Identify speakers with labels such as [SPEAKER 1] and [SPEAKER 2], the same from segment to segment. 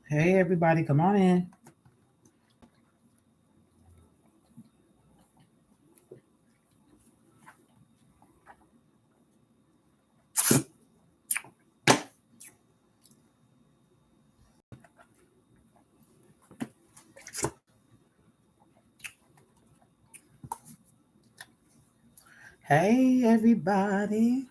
[SPEAKER 1] Hey, everybody, come on in. Hey, everybody.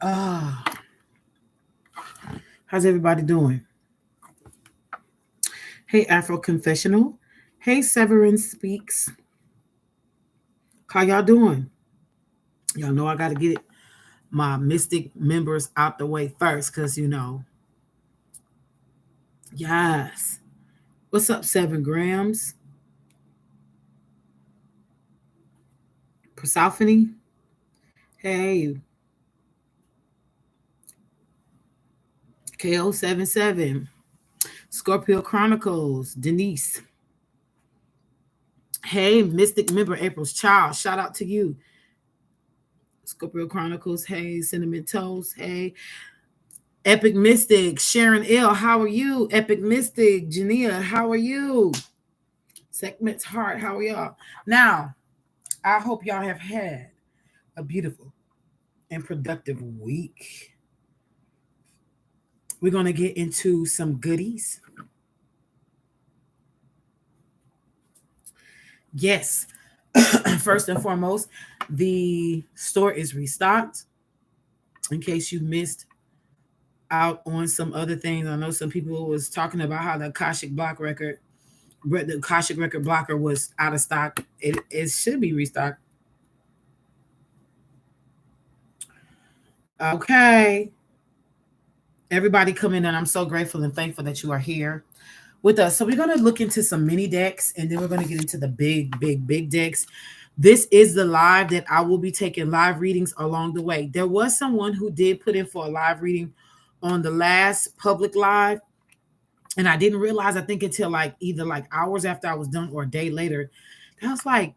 [SPEAKER 1] Ah, how's everybody doing? Hey, Afro Confessional. Hey, Severin Speaks. How y'all doing? Y'all know I got to get my Mystic members out the way first because, yes. What's up, 7 grams? Persephone? Hey, KO77. Scorpio Chronicles. Denise. Hey, Mystic member April's Child. Shout out to you. Scorpio Chronicles. Hey, Cinnamon Toast. Hey, Epic Mystic. Sharon L. How are you? Epic Mystic. Jania. How are you? Segments Heart. How are y'all? Now, I hope y'all have had a beautiful and productive week. We're going to get into some goodies. Yes. First and foremost, the store is restocked. In case you missed out on some other things, I know some people was talking about how the the Akashic record blocker was out of stock. It should be restocked. Okay. Everybody come in, and I'm so grateful and thankful that you are here with us. So we're going to look into some mini decks, and then we're going to get into the big decks. This is the live that I will be taking live readings along the way. There was someone who did put in for a live reading on the last public live, and I didn't realize, I think until like either like hours after I was done or a day later. I was like,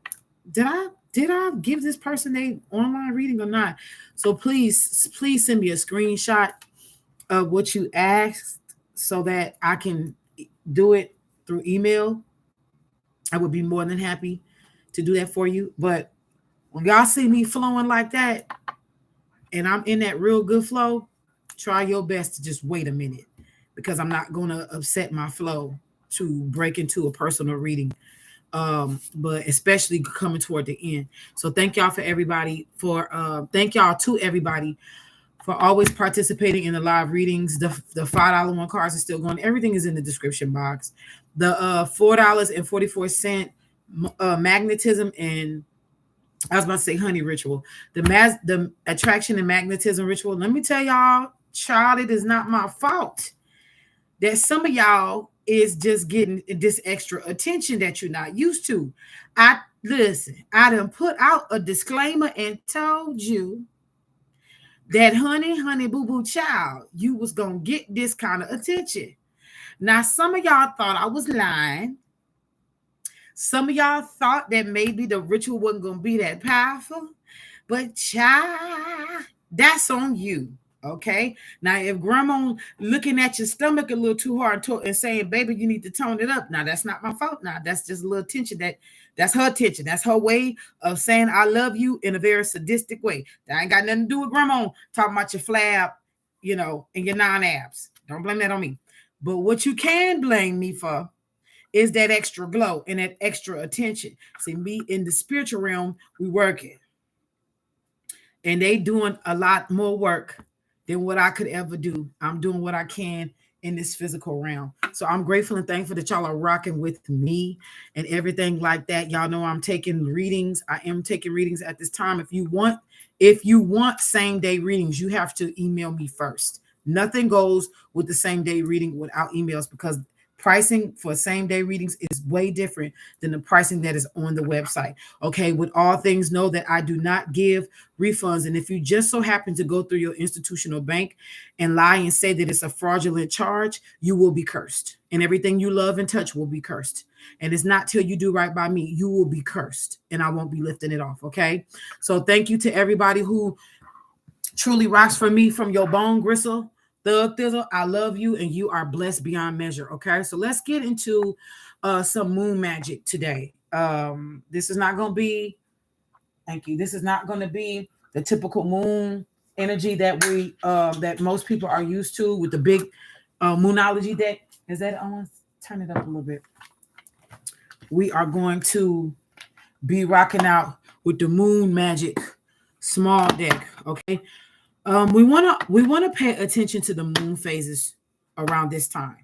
[SPEAKER 1] did I give this person a online reading or not? So please send me a screenshot of what you asked so that I can do it through email. I would be more than happy to do that for you. But when y'all see me flowing like that and I'm in that real good flow, try your best to just wait a minute, because I'm not going to upset my flow to break into a personal reading. But especially coming toward the end. So thank y'all thank y'all to everybody for always participating in the live readings. The $5 one cards are still going. Everything is in the description box. The $4.44 magnetism and I was about to say honey ritual. The attraction and magnetism ritual. Let me tell y'all, child, it is not my fault that some of y'all is just getting this extra attention that you're not used to. I done put out a disclaimer and told you that honey boo boo child, you was gonna get this kind of attention. Now, some of y'all thought I was lying. Some of y'all thought that maybe the ritual wasn't gonna be that powerful, but child, that's on you. Okay. Now, if grandma looking at your stomach a little too hard and saying, baby, you need to tone it up. Now, that's not my fault. Now, that's just a little tension that's her attention. That's her way of saying I love you in a very sadistic way. That ain't got nothing to do with grandma talking about your flab, and your non-abs. Don't blame that on me. But what you can blame me for is that extra glow and that extra attention. See, me in the spiritual realm, we working. And they doing a lot more work than what I could ever do. I'm doing what I can in this physical realm. So I'm grateful and thankful that y'all are rocking with me and everything like that. Y'all know I'm taking readings. I am taking readings at this time. If you want same day readings, you have to email me first. Nothing goes with the same day reading without emails, because Pricing for same day readings is way different than the pricing that is on the website. Okay, with all things, know that I do not give refunds. And if you just so happen to go through your institutional bank and lie and say that it's a fraudulent charge, you will be cursed. And everything you love and touch will be cursed. And it's not till you do right by me, you will be cursed. And I won't be lifting it off. Okay. So thank you to everybody who truly rocks for me from your bone gristle. Thug Thizzle, I love you and you are blessed beyond measure. Okay, so let's get into some moon magic today. This is not going to be, thank you. This is not going to be the typical moon energy that most people are used to with the big moonology deck. Is that on? Turn it up a little bit. We are going to be rocking out with the moon magic small deck. Okay, we wanna pay attention to the moon phases around this time.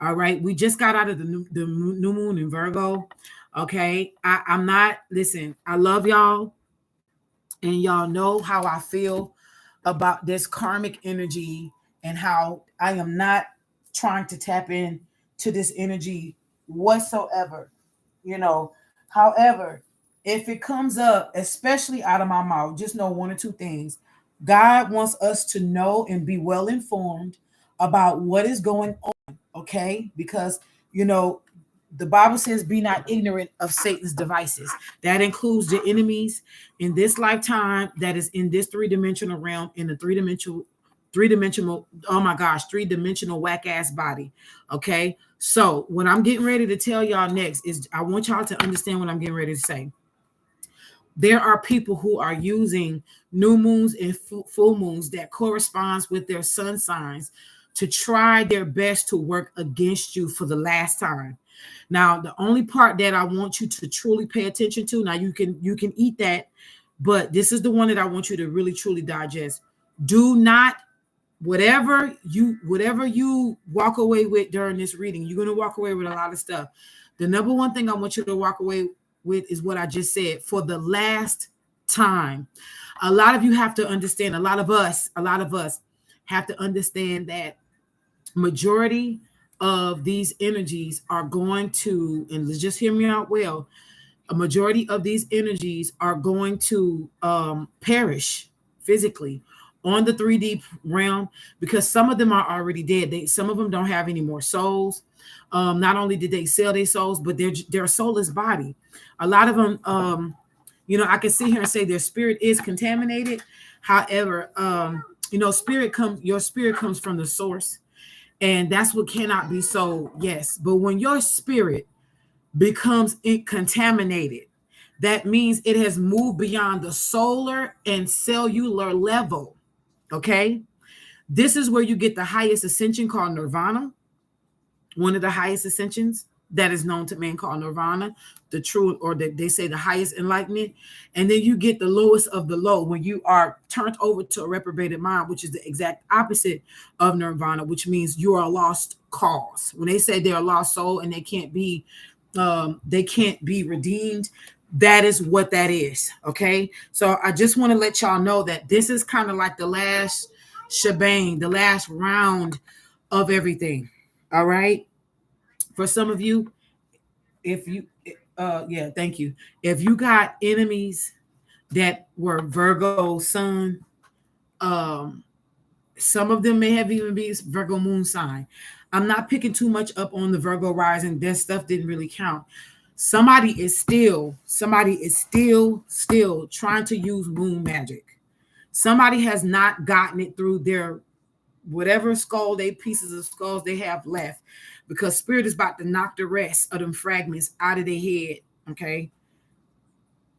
[SPEAKER 1] All right, we just got out of the new moon in Virgo. Okay, I'm not listen. I love y'all, and y'all know how I feel about this karmic energy and how I am not trying to tap in to this energy whatsoever. You know, however, if it comes up, especially out of my mouth, just know one or two things. God wants us to know and be well informed about what is going on, okay? Because, you know, the Bible says, be not ignorant of Satan's devices. That includes the enemies in this lifetime, that is in this three-dimensional realm, in the three dimensional, oh my gosh, three-dimensional whack ass body. Okay. So what I'm getting ready to tell y'all next is I want y'all to understand what I'm getting ready to say. There are people who are using new moons and full moons that corresponds with their sun signs to try their best to work against you for the last time. Now, the only part that I want you to truly pay attention to, now you can eat that, but this is the one that I want you to really truly digest. Do not, whatever you walk away with during this reading, you're going to walk away with a lot of stuff. The number one thing I want you to walk away with is what I just said, for the last time. A lot of you have to understand, a lot of us have to understand that majority of these energies are going to, and just hear me out well, a majority of these energies are going to perish physically on the 3D realm, because some of them are already dead. Some of them don't have any more souls. Not only did they sell their souls, but their soulless body. A lot of them, I can sit here and say their spirit is contaminated. However, your spirit comes from the source, and that's what cannot be sold. Yes, but when your spirit becomes contaminated, that means it has moved beyond the solar and cellular level. Okay, this is where you get the highest ascension called nirvana. One of the highest ascensions that is known to man called nirvana, the true, or they say the highest enlightenment. And then you get the lowest of the low when you are turned over to a reprobated mind, which is the exact opposite of nirvana, which means you are a lost cause. When they say they're a lost soul and they can't be redeemed, that is what that is. Okay, so I just want to let y'all know that this is kind of like the last shebang, the last round of everything. All right, for some of you, if you yeah, thank you. If you got enemies that were Virgo sun, um some of them may have even been Virgo moon sign. I'm not picking too much up on the Virgo rising. That stuff didn't really count. Somebody is still trying to use moon magic. Somebody has not gotten it through their whatever pieces of skulls they have left, because spirit is about to knock the rest of them fragments out of their head. Okay,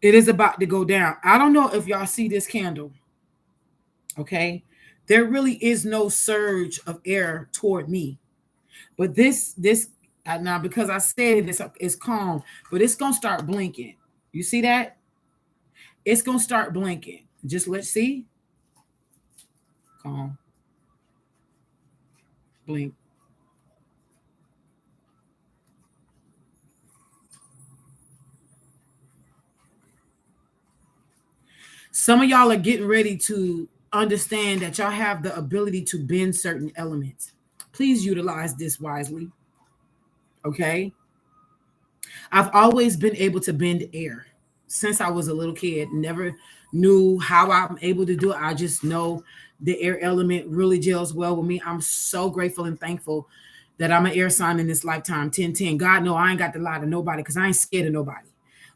[SPEAKER 1] it is about to go down. I don't know if y'all see this candle. Okay, there really is no surge of air toward me, but this now, because I said it's calm, but it's gonna start blinking. You see that? It's gonna start blinking. Just let's see. Calm, blink. Some of y'all are getting ready to understand that y'all have the ability to bend certain elements. Please utilize this wisely. Okay. I've always been able to bend air since I was a little kid. Never knew how I'm able to do it. I just know the air element really gels well with me. I'm so grateful and thankful that I'm an air sign in this lifetime. 1010. God know I ain't got to lie to nobody because I ain't scared of nobody.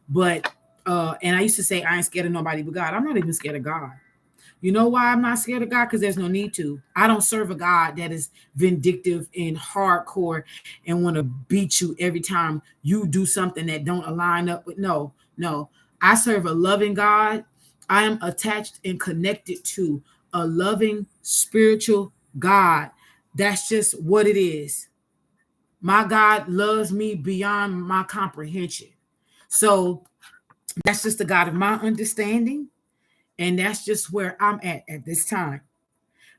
[SPEAKER 1] But and I used to say I ain't scared of nobody but God. I'm not even scared of God. You know why I'm not scared of God? Because there's no need to. I don't serve a God that is vindictive and hardcore and want to beat you every time you do something that don't align up with. No, no. I serve a loving God. I am attached and connected to a loving spiritual God. That's just what it is. My God loves me beyond my comprehension. So that's just the God of my understanding. And that's just where I'm at this time.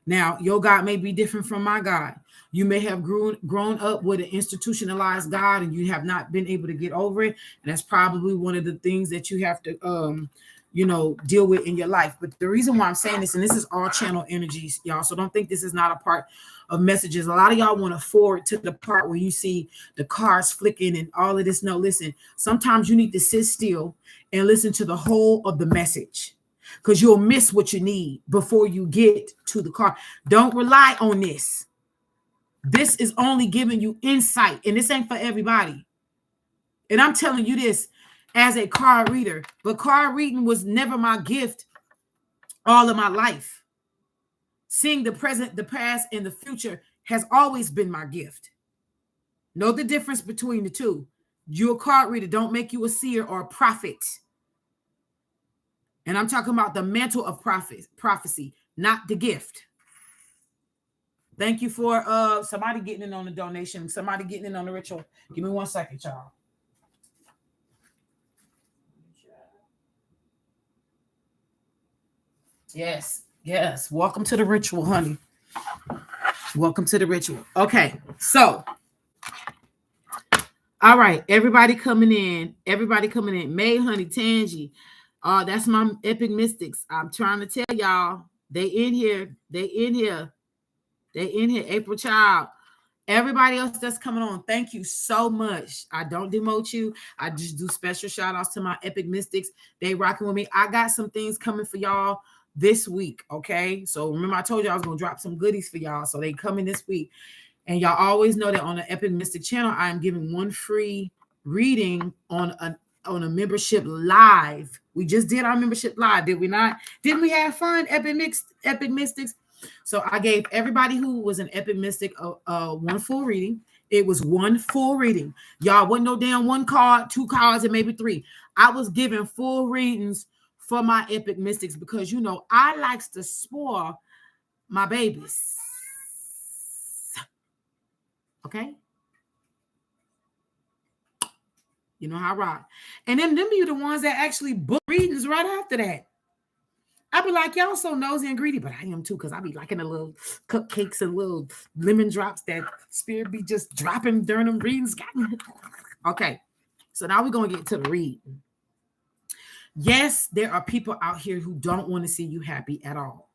[SPEAKER 1] Now, your God may be different from my God. You may have grown up with an institutionalized God and you have not been able to get over it. And that's probably one of the things that you have to deal with in your life. But the reason why I'm saying this, and this is all channel energies, y'all. So don't think this is not a part of messages. A lot of y'all want to forward to the part where you see the cars flicking and all of this. No, listen, sometimes you need to sit still and listen to the whole of the message because you'll miss what you need before you get to the car. Don't rely on this. This is only giving you insight, and this ain't for everybody. And I'm telling you this as a card reader, but card reading was never my gift all of my life. Seeing the present, the past, and the future has always been my gift. Know the difference between the two. You're a card reader. Don't make you a seer or a prophet. And I'm talking about the mantle of prophecy, not the gift. Thank you for somebody getting in on the donation, somebody getting in on the ritual. Give me 1 second, y'all. Yes, yes. Welcome to the ritual, honey. Welcome to the ritual. Okay, so all right, everybody coming in. Everybody coming in. May, honey, Tangy. That's my epic mystics. I'm trying to tell y'all. They in here. They in here. They in here. April Child. Everybody else that's coming on, thank you so much. I don't demote you. I just do special shout outs to my epic mystics. They rocking with me. I got some things coming for y'all this week. Okay. So remember, I told you I was going to drop some goodies for y'all. So they coming this week. And y'all always know that on the Epic Mystic channel, I am giving one free reading on a membership live. We just did our membership live, did we not? Didn't we have fun? Epic Mystics. So I gave everybody who was an Epic Mystic one full reading. It was one full reading. Y'all wasn't no damn one card, two cards, and maybe three. I was giving full readings for my Epic Mystics because I likes to spoil my babies. Okay. You know how I rock. And then them be the ones that actually book readings right after that. I be like, y'all so nosy and greedy, but I am too, because I be liking the little cupcakes and little lemon drops that Spirit be just dropping during them readings. Okay. So now we're going to get to the reading. Yes, there are people out here who don't want to see you happy at all.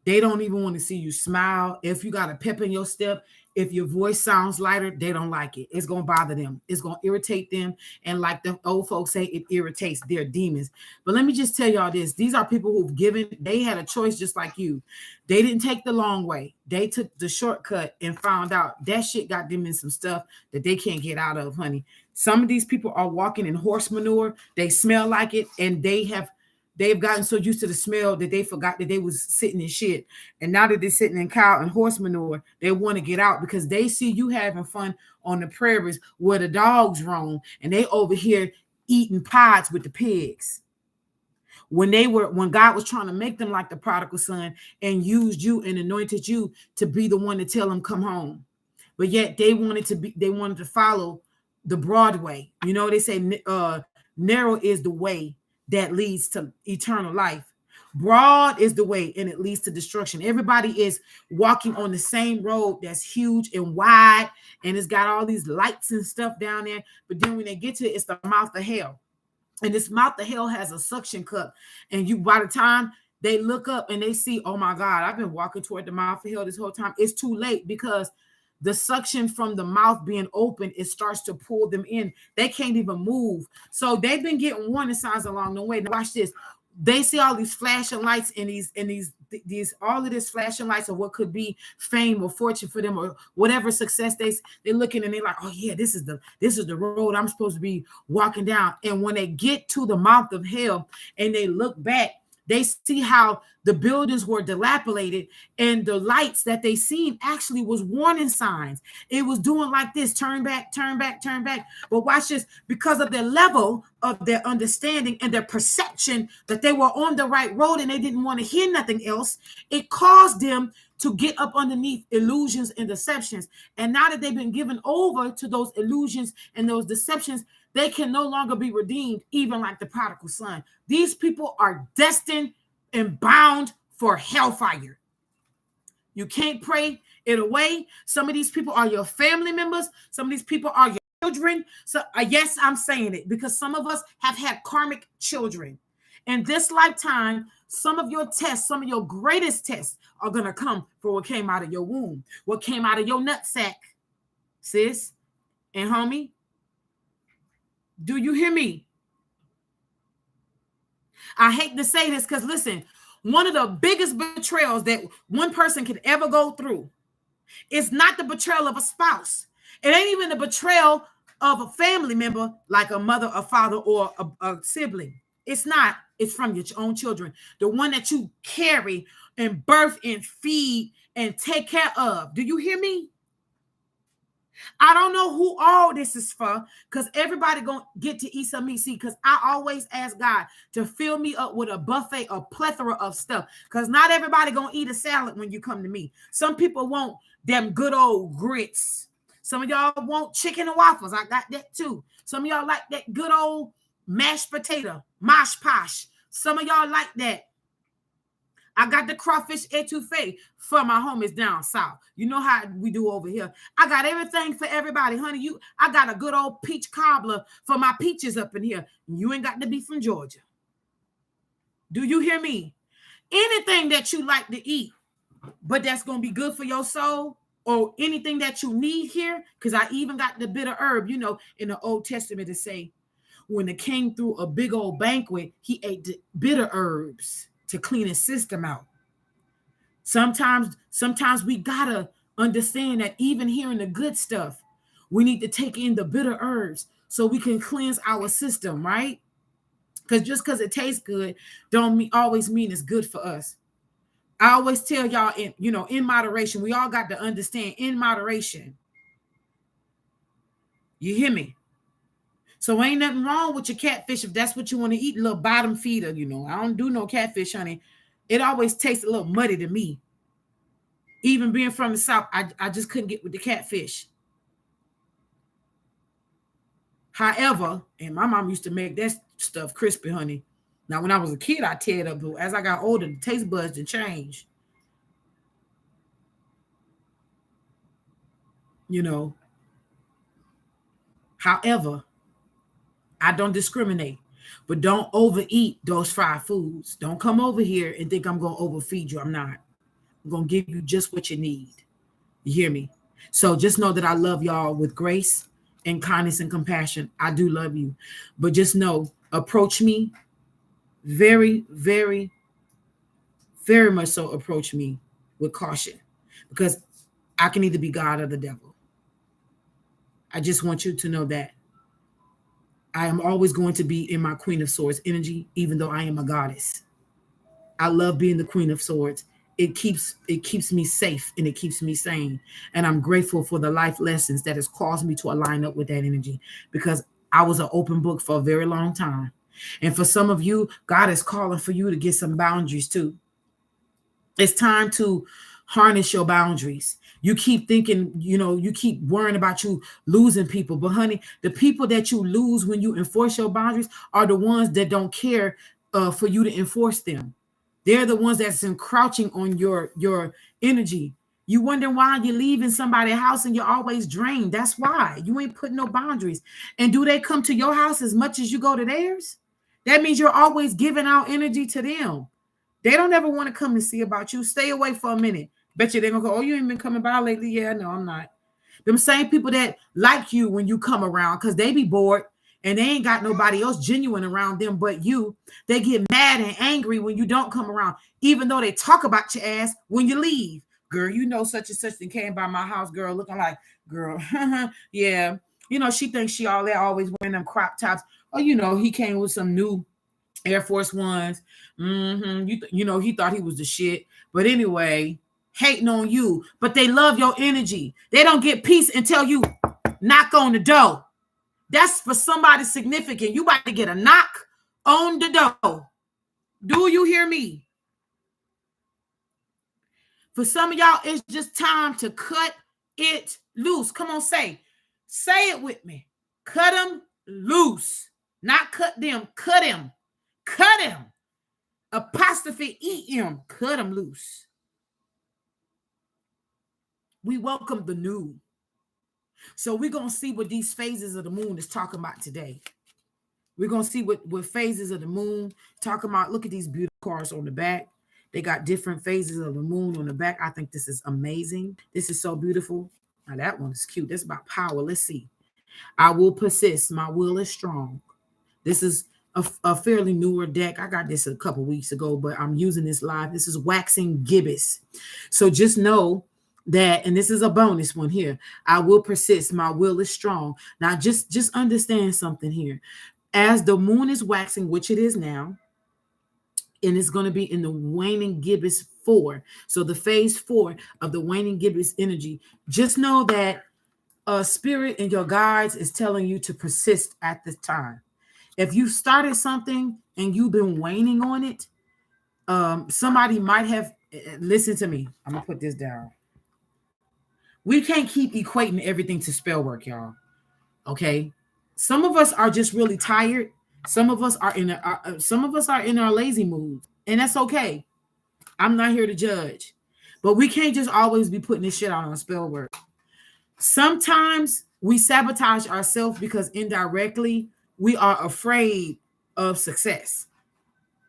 [SPEAKER 1] They don't even want to see you smile. If you got a pep in your step, if your voice sounds lighter, they don't like it. It's going to bother them. It's going to irritate them. And like the old folks say, it irritates their demons. But let me just tell y'all this. These are people who've they had a choice just like you. They didn't take the long way. They took the shortcut and found out that shit got them in some stuff that they can't get out of, honey. Some of these people are walking in horse manure. They smell like it, and they've gotten so used to the smell that they forgot that they was sitting in shit. And now that they're sitting in cow and horse manure, they want to get out because they see you having fun on the prairies where the dogs roam, and they over here eating pods with the pigs. When God was trying to make them like the prodigal son and used you and anointed you to be the one to tell them come home. But yet they wanted to follow the broad way. They say narrow is the way that leads to eternal life. Broad is the way, and it leads to destruction. Everybody is walking on the same road that's huge and wide, and it's got all these lights and stuff down there. But then when they get to it, it's the mouth of hell. And this mouth of hell has a suction cup. And by the time they look up and they see, oh my God, I've been walking toward the mouth of hell this whole time. It's too late because the suction from the mouth being open, it starts to pull them in. They can't even move. So they've been getting warning signs along the way. Now watch this. They see all these flashing lights and these all of this flashing lights of what could be fame or fortune for them or whatever success they're looking, and they're like, oh yeah, this is the road I'm supposed to be walking down. And when they get to the mouth of hell and they look back, they see how the buildings were dilapidated, and the lights that they seen actually was warning signs. It was doing like this: turn back, turn back, turn back. But watch this, because of their level of their understanding and their perception that they were on the right road and they didn't want to hear nothing else, it caused them to get up underneath illusions and deceptions. And now that they've been given over to those illusions and those deceptions, they can no longer be redeemed, even like the prodigal son. These people are destined and bound for hellfire. You can't pray it away. Some of these people are your family members. Some of these people are your children. So yes, I'm saying it because some of us have had karmic children. In this lifetime, some of your tests, some of your greatest tests are going to come for what came out of your womb, what came out of your nutsack, sis and homie. Do you hear me? I hate to say this because listen, one of the biggest betrayals that one person could ever go through is not the betrayal of a spouse. It ain't even the betrayal of a family member like a mother, a father, or a sibling. It's not. It's from your own children. The one that you carry and birth and feed and take care of. Do you hear me? I don't know who all this is for, because everybody gonna get to eat some meat. See, because I always ask God to fill me up with a buffet, a plethora of stuff, because not everybody gonna eat a salad when you come to me. Some people want them good old grits. Some of y'all want chicken and waffles. I got that too. Some of y'all like that good old mashed potato, mosh posh. Some of y'all like that. I got the crawfish etouffee for my homies down south. You know how we do over here. I got everything for everybody, honey. I got a good old peach cobbler for my peaches up in here. You ain't got to be from Georgia. Do you hear me? Anything that you like to eat, but that's going to be good for your soul, or anything that you need here, because I even got the bitter herb, in the Old Testament to say, when the king threw a big old banquet, he ate the bitter herbs to clean his system out. Sometimes we gotta understand that even hearing the good stuff, we need to take in the bitter herbs so we can cleanse our system, right? Because just because it tastes good don't always mean it's good for us. I always tell y'all, in moderation. We all got to understand in moderation. You hear me? So ain't nothing wrong with your catfish if that's what you want to eat, a little bottom feeder, I don't do no catfish, honey. It always tastes a little muddy to me. Even being from the South, I just couldn't get with the catfish. However, and my mom used to make that stuff crispy, honey. Now, when I was a kid, I tear it up, but as I got older, the taste buds did change. However, I don't discriminate, but don't overeat those fried foods. Don't come over here and think I'm going to overfeed you. I'm not. I'm going to give you just what you need. You hear me? So just know that I love y'all with grace and kindness and compassion. I do love you. But just know, approach me very, very, very much so. Approach me with caution, because I can either be God or the devil. I just want you to know that. I am always going to be in my Queen of Swords energy, even though I am a goddess. I love being the Queen of Swords. It keeps me safe and it keeps me sane. And I'm grateful for the life lessons that has caused me to align up with that energy, because I was an open book for a very long time. And for some of you, God is calling for you to get some boundaries too. It's time to harness your boundaries. You keep thinking, you keep worrying about you losing people. But honey, the people that you lose when you enforce your boundaries are the ones that don't care for you to enforce them. They're the ones that's encroaching on your energy. You wonder why you're leaving somebody's house and you're always drained. That's why you ain't putting no boundaries. And do they come to your house as much as you go to theirs? That means you're always giving out energy to them. They don't ever want to come and see about you. Stay away for a minute. Bet you they're going to go, oh, you ain't been coming by lately. Yeah, no, I'm not. Them same people that like you when you come around, because they be bored and they ain't got nobody else genuine around them but you. They get mad and angry when you don't come around, even though they talk about your ass when you leave. Girl, you know such and such thing came by my house, girl, looking like, girl, yeah. She thinks she all that, always wearing them crop tops. Oh, he came with some new Air Force Ones. He thought he was the shit. But anyway, hating on you. But they love your energy. They don't get peace until you knock on the door. That's for somebody significant. You about to get a knock on the door. Do you hear me? For some of y'all, it's just time to cut it loose. Come on, say it with me. Cut them loose. Not cut them, cut him. Cut him. Apostrophe E-M. Cut him loose. We welcome the new. So we're going to see what these phases of the moon is talking about today. We're going to see what phases of the moon talking about. Look at these beautiful cards on the back. They got different phases of the moon on the back. I think this is amazing. This is so beautiful. Now that one is cute. That's about power. Let's see. I will persist. My will is strong. This is a fairly newer deck. I got this a couple weeks ago, but I'm using this live. This is Waxing Gibbous. So just know that, and this is a bonus one here. I will persist. My will is strong. Now just understand something here. As the moon is waxing, which it is now, and it's going to be in the waning gibbous 4. So the phase 4 of the waning gibbous energy, just know that spirit and your guides is telling you to persist at this time. If you started something and you've been waning on it, somebody might have, listen to me. I'm going to put this down. We can't keep equating everything to spell work, y'all. Okay? Some of us are just really tired. Some of us are in our lazy mood, and that's okay. I'm not here to judge, but we can't just always be putting this shit out on spell work. Sometimes we sabotage ourselves because indirectly we are afraid of success.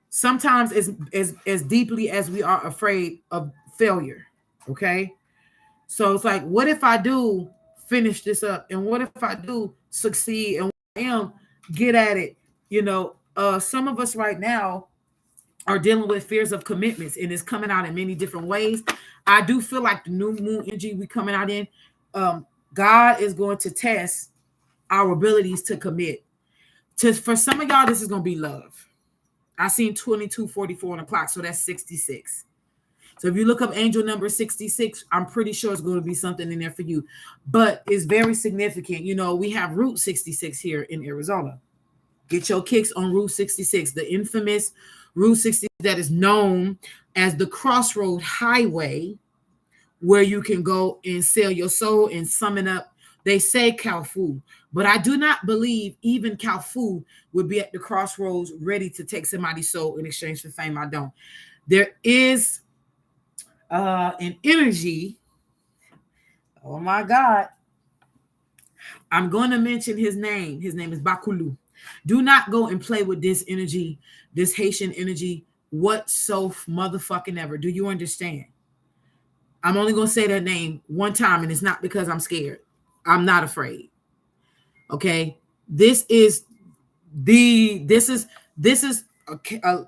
[SPEAKER 1] Sometimes as deeply as we are afraid of failure. Okay, so it's like, what if I do finish this up, and what if I do succeed, and what I am get at it? Some of us right now are dealing with fears of commitments, and it's coming out in many different ways. I do feel like the new moon energy we coming out in, God is going to test our abilities to commit. For some of y'all, this is going to be love. I seen 2244 on the clock, so that's 66. So if you look up angel number 66, I'm pretty sure it's going to be something in there for you. But it's very significant. We have Route 66 here in Arizona. Get your kicks on Route 66, the infamous Route 66 that is known as the Crossroad Highway, where you can go and sell your soul and summon up. They say Kalfu, but I do not believe even Kalfu would be at the crossroads ready to take somebody's soul in exchange for fame. I don't. There is an energy. Oh my God. I'm going to mention his name. His name is Bakulu. Do not go and play with this energy, this Haitian energy, motherfucking ever. Do you understand? I'm only going to say that name one time, and it's not because I'm scared. I'm not afraid. Okay? This is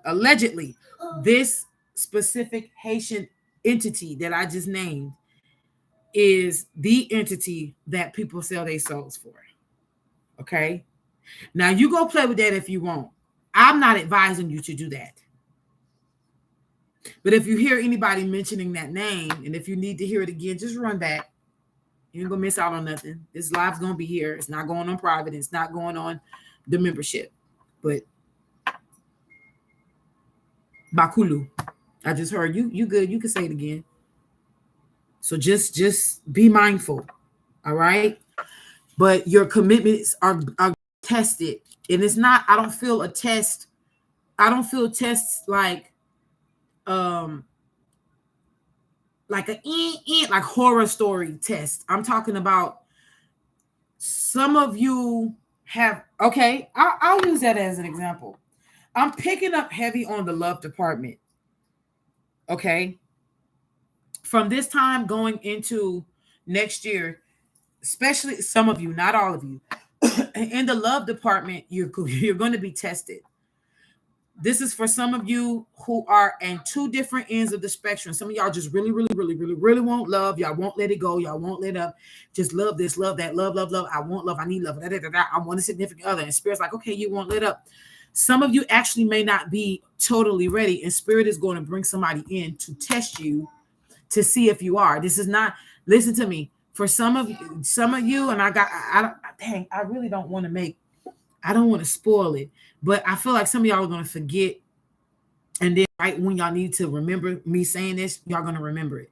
[SPEAKER 1] allegedly this specific Haitian entity that I just named is the entity that people sell their souls for. Okay? Now, you go play with that if you want. I'm not advising you to do that. But if you hear anybody mentioning that name, and if you need to hear it again, just run back. You ain't going to miss out on nothing. This live's going to be here. It's not going on private. It's not going on the membership. But Bakulu, I just heard you. You good. You can say it again. So just be mindful. All right? But your commitments are tested. And it's not, I don't feel a test. I don't feel tests like like horror story test. I'm talking about some of you have, okay, I'll use that as an example. I'm picking up heavy on the love department. Okay. From this time going into next year, especially some of you, not all of you. In the love department, you're going to be tested. This is for some of you who are in two different ends of the spectrum. Some of y'all just really, really, really, really, really want love. Y'all won't let it go. Y'all won't let up. Just love this, love that, love, love, love. I want love. I need love. Da, da, da, da. I want a significant other. And Spirit's like, okay, you won't let up. Some of you actually may not be totally ready, and Spirit is going to bring somebody in to test you to see if you are. This is not, listen to me. For some of you, and dang, I really don't want to I don't want to spoil it, but I feel like some of y'all are going to forget. And then right when y'all need to remember me saying this, y'all going to remember it.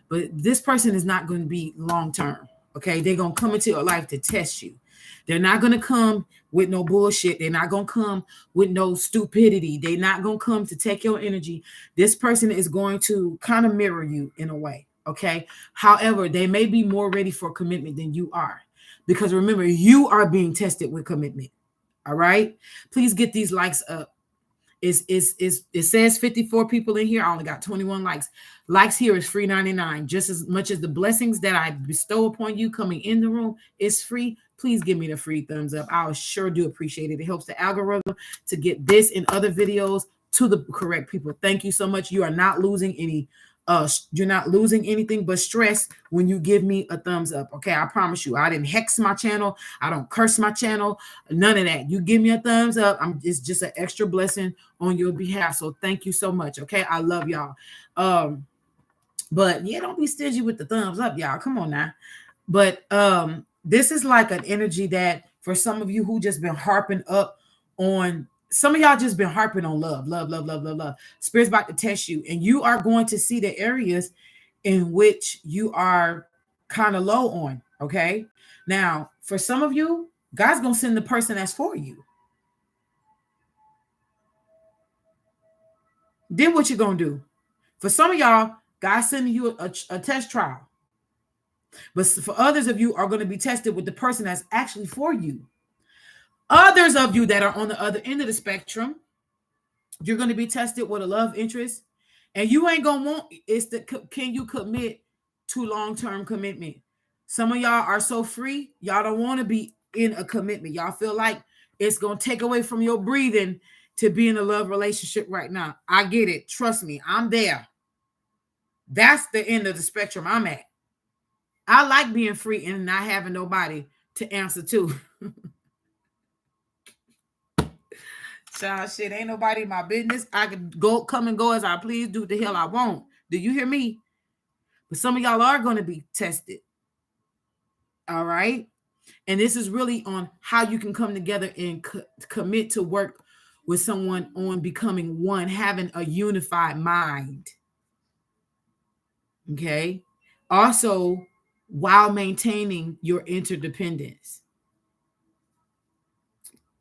[SPEAKER 1] But this person is not going to be long term. Okay. They're going to come into your life to test you. They're not going to come with no bullshit. They're not going to come with no stupidity. They're not going to come to take your energy. This person is going to kind of mirror you in a way. Okay. However, they may be more ready for commitment than you are. Because remember, you are being tested with commitment. All right. Please get these likes up. It says 54 people in here. I only got 21 likes. Likes here is free 99. Just as much as the blessings that I bestow upon you coming in the room is free. Please give me the free thumbs up. I sure do appreciate it. It helps the algorithm to get this and other videos to the correct people. Thank you so much. You are not losing any you're not losing anything but stress when you give me a thumbs up. Okay, I promise you, I didn't hex my channel. I don't curse my channel. None of that. You give me a thumbs up. It's just an extra blessing on your behalf. So thank you so much. Okay, I love y'all. But yeah, don't be stingy with the thumbs up, y'all. Come on now. But this is like an energy that for some of you who just been harping up on, some of y'all just been harping on love, love, love, love, love, love. Spirit's about to test you, and you are going to see the areas in which you are kind of low on. Okay. Now, for some of you, God's going to send the person that's for you. Then what you going to do? For some of y'all, God's sending you a test trial. But for others of you are going to be tested with the person that's actually for you. Others of you that are on the other end of the spectrum, you're going to be tested with a love interest. And you ain't going to want is can you commit to long-term commitment? Some of y'all are so free, y'all don't want to be in a commitment. Y'all feel like it's going to take away from your breathing to be in a love relationship right now. I get it. Trust me, I'm there. That's the end of the spectrum I'm at. I like being free and not having nobody to answer to. Child, shit, ain't nobody in my business. I can come and go as I please, do the hell I want. Do you hear me? But some of y'all are going to be tested. All right. And this is really on how you can come together and commit to work with someone on becoming one, having a unified mind. Okay. Also, while maintaining your interdependence.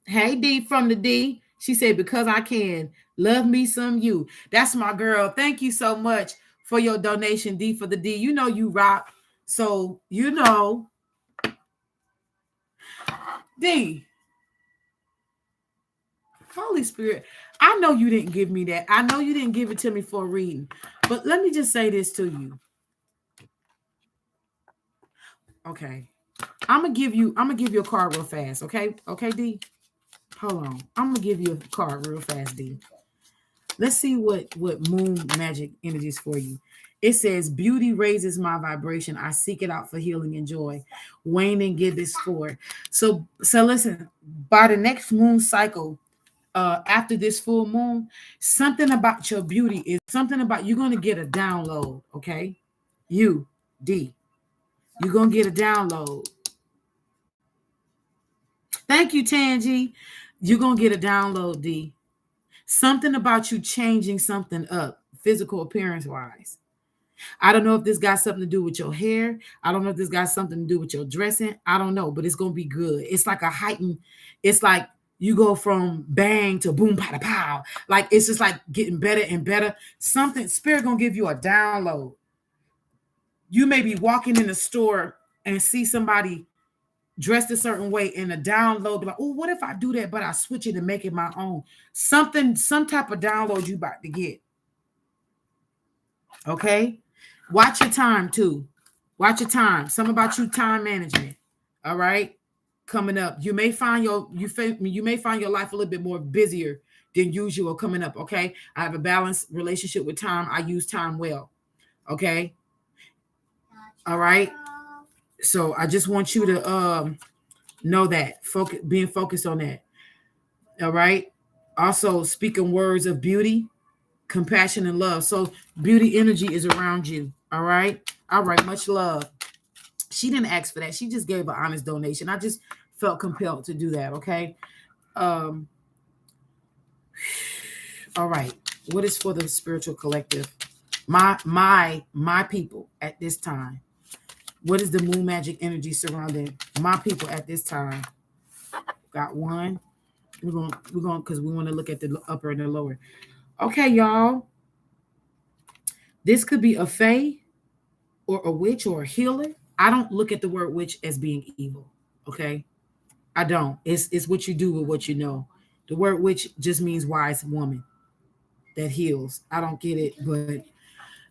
[SPEAKER 1] Hey, D from the D. She said, because I can. Love me some you. That's my girl. Thank you so much for your donation, D for the D. You know you rock. So, you know. D. Holy Spirit. I know you didn't give me that. I know you didn't give it to me for a reading. But let me just say this to you. Okay. I'm gonna give you a card real fast. Okay. Okay, D. Hold on. I'm gonna give you a card real fast, D. Let's see what moon magic energy is for you. It says, beauty raises my vibration. I seek it out for healing and joy. Wayne and give this for. So listen, by the next moon cycle, after this full moon, something about your beauty is something about you're going to get a download. Okay. You, D, you're going to get a download. Thank you, Tangi. You're going to get a download, D. Something about you changing something up, physical appearance wise. I don't know if this got something to do with your hair. I don't know if this got something to do with your dressing. I don't know, but it's going to be good. It's like a heightened, it's like you go from bang to boom, pow, pow. Like, it's just like getting better and better. Something, Spirit going to give you a download. You may be walking in the store and see somebody dressed a certain way, and a download, like, oh, what if I do that, but I switch it and make it my own? Something, some type of download you about to get. Okay? Watch your time too. Watch your time. Some about you time management. All right. Coming up. You may find your life a little bit more busier than usual coming up. Okay. I have a balanced relationship with time. I use time well. Okay. All right. So I just want you to know that. Being focused on that. All right. Also speaking words of beauty, compassion, and love. So beauty energy is around you. All right. All right. Much love. She didn't ask for that. She just gave an honest donation. I just felt compelled to do that. Okay. Um, all right. What is for the spiritual collective? My people at this time. What is the moon magic energy surrounding my people at this time? Got one. We're going because we want to look at the upper and the lower. Okay, y'all. This could be a fae or a witch or a healer. I don't look at the word witch as being evil. Okay. I don't. It's what you do with what you know. The word witch just means wise woman that heals. I don't get it, but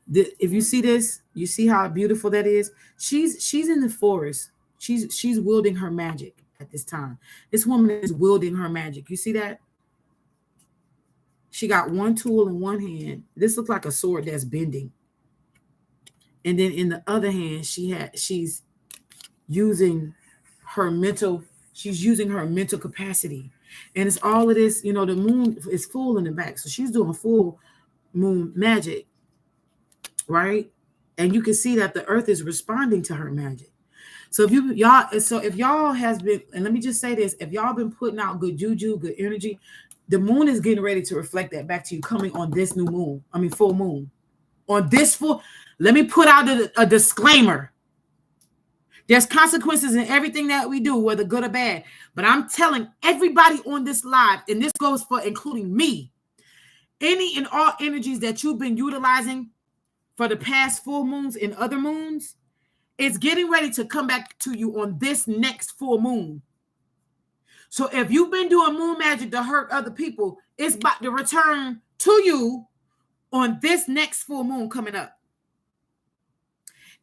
[SPEAKER 1] if you see this, you see how beautiful that is. She's in the forest. She's wielding her magic at this time. This woman is wielding her magic. You see that? She got one tool in one hand. This looks like a sword that's bending. And then in the other hand, she's using her mental, she's using her mental capacity. And it's all of this, the moon is full in the back. So she's doing full moon magic, right? And you can see that the earth is responding to her magic. So if y'all has been, and let me just say this, if y'all been putting out good juju, good energy, the moon is getting ready to reflect that back to you coming on this new moon. I mean, full moon. On this full, let me put out a disclaimer. There's consequences in everything that we do, whether good or bad. But I'm telling everybody on this live, and this goes for including me, any and all energies that you've been utilizing for the past full moons and other moons, it's getting ready to come back to you on this next full moon. So if you've been doing moon magic to hurt other people, it's about to return to you on this next full moon coming up.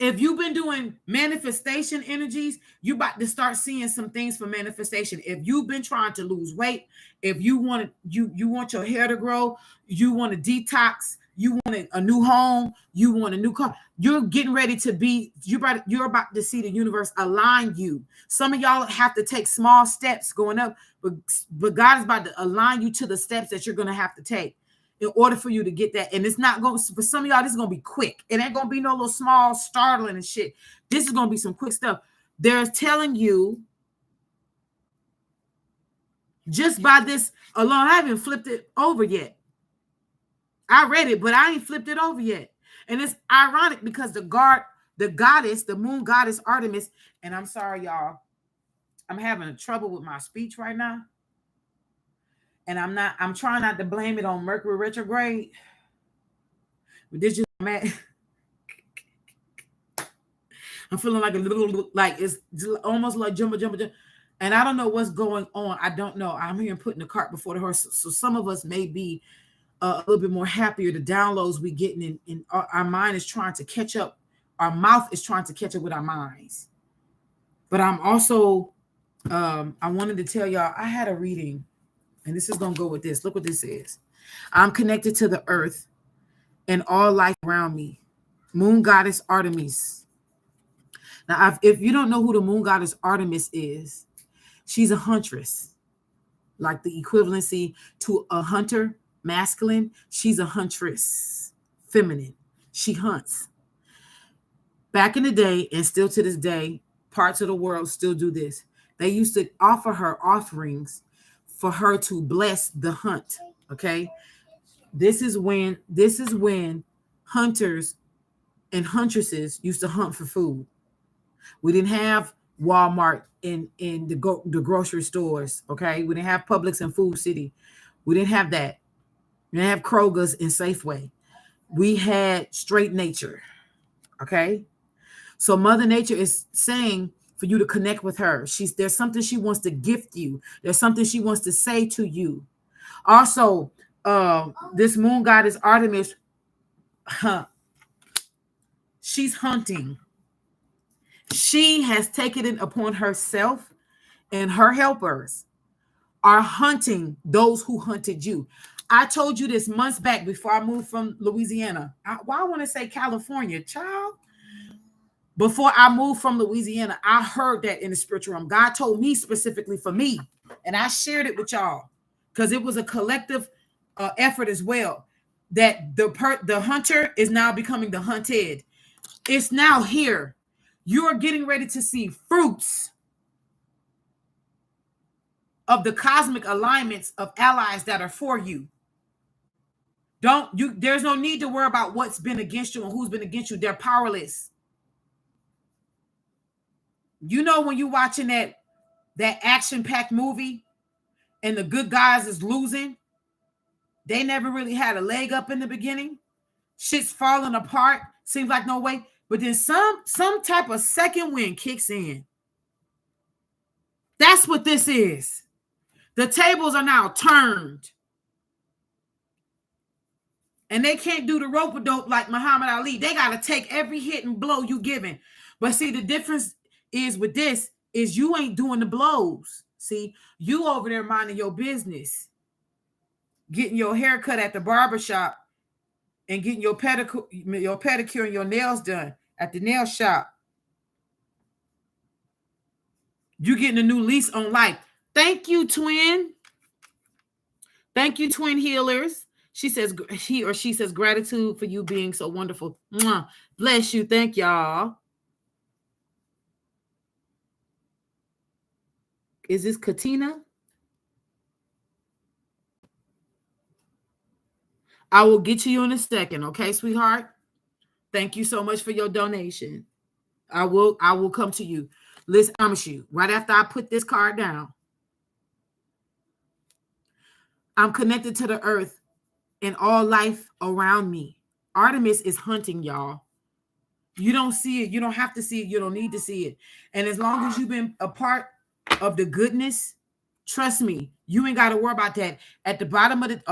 [SPEAKER 1] If you've been doing manifestation energies, you're about to start seeing some things for manifestation. If you've been trying to lose weight, if you want your hair to grow, you want to detox, you want a new home, you want a new car, you're getting ready to be, you're about to see the universe align you. Some of y'all have to take small steps going up, but God is about to align you to the steps that you're going to have to take in order for you to get that. And it's not going, for some of y'all, this is going to be quick. It ain't going to be no little small startling and shit. This is going to be some quick stuff. They're telling you just by this alone. I haven't flipped it over yet. I read it, but I ain't flipped it over yet. And it's ironic because the goddess, the moon goddess Artemis, and I'm sorry, y'all, I'm having trouble with my speech right now. And I'm trying not to blame it on Mercury retrograde. But this just mad. I'm feeling like a little, like it's almost like jumbo. And I don't know what's going on. I don't know. I'm here putting the cart before the horse. So some of us may be a little bit more happier. The downloads we getting in our mind is trying to catch up. Our mouth is trying to catch up with our minds. But I'm also, I wanted to tell y'all, I had a reading. And this is going to go with this. Look what this says. I'm connected to the earth and all life around me. Moon goddess Artemis. Now, if you don't know who the moon goddess Artemis is, she's a huntress. Like the equivalency to a hunter, masculine. She's a huntress, feminine. She hunts. Back in the day, and still to this day, parts of the world still do this. They used to offer her offerings for her to bless the hunt. Okay. This is when hunters and huntresses used to hunt for food. We didn't have Walmart in the grocery stores. Okay. We didn't have Publix and Food City. We didn't have that. We didn't have Kroger's and Safeway. We had straight nature. Okay. So Mother Nature is saying for you to connect with her. There's something she wants to gift you. There's something she wants to say to you. Also, this moon goddess Artemis, she's hunting. She has taken it upon herself, and her helpers are hunting those who hunted you. I told you this months back before I moved from Louisiana. Why I want to say California, child. Before I moved from Louisiana, I heard that in the spiritual realm. God told me specifically for me, and I shared it with y'all because it was a collective effort as well. That the hunter is now becoming the hunted. It's now here. You are getting ready to see fruits of the cosmic alignments of allies that are for you. There's no need to worry about what's been against you and who's been against you. They're powerless. You know, when you're watching that action-packed movie and the good guys is losing, they never really had a leg up in the beginning. Shit's falling apart. Seems like no way. But then some type of second wind kicks in. That's what this is. The tables are now turned. And they can't do the rope-a-dope like Muhammad Ali. They got to take every hit and blow you giving. But see, the difference is with this is you ain't doing the blows. See, you over there minding your business, getting your hair cut at the barbershop and getting your pedicure and your nails done at the nail shop. You getting a new lease on life. Thank you, twin. Thank you, twin healers. She says she says gratitude for you being so wonderful. Mwah. Bless you. Thank y'all. Is this Katina? I will get to you in a second, okay, sweetheart? Thank you so much for your donation. I will come to you. Listen, I promise you, right after I put this card down, I'm connected to the earth and all life around me. Artemis is hunting, y'all. You don't see it. You don't have to see it. You don't need to see it. And as long as you've been a part of the goodness, trust me, you ain't got to worry about that. At the bottom of the,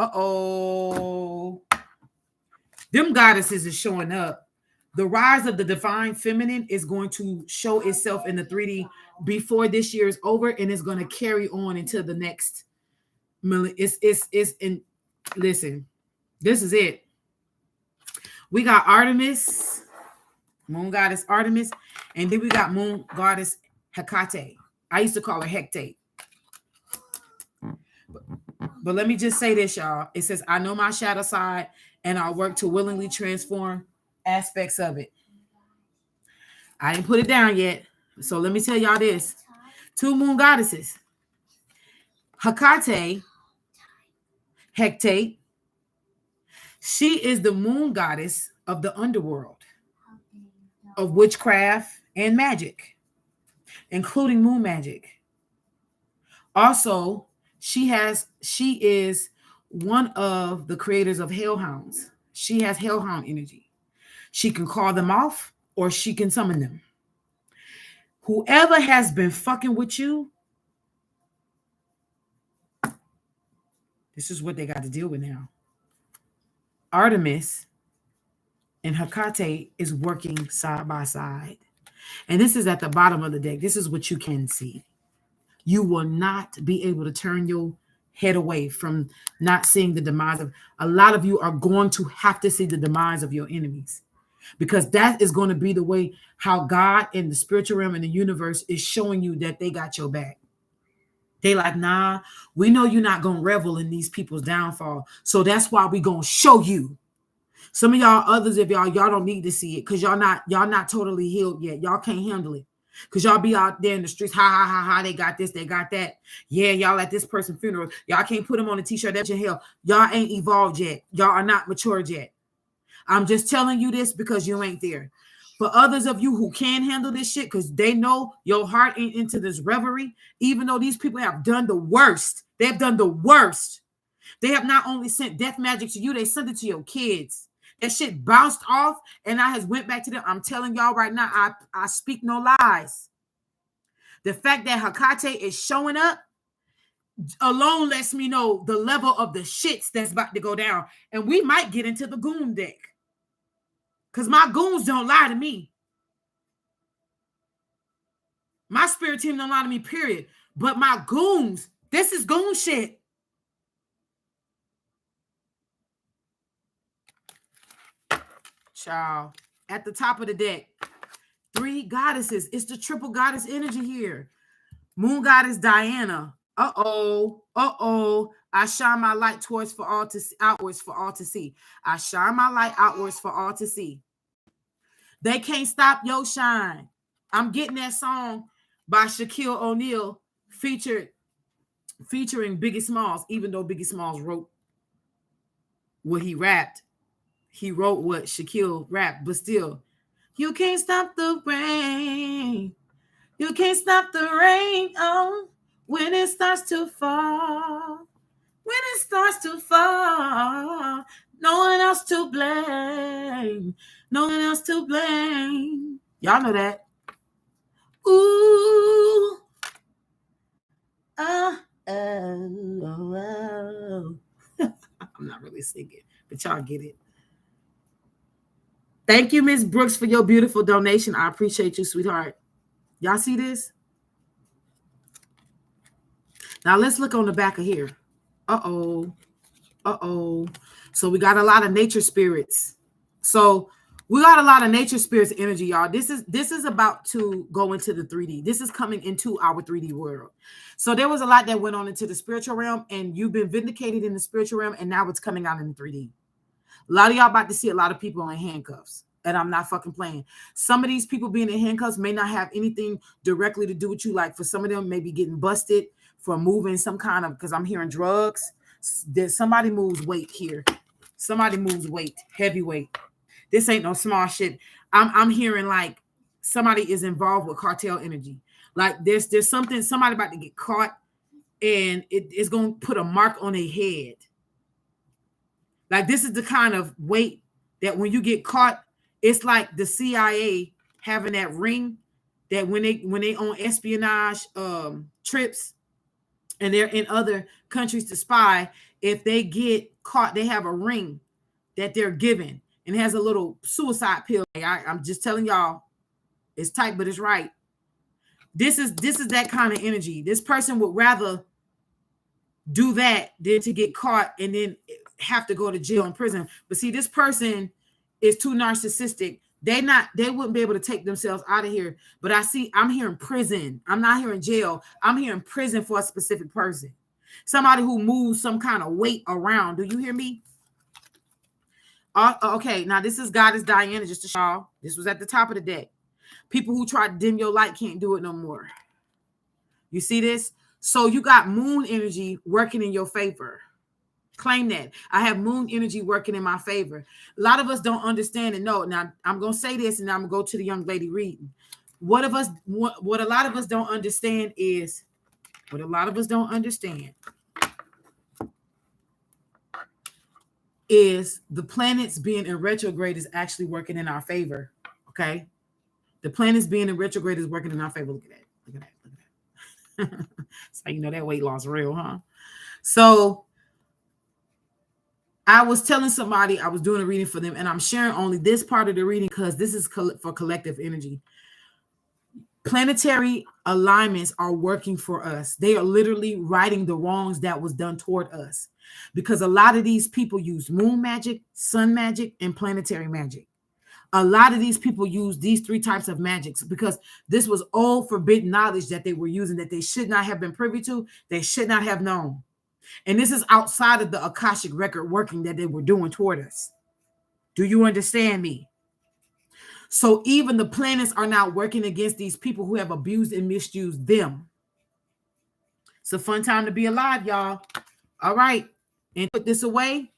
[SPEAKER 1] them goddesses is showing up. The rise of the divine feminine is going to show itself in the 3D before this year is over, and it's going to carry on into the next. It's in. Listen, this is it. We got Artemis, moon goddess Artemis, and then we got moon goddess Hecate. I used to call her Hecate. But let me just say this, y'all. It says, I know my shadow side, and I work to willingly transform aspects of it. I didn't put it down yet. So let me tell y'all this. 2 moon goddesses. Hecate. She is the moon goddess of the underworld, of witchcraft and magic, including moon magic. Also, she is one of the creators of hellhounds. She has hellhound energy. She can call them off or she can summon them. Whoever has been fucking with you, this is what they got to deal with now. Artemis and Hecate is working side by side. And this is at the bottom of the deck. This is what you can see. You will not be able to turn your head away from not seeing the demise of. A lot of you are going to have to see the demise of your enemies, because that is going to be the way how God in the spiritual realm and the universe is showing you that they got your back. They like, nah, we know you're not going to revel in these people's downfall. So that's why we going to show you. Some of y'all, others of y'all don't need to see it because y'all not totally healed yet. Y'all can't handle it. Because y'all be out there in the streets, ha, they got this, they got that. Yeah, y'all at this person's funeral. Y'all can't put them on a t-shirt. That's your hell. Y'all ain't evolved yet. Y'all are not matured yet. I'm just telling you this because you ain't there. For others of you who can handle this shit, because they know your heart ain't into this reverie, even though these people have done the worst. They've done the worst. They have not only sent death magic to you, they sent it to your kids. That shit bounced off, and I has went back to them. I'm telling y'all right now, I speak no lies. The fact that Hecate is showing up alone lets me know the level of the shits that's about to go down. And we might get into the goon deck. Because my goons don't lie to me. My spirit team don't lie to me, period. But my goons, this is goon shit. Child, at the top of the deck, 3 goddesses. It's the triple goddess energy here. Moon goddess Diana. Uh-oh. Uh-oh. I shine my light towards for all to see, outwards for all to see. I shine my light outwards for all to see. They can't stop your shine. I'm getting that song by Shaquille O'Neal featuring Biggie Smalls, even though Biggie Smalls wrote what he rapped. He wrote what Shaquille rapped, but still, you can't stop the rain. You can't stop the rain, oh, when it starts to fall. When it starts to fall, no one else to blame. No one else to blame. Y'all know that. Ooh. Oh. I'm not really singing, but y'all get it. Thank you, Miss Brooks, for your beautiful donation. I appreciate you, sweetheart. Y'all see this? Now let's look on the back of here. Uh-oh. Uh-oh. So we got a lot of nature spirits. So we got a lot of nature spirits energy, y'all. This is about to go into the 3D. This is coming into our 3D world. So there was a lot that went on into the spiritual realm, and you've been vindicated in the spiritual realm, and now it's coming out in the 3D. A lot of y'all about to see a lot of people in handcuffs, and I'm not fucking playing. Some of these people being in handcuffs may not have anything directly to do with you. Like for some of them, maybe getting busted for moving some kind of, because I'm hearing drugs. Somebody moves weight here. Somebody moves weight, heavy weight. This ain't no small shit. I'm hearing like somebody is involved with cartel energy. Like there's somebody about to get caught, and it's going to put a mark on their head. Like this is the kind of weight that when you get caught, it's like the CIA having that ring that when they on espionage trips and they're in other countries to spy, if they get caught, they have a ring that they're given, and it has a little suicide pill. I'm just telling y'all, it's tight, but it's right. This is that kind of energy. This person would rather do that than to get caught and then have to go to jail and prison. But see, this person is too narcissistic. They wouldn't be able to take themselves out of here. But I'm hearing prison. I'm not hearing jail. I'm hearing prison for a specific person. Somebody who moves some kind of weight around. Do you hear me? Okay, now this is Goddess Diana, just to show y'all. This was at the top of the deck. People who try to dim your light can't do it no more. You see this? So you got moon energy working in your favor. Claim that. I have moon energy working in my favor. A lot of us don't understand and know. Now, I'm going to say this, and I'm going to go to the young lady reading. What a lot of us don't understand is the planets being in retrograde is actually working in our favor. Okay? The planets being in retrograde is working in our favor. Look at that. Look at that. Look at that. So you know that weight loss real, huh? So I was telling somebody I was doing a reading for them, and I'm sharing only this part of the reading because this is for collective energy. Planetary alignments are working for us. They are literally righting the wrongs that was done toward us, because a lot of these people use moon magic, sun magic, and planetary magic. A lot of these people use these 3 types of magics because this was all forbidden knowledge that they were using that they should not have been privy to. They should not have known. And this is outside of the Akashic record working that they were doing toward us. Do you understand me? So even the planets are now working against these people who have abused and misused them. It's a fun time to be alive, y'all. All right. And put this away.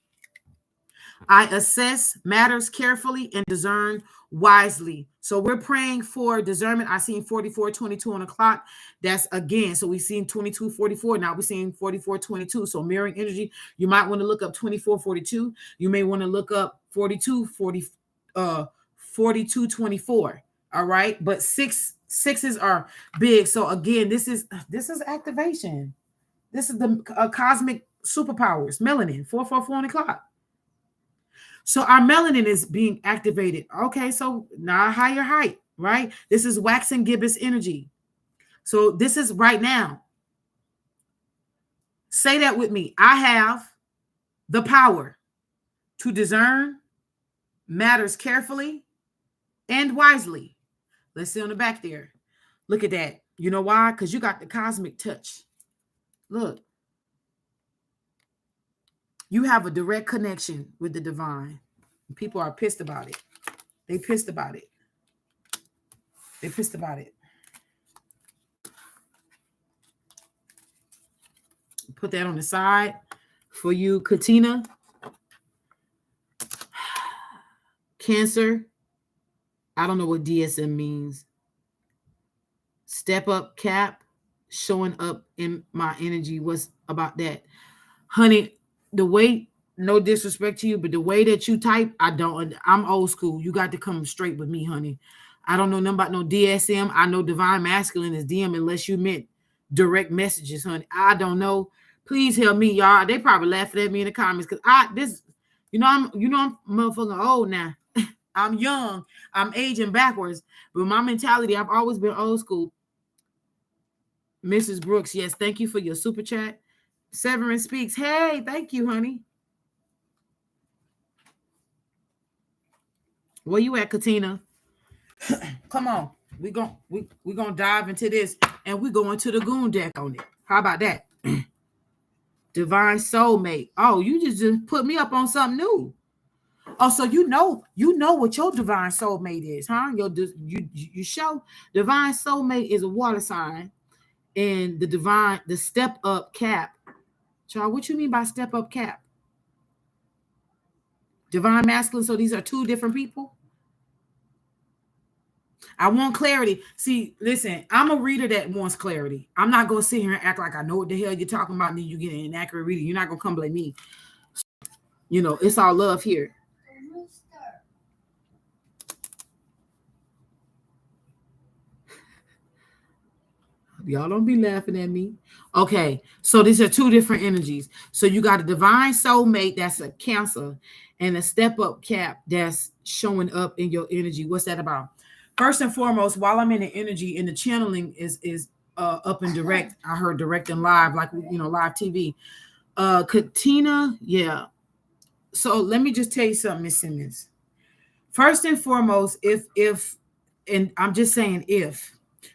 [SPEAKER 1] I assess matters carefully and discern wisely. So we're praying for discernment. I seen 44:22 on the clock. That's again. So we seen 22:44. Now we're seeing 44:22. So mirroring energy. You might want to look up 24:42. You may want to look up 42:24. All right. But sixes are big. So again, this is activation. This is the cosmic superpowers. Melanin. 444 on the clock. So our melanin is being activated. Okay, so now higher height, right? This is waxing gibbous energy. So this is right now. Say that with me. I have the power to discern matters carefully and wisely. Let's see on the back there. Look at that. You know why? Because you got the cosmic touch. Look, you have a direct connection with the divine. People are pissed about it. They pissed about it. They pissed about it. Put that on the side for you, Katina. Cancer. I don't know what DSM means. Step up cap, showing up in my energy. What's about that? Honey, the way, no disrespect to you, but the way that you type, I'm old school. You got to come straight with me, honey. I don't know nothing about no DSM. I know divine masculine is DM unless you meant direct messages, honey. I don't know. Please help me, y'all. They probably laughing at me in the comments because I'm motherfucking old now. I'm young. I'm aging backwards. But my mentality, I've always been old school. Mrs. Brooks, yes, thank you for your super chat. Severin speaks. Hey, thank you, honey. Where you at, Katina? Come on. We're gonna dive into this and we're going to the goon deck on it. How about that? Divine soulmate. Oh, you just put me up on something new. Oh, so you know what your divine soulmate is, huh? You show divine soulmate is a water sign, and the step up cap. Child, what you mean by step up cap? Divine masculine. So these are two different people. I want clarity. See, listen, I'm a reader that wants clarity. I'm not gonna sit here and act like I know what the hell you're talking about, and then you get an inaccurate reading. You're not gonna come blame me. You know, it's all love here. Y'all don't be laughing at me. Okay, so these are two different energies. So you got a divine soulmate that's a Cancer, and a step up cap that's showing up in your energy. What's that about? First and foremost, while I'm in the energy and the channeling is up and direct. I heard direct and live, like live TV. Katina, yeah. So let me just tell you something, Miss Simmons. First and foremost, if and I'm just saying if.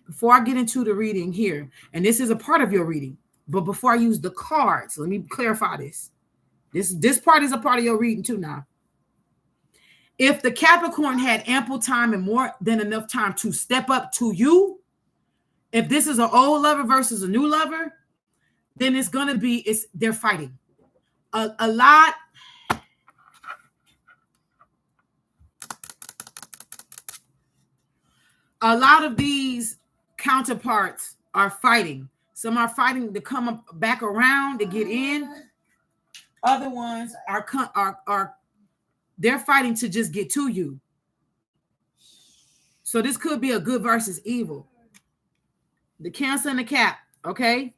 [SPEAKER 1] Before I get into the reading here, and this is a part of your reading, but before I use the cards, let me clarify this. This part is a part of your reading too now. If the Capricorn had ample time and more than enough time to step up to you, if this is an old lover versus a new lover, then they're fighting. A lot of these counterparts are fighting. Some are fighting to come up back around to get in. Other ones are they're fighting to just get to you. So this could be a good versus evil. The Cancer and the Cap, okay?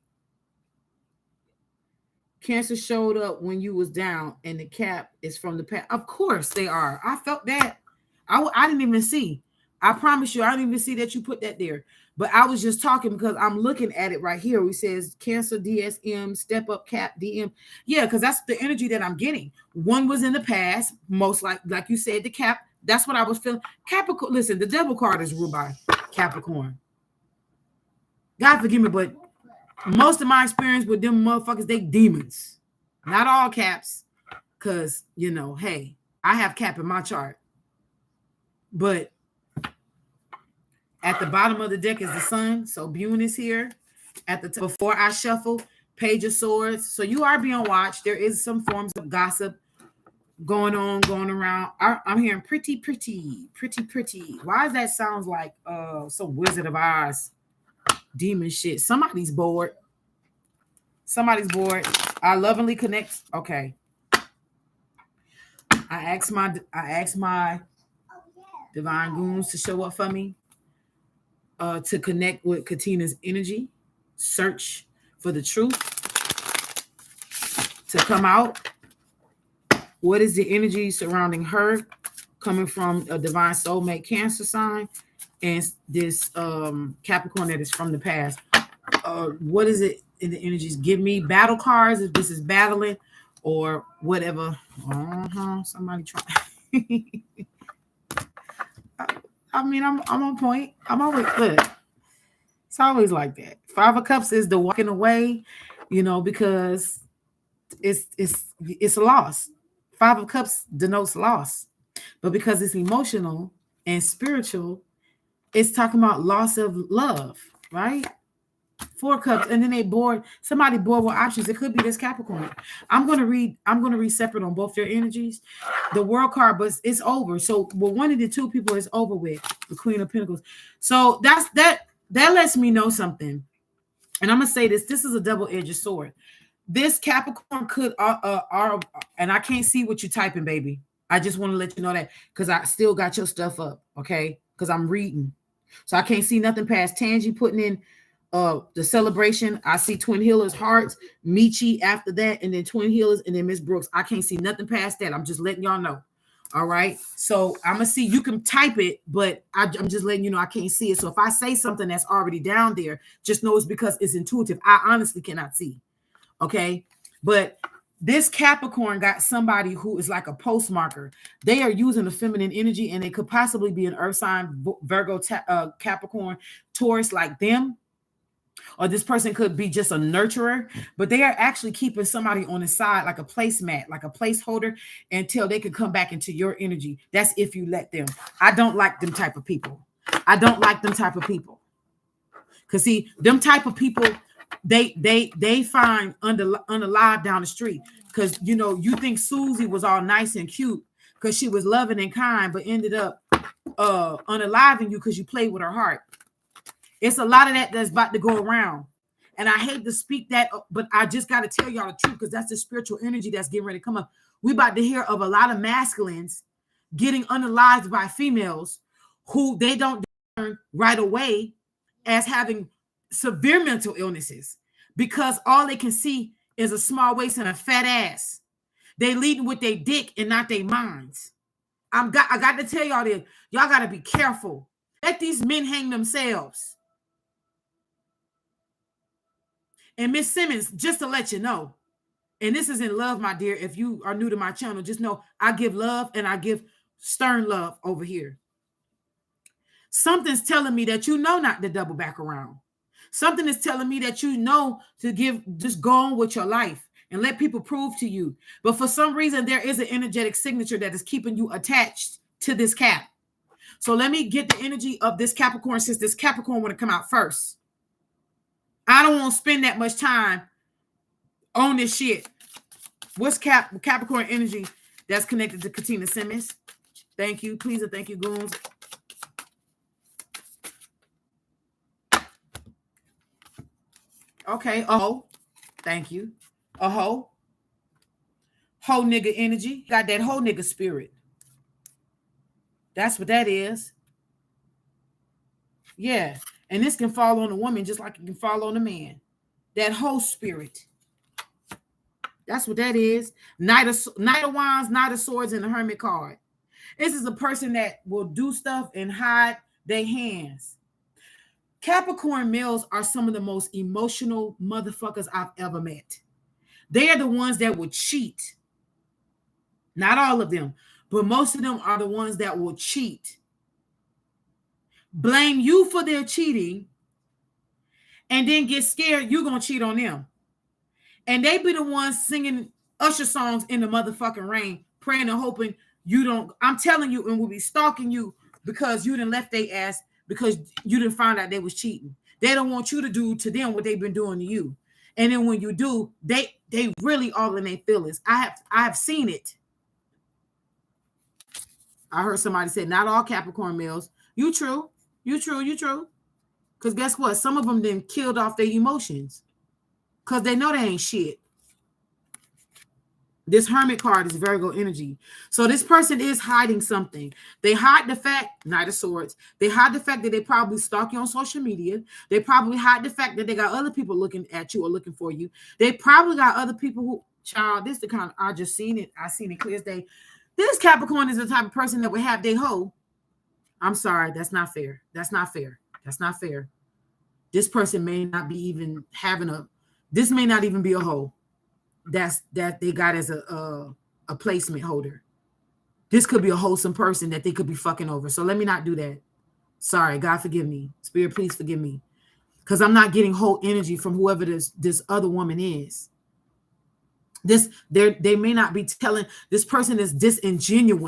[SPEAKER 1] Cancer showed up when you was down, and the Cap is from the past. Of course they are. I felt that. I didn't even see. I promise you, I didn't even see that you put that there. But I was just talking because I'm looking at it right here. It says Cancer, DSM, step up, Cap, DM. Yeah, because that's the energy that I'm getting. One was in the past, most like you said, the Cap. That's what I was feeling. Capricorn, listen, the devil card is ruled by Capricorn. God forgive me, but most of my experience with them motherfuckers, they demons. Not all Caps, because, hey, I have Cap in my chart. But at the bottom of the deck is the Sun. So Bune is here. At the before I shuffle, Page of Swords. So you are being watched. There is some forms of gossip going around. I'm hearing pretty. Why does that sound like some Wizard of Oz demon shit? Somebody's bored. I lovingly connect. Okay. I asked my divine goons to show up for me. To connect with Katina's energy, search for the truth, to come out. What is the energy surrounding her, coming from a divine soulmate Cancer sign? and this Capricorn that is from the past. What is it in the energies? Give me battle cards if this is battling or whatever. Somebody try. I mean, I'm on point. I'm always good. It's always like that. Five of Cups is the walking away, because it's a loss. Five of Cups denotes loss, but because it's emotional and spiritual, it's talking about loss of love, right? Four Cups, and then somebody bored with options. It could be this Capricorn. I'm gonna read separate on both their energies. The World card, but it's over. So one of the two people is over with, the Queen of Pentacles. So that lets me know something. And I'm gonna say this is a double-edged sword. This Capricorn could and I can't see what you're typing, baby. I just want to let you know that because I still got your stuff up, okay? Because I'm reading. So I can't see nothing past Tangi putting in the celebration. I see Twin Healers Hearts, Michi after that, and then Twin Healers, and then Miss Brooks. I can't see nothing past that. I'm just letting y'all know. All right. So I'm gonna see. You can type it, but I'm just letting you know I can't see it. So if I say something that's already down there, just know it's because it's intuitive. I honestly cannot see. Okay. But this Capricorn got somebody who is like a postmarker. They are using the feminine energy, and they could possibly be an earth sign, Virgo, Capricorn, Taurus, like them. Or this person could be just a nurturer, but they are actually keeping somebody on the side, like a placemat, like a placeholder, until they can come back into your energy. That's if you let them. I don't like them type of people. I don't like them type of people. Because see, them type of people, they find unalive down the street. Because you think Susie was all nice and cute because she was loving and kind, but ended up unaliving you because you played with her heart. It's a lot of that that's about to go around. And I hate to speak that, but I just got to tell y'all the truth because that's the spiritual energy that's getting ready to come up. We about to hear of a lot of masculines getting unalived by females who they don't discern right away as having severe mental illnesses because all they can see is a small waist and a fat ass. They leading with their dick and not their minds. I got to tell y'all this. Y'all got to be careful. Let these men hang themselves. And Miss Simmons, just to let you know, and this is in love, my dear. If you are new to my channel, just know I give love and I give stern love over here. Something's telling me that not to double back around. Something is telling me that to just go on with your life and let people prove to you. But for some reason, there is an energetic signature that is keeping you attached to this Cap. So let me get the energy of this Capricorn since this Capricorn want to come out first. I don't want to spend that much time on this shit. What's Capricorn energy that's connected to Katina Simmons? Thank you. Please and thank you, goons. Okay. Oh, thank you. A hoe. Hoe nigga energy. Got that hoe nigga spirit. That's what that is. Yeah. And this can fall on a woman just like it can fall on a man. That whole spirit. That's what that is. Knight of Wands, Knight of Swords, and the Hermit card. This is a person that will do stuff and hide their hands. Capricorn males are some of the most emotional motherfuckers I've ever met. They are the ones that will cheat. Not all of them, but most of them are the ones that will cheat. Blame you for their cheating and then get scared you're going to cheat on them. And they be the ones singing Usher songs in the motherfucking rain, praying and hoping you don't. I'm telling you, and we'll be stalking you because you didn't left their ass because you didn't find out they was cheating. They don't want you to do to them what they've been doing to you. And then when you do, they really all in their feelings. I have seen it. I heard somebody say, not all Capricorn males. You true. Because guess what? Some of them then killed off their emotions. Because they know they ain't shit. This Hermit card is Virgo energy. So this person is hiding something. They hide the fact, Knight of Swords. They hide the fact that they probably stalk you on social media. They probably hide the fact that they got other people looking at you or looking for you. They probably got other people who, child, this is the kind of, I just seen it. I seen it clear as day. This Capricorn is the type of person that would have their hoe I'm sorry. That's not fair. That's not fair. That's not fair. This person may not be even having this may not even be a hoe that they got as a placement holder. This could be a wholesome person that they could be fucking over. So let me not do that. Sorry, God forgive me. Spirit, please forgive me. Because I'm not getting whole energy from whoever this other woman is. They may not be telling this person is disingenuous.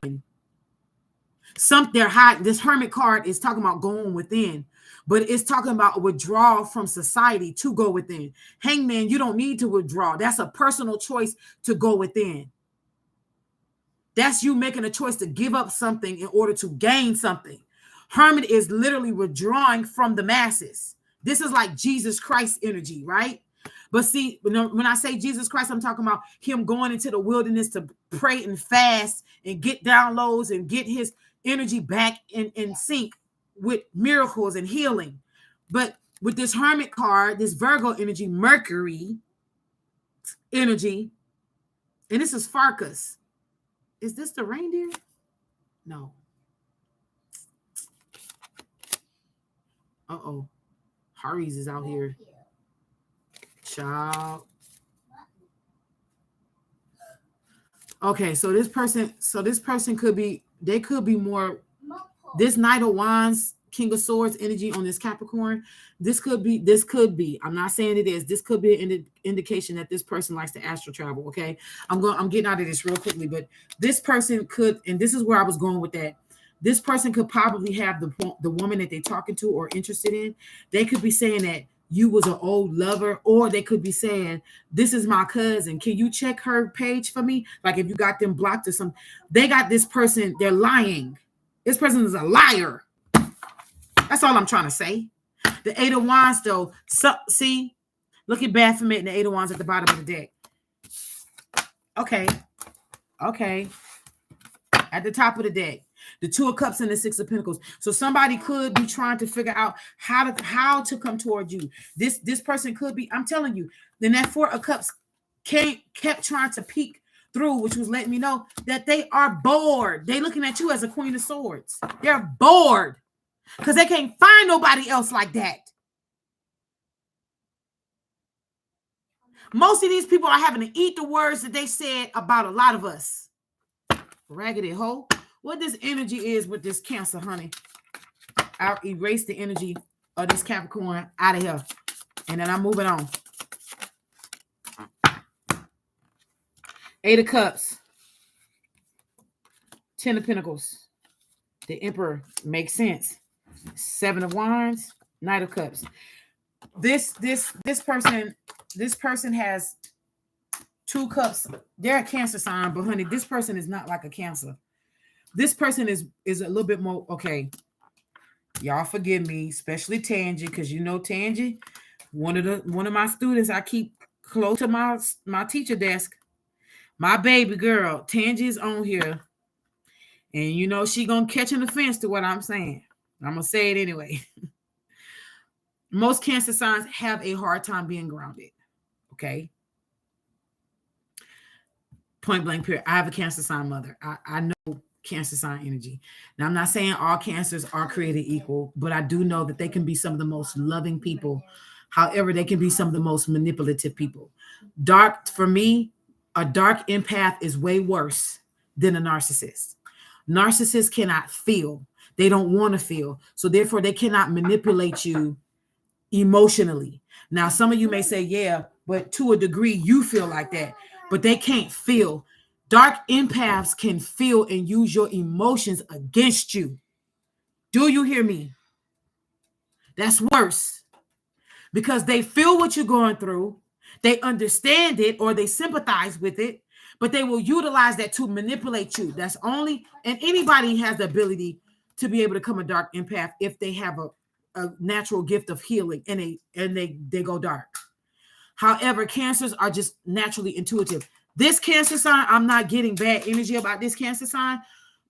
[SPEAKER 1] This hermit card is talking about going within, but it's talking about a withdrawal from society to go within. Hangman, you don't need to withdraw. That's a personal choice to go within. That's you making a choice to give up something in order to gain something. Hermit is literally withdrawing from the masses. This is like Jesus Christ energy, right? But see, when I say Jesus Christ, I'm talking about him going into the wilderness to pray and fast and get downloads and get his energy back in sync with miracles and healing. But with this hermit card, this Virgo energy, Mercury energy, and this is Farkas. Is this the reindeer? No. Uh-oh. Harry's is out here. Child. Okay, so this person could be, they could be more, this Knight of Wands, King of Swords energy on this Capricorn. This could be, I'm not saying it is, this could be an indication that this person likes to astral travel. Okay. I'm getting out of this real quickly, but this person could, and this is where I was going with that. This person could probably have the woman that they're talking to or interested in. They could be saying that you was an old lover, or they could be saying, this is my cousin. Can you check her page for me? Like if you got them blocked or something. They got this person, they're lying. This person is a liar. That's all I'm trying to say. The Eight of Wands, though, see, look at Baphomet and the Eight of Wands at the bottom of the deck. Okay. At the top of the deck, the Two of Cups and the Six of Pentacles. So somebody could be trying to figure out how to come toward you. This person could be, I'm telling you, then that Four of Cups kept trying to peek through, which was letting me know that they are bored. They looking at you as a Queen of Swords. They're bored because they can't find nobody else like that. Most of these people are having to eat the words that they said about a lot of us. Raggedy hoe. What this energy is with this Cancer, honey. I'll erase the energy of this Capricorn out of here. And then I'm moving on. Eight of Cups. Ten of Pentacles. The Emperor makes sense. Seven of Wands. Knight of Cups. This person has two cups. They're a Cancer sign, but honey, this person is not like a Cancer. This person is a little bit more, okay. Y'all forgive me, especially Tangy, because you know Tangy, one of my students I keep close to my teacher desk. My baby girl, Tangy is on here. And you know she gonna catch an offense to what I'm saying. I'm gonna say it anyway. Most Cancer signs have a hard time being grounded. Okay. Point blank period. I have a Cancer sign mother. I know Cancer sign energy. Now, I'm not saying all Cancers are created equal, but I do know that they can be some of the most loving people. However, they can be some of the most manipulative people. For me, a dark empath is way worse than a narcissist. Narcissists cannot feel. They don't want to feel. So therefore, they cannot manipulate you emotionally. Now, some of you may say, yeah, but to a degree, you feel like that, but they can't feel. Dark empaths can feel and use your emotions against you. Do you hear me? That's worse because they feel what you're going through. They understand it or they sympathize with it, but they will utilize that to manipulate you. That's only, and anybody has the ability to be able to become a dark empath if they have a natural gift of healing and they go dark. However, Cancers are just naturally intuitive. This Cancer sign, I'm not getting bad energy about this Cancer sign,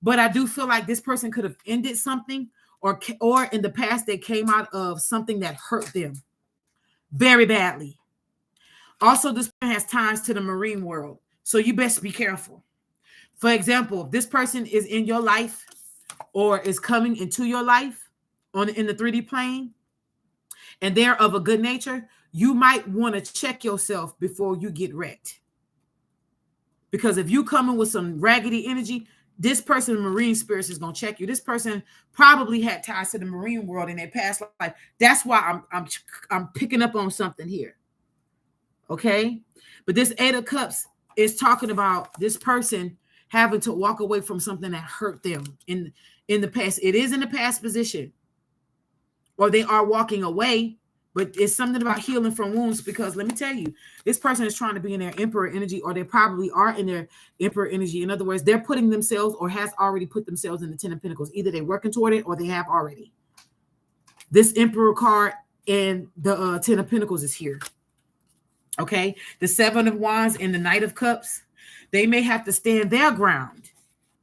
[SPEAKER 1] but I do feel like this person could have ended something or in the past they came out of something that hurt them very badly. Also, this person has ties to the marine world, so you best be careful. For example, if this person is in your life or is coming into your life in the 3D plane, and they're of a good nature, you might want to check yourself before you get wrecked. Because if you come in with some raggedy energy, this person, marine spirits, is going to check you. This person probably had ties to the marine world in their past life. That's why I'm picking up on something here. Okay? But this 8 of Cups is talking about this person having to walk away from something that hurt them in the past. It is in the past position, or they are walking away, but it's something about healing from wounds. Because let me tell you, this person is trying to be in their emperor energy, or they probably are in their emperor energy. In other words, they're putting themselves, or has already put themselves, in the 10 of Pentacles. Either they're working toward it or they have already. This Emperor card and the 10 of Pentacles is here. Okay, the 7 of Wands and the Knight of Cups, they may have to stand their ground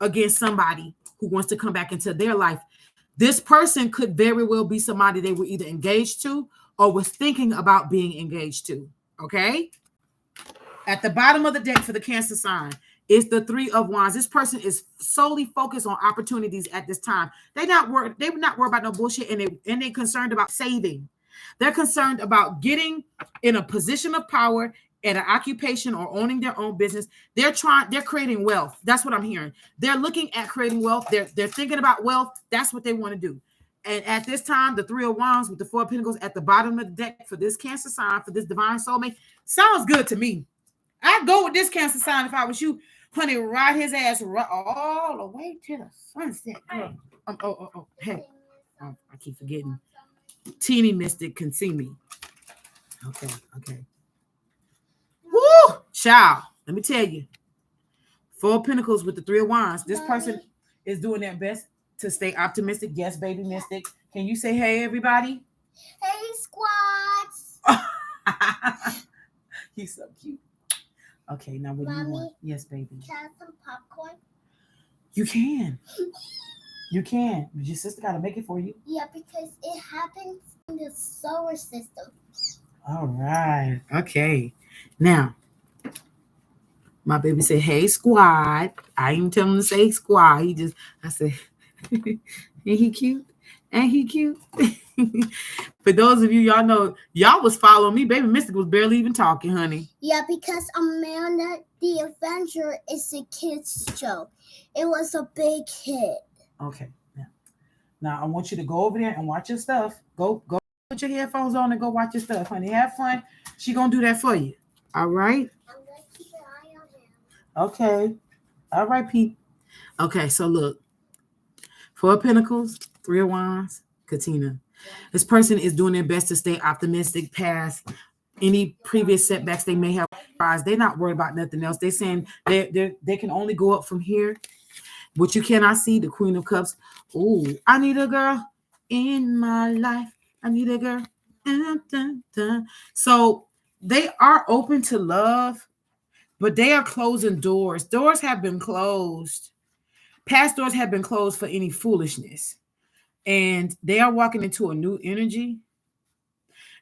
[SPEAKER 1] against somebody who wants to come back into their life. This person could very well be somebody they were either engaged to or was thinking about being engaged to. Okay, at the bottom of the deck for the Cancer sign is the 3 of Wands. This person is solely focused on opportunities at this time. They're not worried about no bullshit, and they're concerned about saving. They're concerned about getting in a position of power at an occupation or owning their own business. They're creating wealth. That's what I'm hearing. They're looking at creating wealth. They're thinking about wealth. That's what they want to do. And at this time, the 3 of Wands with the 4 of Pentacles at the bottom of the deck for this Cancer sign, for this divine soulmate, sounds good to me. I'd go with this Cancer sign if I was you. Honey, ride his ass all the way to the sunset. Hey. I keep forgetting. Teeny Mystic can see me. Okay. Woo! Child, let me tell you. 4 of Pentacles with the 3 of Wands. This person is doing their best to stay optimistic. Yes, baby Mystic. Can you say hey, everybody?
[SPEAKER 2] Hey, squads.
[SPEAKER 1] He's so cute. Okay, now what
[SPEAKER 2] Mommy,
[SPEAKER 1] do you want? Yes, baby.
[SPEAKER 2] Can I have some popcorn?
[SPEAKER 1] You can. You can. Your sister got to make it for you.
[SPEAKER 2] Yeah, because it happens in the solar system.
[SPEAKER 1] All right. Okay. Now, my baby said, hey, squad. I didn't tell him to say squad. I said, ain't he cute? Ain't he cute? For those of you, y'all know, y'all was following me. Baby Mystic was barely even talking, honey.
[SPEAKER 2] Yeah, because Amanda the Avenger is a kid's show. It was a big hit.
[SPEAKER 1] Okay. Now I want you to go over there and watch your stuff. Go put your headphones on and go watch your stuff, honey. Have fun. She gonna do that for you. All right?
[SPEAKER 2] I'm gonna keep an eye on him.
[SPEAKER 1] Okay. All right, Pete. Okay, so look. 4 of Pentacles, 3 of Wands, Katina. This person is doing their best to stay optimistic past any previous setbacks they may have. They're not worried about nothing else. They're saying they can only go up from here. What you cannot see, the Queen of Cups. Ooh, I need a girl in my life. I need a girl. Dun, dun, dun. So they are open to love, but they are closing doors. Doors have been closed. Past doors have been closed for any foolishness. And they are walking into a new energy,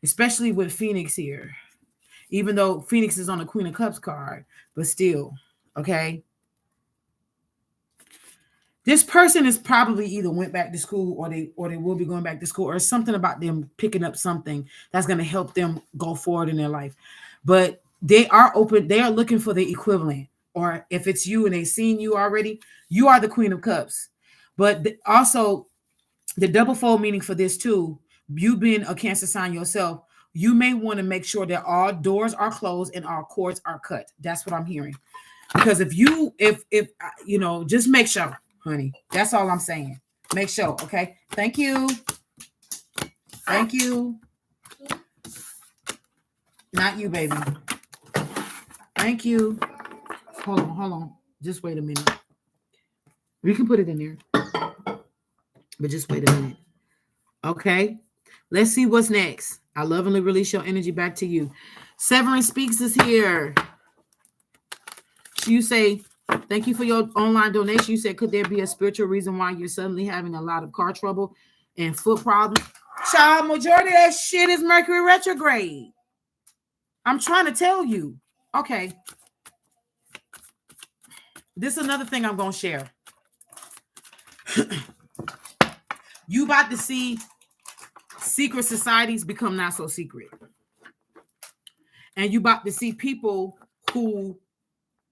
[SPEAKER 1] especially with Phoenix here. Even though Phoenix is on the Queen of Cups card, but still, okay? This person is probably either went back to school or they will be going back to school, or something about them picking up something that's going to help them go forward in their life. But they are open. They are looking for the equivalent. Or if it's you and they've seen you already, you are the Queen of Cups. But also the double fold meaning for this too, you being a Cancer sign yourself, you may want to make sure that all doors are closed and all cords are cut. That's what I'm hearing. Because if you know, just make sure. Honey, that's all I'm saying. Make sure, okay? Thank you. Thank you. Not you, baby. Thank you. Hold on. Just wait a minute. We can put it in there. But just wait a minute. Okay? Let's see what's next. I lovingly release your energy back to you. Severin Speaks is here. You say, thank you for your online donation. You said, could there be a spiritual reason why you're suddenly having a lot of car trouble and foot problems? Child, majority of that shit is Mercury retrograde. I'm trying to tell you. Okay. This is another thing I'm going to share. You about to see secret societies become not so secret. And you about to see people who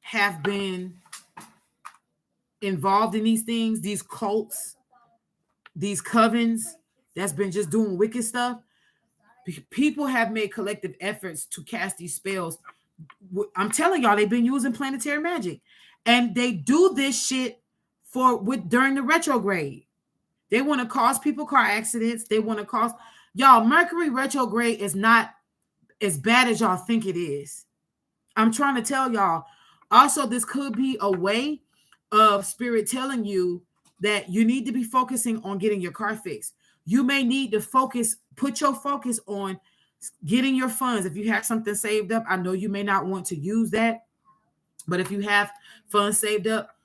[SPEAKER 1] have been involved in these things, these cults, these covens that's been just doing wicked stuff. People have made collective efforts to cast these spells. I'm telling y'all, they've been using planetary magic, and they do this shit during the retrograde. They want to cause people car accidents. They want to cause y'all. Mercury retrograde is not as bad as y'all think it is. I'm trying to tell y'all. Also, this could be a way of spirit telling you that you need to be focusing on getting your car fixed. You may need to put your focus on getting your funds. If you have something saved up, I know you may not want to use that, but if you have funds saved up,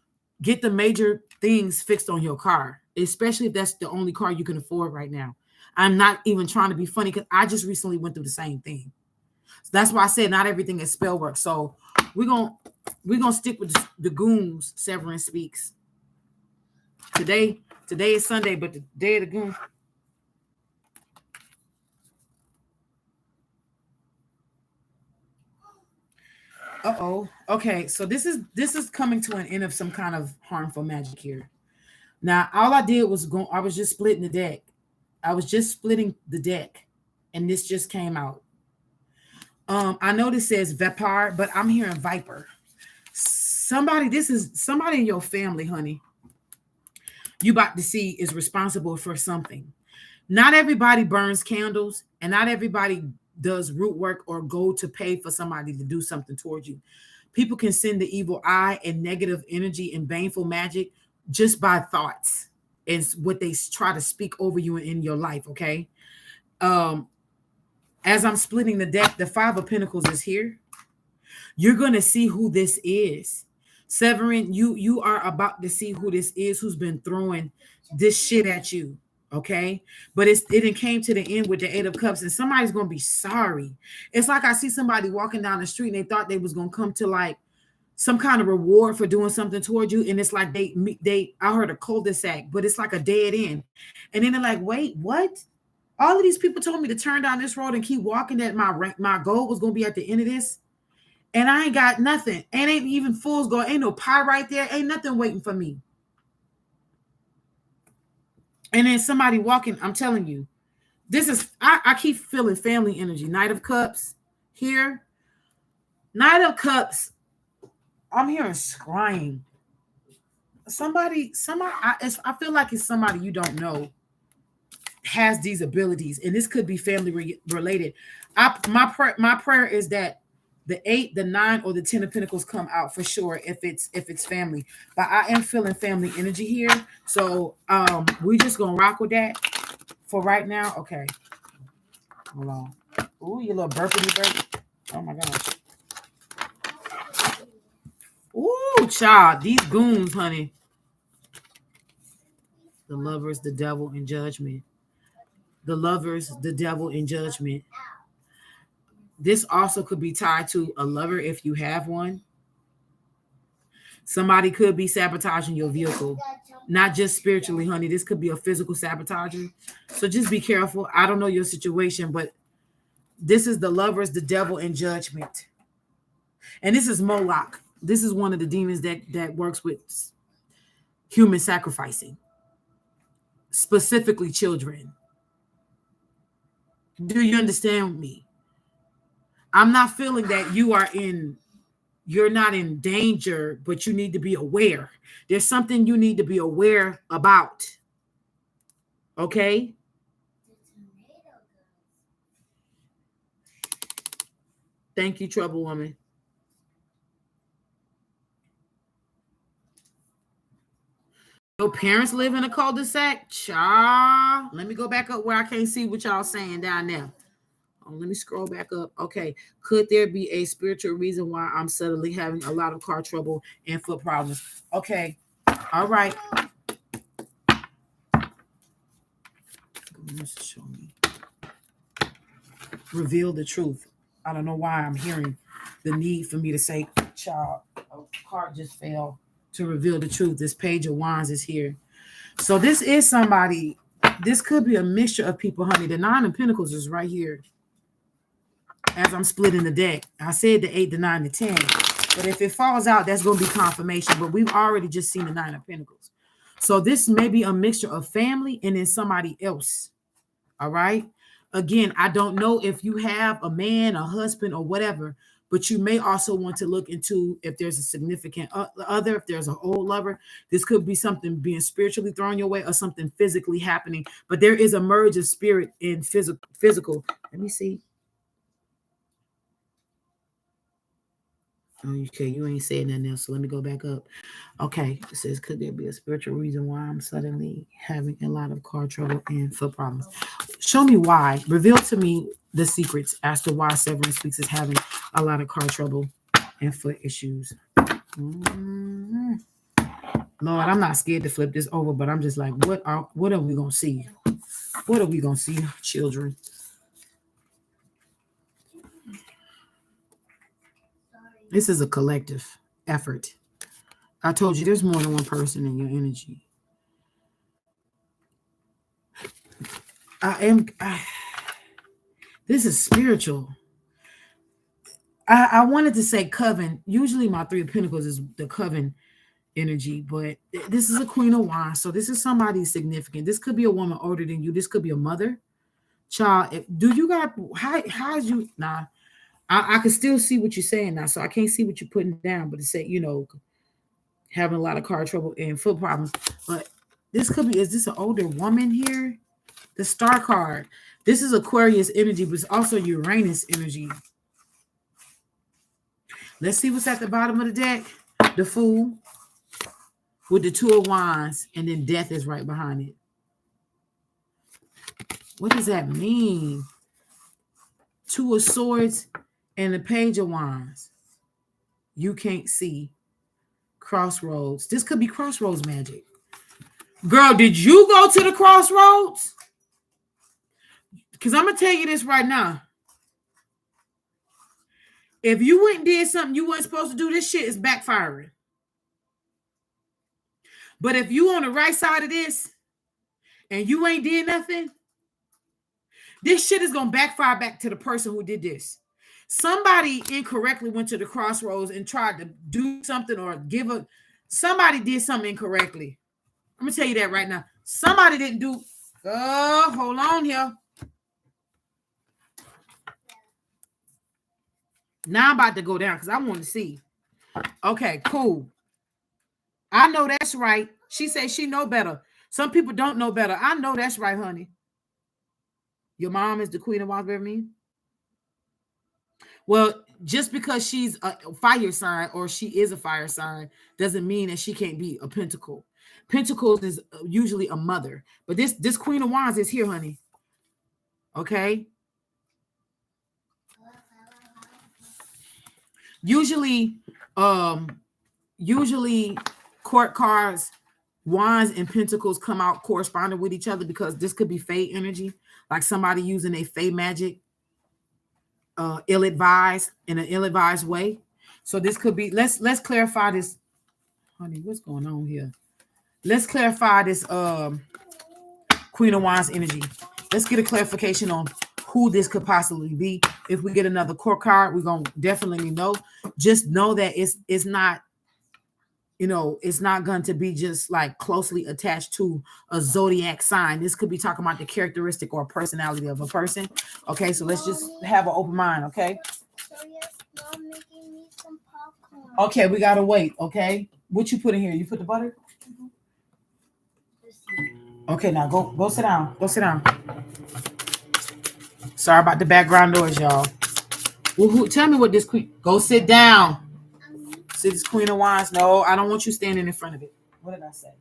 [SPEAKER 1] get the major things fixed on your car, especially if that's the only car you can afford right now. I'm not even trying to be funny because I just recently went through the same thing. So that's why I said not everything is spell work. So we're gonna stick with the goons. Severin speaks. Today is Sunday, but the day of the goon. Uh-oh. Okay, so this is coming to an end of some kind of harmful magic here. Now, all I did was I was just splitting the deck. I was just splitting the deck, and this just came out. I know this says Vapar, but I'm hearing Viper. This is somebody in your family, honey. You about to see is responsible for something. Not everybody burns candles, and not everybody does root work or go to pay for somebody to do something towards you. People can send the evil eye and negative energy and baneful magic just by thoughts and what they try to speak over you in your life. Okay. As I'm splitting the deck, the Five of Pentacles is here. You're going to see who this is. Severin, you are about to see who this is, who's been throwing this shit at you. Okay. But it came to the end with the Eight of Cups, and somebody's going to be sorry. It's like I see somebody walking down the street and they thought they was going to come to like some kind of reward for doing something toward you. And it's like I heard a cul-de-sac, but it's like a dead end. And then they're like, wait, what? All of these people told me to turn down this road and keep walking, that my goal was going to be at the end of this. And I ain't got nothing. And ain't even fools going, ain't no pie right there. Ain't nothing waiting for me. And then somebody walking, I'm telling you, this is, I keep feeling family energy. Knight of Cups here. Knight of Cups, I'm hearing scrying. Somebody, I feel like it's somebody you don't know has these abilities, and this could be family related. My prayer is that the 8, the 9, or the 10 of Pentacles come out for sure if it's family. But I am feeling family energy here, so we just gonna rock with that for right now. Okay, hold on. Ooh, you little burpity burp. Oh my gosh. Ooh, child, these goons, honey. The Lovers, the Devil, and Judgment. The Lovers, the Devil, and Judgment. This also could be tied to a lover if you have one. Somebody could be sabotaging your vehicle. Not just spiritually, honey. This could be a physical sabotager. So just be careful. I don't know your situation, but this is the Lovers, the Devil, and Judgment. And this is Moloch. This is one of the demons that works with human sacrificing, specifically children. Do you understand me? I'm not feeling that you're not in danger, but you need to be aware. There's something you need to be aware about. Okay? Thank you, Trouble Woman. Your parents live in a cul-de-sac? Cha. Let me go back up where I can't see what y'all saying down there. Oh, let me scroll back up. Okay. Could there be a spiritual reason why I'm suddenly having a lot of car trouble and foot problems? Okay. All right. Show me. Reveal the truth. I don't know why I'm hearing the need for me to say, child, a card just fell to reveal the truth. This Page of Wands is here. So this is somebody This could be a mixture of people, honey. The Nine of Pentacles is right here as I'm splitting the deck. I said the 8, the 9, the 10. But if it falls out, that's going to be confirmation. But we've already just seen the Nine of Pentacles. So this may be a mixture of family and then somebody else. All right. Again, I don't know if you have a man, a husband, or whatever, but you may also want to look into if there's a significant other, if there's an old lover. This could be something being spiritually thrown your way or something physically happening. But there is a merge of spirit and physical. Let me see. Okay, you ain't saying nothing else, so let me go back up. Okay, it says, could there be a spiritual reason why I'm suddenly having a lot of car trouble and foot problems? Show me why. Reveal to me the secrets as to why Severance Speaks is having a lot of car trouble and foot issues. Mm-hmm. Lord, I'm not scared to flip this over, but I'm just like, what are we gonna see? What are we gonna see, children? This is a collective effort. I told you there's more than one person in your energy. This is spiritual. I wanted to say coven. Usually my 3 of Pentacles is the coven energy, but this is a Queen of Wands. So this is somebody significant. This could be a woman older than you. This could be a mother, child. Do you got, how's you, nah, I can still see what you're saying now. So I can't see what you're putting down, but it say, having a lot of car trouble and foot problems. But this could be, is this an older woman here? The Star card. This is Aquarius energy, but it's also Uranus energy. Let's see what's at the bottom of the deck. The Fool with the 2 of Wands, and then Death is right behind it. What does that mean? 2 of Swords and the Page of Wands. You can't see. Crossroads. This could be crossroads magic. Girl, did you go to the crossroads? Because I'm going to tell you this right now. If you went and did something you weren't supposed to do, this shit is backfiring. But if you on the right side of this and you ain't did nothing, this shit is going to backfire back to the person who did this. Somebody incorrectly went to the crossroads and tried to do something or somebody did something incorrectly. I'm going to tell you that right now. Somebody didn't do, hold on here. Now I'm about to go down because I want to see. Okay, cool. I know that's right. She says she know better. Some people don't know better. I know that's right, honey. Your mom is the Queen of Wands, me? Well, just because she's a fire sign or she is a fire sign doesn't mean that she can't be a pentacle. Pentacles is usually a mother. But this Queen of Wands is here, honey. Okay? Usually court cards, Wands and Pentacles come out corresponding with each other because this could be Fae energy, like somebody using a Fae magic ill-advised in an ill-advised way. So this could be, let's clarify this. Honey, what's going on here? Let's clarify this Queen of Wands energy. Let's get a clarification on who this could possibly be. If we get another court card, we're going to definitely know. Just know that it's not, it's not going to be just like closely attached to a zodiac sign. This could be talking about the characteristic or personality of a person. Okay, so let's just have an open mind, okay?
[SPEAKER 2] So yes, Mom making me some popcorn.
[SPEAKER 1] Okay, we got to wait, okay? What you put in here? You put the butter?
[SPEAKER 2] Mm-hmm.
[SPEAKER 1] Okay, now go sit down. Go sit down. Sorry about the background noise, y'all. Well, tell me what this queen. Go sit down. See this Queen of Wands? No, I don't want you standing in front of it. What did I say?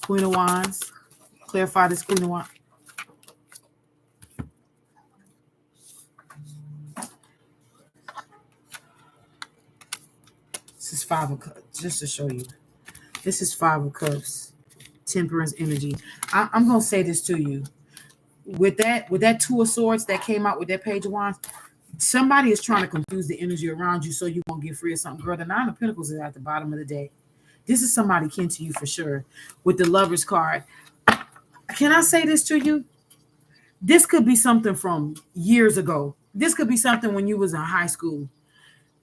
[SPEAKER 1] Queen of Wands. Clarify this Queen of Wands. This is 5 of Cups. Just to show you. This is 5 of Cups. Temperance energy. I'm going to say this to you. With that 2 of Swords that came out with that Page of Wands, somebody is trying to confuse the energy around you so you won't get free of something. Girl, the 9 of Pentacles is at the bottom of the deck. This is somebody kin to you for sure with the Lover's card. Can I say this to you? This could be something from years ago. This could be something when you was in high school.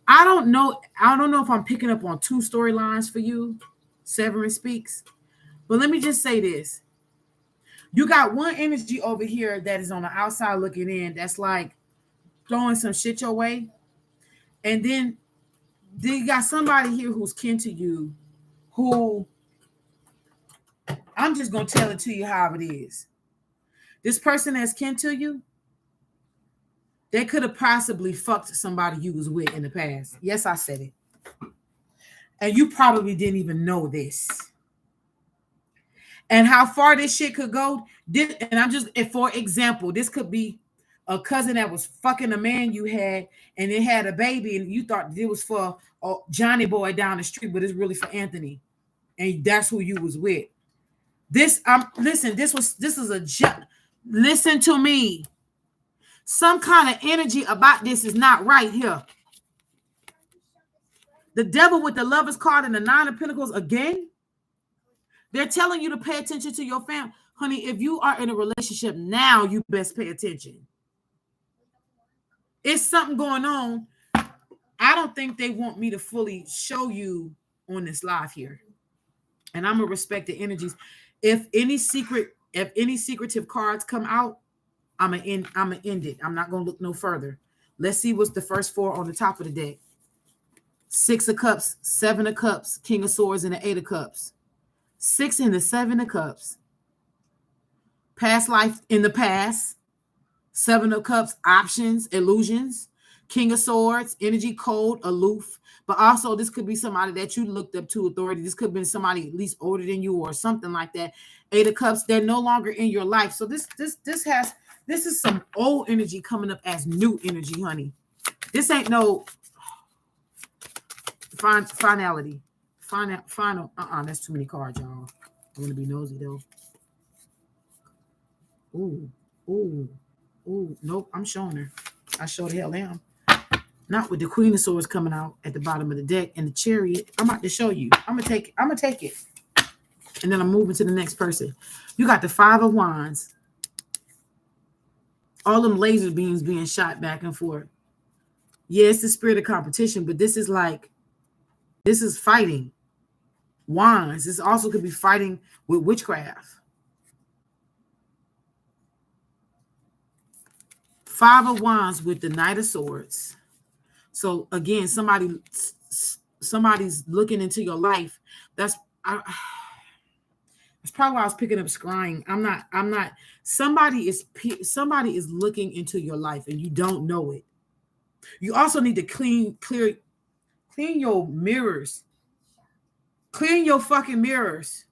[SPEAKER 1] I don't know. I don't know if I'm picking up on two storylines for you. Severin speaks. But let me just say this. You got one energy over here that is on the outside looking in that's like throwing some shit your way. And then you got somebody here who's kin to you who I'm just gonna tell it to you how it is. This person that's kin to you, they could have possibly fucked somebody you was with in the past. Yes, I said it. And you probably didn't even know this. And how far this shit could go. And I'm just, for example, this could be a cousin that was fucking a man you had, and it had a baby, and you thought it was for Johnny boy down the street, but it's really for Anthony, and that's who you was with. Listen. This is a listen to me. Some kind of energy about this is not right here. The devil with the Lover's card and the Nine of Pentacles again. They're telling you to pay attention to your family. Honey, if you are in a relationship now, you best pay attention. It's something going on. I don't think they want me to fully show you on this live here. And I'm gonna respect the energies. If any secretive cards come out, I'm gonna end it. I'm not gonna look no further. Let's see what's the first four on the top of the deck. 6 of Cups, 7 of Cups, King of Swords, and the 8 of Cups. 6 and the 7 of Cups. Past life in the past. 7 of Cups, options, illusions. King of Swords, energy, cold, aloof. But also, this could be somebody that you looked up to, authority. This could have been somebody at least older than you or something like that. 8 of Cups, they're no longer in your life. So this is some old energy coming up as new energy, honey. This ain't no finality. Final. That's too many cards, y'all. I'm gonna be nosy though. Ooh. Nope, I'm showing her. I sure the hell am. Not with the Queen of Swords coming out at the bottom of the deck and the Chariot. I'm about to show you. I'm gonna take it. And then I'm moving to the next person. You got the 5 of Wands. All them laser beams being shot back and forth. Yeah, it's the spirit of competition, but this is fighting. Wands. This also could be fighting with witchcraft. 5 of Wands with the Knight of Swords. So again, somebody's looking into your life. That's probably why I was picking up scrying. I'm not. Somebody is looking into your life and you don't know it. You also need to clean your mirrors. Clean your fucking mirrors.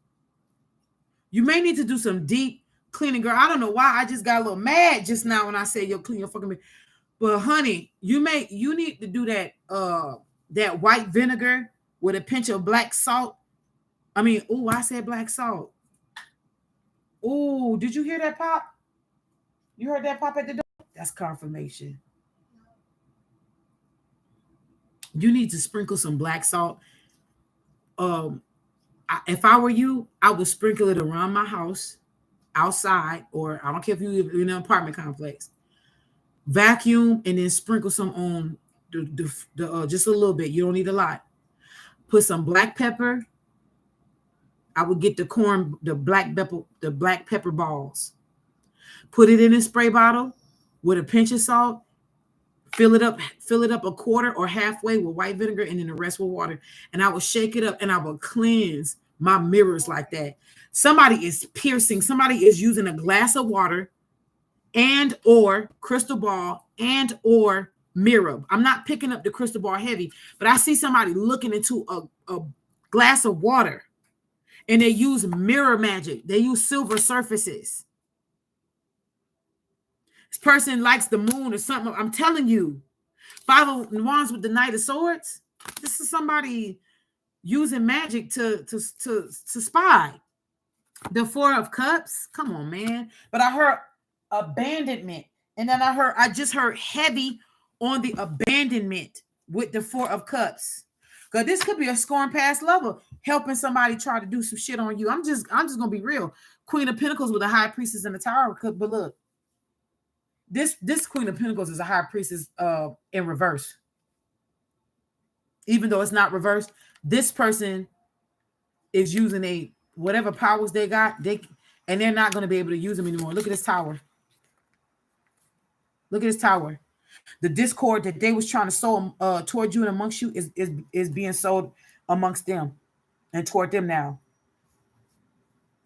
[SPEAKER 1] You may need to do some deep cleaning, girl. I don't know why I just got a little mad just now when I said yo clean your fucking mirror. But honey, you need to do that white vinegar with a pinch of black salt. I said black salt. Did you hear that pop? You heard that pop at the door? That's confirmation. You need to sprinkle some black salt. If I were you, I would sprinkle it around my house, outside, or I don't care if you live in an apartment complex. Vacuum and then sprinkle some on the just a little bit. You don't need a lot. Put some black pepper. I would get the black pepper balls. Put it in a spray bottle with a pinch of salt. Fill it up a quarter or halfway with white vinegar, and then the rest with water. And I will shake it up and I will cleanse my mirrors like that. Somebody is piercing. Somebody is using a glass of water and or crystal ball and or mirror. I'm not picking up the crystal ball heavy, but I see somebody looking into a glass of water, and they use mirror magic. They use silver surfaces. This person likes the moon or something. I'm telling you. 5 of Wands with the Knight of Swords. This is somebody using magic to spy. The 4 of Cups. Come on, man. But I heard abandonment. And then I just heard heavy on the abandonment with the 4 of Cups. Because this could be a scoring past lover helping somebody try to do some shit on you. I'm just gonna be real. Queen of Pentacles with a high priestess in the tower. But look, this Queen of Pentacles is a high priestess in reverse. Even though it's not reversed, this person is using a whatever powers they got, and they're not going to be able to use them anymore. Look at this tower. Look at this tower. The discord that they was trying to sow toward you and amongst you is being sold amongst them and toward them now.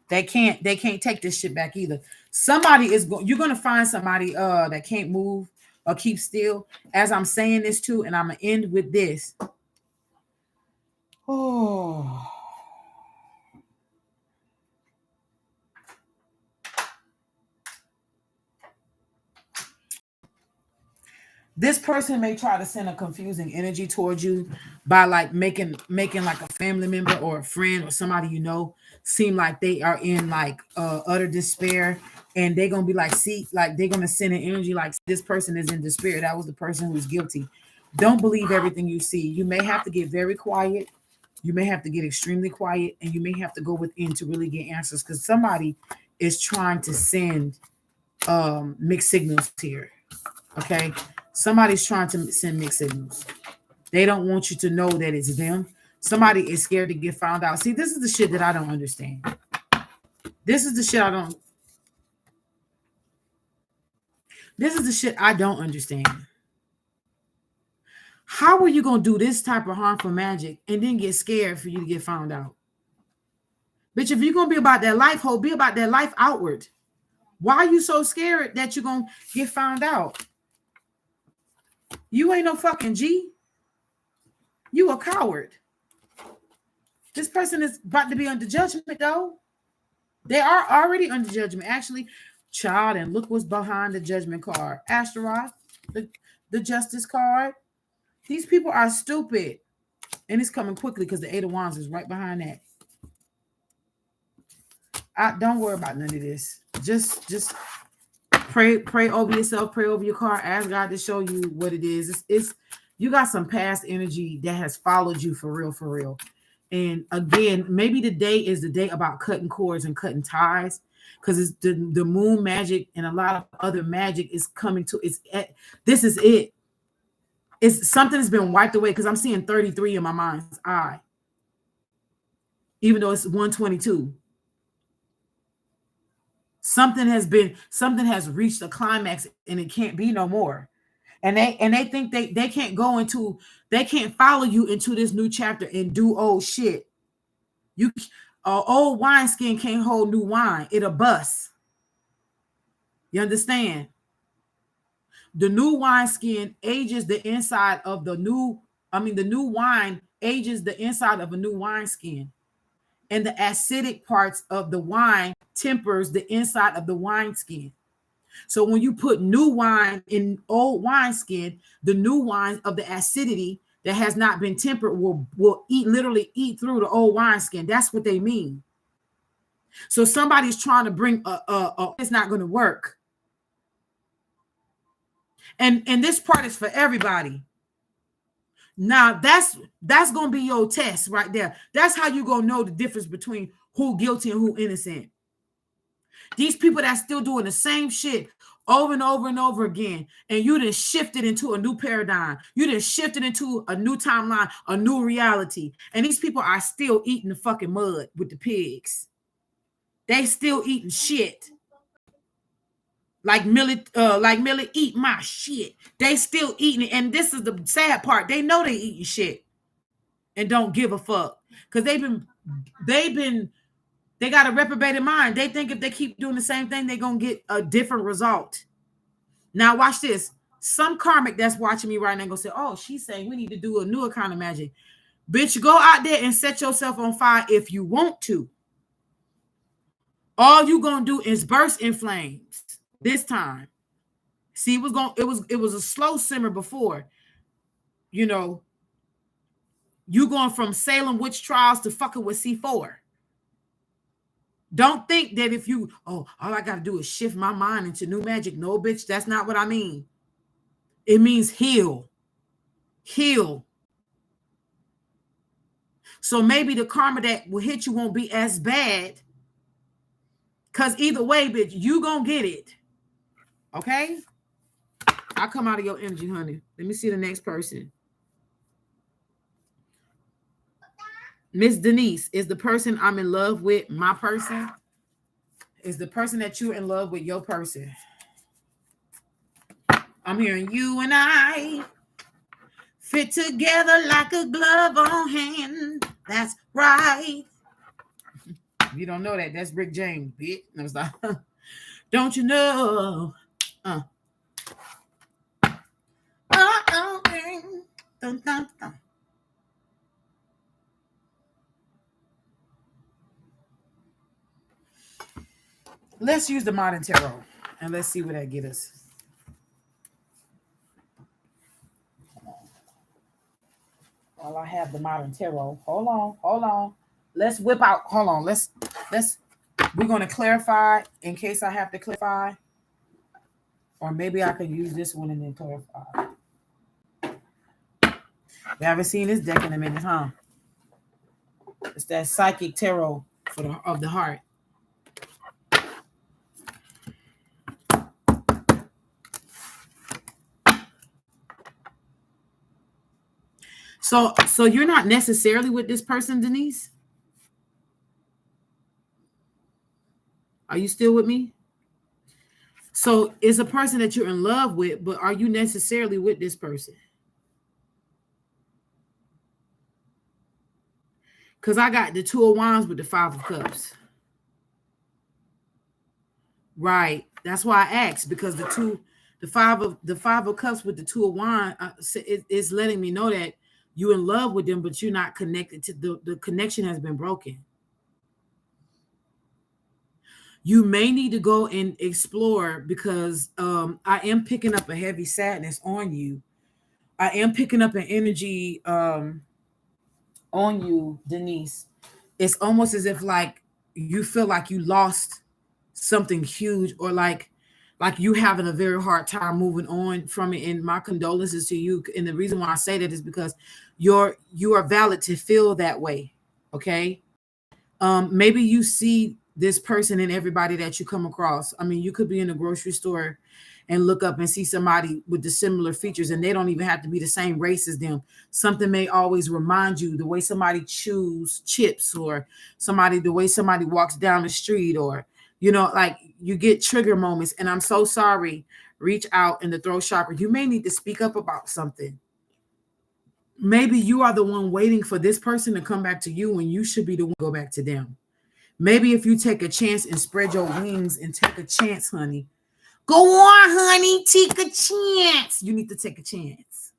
[SPEAKER 1] They can't take this shit back either. Somebody is going. You're going to find somebody that can't move or keep still. As I'm saying this too, and I'm gonna end with this. Oh. This person may try to send a confusing energy towards you by like making like a family member or a friend or somebody you know seem like they are in like utter despair, and they're gonna be like, see, like they're gonna send an energy like this person is in despair. That was the person who's guilty. Don't believe everything you see. You may have to get very quiet. You may have to get extremely quiet, and you may have to go within to really get answers, because somebody is trying to send mixed signals here. Okay, somebody's trying to send mixed signals. They don't want you to know that it's them. Somebody is scared to get found out. See, this is the shit that I don't understand. This is the shit I don't. This is the shit I don't understand. How are you gonna do this type of harmful magic and then get scared for you to get found out? Bitch, if you're gonna be about that life, be about that life outward. Why are you so scared that you're gonna get found out? You ain't no fucking G. You a coward. This person is about to be under judgment, though. They are already under judgment. Actually, child, and look what's behind the judgment card. Asteroth, the justice card. These people are stupid. And it's coming quickly because the Eight of Wands is right behind that. Don't worry about none of this. Just pray over yourself, pray over your car, ask God to show you what it is. It's you got some past energy that has followed you for real, for real. And again, maybe today is the day about cutting cords and cutting ties, because it's the moon magic and a lot of other magic is coming to this is it. It's something that's been wiped away, because I'm seeing 33 in my mind's eye, even though it's 122. Something has reached a climax and it can't be no more. And they think they can't follow you into this new chapter and do old shit. You old wineskin can't hold new wine. It'll bust. You understand? The new wineskin ages the inside of the new wine ages the inside of a new wineskin. And the acidic parts of the wine tempers the inside of the wineskin. So when you put new wine in old wineskin, the new wine of the acidity that has not been tempered will literally eat through the old wineskin. That's what they mean. So somebody's trying to bring it's not going to work. And this part is for everybody. Now that's gonna be your test right there. That's how you gonna know the difference between who guilty and who innocent. These people that's still doing the same shit over and over and over again, and you done shifted into a new paradigm. You done shifted into a new timeline, a new reality. And these people are still eating the fucking mud with the pigs. They still eating shit. Like Millie, eat my shit. They still eating it. And this is the sad part. They know they eating shit and don't give a fuck. Because they got a reprobated mind. They think if they keep doing the same thing, they're going to get a different result. Now watch this. Some karmic that's watching me right now going to say, oh, she's saying we need to do a newer kind of magic. Bitch, go out there and set yourself on fire if you want to. All you going to do is burst in flames. This time, see, it was a slow simmer before. You know, you going from Salem witch trials to fucking with C4. Don't think that if you, all I got to do is shift my mind into new magic. No, bitch, that's not what I mean. It means heal. So maybe the karma that will hit you won't be as bad. Because either way, bitch, you gonna get it. Okay? I come out of your energy, honey. Let me see the next person. Miss Denise, is the person I'm in love with my person? Is the person that you're in love with your person? I'm hearing you and I fit together like a glove on hand. That's right. If you don't know that, that's Rick James, bitch. I was like, don't you know? Uh. Dun, dun, dun. Let's use the modern tarot and let's see what that get us. While I have the modern tarot, hold on. Let's whip out. Hold on. Let's. We're gonna clarify in case I have to clarify, or maybe I could use this one and then clarify. We haven't seen this deck in a minute, huh? It's that psychic tarot of the heart. So you're not necessarily with this person, Denise? Are you still with me? So it's a person that you're in love with, but are you necessarily with this person? Because I got the Two of Wands with the Five of Cups. Right. That's why I asked, because the five of Cups with the Two of Wands, it's letting me know that you're in love with them, but you're not connected to the connection has been broken. You may need to go and explore, because I am picking up a heavy sadness on you. I am picking up an energy on you, Denise. It's almost as if like you feel like you lost something huge, or like you having a very hard time moving on from it. And my condolences to you. And the reason why I say that is because you are valid to feel that way. Okay. Maybe you see this person and everybody that you come across. I mean, you could be in a grocery store and look up and see somebody with the similar features, and they don't even have to be the same race as them. Something may always remind you, the way somebody chews chips, or the way somebody walks down the street, or, like you get trigger moments. And I'm so sorry. Reach out in the throat chakra. You may need to speak up about something. Maybe you are the one waiting for this person to come back to you when you should be the one to go back to them. Maybe if you take a chance and spread your wings and take a chance, honey. Go on, honey, take a chance. You need to take a chance.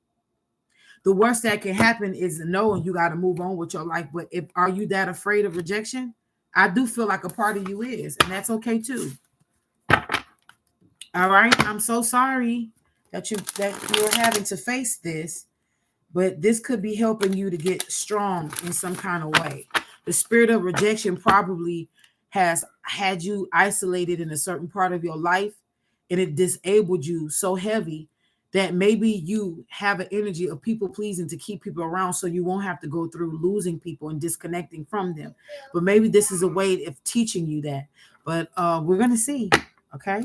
[SPEAKER 1] The worst that can happen is no, and you got to move on with your life. But are you that afraid of rejection? I do feel like a part of you is, and that's okay too. All right. I'm so sorry that you're having to face this, but this could be helping you to get strong in some kind of way. The spirit of rejection probably has had you isolated in a certain part of your life, and it disabled you so heavy that maybe you have an energy of people pleasing to keep people around, so you won't have to go through losing people and disconnecting from them. But maybe this is a way of teaching you that. But we're going to see. Okay.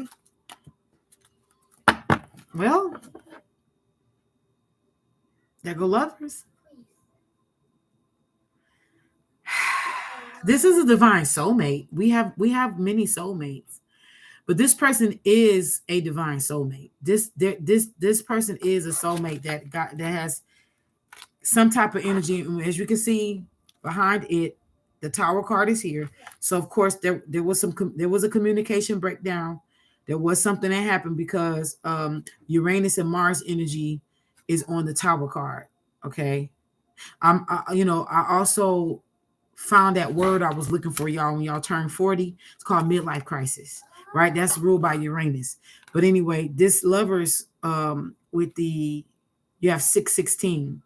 [SPEAKER 1] Well, there go lovers. This is a divine soulmate. We have many soulmates, but this person is a divine soulmate. This person is a soulmate that has some type of energy. And as you can see behind it, the Tower card is here. So of course there was a communication breakdown. There was something that happened because Uranus and Mars energy is on the Tower card. Okay, I also found that word I was looking for, y'all, when y'all turn 40. It's called midlife crisis, right? That's ruled by Uranus. But anyway, this lovers you have 616,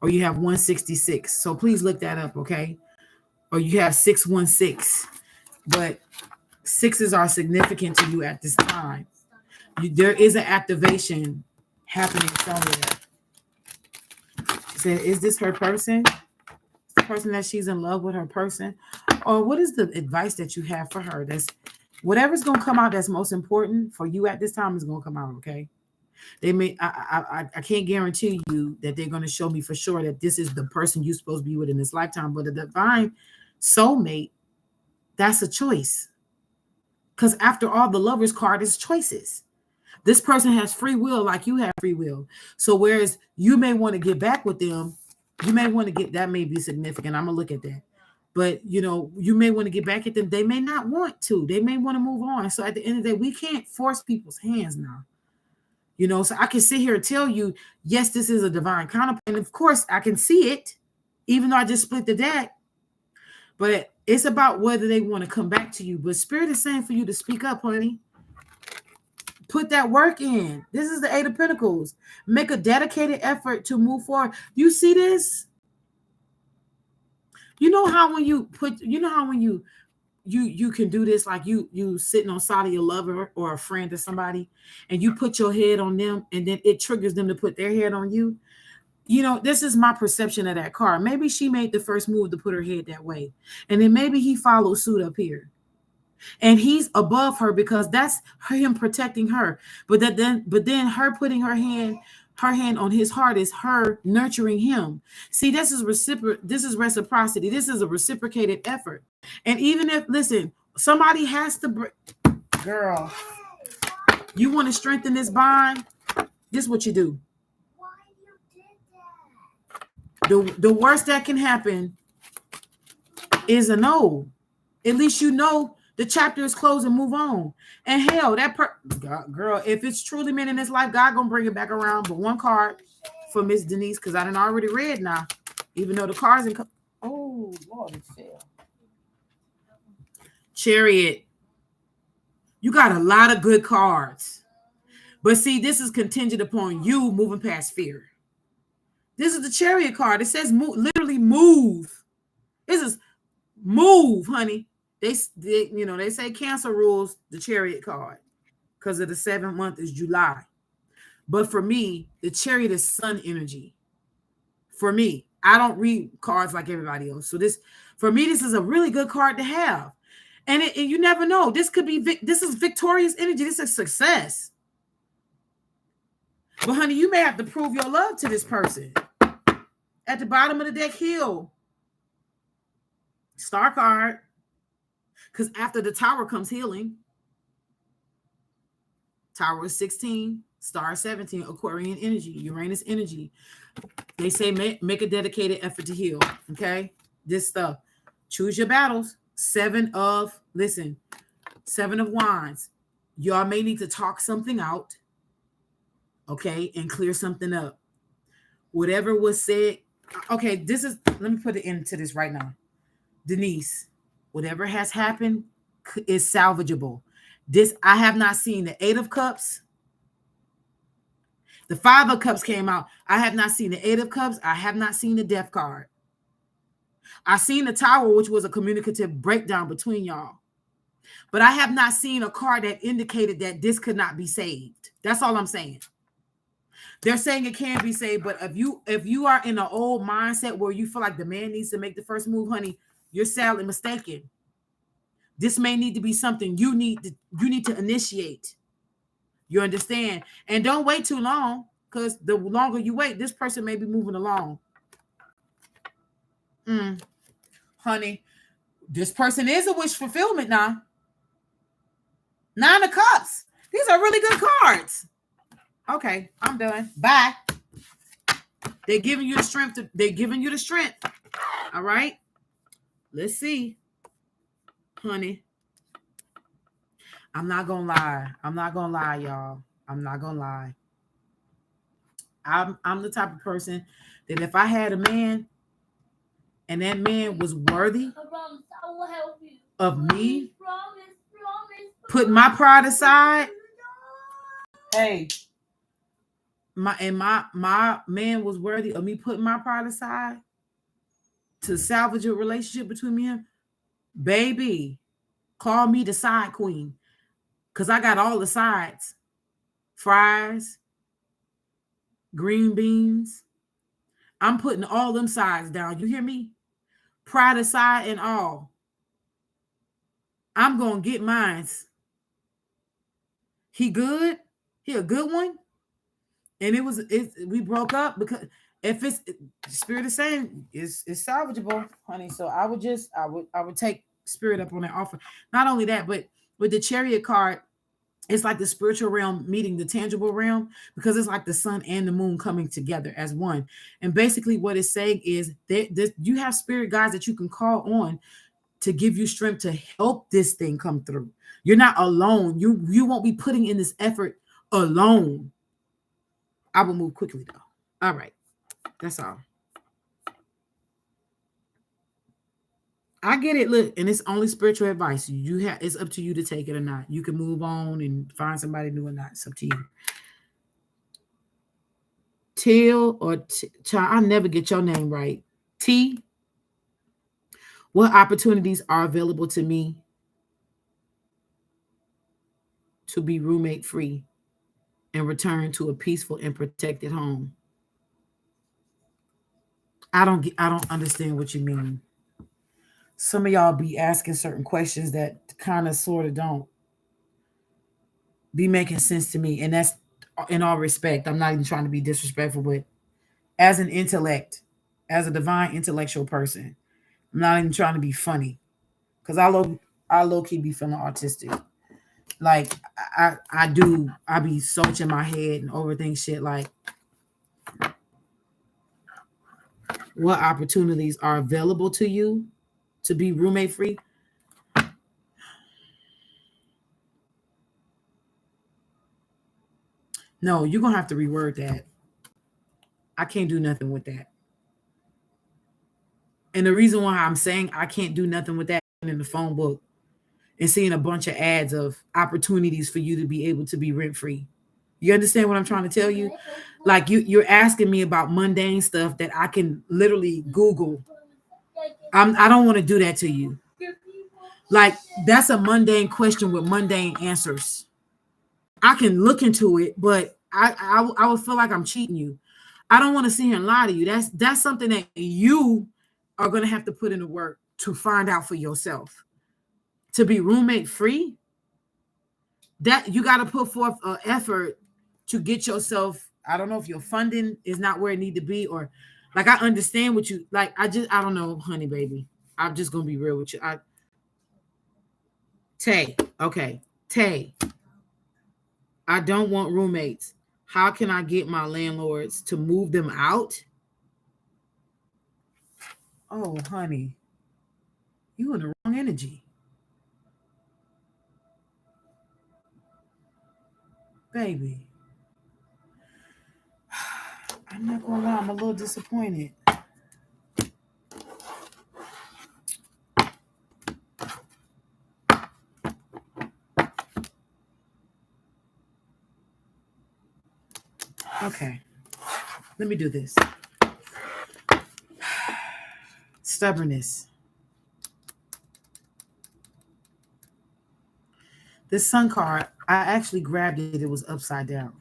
[SPEAKER 1] or you have 166. So please look that up, okay? Or you have 616. But sixes are significant to you at this time. There is an activation happening somewhere. She said, is this her person? person that she's in love with her person? Or what is the advice that you have for her? That's whatever's gonna come out that's most important for you at this time is gonna come out, okay? They may I can't guarantee you that they're gonna show me for sure that this is the person you're supposed to be with in this lifetime, but the divine soulmate, that's a choice. Because after all, the lover's card is choices. This person has free will like you have free will. So whereas you may want to get back with them, you may want to get that may be significant. I'm gonna look at that. But you may want to get back at them. They may not want to. They may want to move on. So at the end of the day, we can't force people's hands now. So I can sit here and tell you, yes, this is a divine counterpart. And of course, I can see it, even though I just split the deck. But it's about whether they want to come back to you. But Spirit is saying for you to speak up, honey. Put that work in. This is the Eight of Pentacles. Make a dedicated effort to move forward. You see this? You know how when you can do this, like you sitting on side of your lover or a friend or somebody, and you put your head on them, and then it triggers them to put their head on you. This is my perception of that card. Maybe she made the first move to put her head that way, and then maybe he followed suit up here. And he's above her because that's him protecting her. But then her putting her hand on his heart is her nurturing him. See, this is reciprocity. This is a reciprocated effort. And even if, listen, somebody has to girl, you want to strengthen this bond, this is what you do.
[SPEAKER 2] Why you did that?
[SPEAKER 1] The worst that can happen is a no. At least the chapter is closed and move on. And hell, girl, if it's truly meant in this life, God gonna bring it back around. But one card for Miss Denise, because I done already read now, even though the cards oh Lord, it fell. Chariot. You got a lot of good cards. But see, this is contingent upon you moving past fear. This is the Chariot card. It says literally move. This is move, honey. They say Cancer rules the Chariot card because of the 7th month is July. But for me, the Chariot is sun energy. For me, I don't read cards like everybody else. So this is a really good card to have. And you never know. This is victorious energy. This is success. But honey, you may have to prove your love to this person. At the bottom of the deck, heal. Star card. Because after the Tower comes healing. Tower is 16, Star 17, Aquarian energy, Uranus energy. They say make a dedicated effort to heal. Okay? This stuff. Choose your battles. 7 of Wands. Y'all may need to talk something out. Okay? And clear something up. Whatever was said. Okay, let me put it into this right now. Denise. Whatever has happened is salvageable. I have not seen the 8 of Cups. The 5 of Cups came out. I have not seen the 8 of Cups. I have not seen the Death card. I seen the Tower, which was a communicative breakdown between y'all. But I have not seen a card that indicated that this could not be saved. That's all I'm saying. They're saying it can be saved, but if you are in an old mindset where you feel like the man needs to make the first move, honey, you're sadly mistaken. This may need to be something you need to initiate. You understand? And don't wait too long, because the longer you wait, this person may be moving along. Honey, this person is a wish fulfillment now. 9 of Cups. These are really good cards. Okay, I'm done. Bye. They're giving you the strength. All right. Let's see, honey. I'm not gonna lie, y'all. I'm not gonna lie. I'm the type of person that if I had a man and that man was worthy of me putting my pride aside, hey, my man was worthy of me putting my pride aside to salvage a relationship between me and him, baby, call me the side queen, because I got all the sides. Fries, green beans. I'm putting all them sides down. You hear me? pride aside and all, I'm gonna get mines. He good, he a good one. And we broke up because if it's spirit is saying it's salvageable, honey. So I would take spirit up on that offer. Not only that, but with the chariot card, it's like the spiritual realm meeting the tangible realm, because it's like the sun and the moon coming together as one. And basically what it's saying is that you have spirit guides that you can call on to give you strength to help this thing come through. You're not alone. You won't be putting in this effort alone. I will move quickly though. All right. That's all. I get it. Look, and it's only spiritual advice. You have it's up to you to take it or not. You can move on and find somebody new or not. It's up to you. Till or child, I never get your name right. T. What opportunities are available to me to be roommate free and return to a peaceful and protected home? I don't understand what you mean. Some of y'all be asking certain questions that kind of sort of don't be making sense to me. And that's in all respect. I'm not even trying to be disrespectful, but as an intellect, as a divine intellectual person, I'm not even trying to be funny. Because I low key be feeling autistic. Like I be so much in my head and overthink shit. Like, what opportunities are available to you to be roommate free? No, you're gonna have to reword that. I can't do nothing with that. And the reason why I'm saying I can't do nothing with that in the phone book and seeing a bunch of ads of opportunities for you to be able to be rent free. You understand what I'm trying to tell you? Like you're asking me about mundane stuff that I can literally Google. I don't want to do that to you. Like, that's a mundane question with mundane answers. I can look into it, but I would feel like I'm cheating you. I don't want to sit here and lie to you. That's something that you are gonna have to put in the work to find out for yourself. To be roommate free, that you got to put forth an effort to get yourself. I don't know if your funding is not where it need to be, or like I understand what you like. I don't know, honey, baby. I'm just gonna be real with you. Tay, okay, Tay. I don't want roommates. How can I get my landlords to move them out? Oh, honey, you in the wrong energy, baby. I'm not gonna lie, I'm a little disappointed. Okay, let me do this. Stubbornness. This sun card, I actually grabbed it. It was upside down.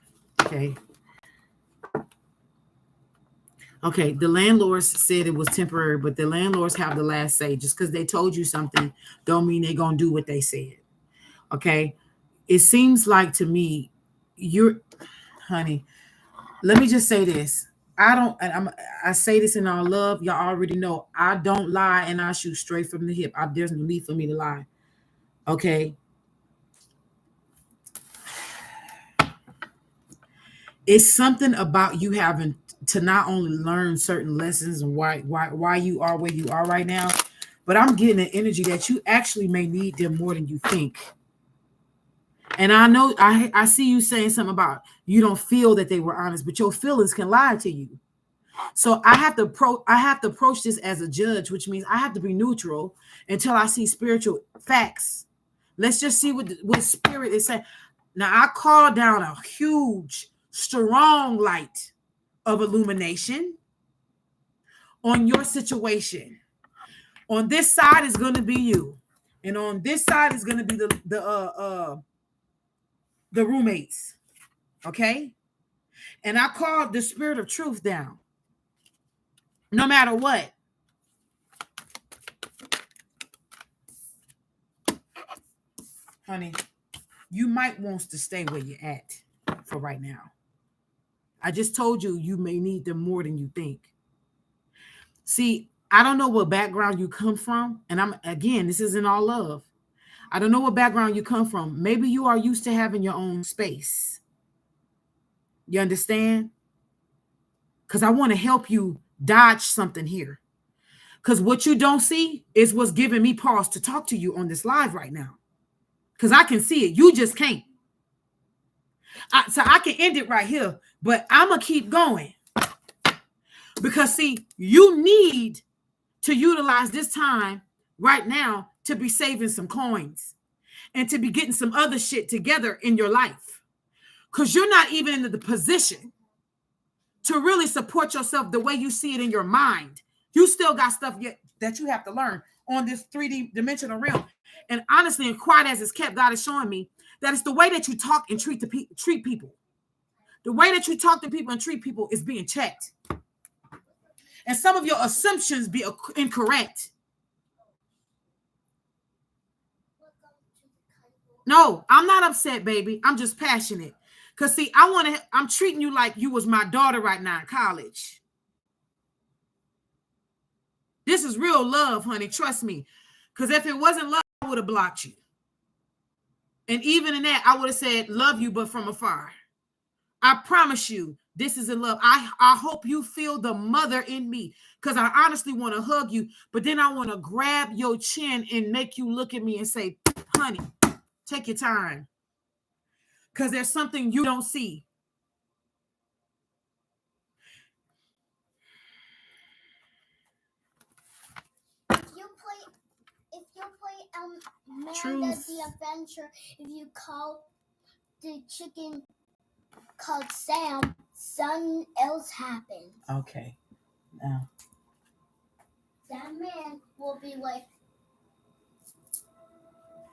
[SPEAKER 1] Okay. Okay. The landlords said it was temporary, but the landlords have the last say. Just because they told you something, don't mean they're gonna do what they said. Okay. It seems like to me, you're, honey. Let me just say this. I don't, and I say this in all love. Y'all already know I don't lie and I shoot straight from the hip. There's no need for me to lie. Okay. It's something about you having to not only learn certain lessons and why you are where you are right now, but I'm getting an energy that you actually may need them more than you think. And I know I see you saying something about you don't feel that they were honest, but your feelings can lie to you. So I have to approach this as a judge, which means I have to be neutral until I see spiritual facts. Let's just see what spirit is saying. Now I call down a huge, strong light of illumination on your situation. On this side is going to be you, and on this side is going to be the roommates. Okay, and I called the spirit of truth down. No matter what, honey, you might want to stay where you're at for right now. I just told you you may need them more than you think. See, I don't know what background you come from. And I'm, again, this isn't all love. I don't know what background you come from. Maybe you are used to having your own space. You understand? Because I want to help you dodge something here. Because what you don't see is what's giving me pause to talk to you on this live right now. Because I can see it. You just can't. So I can end it right here. But I'm going to keep going. Because, see, you need to utilize this time right now to be saving some coins and to be getting some other shit together in your life. Because you're not even in the position to really support yourself the way you see it in your mind. You still got stuff yet that you have to learn on this 3D dimensional realm. And honestly, and quiet as it's kept, God is showing me that it's the way that you talk and treat people. The way that you talk to people and treat people is being checked. And some of your assumptions be incorrect. No, I'm not upset, baby. I'm just passionate. Because, see, I'm treating you like you was my daughter right now in college. This is real love, honey. Trust me. Because if it wasn't love, I would have blocked you. And even in that, I would have said, love you, but from afar. I promise you, this is in love. I hope you feel the mother in me. Because I honestly want to hug you. But then I want to grab your chin and make you look at me and say, honey, take your time. Because there's something you don't see.
[SPEAKER 2] If you play Amanda the Adventure, if you call the chicken called Sam, something else happens.
[SPEAKER 1] Okay. Now.
[SPEAKER 2] That man will be like,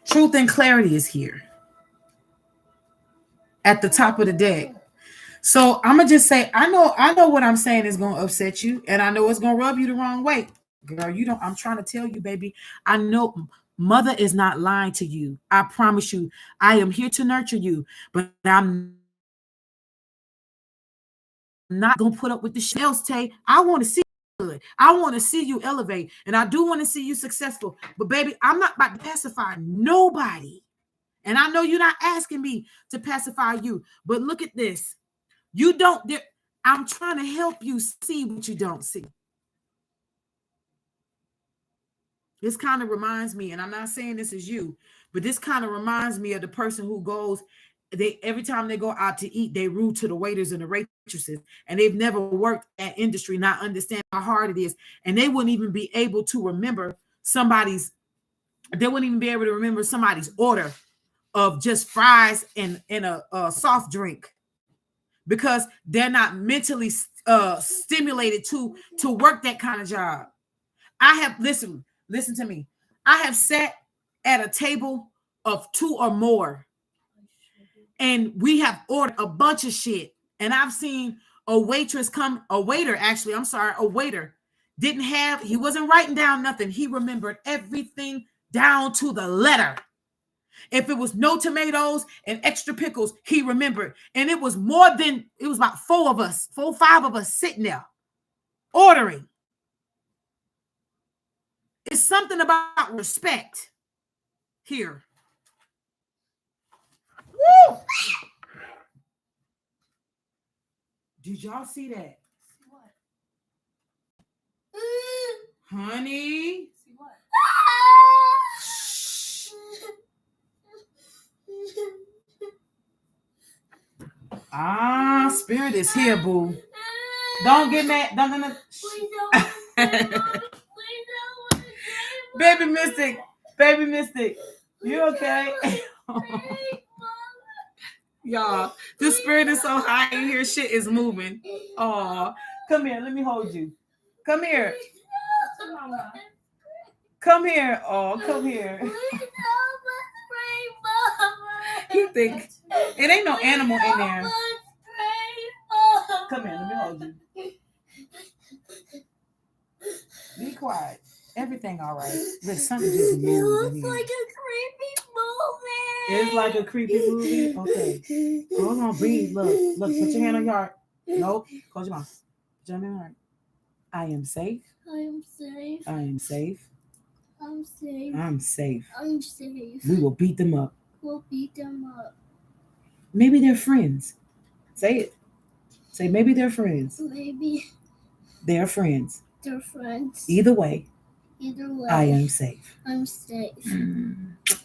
[SPEAKER 1] truth and clarity is here. At the top of the deck. So I'm gonna just say, I know what I'm saying is gonna upset you, and I know it's gonna rub you the wrong way. Girl, you don't, I'm trying to tell you, baby. I know mother is not lying to you. I promise you, I am here to nurture you, but I'm not gonna put up with the shells, Tay. I want to see you good. I want to see you elevate, and I do want to see you successful. But baby, I'm not about to pacify nobody. And I know you're not asking me to pacify you, but look at this. You don't, I'm trying to help you see what you don't see. This kind of reminds me, and I'm not saying this is you, but this kind of reminds me of the person who goes, every time they go out to eat, they rude to the waiters and the waitresses, and they've never worked at industry, not understand how hard it is, and they wouldn't even be able to remember somebody's order of just fries and a soft drink, because they're not mentally stimulated to work that kind of job. I have, listen to me. I have sat at a table of 2 or more, and we have ordered a bunch of shit. And I've seen a waiter he wasn't writing down nothing. He remembered everything down to the letter. If it was no tomatoes and extra pickles, he remembered. And it was about 5 of us sitting there ordering. It's something about respect here. Woo! Did y'all see that?
[SPEAKER 2] what?
[SPEAKER 1] Honey?
[SPEAKER 2] See what?
[SPEAKER 1] Spirit is here, boo. Don't get mad. Don't. Baby Mystic, you okay? Y'all, the spirit is so high in here. Shit is moving. Oh, come here. Let me hold you. Come here. Come here. Oh, come here. You think it ain't no animal in there? Come here. Let me hold you. Be quiet. Everything all right. Look, something just moved.
[SPEAKER 2] It looks like a creepy movie.
[SPEAKER 1] It's like a creepy movie. Okay. Hold on, breathe. Look, put your hand on your heart. Nope. Close your mouth. Put your hand on your heart. I am safe.
[SPEAKER 2] I am safe.
[SPEAKER 1] I am safe.
[SPEAKER 2] I'm safe.
[SPEAKER 1] I'm safe.
[SPEAKER 2] I'm safe.
[SPEAKER 1] We will beat them up.
[SPEAKER 2] We'll beat them up.
[SPEAKER 1] Maybe they're friends. Say it. Say maybe they're friends.
[SPEAKER 2] Maybe
[SPEAKER 1] They're friends.
[SPEAKER 2] they're friends.
[SPEAKER 1] Either way,
[SPEAKER 2] I
[SPEAKER 1] am safe.
[SPEAKER 2] I'm safe.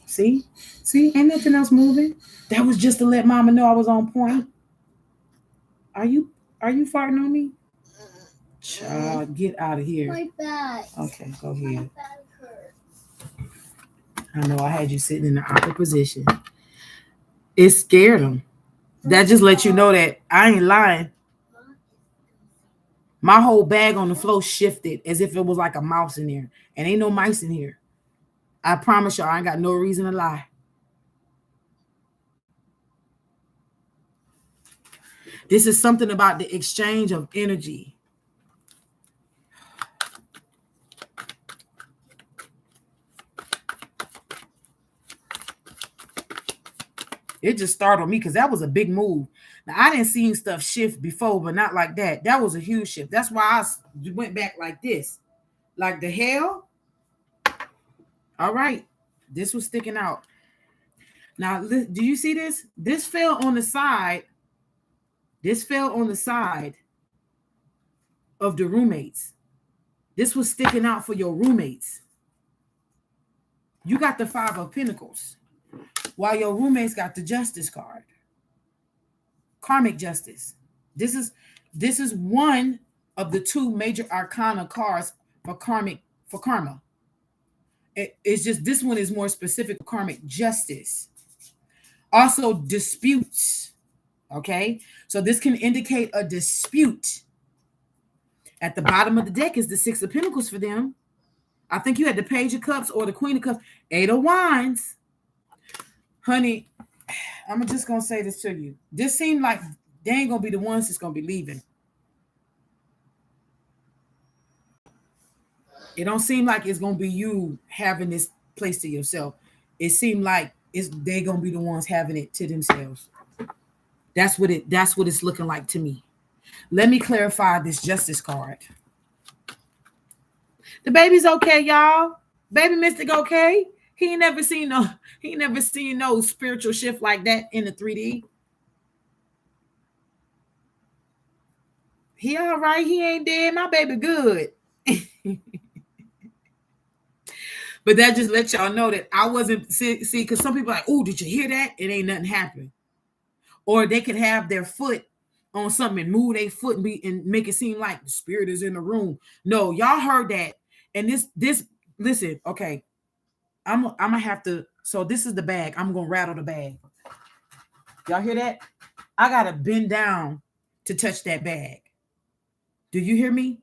[SPEAKER 1] See? See? Ain't nothing else moving. That was just to let mama know I was on point. Are you farting on me? Child, get out of here.
[SPEAKER 2] My back.
[SPEAKER 1] Okay, go ahead.
[SPEAKER 2] My back hurts.
[SPEAKER 1] I know I had you sitting in the awkward position. It scared them. That just lets you know that I ain't lying. My whole bag on the floor shifted as if it was like a mouse in there. And ain't no mice in here. I promise y'all, I ain't got no reason to lie. This is something about the exchange of energy. It just startled me because that was a big move. Now, I didn't see stuff shift before, but not like that. That was a huge shift. That's why I went back like this. Like the hell? All right. This was sticking out. Now, do you see this? This fell on the side. This fell on the side of the roommates. This was sticking out for your roommates. You got the 5 of Pentacles, while your roommates got the Justice card. Karmic justice. This is one of the 2 major arcana cards for karma. It's just this one is more specific karmic justice. Also disputes. Okay, so this can indicate a dispute. At the bottom of the deck is the 6 of Pentacles for them. I think you had the Page of Cups or the Queen of Cups. 8 of Wands. Honey, I'm just going to say this to you. This seemed like they ain't going to be the ones that's going to be leaving. It don't seem like it's going to be you having this place to yourself. It seemed like they're going to be the ones having it to themselves. That's what it's looking like to me. Let me clarify this Justice card. The baby's okay, y'all. Baby Mystic okay. He ain't never seen no spiritual shift like that in the 3D. He all right. He ain't dead. My baby good. But that just lets y'all know that I wasn't see because some people are like, oh, did you hear that? It ain't nothing happen. Or they could have their foot on something and move their foot and make it seem like the spirit is in the room. No, y'all heard that. And this listen, okay. I'm gonna have to. So this is the bag. I'm gonna rattle the bag. Y'all hear that? I gotta bend down to touch that bag. Do you hear me?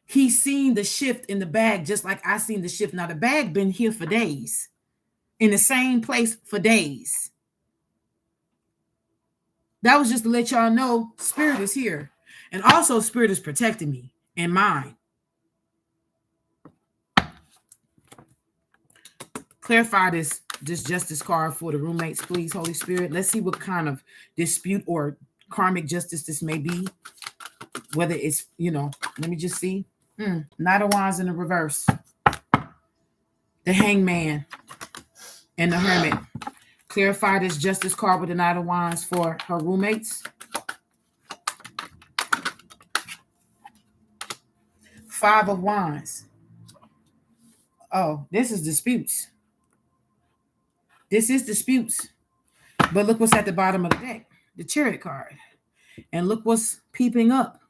[SPEAKER 1] He's seen the shift in the bag just like I seen the shift. Now the bag been here for days, in the same place for days. That was just to let y'all know spirit is here, and also spirit is protecting me and mine. Clarify this justice card for the roommates, please, Holy Spirit. Let's see what kind of dispute or karmic justice this may be. Whether it's, let me just see. Knight of Wands in the reverse. The Hangman and the Hermit. Clarify this justice card with the Knight of Wands for her roommates. 5 of Wands. Oh, this is disputes. This is disputes. But look what's at the bottom of the deck. The Chariot card. And look what's peeping up.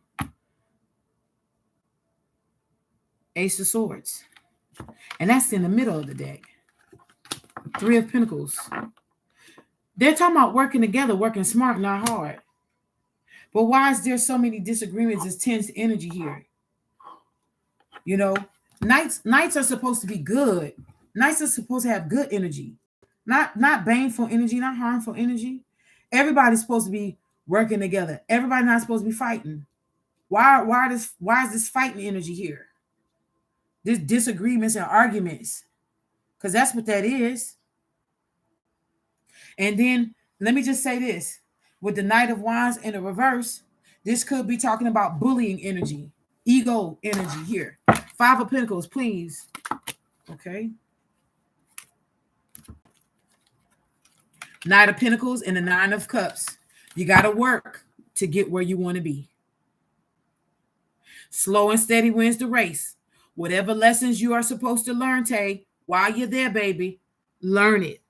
[SPEAKER 1] Ace of Swords. And that's in the middle of the deck. 3 of Pentacles. They're talking about working together, working smart, not hard. But why is there so many disagreements? It's tense energy here. Knights are supposed to be good. Knights are supposed to have good energy. Not baneful energy, not harmful energy. Everybody's supposed to be working together. Everybody's not supposed to be fighting. Why is this fighting energy here? This disagreements and arguments. Because that's what that is. And then let me just say this, with the Knight of Wands in the reverse, this could be talking about bullying energy, ego energy here. Five of Pentacles, please. Okay. Knight of Pentacles and the Nine of Cups. You got to work to get where you want to be. Slow and steady wins the race. Whatever lessons you are supposed to learn, Tay, while you're there, baby, learn it.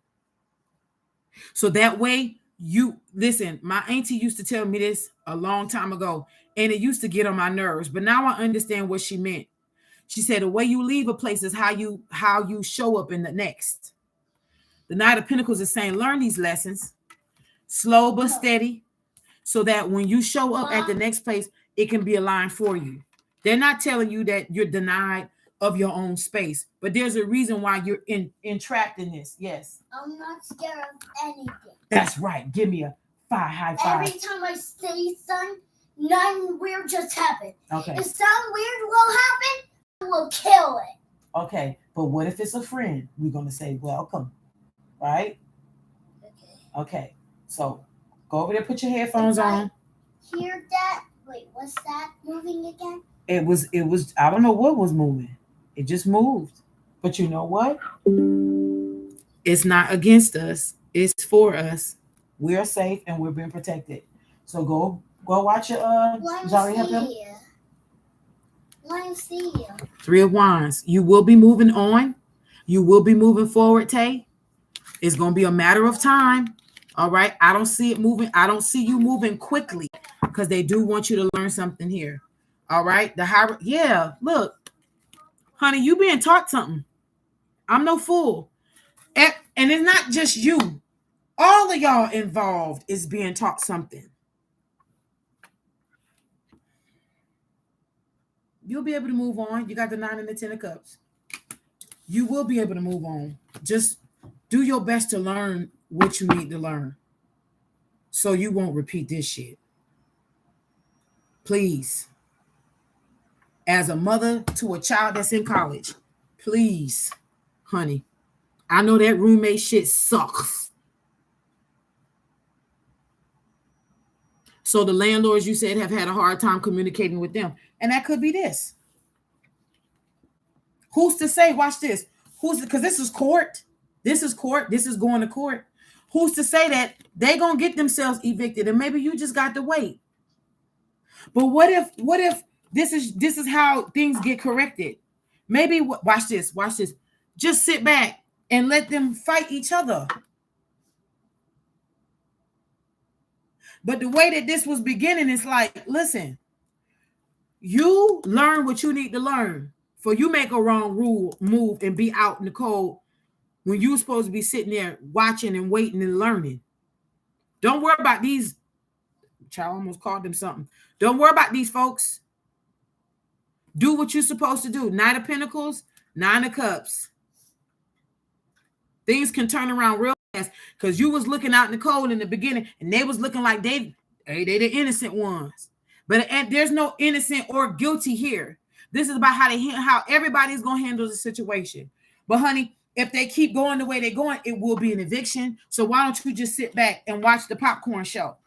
[SPEAKER 1] So that way you listen. My auntie used to tell me this a long time ago, and it used to get on my nerves, but now I understand what she meant. She said the way you leave a place is how you show up in the next. The Knight of Pentacles is saying learn these lessons, slow but steady, so that when you show up at the next place, it can be aligned for you. They're not telling you that you're denied of your own space, but there's a reason why you're entrapped in this. Yes.
[SPEAKER 2] I'm not scared of anything.
[SPEAKER 1] That's right. Give me a high five.
[SPEAKER 2] Every time I say something, nothing weird just happened.
[SPEAKER 1] Okay.
[SPEAKER 2] If something weird will happen, I will kill it.
[SPEAKER 1] Okay, but what if it's a friend? We're going to say welcome, right? Okay. So go over there, put your headphones on.
[SPEAKER 2] Hear that? Wait, what's that moving again?
[SPEAKER 1] It was, I don't know what was moving. It just moved. But you know what? It's not against us. It's for us. We're safe and we're being protected. So go watch your
[SPEAKER 2] Let me see you.
[SPEAKER 1] Three of Wands. You will be moving on. You will be moving forward, Tay. It's going to be a matter of time. All right. I don't see it moving. I don't see you moving quickly because they do want you to learn something here. All right. Yeah. Look, honey, you being taught something. I'm no fool. And it's not just you. All of y'all involved is being taught something. You'll be able to move on. You got the 9 and the 10 of Cups. You will be able to move on. Just do your best to learn what you need to learn so you won't repeat this shit. Please. As a mother to a child that's in college, please, honey, I know that roommate shit sucks. So the landlords, you said, have had a hard time communicating with them. And that could be this. Who's to say? Watch this. Because this is court. This is court. This is going to court. Who's to say that they're going to get themselves evicted and maybe you just got to wait? But what if this is how things get corrected? Maybe, watch this. Just sit back and let them fight each other. But the way that this was beginning is like, listen, you learn what you need to learn for you make a wrong move and be out in the cold when you're supposed to be sitting there watching and waiting and learning. Don't worry about these. Child almost called them something. Don't worry about these folks. Do what you're supposed to do. 9 of Pentacles, 9 of Cups. Things can turn around real fast because you was looking out in the cold in the beginning and they was looking like they the innocent ones. But there's no innocent or guilty here. This is about how everybody's going to handle the situation. But honey, if they keep going the way they're going, it will be an eviction. So why don't you just sit back and watch the popcorn show?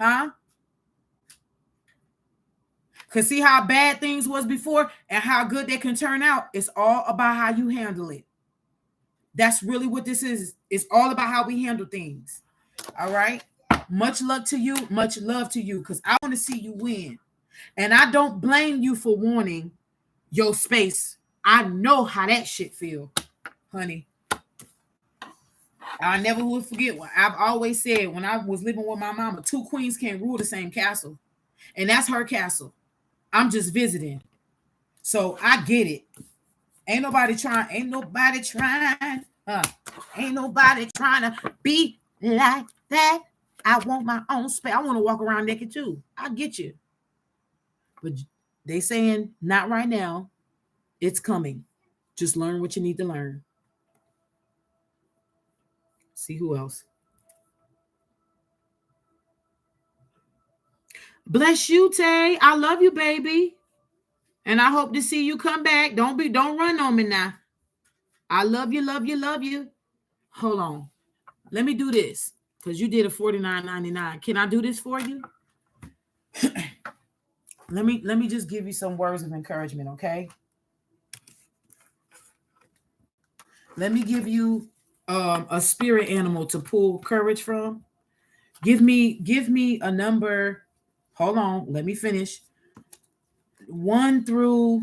[SPEAKER 1] Huh? Because see how bad things was before and how good they can turn out. It's all about how you handle it. That's really what this is. It's all about how we handle things. All right? Much luck to you. Much love to you because I want to see you win. And I don't blame you for wanting your space. I know how that shit feel, honey. I never will forget what I've always said when I was living with my mama. 2 queens can't rule the same castle. And that's her castle. I'm just visiting. So I get it. Ain't nobody trying to be like that. I want my own space. I want to walk around naked too. I get you. But they saying not right now. It's coming. Just learn what you need to learn. See who else. Bless you, Tay. I love you, baby. And I hope to see you come back. Don't run on me now. I love you. Hold on. Let me do this. because you did a $49.99. Can I do this for you? Let me just give you some words of encouragement, okay? Let me give you a spirit animal to pull courage from. Give me a number. Hold on, let me finish. 1 through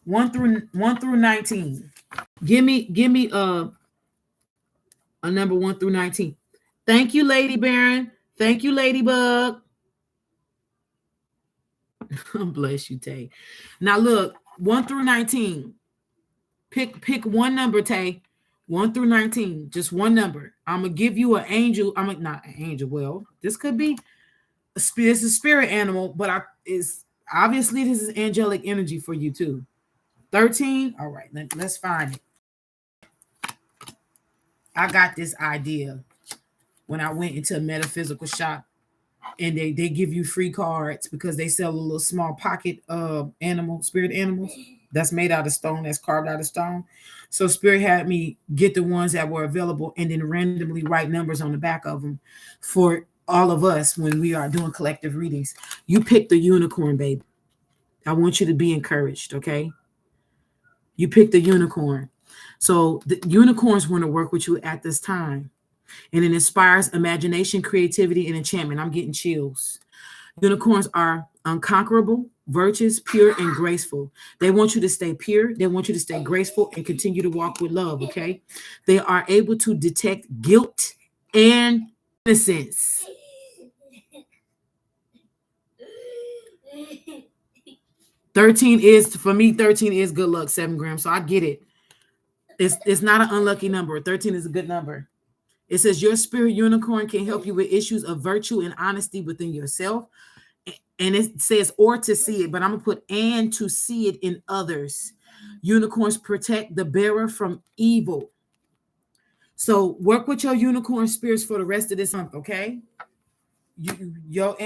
[SPEAKER 1] 1 through 19. Give me a number 1 through 19. Thank you, Lady Baron. Thank you, Ladybug. Bless you, Tay. Now look, 1 through 19. Pick one number, Tay. 1 through 19. Just one number. I'm gonna give you an angel. Not an angel. Well, this could be a spirit. It's a spirit animal, but is obviously this is angelic energy for you too. 13. All right, let's find it. I got this idea when I went into a metaphysical shop, and they give you free cards because they sell a little small pocket spirit animals that's made out of stone, that's carved out of stone. So Spirit had me get the ones that were available and then randomly write numbers on the back of them for all of us when we are doing collective readings. You pick the unicorn, baby. I want you to be encouraged, okay? You pick the unicorn. So the unicorns want to work with you at this time. And it inspires imagination, creativity, and enchantment. I'm getting chills. Unicorns are unconquerable, virtuous, pure, and graceful. They want you to stay pure. They want you to stay graceful and continue to walk with love, okay? They are able to detect guilt and innocence. 13 is, for me, 13 is good luck, 7 grams. So I get it. It's not an unlucky number. 13 is a good number. It says your spirit unicorn can help you with issues of virtue and honesty within yourself. And it says, or to see it, but I'm going to put and to see it in others. Unicorns protect the bearer from evil. So work with your unicorn spirits for the rest of this month, okay? Your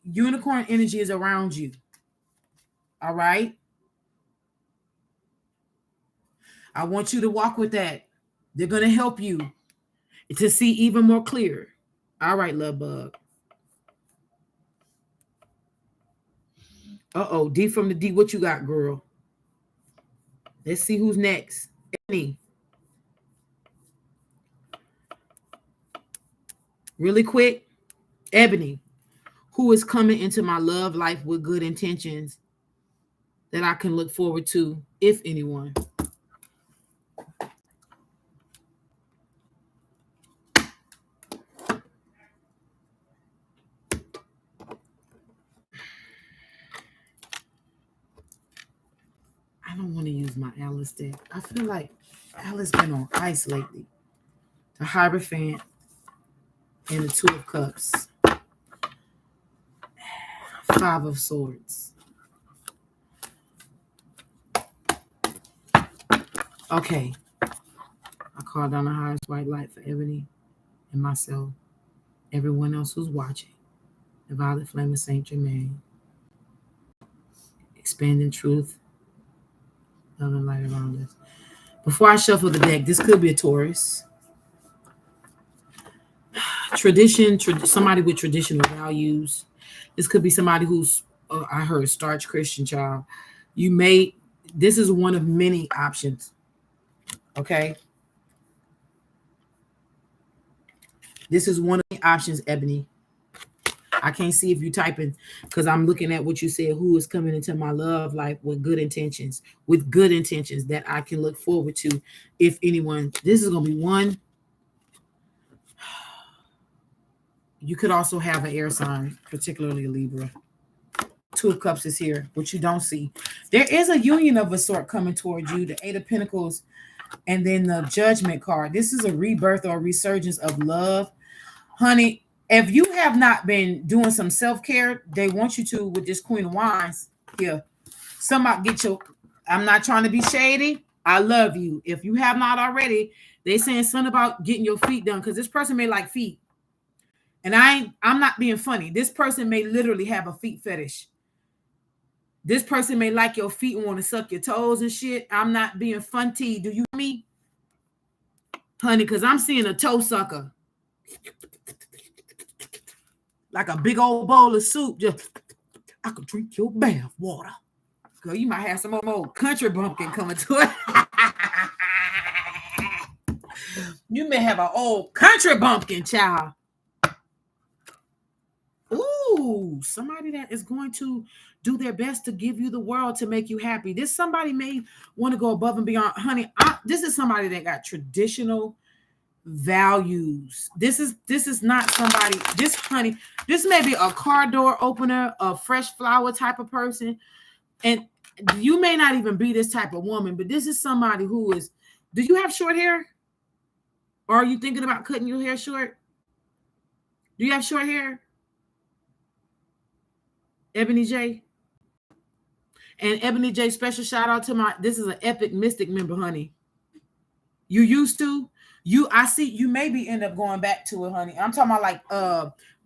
[SPEAKER 1] unicorn energy is around you. All right? I want you to walk with that. They're going to help you to see even more clear. All right, love bug. Uh-oh, D from the D. What you got, girl? Let's see who's next. Ebony. Really quick. Ebony, who is coming into my love life with good intentions that I can look forward to, if anyone. I don't want to use my Alice deck. I feel like Alice been on ice lately. The Hierophant and the 2 of Cups. 5 of Swords. Okay. I call down the highest white light for Ebony and myself. Everyone else who's watching. The Violet Flame of Saint Germain. Expanding truth. Love and light around us. Before I shuffle the deck, this could be a Taurus. Tradition, somebody with traditional values. This could be somebody who's, I heard, starch Christian child. This is one of many options. Okay? This is one of the options, Ebony. I can't see if you're typing because I'm looking at what you said. Who is coming into my love life with good intentions that I can look forward to, if anyone. This is going to be one. You could also have an air sign, particularly a Libra. 2 of Cups is here, which you don't see. There is a union of a sort coming towards you, the 8 of Pentacles, and then the Judgment card. This is a rebirth or resurgence of love. Honey, if you have not been doing some self-care, they want you to with this Queen of Wands here. Somebody get your, I'm not trying to be shady. I love you. If you have not already, they saying something about getting your feet done because this person may like feet. And I'm not being funny. This person may literally have a feet fetish. This person may like your feet and want to suck your toes and shit. I'm not being funty. Do you hear me? Honey, because I'm seeing a toe sucker. Like a big old bowl of soup. Just, I could drink your bath water. Girl, you might have some old country bumpkin coming to it. You may have an old country bumpkin, child. Ooh, somebody that is going to do their best to give you the world to make you happy. This somebody may want to go above and beyond. Honey, this is somebody that got traditional values. This is not somebody, this honey, this may be a car door opener, a fresh flower type of person. And you may not even be this type of woman, but this is somebody who is, do you have short hair? Or are you thinking about cutting your hair short? Do you have short hair? Ebony J. And Ebony J, special shout out to this is an Epic Mystic member, honey. You used to? I see you maybe end up going back to it, honey. I'm talking about like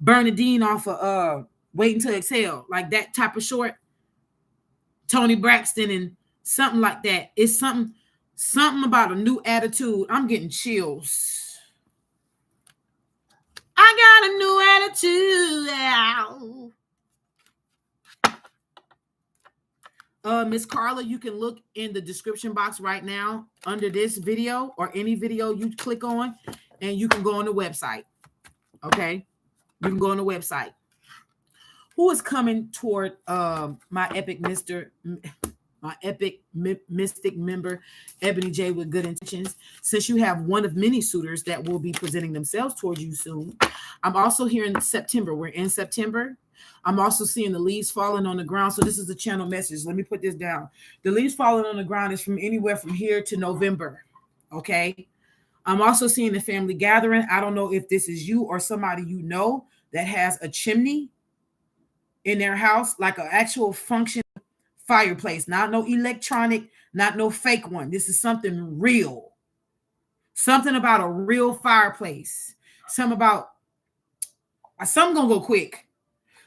[SPEAKER 1] Bernadine off of Waiting to Exhale, like that type of short. Tony Braxton and something like that. It's something about a new attitude. I'm getting chills. I got a new attitude. Ow. Miss Carla, you can look in the description box right now under this video or any video you click on, and you can go on the website. Okay, you can go on the website. Who is coming toward my epic mystic member, Ebony J, with good intentions? Since you have one of many suitors that will be presenting themselves towards you soon. I'm also here in September. We're in September. I'm also seeing the leaves falling on the ground. So this is the channel message. Let me put this down. The leaves falling on the ground is from anywhere from here to November. Okay. I'm also seeing the family gathering. I don't know if this is you or somebody you know that has a chimney in their house, like an actual function fireplace, not no electronic, not no fake one. This is something real. Something about a real fireplace. Something gonna go quick.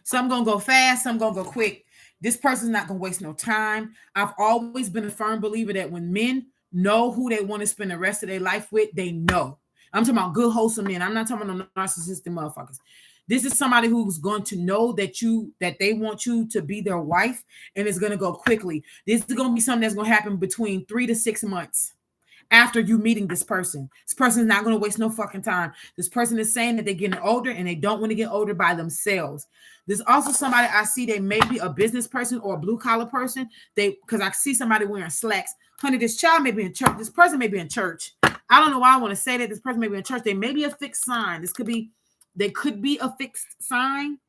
[SPEAKER 1] Some gonna go fast, some gonna go quick. This person's not gonna waste no time. I've always been a firm believer that when men know who they want to spend the rest of their life with, they know. I'm talking about good, wholesome men. I'm not talking about no narcissistic motherfuckers. This is somebody who's going to know that they want you to be their wife, and it's gonna go quickly. This is gonna be something that's gonna happen between 3 to 6 months. After you meeting this person is not going to waste no fucking time. This person is saying that they're getting older and they don't want to get older by themselves. There's also somebody I see, they may be a business person or a blue collar person. Because I see somebody wearing slacks. Honey, this child may be in church. This person may be in church. I don't know why I want to say that. This person may be in church. They may be a fixed sign. They could be a fixed sign.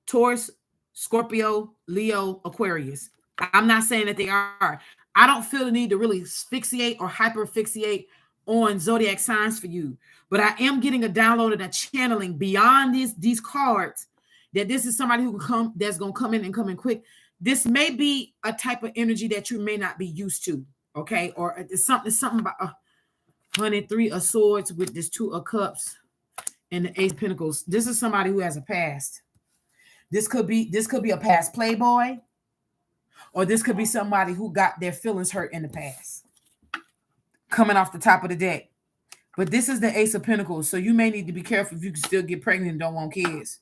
[SPEAKER 1] Taurus, Scorpio, Leo, Aquarius. I'm not saying that they are. I don't feel the need to really asphyxiate or hyper-asphyxiate on zodiac signs for you. But I am getting a download and a channeling beyond these cards that this is somebody that's going to come in and come in quick. This may be a type of energy that you may not be used to, okay? Or it's something about 3 of Swords with this 2 of Cups and the 8 of Pentacles. This is somebody who has a past. This could be a past playboy. Or this could be somebody who got their feelings hurt in the past. Coming off the top of the deck. But this is the Ace of Pentacles. So you may need to be careful if you can still get pregnant and don't want kids.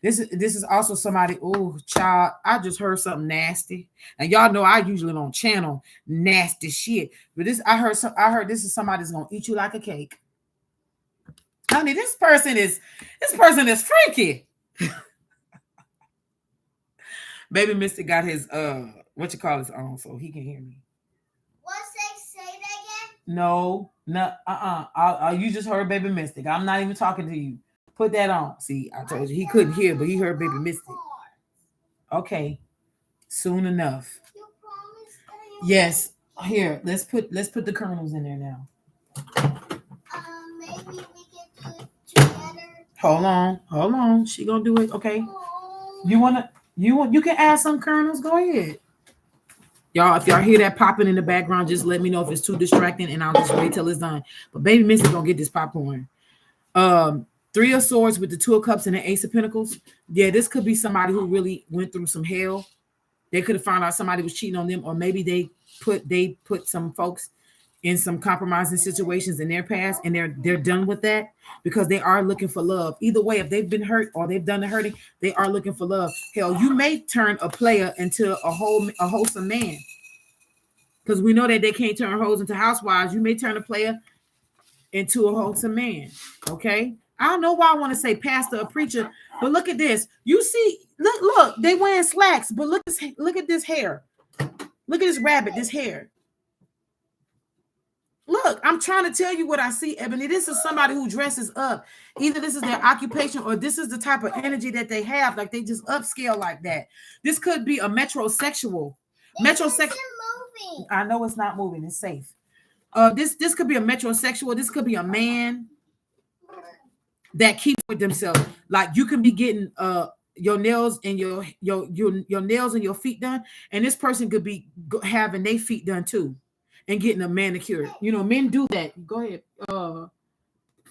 [SPEAKER 1] This is also somebody, oh, child, I just heard something nasty. And y'all know I usually don't channel nasty shit. But I heard this is somebody that's going to eat you like a cake. Honey, this person is freaky. Baby Mystic got his on, so he can hear me.
[SPEAKER 2] What's that? Say that again?
[SPEAKER 1] No, you just heard Baby Mystic. I'm not even talking to you. Put that on. See, I told you he couldn't hear, but he heard Baby Mystic. Okay, soon enough.
[SPEAKER 2] You promised that
[SPEAKER 1] yes. Here, let's put the kernels in there now.
[SPEAKER 2] Maybe we can do it together.
[SPEAKER 1] Hold on. She gonna do it. Okay. You can add some kernels. Go ahead. Y'all, if y'all hear that popping in the background, just let me know if it's too distracting and I'll just wait till it's done. But Baby Mystic gonna get this popcorn. 3 of Swords with the 2 of Cups and the Ace of Pentacles. Yeah, this could be somebody who really went through some hell They could have found out somebody was cheating on them, or maybe they put some folks in some compromising situations in their past, and they're done with that because they are looking for love. Either way, if they've been hurt or they've done the hurting, they are looking for love. Hell, you may turn a player into a wholesome man, because we know that they can't turn hoes into housewives. You may turn a player into a wholesome man. Okay. I don't know why I want to say pastor or preacher, but look at this. You see, look, they wearing slacks, but look at this hair. Look at this rabbit, this hair. Look, I'm trying to tell you what I see, Ebony. This is somebody who dresses up. Either this is their occupation or this is the type of energy that they have. Like they just upscale like that. This could be a metrosexual. Metrosexual. I know it's not moving. It's safe. This could be a metrosexual. This could be a man that keeps with themselves. Like you can be getting your nails and your nails and your feet done, and this person could be having their feet done too, and getting a manicure. You know, men do that. Go ahead.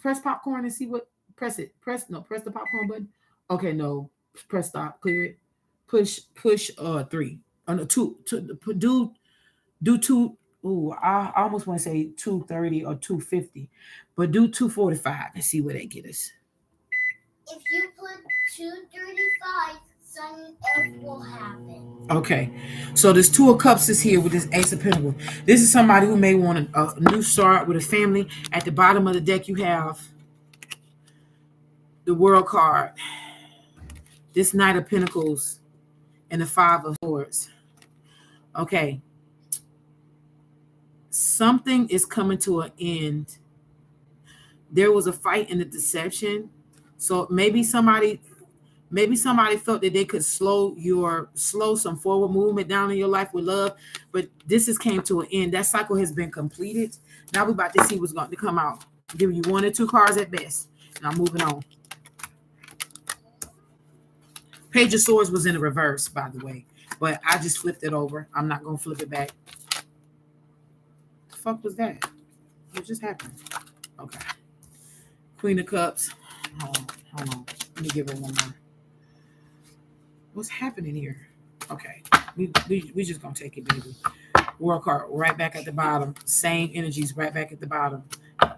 [SPEAKER 1] Press popcorn and see what. Press it. Press the popcorn button. Okay, no. Press stop. Clear it. Push 3. No, 2. Do 2. Ooh, I almost want to say 230 or 250, but do 245 and see where they get us.
[SPEAKER 2] If you put 235, sun earth will happen.
[SPEAKER 1] Okay, so this 2 of Cups is here with this Ace of Pentacles. This is somebody who may want a new start with a family. At the bottom of the deck, you have the World card, this Knight of Pentacles, and the 5 of Swords. Okay. Something is coming to an end. There was a fight and a deception. So maybe somebody felt that they could slow some forward movement down in your life with love, but this has came to an end. That cycle has been completed. Now we're about to see what's going to come out. I'll give you 1 or 2 cards at best. And I'm moving on. Page of Swords was in the reverse, by the way, but I just flipped it over. I'm not going to flip it back. The fuck was that? What just happened? Okay. Queen of Cups. Hold on. Let me give her one more. What's happening here? Okay. We just gonna take it, baby. World card right back at the bottom. Same energies right back at the bottom.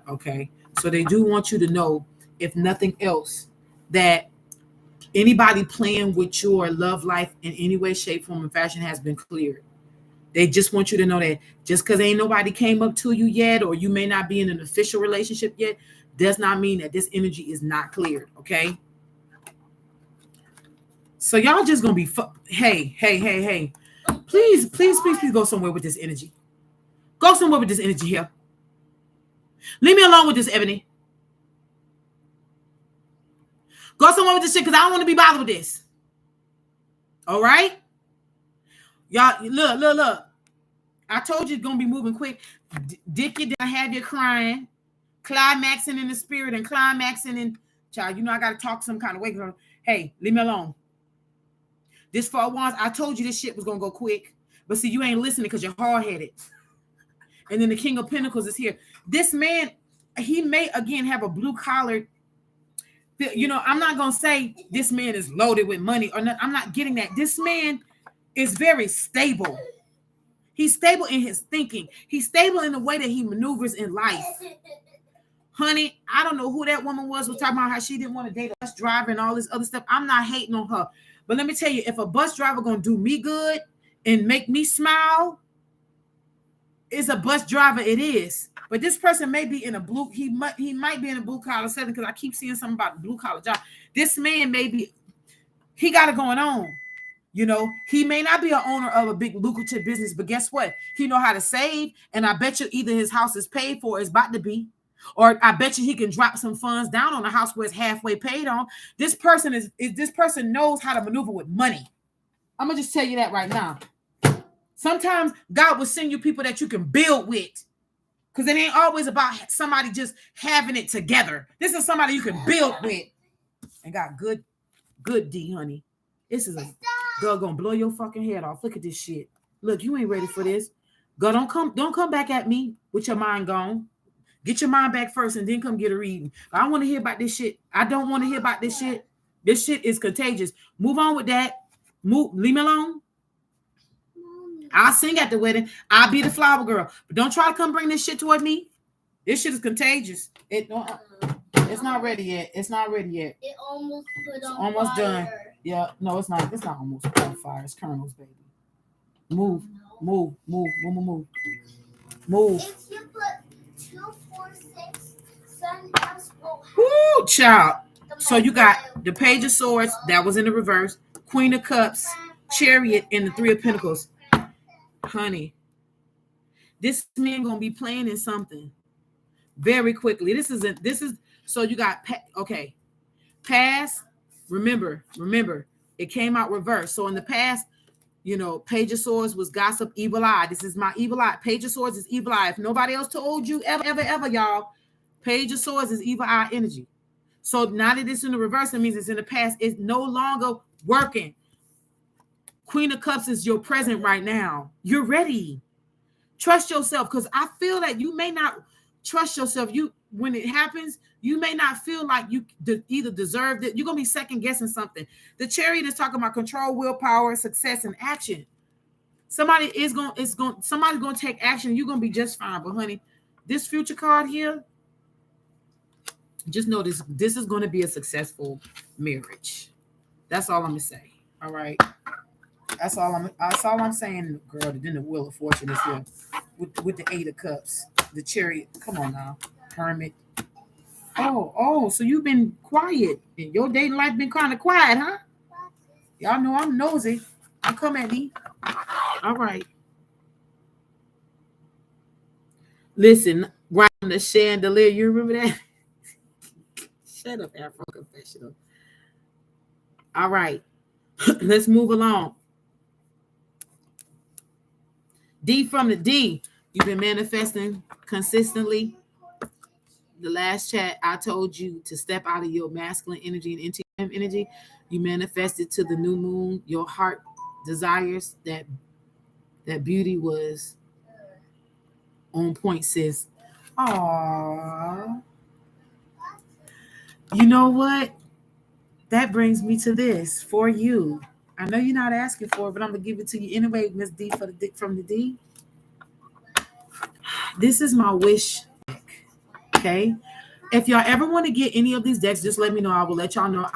[SPEAKER 1] Okay. So they do want you to know, if nothing else, that anybody playing with your love life in any way, shape, form, and fashion has been cleared. They just want you to know that just because ain't nobody came up to you yet, or you may not be in an official relationship yet, does not mean that this energy is not cleared. Okay. So y'all just gonna be hey. Please go somewhere with this energy. Go somewhere with this energy here. Leave me alone with this, Ebony. Go somewhere with this shit, because I don't want to be bothered with this. All right? Y'all, look. I told you it's gonna be moving quick. Dickie done had you crying, climaxing in the spirit and climaxing in child. You know I gotta talk some kind of way. Hey, leave me alone. This 4 of Wands, I told you this shit was gonna go quick, but see, you ain't listening because you're hard-headed. And then the King of Pentacles is here. This man, he may again have a blue-collared. You know, I'm not gonna say this man is loaded with money or not. I'm not getting that. This man is very stable. He's stable in his thinking. He's stable in the way that he maneuvers in life. Honey, I don't know who that woman was talking about how she didn't want to date a bus driver and all this other stuff. I'm not hating on her. But let me tell you, if a bus driver going to do me good and make me smile, it's a bus driver, it is. But this person may be in a blue, he might be in a blue collar setting, because I keep seeing something about the blue collar job. This man he got it going on. You know, he may not be an owner of a big lucrative business, but guess what? He know how to save, and I bet you either his house is paid for, or it's about to be, or I bet you he can drop some funds down on a house where it's halfway paid on. This person knows how to maneuver with money. I'm gonna just tell you that right now. Sometimes God will send you people that you can build with, because it ain't always about somebody just having it together. This is somebody you can build with, and got good D, honey. This is a girl gonna blow your fucking head off. Look at this shit. Look, you ain't ready for this. Girl, don't come back at me with your mind gone. Get your mind back first and then come get a reading. I want to hear about this shit. I don't want to hear about this shit. This shit is contagious. Move on with that. Leave me alone. I'll sing at the wedding. I'll be the flower girl. But don't try to come bring this shit toward me. This shit is contagious. It's not ready yet. It's not ready yet.
[SPEAKER 2] It almost put
[SPEAKER 1] it's
[SPEAKER 2] on
[SPEAKER 1] almost
[SPEAKER 2] fire.
[SPEAKER 1] Done. Yeah, no, it's not. It's not almost put on fire. It's kernels, baby. Move, move, move, move, move, move. Move.
[SPEAKER 2] If you put 2, 4, 6, sun else will have.
[SPEAKER 1] Woo, child. So you got the Page of Swords that was in the reverse, Queen of Cups, Chariot, and the Three of Pentacles. Honey, this man gonna be playing in something very quickly. This is so you got okay. Past, remember, it came out reverse. So in the past, Page of Swords was gossip, evil eye. This is my evil eye. Page of Swords is evil eye. If nobody else told you ever, y'all, Page of Swords is evil eye energy. So now that it's in the reverse, it means it's in the past. It's no longer working. Queen of Cups is your present right now. You're ready. Trust yourself, because I feel that you may not trust yourself. When it happens, you may not feel like you either deserved it. You're going to be second guessing something. The Chariot is talking about control, willpower, success, and action. Somebody's going to take action. You're going to be just fine. But honey, this future card here, just know this is going to be a successful marriage. That's all I'm going to say. All right. That's all I'm saying, girl. Then the Wheel of Fortune is here with the Eight of Cups, the Chariot. Come on now, Hermit. Oh, so you've been quiet. And your dating life been kind of quiet, huh? Y'all know I'm nosy. I come at me. All right. Listen, round the chandelier. You remember that? Shut up, Afro Confessional. All right. Let's move along. D from the D. You've been manifesting consistently. The last chat, I told you to step out of your masculine energy and into your energy. You manifested to the new moon. Your heart desires that beauty was on point, sis. Aww. You know what? That brings me to this for you. I know you're not asking for it, but I'm gonna give it to you anyway, Miss D from the D. This is my wish deck. Okay. If y'all ever want to get any of these decks, just let me know. I will let y'all know.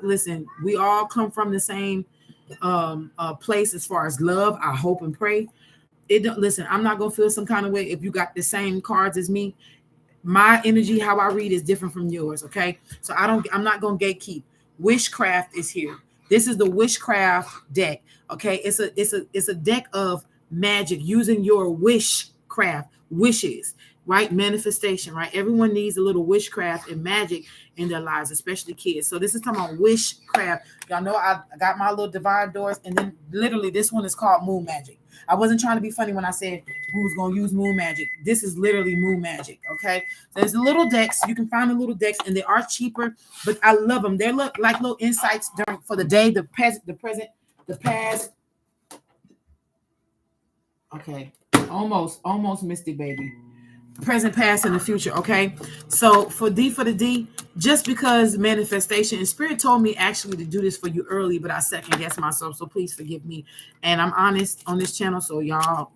[SPEAKER 1] Listen, we all come from the same place as far as love. I hope and pray. Listen, I'm not gonna feel some kind of way if you got the same cards as me. My energy, how I read, is different from yours. Okay. So I'm not gonna gatekeep. Wishcraft is here. This is the Wishcraft deck. Okay. It's a deck of magic using your wishcraft, wishes, right? Manifestation, right? Everyone needs a little wishcraft and magic in their lives, especially kids. So this is talking about wishcraft. Y'all know I got my little divine doors, and then literally this one is called moon magic. I wasn't trying to be funny when I said we was going to use moon magic. This is literally moon magic, okay? So there's little decks. You can find the little decks, and they are cheaper, but I love them. They look like little insights for the day, the present, the past. Okay, almost Mystic Baby. Present, past, and the future, okay? So for the D, just because manifestation and Spirit told me actually to do this for you early, but I second guessed myself, so please forgive me. And I'm honest on this channel, so y'all,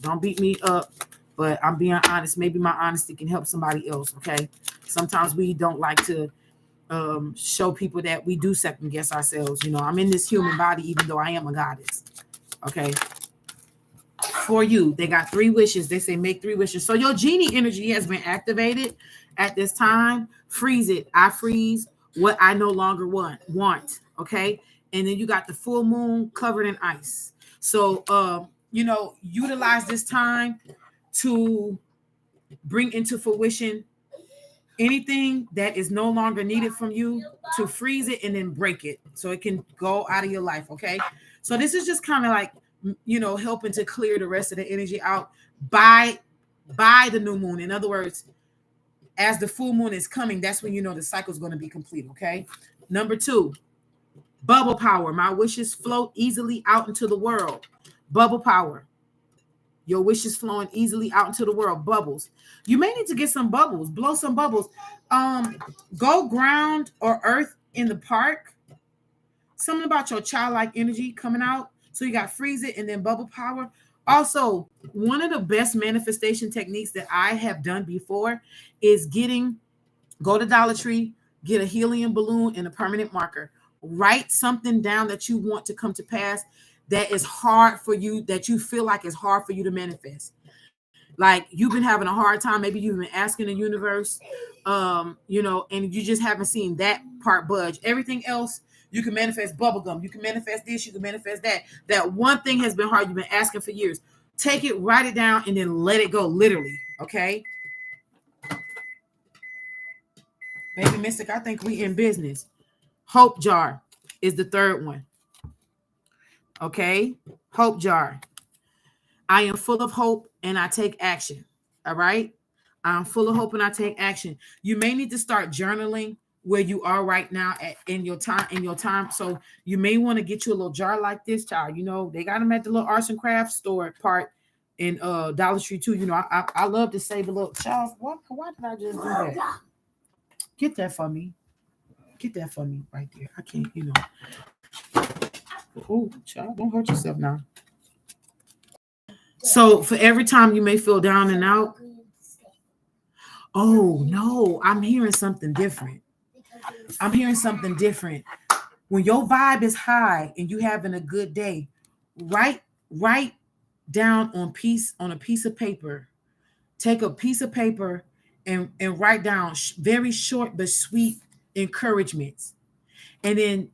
[SPEAKER 1] don't beat me up, but I'm being honest. Maybe my honesty can help somebody else, okay? Sometimes we don't like to show people that we do second guess ourselves. I'm in this human body, even though I am a goddess, okay? For you, they got 3 wishes. They say make 3 wishes. So your genie energy has been activated at this time. Freeze it. I freeze what I no longer want. Okay. And then you got the full moon covered in ice. So utilize this time to bring into fruition anything that is no longer needed from you, to freeze it and then break it so it can go out of your life. Okay. So this is just kind of like, helping to clear the rest of the energy out by the new moon. In other words, as the full moon is coming, that's when the cycle is going to be complete. Okay. Number 2, bubble power. My wishes float easily out into the world. Bubble power. Your wishes flowing easily out into the world. Bubbles. You may need to get some bubbles. Blow some bubbles. Go ground or earth in the park. Something about your childlike energy coming out. So you got freeze it and then bubble power. Also, one of the best manifestation techniques that I have done before is go to Dollar Tree, get a helium balloon and a permanent marker. Write something down that you want to come to pass that is hard for you, that you feel like it's hard for you to manifest. Like you've been having a hard time, maybe you've been asking the universe, and you just haven't seen that part budge. Everything else, you can manifest bubblegum, you can manifest this, you can manifest that. That one thing has been hard, you've been asking for years. Take it, write it down, and then let it go, literally. Okay. Baby Mystic, I think we in business. Hope jar is the third one. Okay. Hope jar. I am full of hope and I take action. All right. I'm full of hope and I take action. You may need to start journaling where you are right now in your time. So you may want to get you a little jar like this, child. They got them at the little arts and crafts store part in Dollar Tree too. I love to save a little, child. Why did I just do that? Get that for me. Get that for me right there. I can't. Oh, child, don't hurt yourself now. So for every time you may feel down and out, oh no, I'm hearing something different. I'm hearing something different. When your vibe is high and you having a good day, write down on a piece of paper. Take a piece of paper and write down very short but sweet encouragements. And then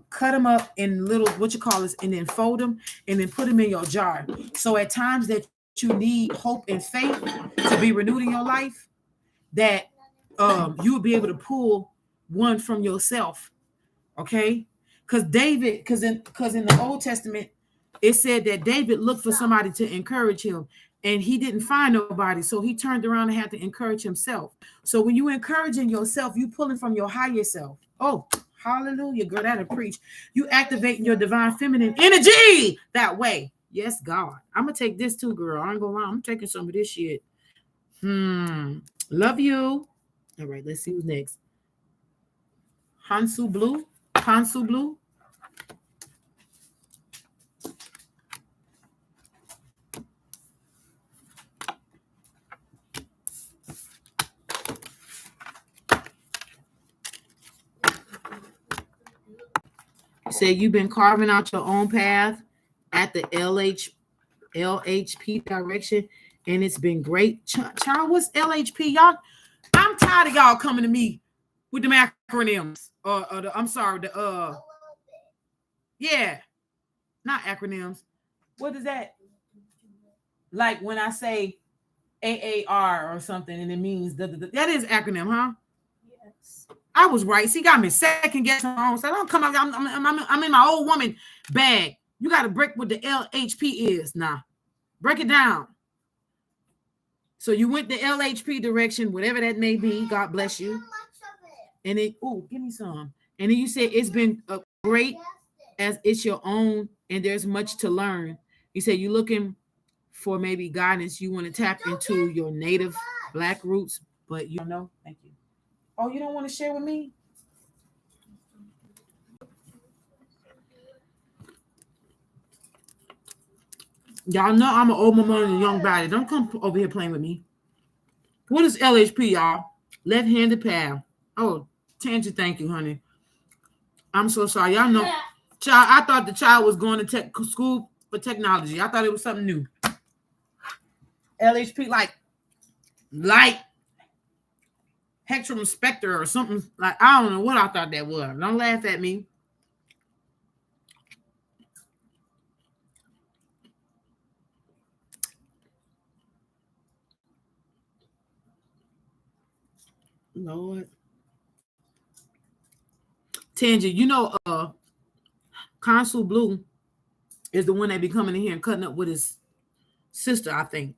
[SPEAKER 1] cut them up in little and then fold them and then put them in your jar. So at times that you need hope and faith to be renewed in your life, that you will be able to pull one from yourself. Okay. Because in the Old Testament, it said that David looked for somebody to encourage him and he didn't find nobody. So he turned around and had to encourage himself. So when you encouraging yourself, you pulling from your higher self. Oh, hallelujah, girl, that'll preach. You activating your divine feminine energy that way. Yes, God. I'm going to take this too, girl. I ain't going to lie. I'm taking some of this shit. Love you. All right, let's see who's next. Hansu Blue. Hansu Blue. Say you've been carving out your own path at the LHP direction, and it's been great. Child, what's LHP? Y'all, I'm tired of y'all coming to me with them acronyms. I'm sorry, yeah, not acronyms. What is that? Like when I say AAR or something, and it means that is acronym, huh? Yes. I was right. See, got me second guessing my own. So don't come out. I'm in my old woman bag. You got to break what the LHP is now. Break it down. So you went the LHP direction, whatever that may be. God bless you. And then, give me some. And then you said it's been great as it's your own, and there's much to learn. You said you're looking for maybe guidance. You want to tap into your native Black roots, but you don't know. Thank you. Oh, you don't want to share with me? Y'all know I'm an old mama and a young body. Don't come over here playing with me. What is LHP, y'all? Left-handed path. Oh, Tangy, thank you, honey. I'm so sorry. Y'all know, child, I thought the child was going to school for technology. I thought it was something new. LHP, like Hector Spectre or something. Like, I don't know what I thought that was. Don't laugh at me. Lord. Tangy, Consul Blue is the one that be coming in here and cutting up with his sister, I think.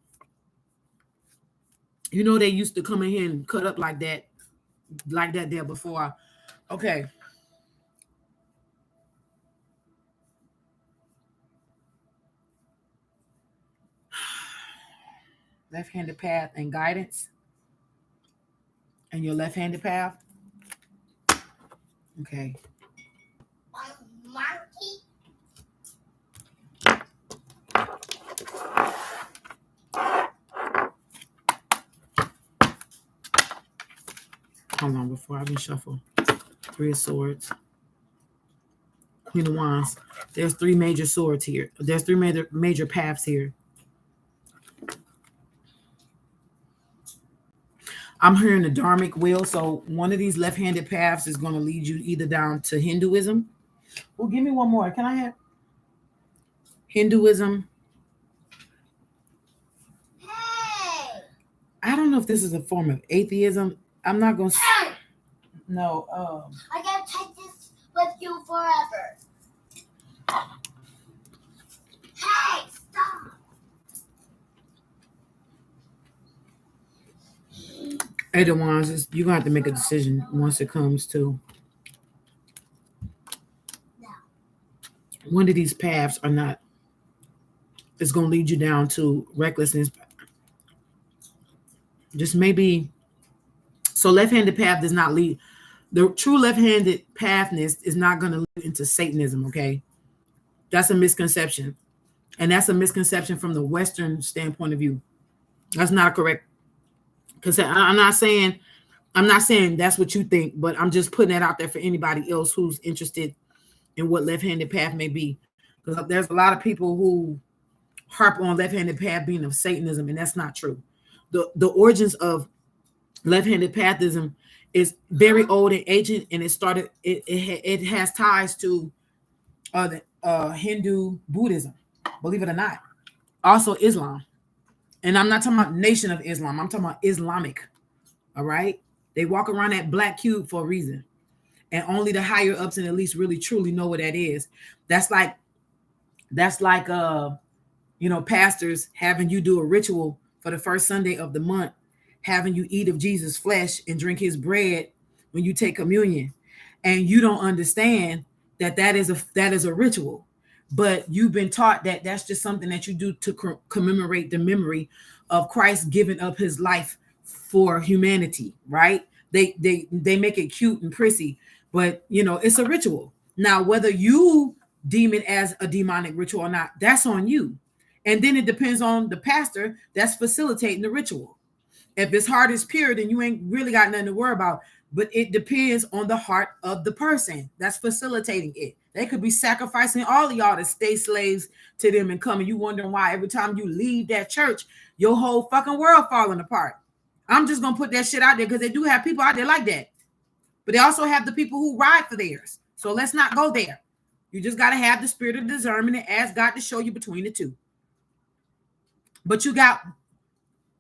[SPEAKER 1] They used to come in here and cut up like that there before. Okay. Left-handed path and guidance. And your left-handed path. Okay. before I even shuffle. Three of Swords. Queen of Wands. There's three major swords here. There's three major paths here. I'm hearing the dharmic wheel. So one of these left-handed paths is going to lead you either down to Hinduism. Well, give me one more. Can I have Hinduism?
[SPEAKER 2] Hey!
[SPEAKER 1] I don't know if this is a form of atheism. I'm not going to...
[SPEAKER 2] Hey!
[SPEAKER 1] No.
[SPEAKER 2] I gotta take this with you forever. Hey, stop!
[SPEAKER 1] Eight of Wands, you're going to have to make a decision once it comes to... One of these paths are not... It's going to lead you down to recklessness. Just maybe... So left-handed path does not lead... The true left-handed pathness is not going to lead into Satanism, okay? That's a misconception. And that's a misconception from the Western standpoint of view. That's not correct. Because I'm not saying that's what you think, but I'm just putting that out there for anybody else who's interested in what left-handed path may be. Because there's a lot of people who harp on left-handed path being of Satanism, and that's not true. The origins of left-handed pathism is very old and ancient, and it has ties to Hindu Buddhism, believe it or not. Also Islam. And I'm not talking about Nation of Islam. I'm talking about Islamic. All right? They walk around that black cube for a reason. And only the higher ups and elites really truly know what that is. That's like pastors having you do a ritual for the first Sunday of the month, having you eat of Jesus' flesh and drink his bread when you take communion. And you don't understand that is a ritual. But you've been taught that that's just something that you do to commemorate the memory of Christ giving up his life for humanity, right? They make it cute and prissy, but it's a ritual. Now, whether you deem it as a demonic ritual or not, that's on you. And then it depends on the pastor that's facilitating the ritual. If his heart is pure, then you ain't really got nothing to worry about. But it depends on the heart of the person that's facilitating it. They could be sacrificing all of y'all to stay slaves to them and come, and you wondering why every time you leave that church, your whole fucking world falling apart. I'm just going to put that shit out there because they do have people out there like that. But they also have the people who ride for theirs. So let's not go there. You just got to have the spirit of discernment and ask God to show you between the two. But you got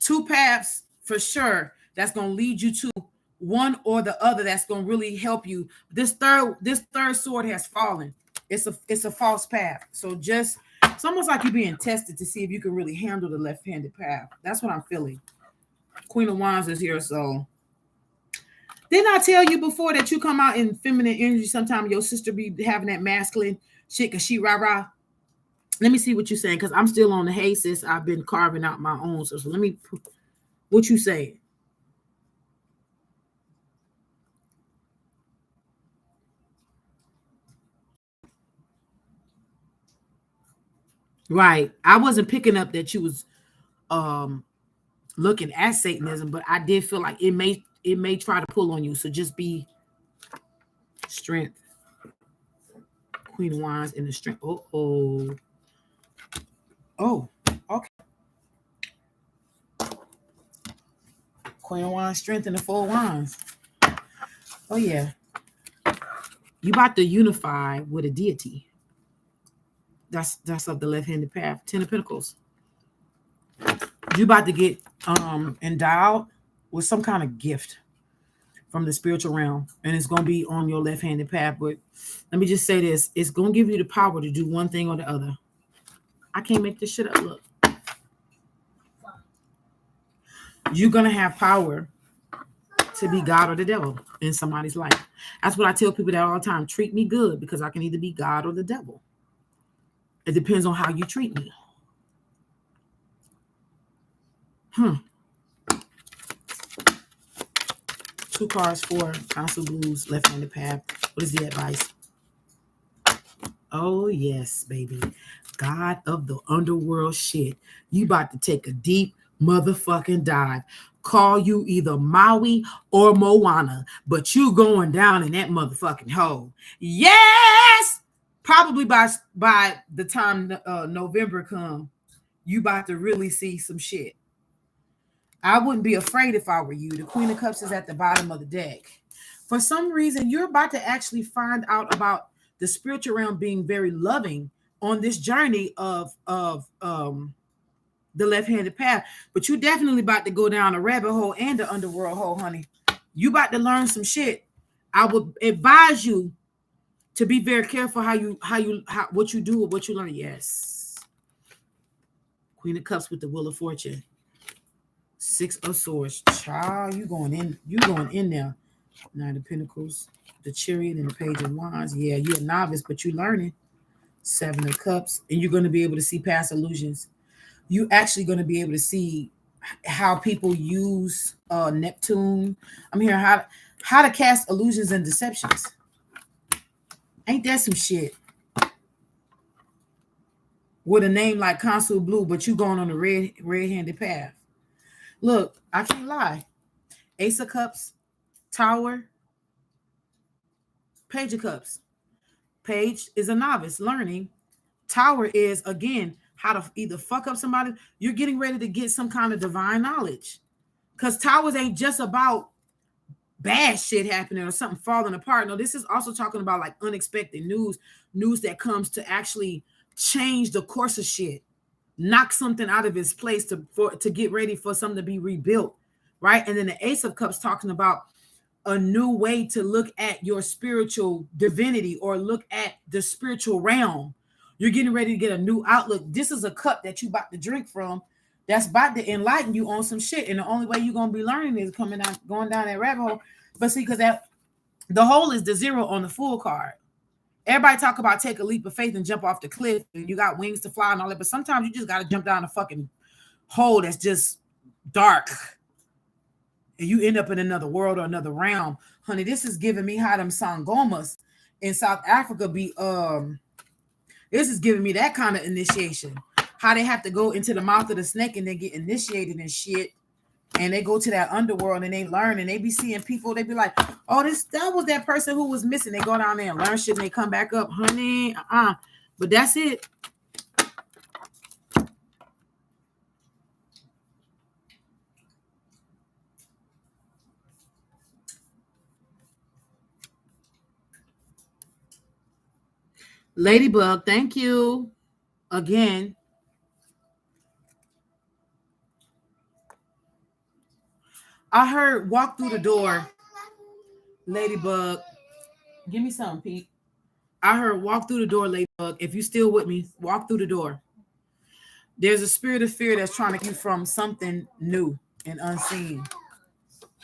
[SPEAKER 1] two paths for sure that's going to lead you to one or the other that's going to really help you. This third sword has fallen. It's a false path. So it's almost like you're being tested to see if you can really handle the left-handed path. That's what I'm feeling. Queen of Wands is here. So didn't I tell you before that you come out in feminine energy? Sometimes your sister be having that masculine shit because she rah-rah. Let me see what you're saying, because I'm still on the hey sis. I've been carving out my own. So let me, what you say? Right. I wasn't picking up that you was looking at Satanism, but I did feel like it may try to pull on you. So just be strength. Queen of Wands in the strength. Oh, okay. Queen of Wands, strength in the Four of Wands. Oh yeah. You about to unify with a deity. That's of the left-handed path. 10 of Pentacles. You about to get endowed with some kind of gift from the spiritual realm, and it's going to be on your left-handed path. But let me just say this, it's going to give you the power to do one thing or the other. I can't make this shit up. Look, you're going to have power to be God or the devil in somebody's life. That's what I tell people that all the time. Treat me good, because I can either be God or the devil. It depends on how you treat me. Two cards for Council Blues, left-handed path. What is the advice? Oh, yes, baby. God of the underworld shit. You about to take a deep motherfucking dive. call you either Maui or Moana, but you going down in that motherfucking hole. Yes, probably by the time November come, you about to really see some shit. I wouldn't be afraid if I were you. The Queen of Cups is at the bottom of the deck. For some reason, you're about to actually find out about the spiritual realm being very loving on this journey of the left-handed path. But you definitely about to go down a rabbit hole and the underworld hole, honey. You about to learn some shit. I would advise you to be very careful how what you do or what you learn. Yes. Queen of Cups with the Wheel of Fortune. Six of Swords. Child, you going in there. Nine of Pentacles, the Chariot, and the Page of Wands. Yeah, you're a novice, but you're learning. Seven of Cups, and you're going to be able to see past illusions. You actually going to be able to see how people use Neptune. I'm hearing how to cast illusions and deceptions. Ain't that some shit? With a name like Consul Blue, but you going on a red-handed path. Look, I can't lie. Ace of Cups, Tower, Page of Cups. Page is a novice learning. Tower is, again, how to either fuck up somebody. You're getting ready to get some kind of divine knowledge. Because towers ain't just about bad shit happening or something falling apart. No, this is also talking about like unexpected news that comes to actually change the course of shit. Knock something out of its place to get ready for something to be rebuilt, right? And then the Ace of Cups talking about a new way to look at your spiritual divinity or look at the spiritual realm. You're getting ready to get a new outlook. This is a cup that you about to drink from that's about to enlighten you on some shit. And the only way you're going to be learning is going down that rabbit hole. But see, because the hole is the zero on the full card. Everybody talk about take a leap of faith and jump off the cliff and you got wings to fly and all that. But sometimes you just got to jump down a fucking hole that's just dark. And you end up in another world or another realm. Honey, this is giving me how them Sangomas in South Africa be this is giving me that kind of initiation. How they have to go into the mouth of the snake and they get initiated and shit. And they go to that underworld and they learn and they be seeing people. They be like, oh, that was that person who was missing. They go down there and learn shit and they come back up. Honey, But that's it. Ladybug, thank you again. I heard walk through the door. Ladybug, give me something, Pete. I heard walk through the door, Ladybug. If you still with me, walk through the door. There's a spirit of fear that's trying to keep you from something new and unseen.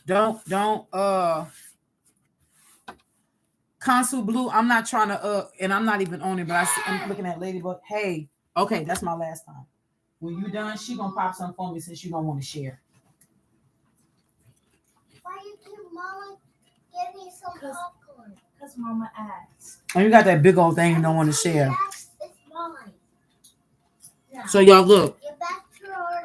[SPEAKER 1] Don't Consul Blue, I'm not trying to and I'm not even on it, but I'm looking at Ladybug. Hey, okay, that's my last time. When you done, she gonna pop something for me since you don't want to share.
[SPEAKER 2] Why you keep Mama give me some popcorn?
[SPEAKER 3] Because Mama asked.
[SPEAKER 1] And you got that big old thing you don't want to share.
[SPEAKER 2] It's mine.
[SPEAKER 1] Now, so y'all look.
[SPEAKER 2] Get back to her.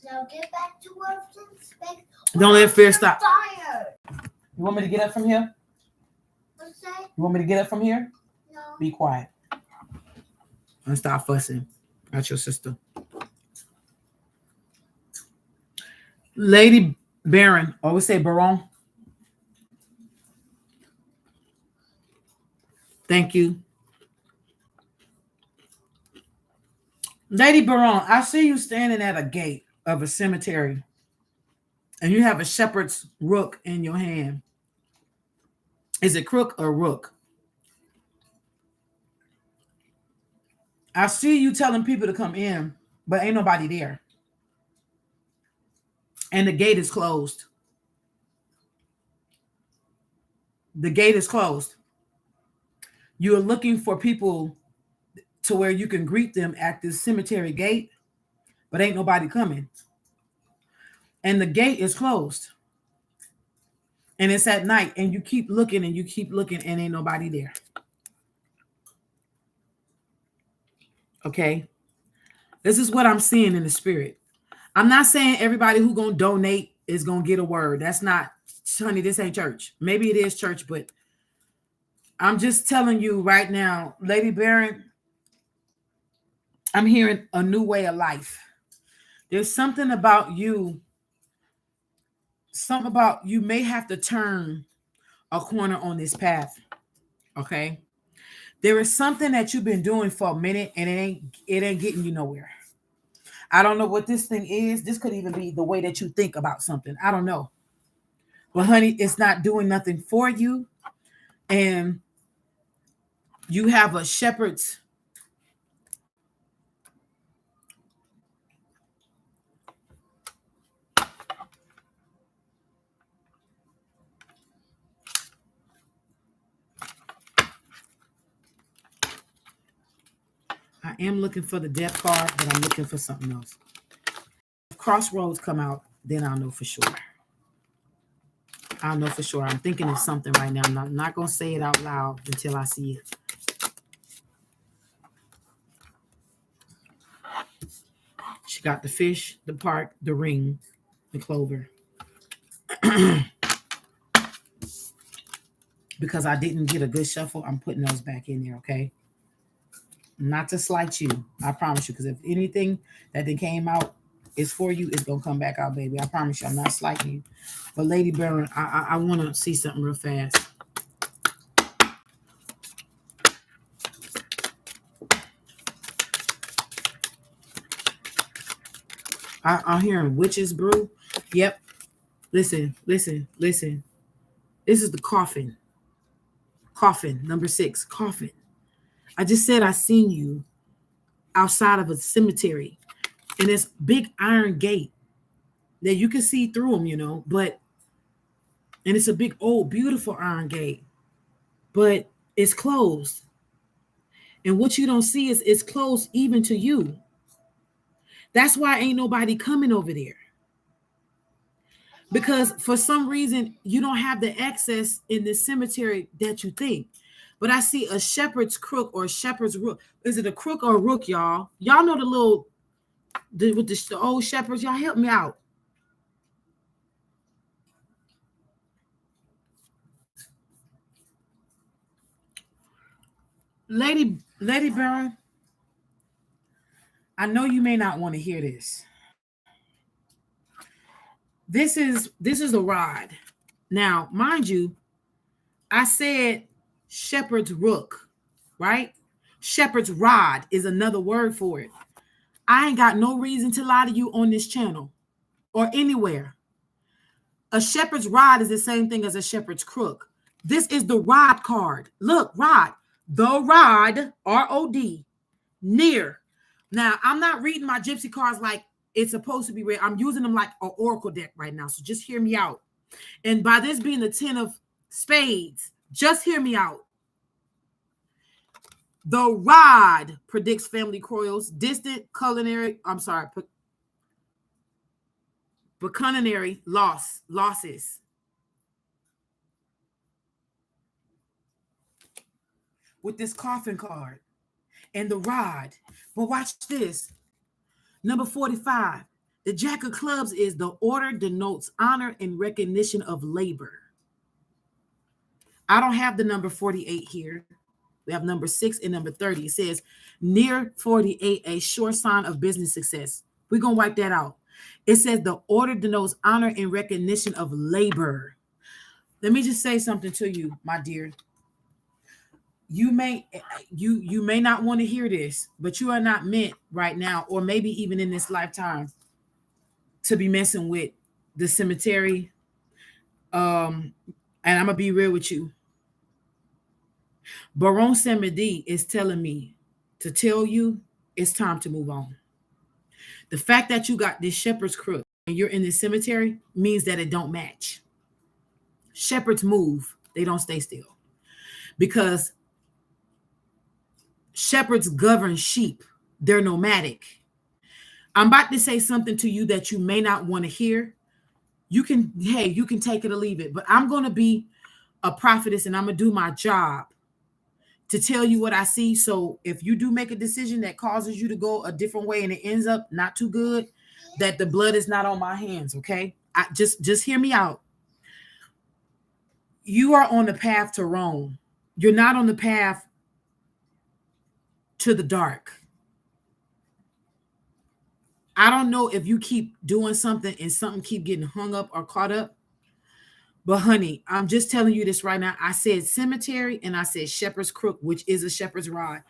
[SPEAKER 2] Now get back to work and expect.
[SPEAKER 1] Don't let fear stop.
[SPEAKER 2] Fire.
[SPEAKER 1] You want me to get up from here?
[SPEAKER 2] What's that?
[SPEAKER 1] You want me to get up from here?
[SPEAKER 2] No.
[SPEAKER 1] Be quiet. And stop fussing at your sister. Lady Baron, always say Baron. Thank you. Lady Baron, I see you standing at a gate of a cemetery and you have a shepherd's rook in your hand. Is it crook or rook? I see you telling people to come in, but ain't nobody there. And the gate is closed. The gate is closed. You're looking for people to where you can greet them at this cemetery gate, but ain't nobody coming. And the gate is closed. And it's at night, and you keep looking and you keep looking, and ain't nobody there. Okay? This is what I'm seeing in the spirit. I'm not saying everybody who gonna donate is gonna get a word. That's not, honey, this ain't church. Maybe it is church, but I'm just telling you right now, Lady Baron, I'm hearing a new way of life. There's something about you may have to turn a corner on this path. Okay. There is something that you've been doing for a minute and it ain't getting you nowhere. I don't know what this thing is. This could even be the way that you think about something. I don't know. But honey, it's not doing nothing for you. And you have a shepherd's. I am looking for the death card, but I'm looking for something else. If crossroads come out, then I'll know for sure. I'll know for sure. I'm thinking of something right now. I'm not going to say it out loud until I see it. She got the fish, the park, the ring, the clover. Because I didn't get a good shuffle, I'm putting those back in there, okay? Not to slight you, I promise you. Because if anything that then came out is for you, it's going to come back out, baby. I promise you, I'm not slighting you. But Lady Baron, I want to see something real fast. I'm hearing witches brew. Yep. Listen. This is the coffin. Coffin, number 6, coffin. I just said I seen you outside of a cemetery. And this big iron gate that you can see through them, but, and it's a big, old, beautiful iron gate, but it's closed. And what you don't see is it's closed even to you. That's why ain't nobody coming over there. Because for some reason, you don't have the access in the cemetery that you think. But I see a shepherd's crook or a shepherd's rook. Is it a crook or a rook, y'all? Y'all know with the old shepherds. Y'all help me out. Lady Baron, I know you may not want to hear this. This is a rod. Now, mind you, I said shepherd's rook, right? Shepherd's rod is another word for it. I ain't got no reason to lie to you on this channel or anywhere. A shepherd's rod is the same thing as a shepherd's crook. This is the rod card. Look, rod. The rod, R-O-D, near. Now, I'm not reading my gypsy cards like it's supposed to be read. I'm using them like an oracle deck right now. So just hear me out. And by this being the 10 of spades, just hear me out. The rod predicts family quarrels, distant pecuniary losses. With this coffin card and the rod. But watch this. Number 45. The Jack of Clubs is the order denotes honor and recognition of labor. I don't have the number 48 here. We have number 6 and number 30. It says near 48, a sure sign of business success. We're going to wipe that out. It says the order denotes honor and recognition of labor. Let me just say something to you, my dear. You may not want to hear this, but you are not meant right now, or maybe even in this lifetime, to be messing with the cemetery. And I'm gonna be real with you. Baron Samedi is telling me to tell you it's time to move on. The fact that you got this shepherd's crook and you're in the cemetery means that it don't match. Shepherds move, they don't stay still. Because shepherds govern sheep. They're nomadic. I'm about to say something to you that you may not want to hear. You can take it or leave it. But I'm going to be a prophetess and I'm going to do my job to tell you what I see. So if you do make a decision that causes you to go a different way and it ends up not too good, that the blood is not on my hands, okay? Just hear me out. You are on the path to Rome. You're not on the path to the dark. I don't know if you keep doing something and something keep getting hung up or caught up. But honey, I'm just telling you this right now. I said cemetery and I said shepherd's crook, which is a shepherd's rod.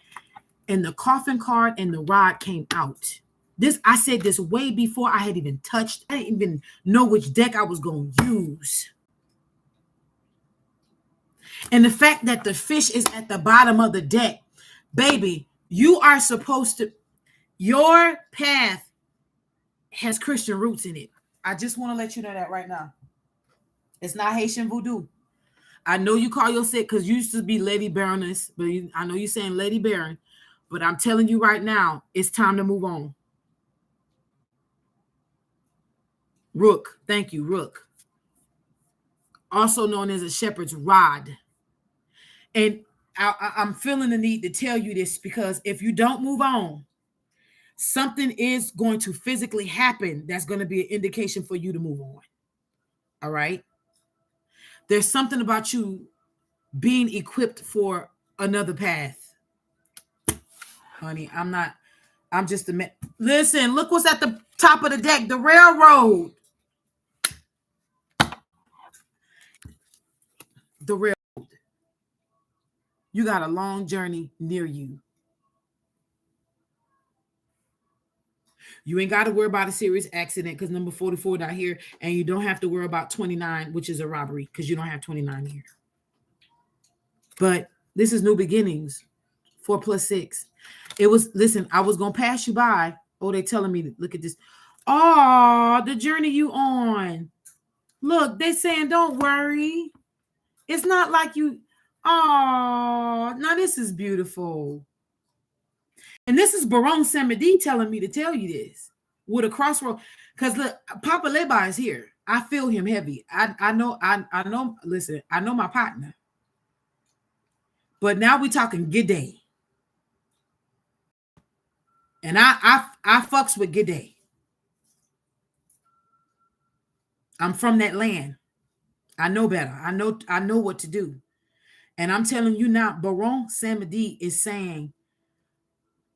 [SPEAKER 1] And the coffin card and the rod came out. This I said this way before I had even touched. I didn't even know which deck I was going to use. And the fact that the fish is at the bottom of the deck, baby, you are supposed to, your path has Christian roots in it. I just want to let you know that right now. It's not Haitian voodoo. I know you call yourself, because you used to be Lady Baroness, but I know you're saying Lady Baron, but I'm telling you right now, it's time to move on. Rook, thank you, Rook. Also known as a shepherd's rod. And I'm feeling the need to tell you this because if you don't move on, something is going to physically happen that's going to be an indication for you to move on. All right? There's something about you being equipped for another path. Honey, I'm just a man. Listen, look what's at the top of the deck, the railroad. The railroad. You got a long journey near you. You ain't got to worry about a serious accident because number 44 not here, and you don't have to worry about 29, which is a robbery because you don't have 29 here. But this is new beginnings. 4 + 6. It was, listen, I was going to pass you by. Oh, they telling me to look at this. Oh, the journey you on. Look, they saying, don't worry. It's not like you. Oh, now this is beautiful. And this is Baron Samedi telling me to tell you this with a crossroad. Because look, Papa Leba is here. I feel him heavy. I know, listen, I know my partner. But now we're talking Gide. And I fucks with Gide. I'm from that land. I know better. I know what to do. And I'm telling you now, Baron Samedi is saying,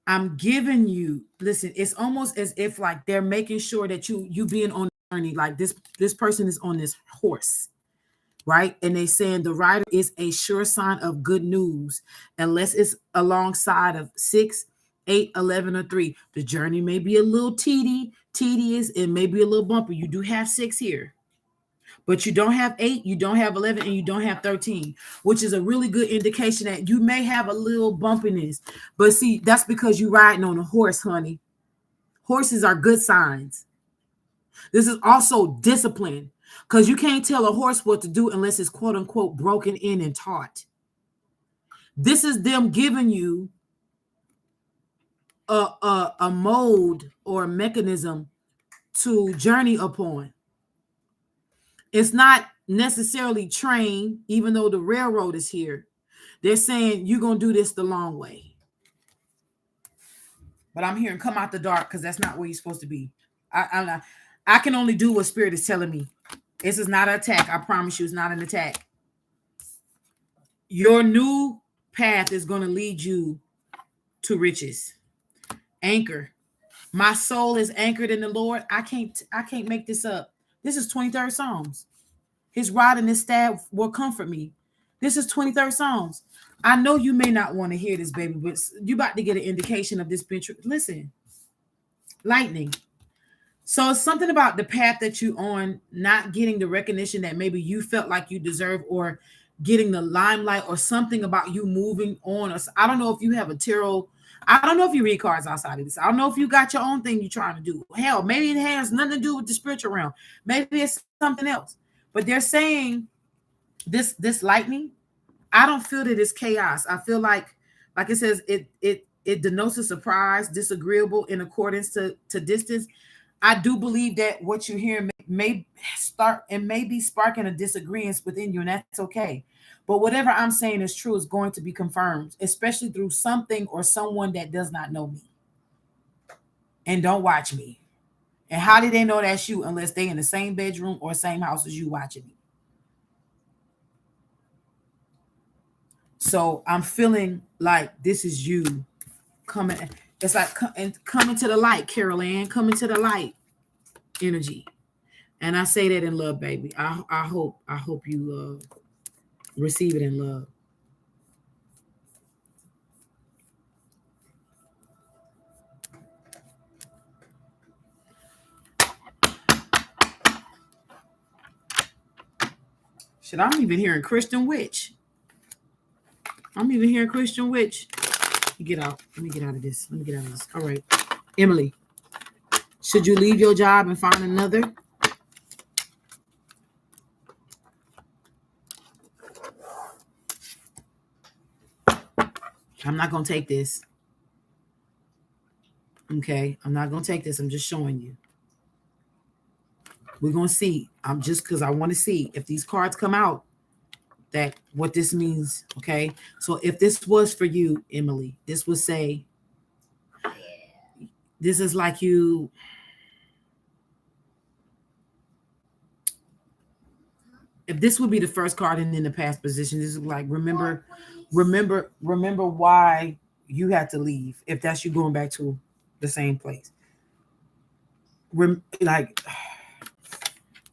[SPEAKER 1] I'm giving you, listen, it's almost as if like they're making sure that you being on the journey, like this person is on this horse, right? And they saying the rider is a sure sign of good news, unless it's alongside of 6, 8, 11, or 3. The journey may be a little tedious, it may be a little bumpy. You do have 6 here. But you don't have 8, you don't have 11, and you don't have 13, which is a really good indication that you may have a little bumpiness. But see, that's because you're riding on a horse, honey. Horses are good signs. This is also discipline because you can't tell a horse what to do unless it's quote unquote broken in and taught. This is them giving you a mode or a mechanism to journey upon. It's not necessarily trained, even though the railroad is here. They're saying you're going to do this the long way. But I'm hearing come out the dark because that's not where you're supposed to be. I can only do what Spirit is telling me. This is not an attack. I promise you it's not an attack. Your new path is going to lead you to riches. Anchor. My soul is anchored in the Lord. I can't make this up. This is 23rd Psalms. His rod and his staff will comfort me. This is 23rd Psalms. I know you may not want to hear this, baby, but you about to get an indication of this bench. Listen, lightning. So it's something about the path that you're on, not getting the recognition that maybe you felt like you deserve, or getting the limelight, or something about you moving on. Or I don't know if you have a tarot. I don't know if you read cards outside of this. I don't know if you got your own thing you're trying to do. Hell, maybe it has nothing to do with the spiritual realm. Maybe it's something else. But they're saying this lightning, I don't feel that it's chaos. I feel like it says, it denotes a surprise, disagreeable in accordance to distance. I do believe that what you're hearing may start and may be sparking a disagreement within you, and that's okay. But whatever I'm saying is true is going to be confirmed, especially through something or someone that does not know me and don't watch me. And how did they know that's you unless they in the same bedroom or same house as you watching me? So I'm feeling like this is you coming. It's like coming to the light, Carol Ann, coming to the light energy. And I say that in love, baby. I hope you receive it in love. Shit, I'm even hearing Christian witch. I'm even hearing Christian witch. Get out. Let me get out of this. Let me get out of this. All right. Emily, should you leave your job and find another? I'm not going to take this. Okay. I'm not going to take this. I'm just showing you. We're going to see. I'm just because I want to see if these cards come out, that what this means. Okay. So if this was for you, Emily, this would say, this is like you. If this would be the first card and in the past position, this is like remember why you had to leave. If that's you going back to the same place, like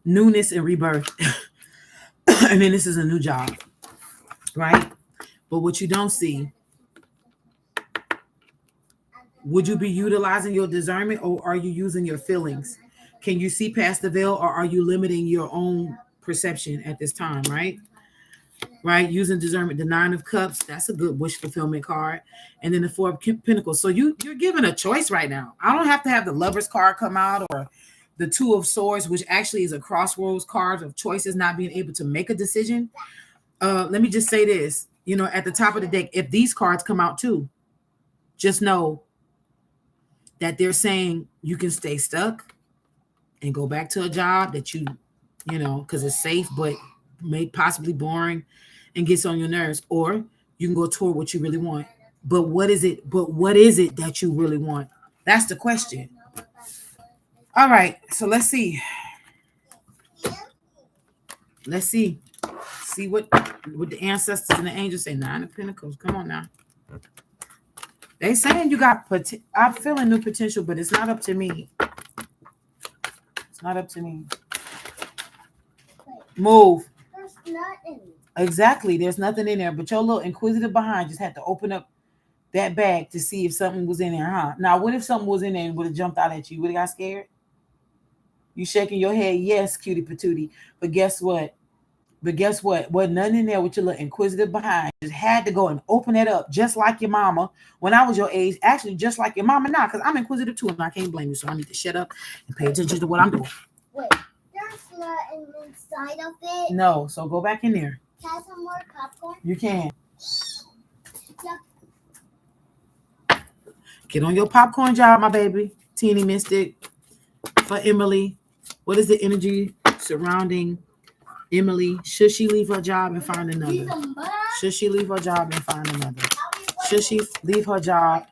[SPEAKER 1] newness and rebirth, and then this is a new job, right? But what you don't see, would you be utilizing your discernment or are you using your feelings? Can you see past the veil or are you limiting your own perception at this time, right? Right, using discernment. The 9 of Cups, that's a good wish fulfillment card. And then the 4 of Pentacles. So you're given a choice right now. I don't have to have the Lover's card come out or the 2 of Swords, which actually is a crossroads card of choices, not being able to make a decision. Let me just say this, at the top of the deck, if these cards come out too, just know that they're saying you can stay stuck and go back to a job that because it's safe, but may possibly boring and gets on your nerves, or you can go toward what you really want. But what is it that you really want? That's the question. All right, so let's see what the ancestors and the angels say. 9 of Pentacles, come on now. They saying you got I'm feeling new potential, but it's not up to me. It's not up to me. Move.
[SPEAKER 2] There's nothing.
[SPEAKER 1] Exactly. There's nothing in there. But your little inquisitive behind just had to open up that bag to see if something was in there, huh? Now, what if something was in there and would have jumped out at you? Would have got scared? You shaking your head, yes, cutie patootie. But guess what? Wasn't nothing in there with your little inquisitive behind. Just had to go and open it up, just like your mama when I was your age. Actually, just like your mama now, because I'm inquisitive too, and I can't blame you. So I need to shut up and pay attention to what I'm doing.
[SPEAKER 2] Wait, there's nothing inside of it.
[SPEAKER 1] No, so go back in there.
[SPEAKER 2] Can I have some more popcorn?
[SPEAKER 1] You can.
[SPEAKER 2] Yeah.
[SPEAKER 1] Get on your popcorn job, my baby. Teeny Mystic. For Emily, what is the energy surrounding Emily? Should she leave her job and find another? Should she leave her job and find another? Should she leave her job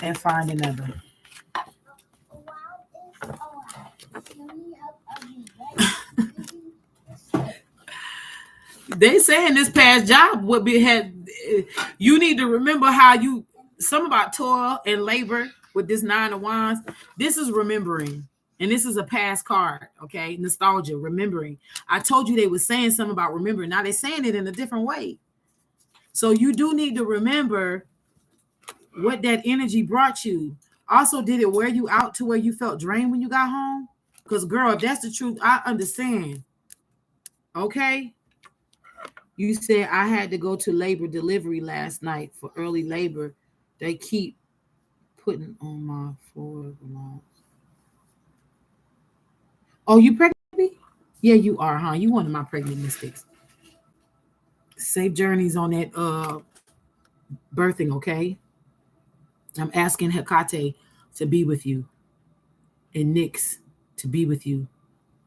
[SPEAKER 1] and find another? They saying this past job would be had. You need to remember how you some about toil and labor with this 9 of Wands. This is remembering, and this is a past card. Okay, nostalgia, remembering. I told you they were saying something about remembering. Now they're saying it in a different way. So you do need to remember what that energy brought you. Also, did it wear you out to where you felt drained when you got home? Because, girl, if that's the truth, I understand. Okay? You said I had to go to labor delivery last night for early labor. They keep putting on my floor. Oh, you pregnant, baby? Yeah, you are, huh? You one of my pregnant mystics. Safe journeys on that birthing, okay? I'm asking Hecate to be with you and Nyx to be with you.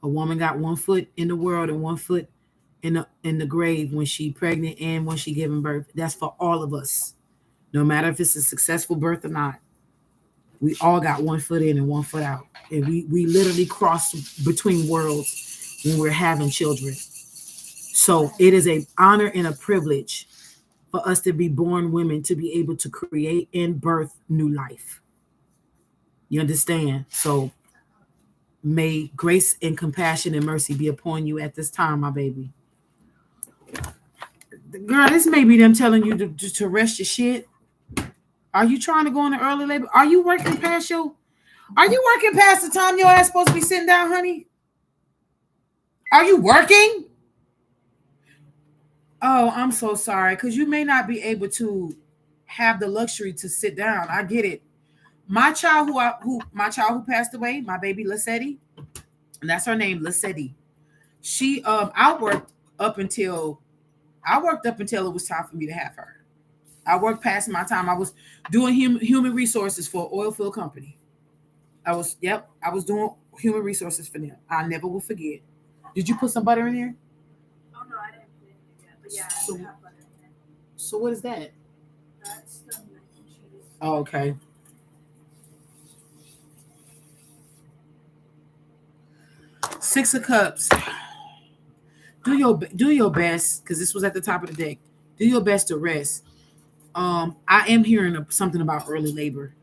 [SPEAKER 1] A woman got 1 foot in the world and 1 foot in the grave when she pregnant and when she giving birth. That's for all of us, no matter if it's a successful birth or not. We all got one foot in and one foot out. And we literally cross between worlds when we're having children. So it is an honor and a privilege for us to be born women to be able to create and birth new life. You understand? So may grace and compassion and mercy be upon you at this time, my baby. Girl, this may be them telling you to rest your shit. Are you trying to go into early labor? Are you working past your? Are you working past the time your ass supposed to be sitting down, honey? Are you working? Oh, I'm so sorry, because you may not be able to have the luxury to sit down. I get it. My child who passed away, my baby Lissetti, and that's her name, Lissetti. She I worked up until it was time for me to have her. I worked past my time. I was doing human resources for an oil field company. I was doing human resources for them. I never will forget. Did you put some butter in there?
[SPEAKER 3] Oh no, I didn't put anything yet. But yeah,
[SPEAKER 1] So,
[SPEAKER 3] I have butter in there.
[SPEAKER 1] so what is that?
[SPEAKER 3] That's the mac and cheese.
[SPEAKER 1] Oh, okay. 6 of Cups. Do your best, because this was at the top of the deck. Do your best to rest. I am hearing something about early labor.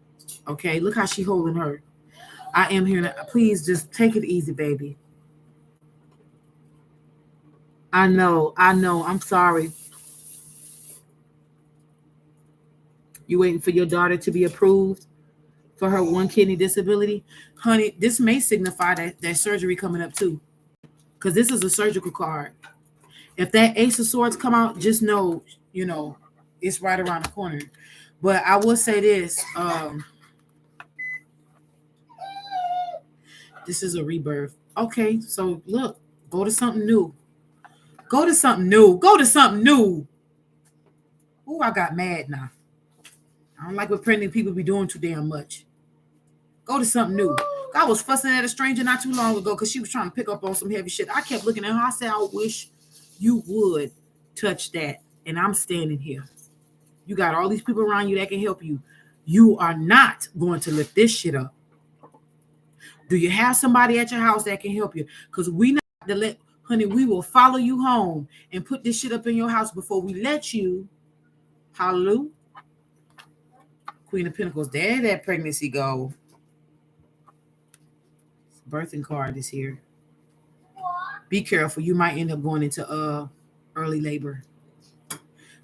[SPEAKER 1] Okay, look how she holding her. I am hearing. Please just take it easy, baby. I know. I know. I'm sorry. You waiting for your daughter to be approved for her one kidney disability, honey? This may signify that surgery coming up too, because this is a surgical card. If that Ace of Swords come out, just know, it's right around the corner. But I will say this: this is a rebirth. Okay, so look, go to something new. Go to something new. Go to something new. Ooh, I got mad now. I don't like what pregnant people be doing too damn much. Go to something new. I was fussing at a stranger not too long ago because she was trying to pick up on some heavy shit. I kept looking at her. I said, I wish you would touch that. And I'm standing here. You got all these people around you that can help you. You are not going to lift this shit up. Do you have somebody at your house that can help you? Because we not to let, honey, we will follow you home and put this shit up in your house before we let you. Hallelujah. Queen of Pentacles. There that pregnancy go. Birthing card is here. Be careful. You might end up going into early labor.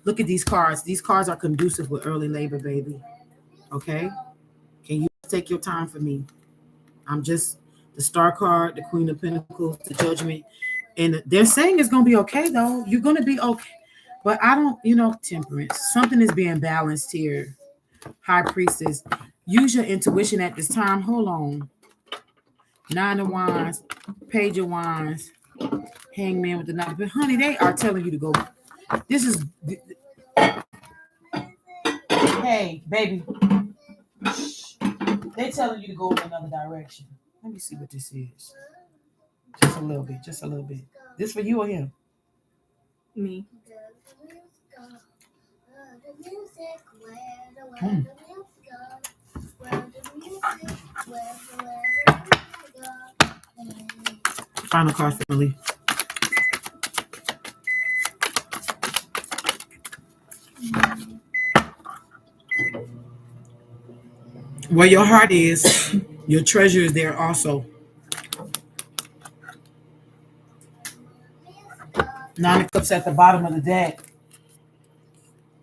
[SPEAKER 1] Look at these cards. These cards are conducive with early labor, baby. Okay? Can you take your time for me? I'm just the Star card, the Queen of Pentacles, the Judgment. And they're saying it's going to be okay, though. You're going to be okay. But I don't, Temperance. Something is being balanced here. High Priestess. Use your intuition at this time. Hold on. 9 of Wands, Page of Wands, Hangman with the 9. But honey, they are telling you to go. This is. Hey, baby. They're telling you to go in another direction. Let me see what this is. Just a little bit. Just a little bit. This for you or him?
[SPEAKER 3] Me.
[SPEAKER 1] Final card for Lee. Where your heart is, your treasure is there also. 9 of Cups at the bottom of the deck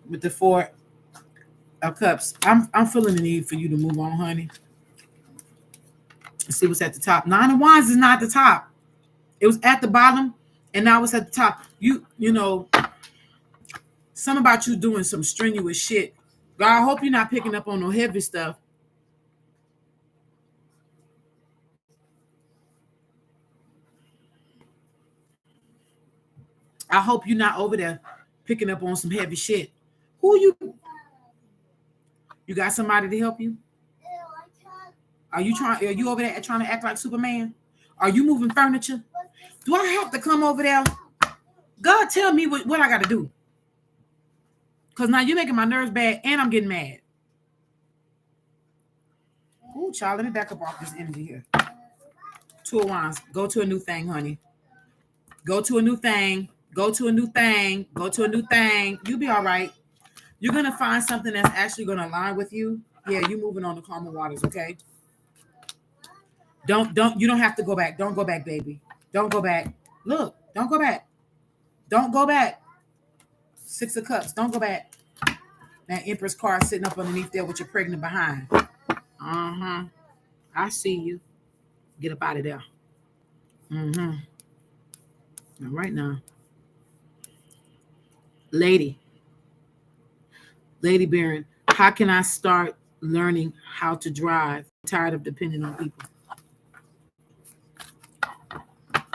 [SPEAKER 1] with the 4 of Cups. I'm feeling the need for you to move on, honey. Let's see what's at the top. 9 of Wands is not at the top. It was at the bottom, and now it's at the top. You know, something about you doing some strenuous shit. God, I hope you're not picking up on no heavy stuff. I hope you're not over there picking up on some heavy shit. Who you? You got somebody to help you? Are you over there trying to act like Superman? Are you moving furniture? Do I have to come over there? God, tell me what I got to do. Because now you're making my nerves bad and I'm getting mad. Ooh, child, let me back up off this energy here. Two of Wands. Go to a new thing, honey. Go to a new thing. Go to a new thing. Go to a new thing. You'll be all right. You're going to find something that's actually going to align with you. Yeah, you're moving on to calmer waters, okay? You don't have to go back. Don't go back, baby. Don't go back. Look, don't go back. Don't go back. Six of Cups. Don't go back. That Empress card sitting up underneath there with your pregnant behind. Uh-huh. I see you. Get up out of there. Mm-hmm. All right now. Lady Baron, how can I start learning how to drive? I'm tired of depending on people.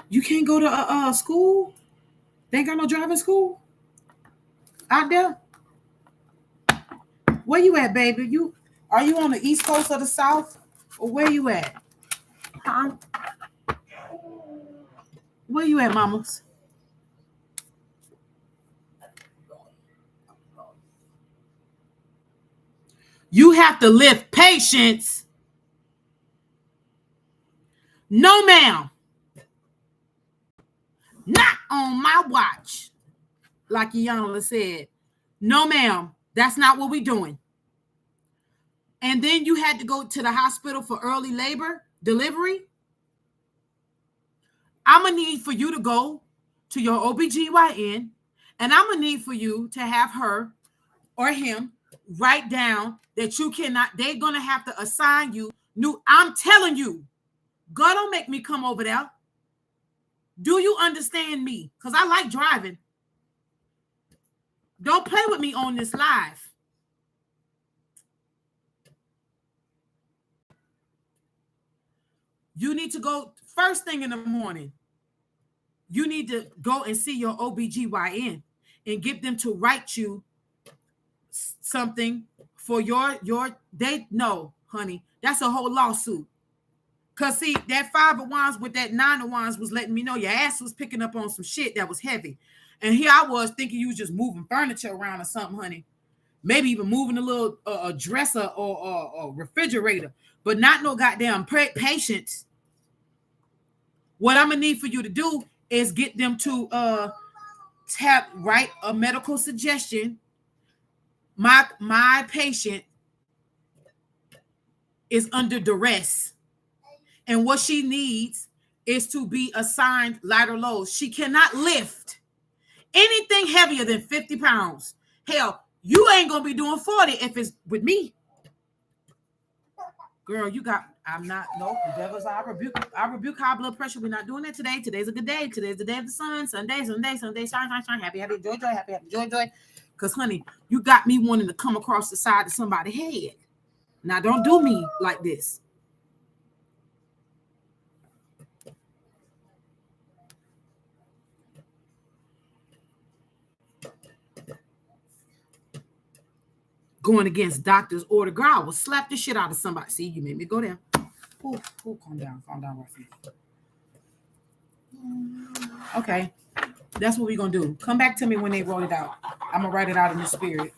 [SPEAKER 1] You can't go to school? They ain't got no driving school out there? Where you at, baby? Are you on the East Coast or the South? Or where you at? Huh? Where you at, mamas? You have to lift patience. No, ma'am. Not on my watch. Like Yana said. No, ma'am. That's not what we're doing. And then you had to go to the hospital for early labor delivery. I'm going to need for you to go to your OBGYN, and I'm going to need for you to have her or him write down that you cannot, they're going to have to assign you new. I'm telling you, God don't make me come over there. Do you understand me? Because I like driving. Don't play with me on this live. You need to go first thing in the morning. You need to go and see your OBGYN and get them to write you something for they no, honey. That's a whole lawsuit. Cause see, that 5 of Wands with that 9 of Wands was letting me know your ass was picking up on some shit that was heavy. And here I was thinking you was just moving furniture around or something, honey. Maybe even moving a little a dresser or refrigerator, but not no goddamn patience. What I'm gonna need for you to do is get them to write a medical suggestion. My patient is under duress, and what she needs is to be assigned lighter loads. She cannot lift anything heavier than 50 pounds. Hell, you ain't gonna be doing 40 if it's with me. Girl, I'm not, no, the devil's, I rebuke high blood pressure. We're not doing that today. Today's a good day. Today's the day of the sun. Sunday, shine, happy, joy. Because, honey, you got me wanting to come across the side of somebody's head. Now, don't do me like this. Going against doctor's order. Girl, I will slap the shit out of somebody. See, you made me go there. Ooh, calm down, Rafi. Okay, that's what we're gonna do. Come back to me when they wrote it out. I'm gonna write it out in the spirit.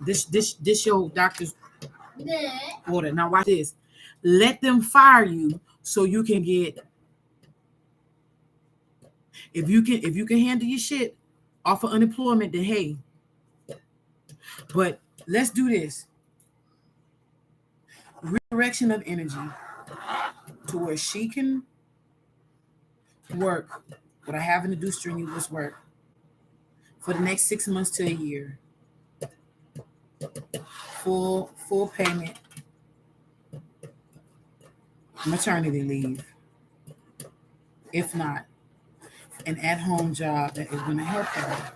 [SPEAKER 1] This your doctor's order. Now watch this. Let them fire you so you can get. If you can handle your shit off of unemployment, then hey. But let's do this. Redirection of energy to where she can work without having to do strenuous work for the next 6 months to a year. Full payment maternity leave. If not, an at-home job that is going to help her.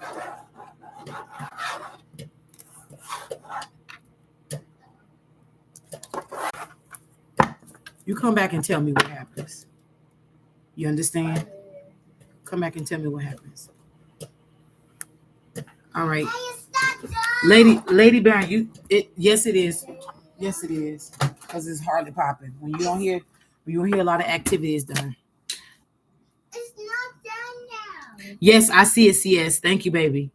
[SPEAKER 1] You come back and tell me what happens. You understand? Come back and tell me what happens. All right. Lady Baron, yes it is. Yes it is. Because it's hardly popping. When you don't hear a lot of activities done.
[SPEAKER 2] It's not done now.
[SPEAKER 1] Yes, I see it, CS. Thank you, baby.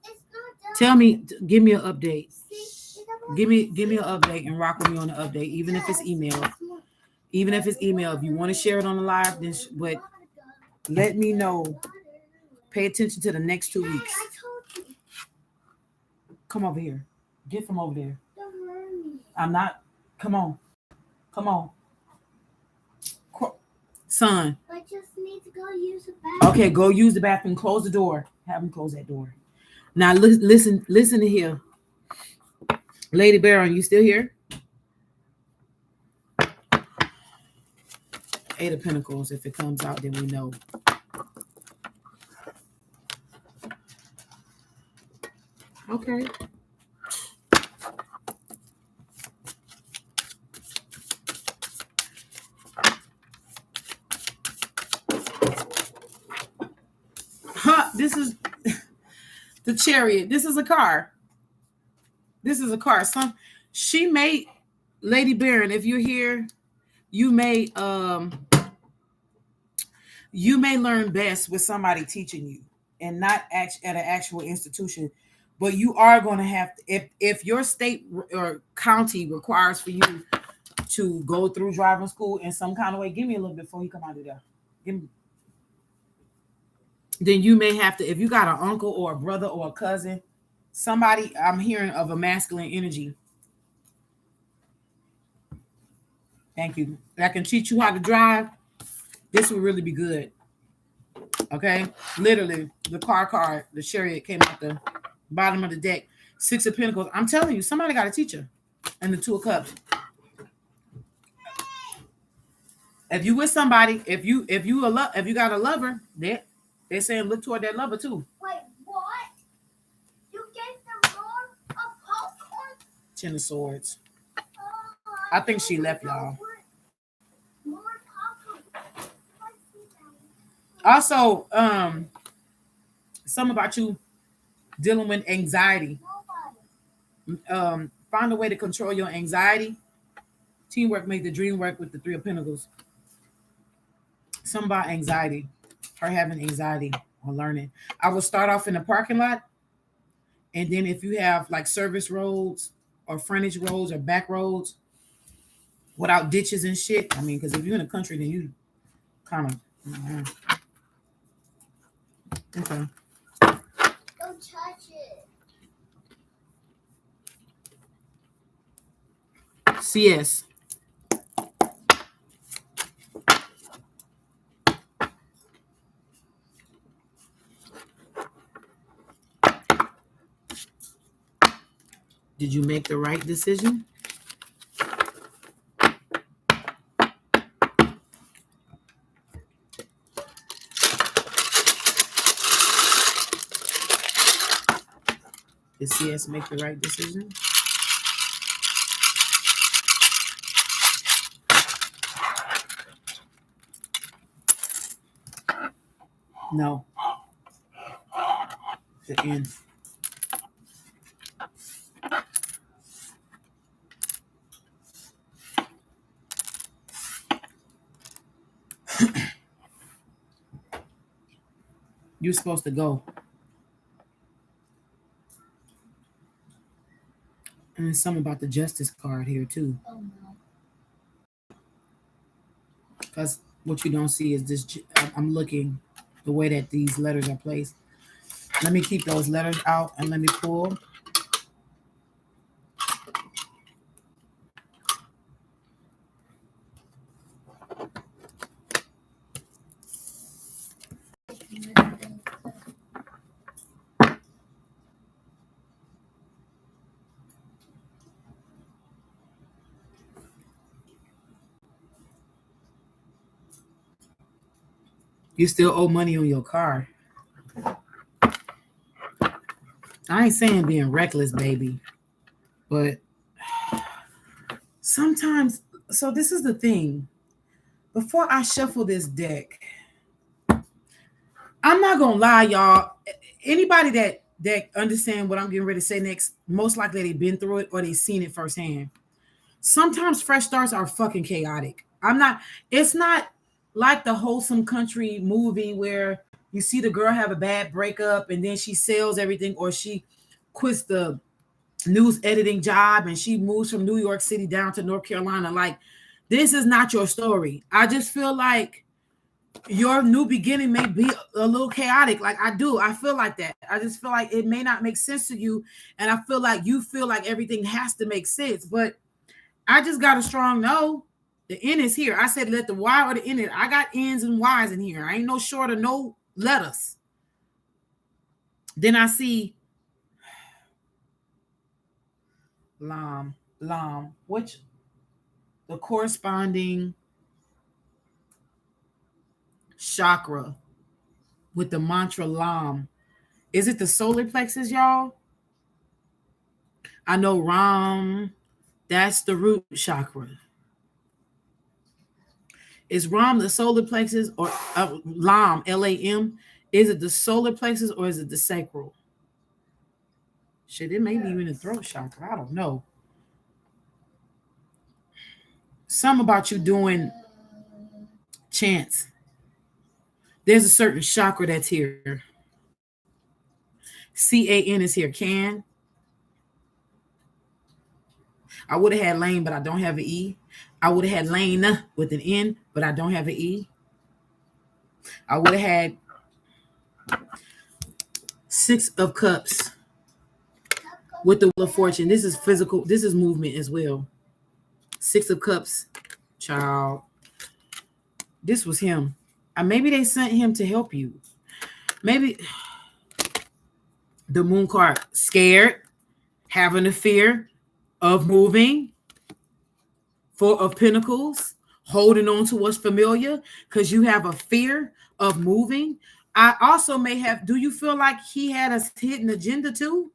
[SPEAKER 2] It's not done.
[SPEAKER 1] Tell me, give me an update.
[SPEAKER 2] See, it's
[SPEAKER 1] Give me an update and rock with me on the update, even if it's email. Even if it's email, if you want to share it on the live, then but let me know. Pay attention to the next 2 weeks. Come over here. Get from over there. I'm not. Come on. Come on. Son.
[SPEAKER 2] I just need to go use the bathroom.
[SPEAKER 1] Okay, go use the bathroom. Close the door. Have him close that door. Now listen to here. Lady Baron, you still here? 8 of Pentacles. If it comes out, then we know. Okay. This is the Chariot. This is a car. This is a car. She may, Lady Baron, if you're here, you may learn best with somebody teaching you and not at an actual institution. But you are going to have to, if your state or county requires for you to go through driving school in some kind of way, give me a little bit before you come out of there. Give me. Then you may have to, if you got an uncle or a brother or a cousin, somebody, I'm hearing of a masculine energy. Thank you. That can teach you how to drive. This would really be good. Okay? Literally, the car card, the Chariot came out the bottom of the deck. 6 of Pentacles. I'm telling you, somebody got to teach her. And the 2 of Cups. If you with somebody, if you got a lover, they're saying look toward that lover too.
[SPEAKER 2] Wait, what? You gave them more of popcorn?
[SPEAKER 1] 10 of Swords. I think she left, y'all.
[SPEAKER 2] More popcorn.
[SPEAKER 1] Also, something about you dealing with anxiety. Find a way to control your anxiety. Teamwork make the dream work with the 3 of Pentacles. Something about anxiety. Her having anxiety on learning. I will start off in the parking lot. And then if you have like service roads or frontage roads or back roads without ditches and shit. I mean, because if you're in the country, then you kind of... Okay.
[SPEAKER 2] Don't touch it.
[SPEAKER 1] CS. Did you make the right decision? Did CS make the right decision? No. The end. You're supposed to go. And there's something about the Justice card here too.
[SPEAKER 2] Oh no.
[SPEAKER 1] Because what you don't see is this. I'm looking the way that these letters are placed. Let me keep those letters out and let me pull. You still owe money on your car. I ain't saying being reckless, baby. But sometimes, so this is the thing. Before I shuffle this deck, I'm not going to lie, y'all. Anybody that understand what I'm getting ready to say next, most likely they've been through it or they've seen it firsthand. Sometimes fresh starts are fucking chaotic. It's not like the Wholesome Country movie where you see the girl have a bad breakup and then she sells everything or she quits the news editing job and she moves from New York City down to North Carolina. Like, this is not your story. I just feel like your new beginning may be a little chaotic. Like, I do. I feel like that. I just feel like it may not make sense to you. And I feel like you feel like everything has to make sense. But I just got a strong no. The N is here. I said let the Y or the N in. I got N's and Y's in here. I ain't no short of no letters. Then I see Lam, which the corresponding chakra with the mantra Lam. Is it the solar plexus, y'all? I know Ram, that's the root chakra. Is Ram the solar plexus or Lam, Lam? Is it the solar plexus or is it the sacral? Shit, it may be even the throat chakra. I don't know. Something about you doing chants. There's a certain chakra that's here. CAN is here. Can. I would have had lane, but I don't have an E. I would have had lane with an N, but I don't have an E. I would have had 6 of Cups with the Wheel of Fortune. This is physical. This is movement as well. 6 of Cups, child. This was him. Maybe they sent him to help you. Maybe the Moon card, scared, having a fear of moving. 4 of Pentacles, holding on to what's familiar because you have a fear of moving. I also may have, do you feel like he had a hidden agenda too?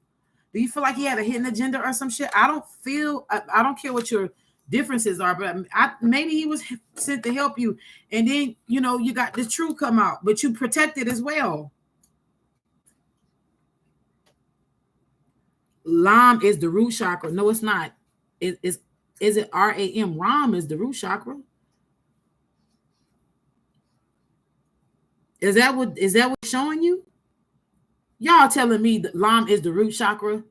[SPEAKER 1] Do you feel like he had a hidden agenda or some shit? I don't care what your differences are, but maybe he was sent to help you. And then, you got the truth come out, but you protected as well. Lam is the root chakra. No, it's not. Is it RAM? Ram is the root chakra. Is that what's showing you? Y'all telling me that Lam is the root chakra?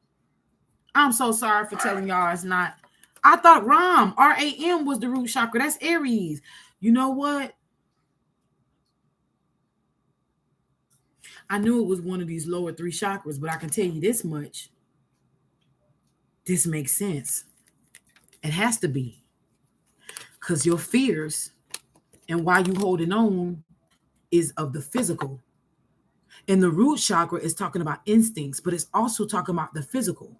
[SPEAKER 1] I'm so sorry for telling y'all it's not. I thought RAM was the root chakra. That's Aries. You know what? I knew it was one of these lower 3 chakras, but I can tell you this much. This makes sense. It has to be. Because your fears and why you holding on is of the physical. And the root chakra is talking about instincts, but it's also talking about the physical.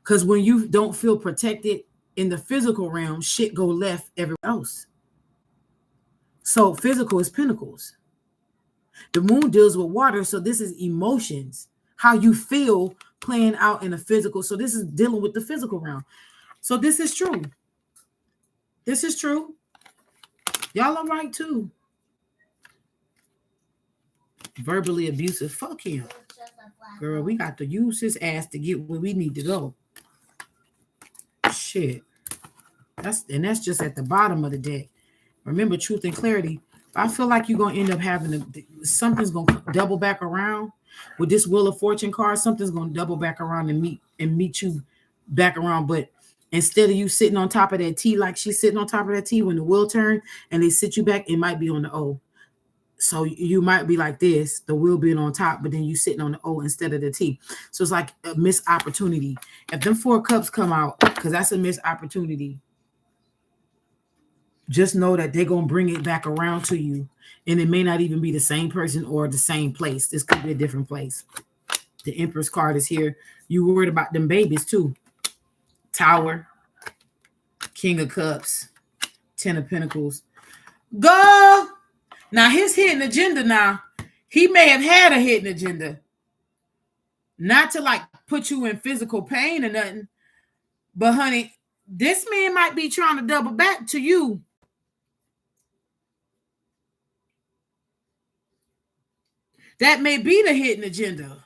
[SPEAKER 1] Because when you don't feel protected in the physical realm, shit go left everywhere else. So physical is Pentacles. The moon deals with water, so this is emotions. How you feel playing out in the physical. So this is dealing with the physical realm. So this is true. This is true. Y'all are right too. Verbally abusive. Fuck him. Girl, we got to use his ass to get where we need to go. Shit. That's just at the bottom of the deck. Remember, truth and clarity. I feel like you're going to end up having something's going to double back around. With this Wheel of Fortune card, something's going to double back around and meet you back around. But instead of you sitting on top of that T like she's sitting on top of that T when the wheel turn and they sit you back, it might be on the O. So you might be like this, the wheel being on top, but then you sitting on the O instead of the T. So it's like a missed opportunity. If them 4 cups come out, because that's a missed opportunity, just know that they're going to bring it back around to you. And it may not even be the same person or the same place. This could be a different place. The Empress card is here. You worried about them babies too. Tower, King of Cups, 10 of Pentacles. Go! Now, his hidden agenda now, he may have had a hidden agenda. Not to like put you in physical pain or nothing. But honey, this man might be trying to double back to you. That may be the hidden agenda.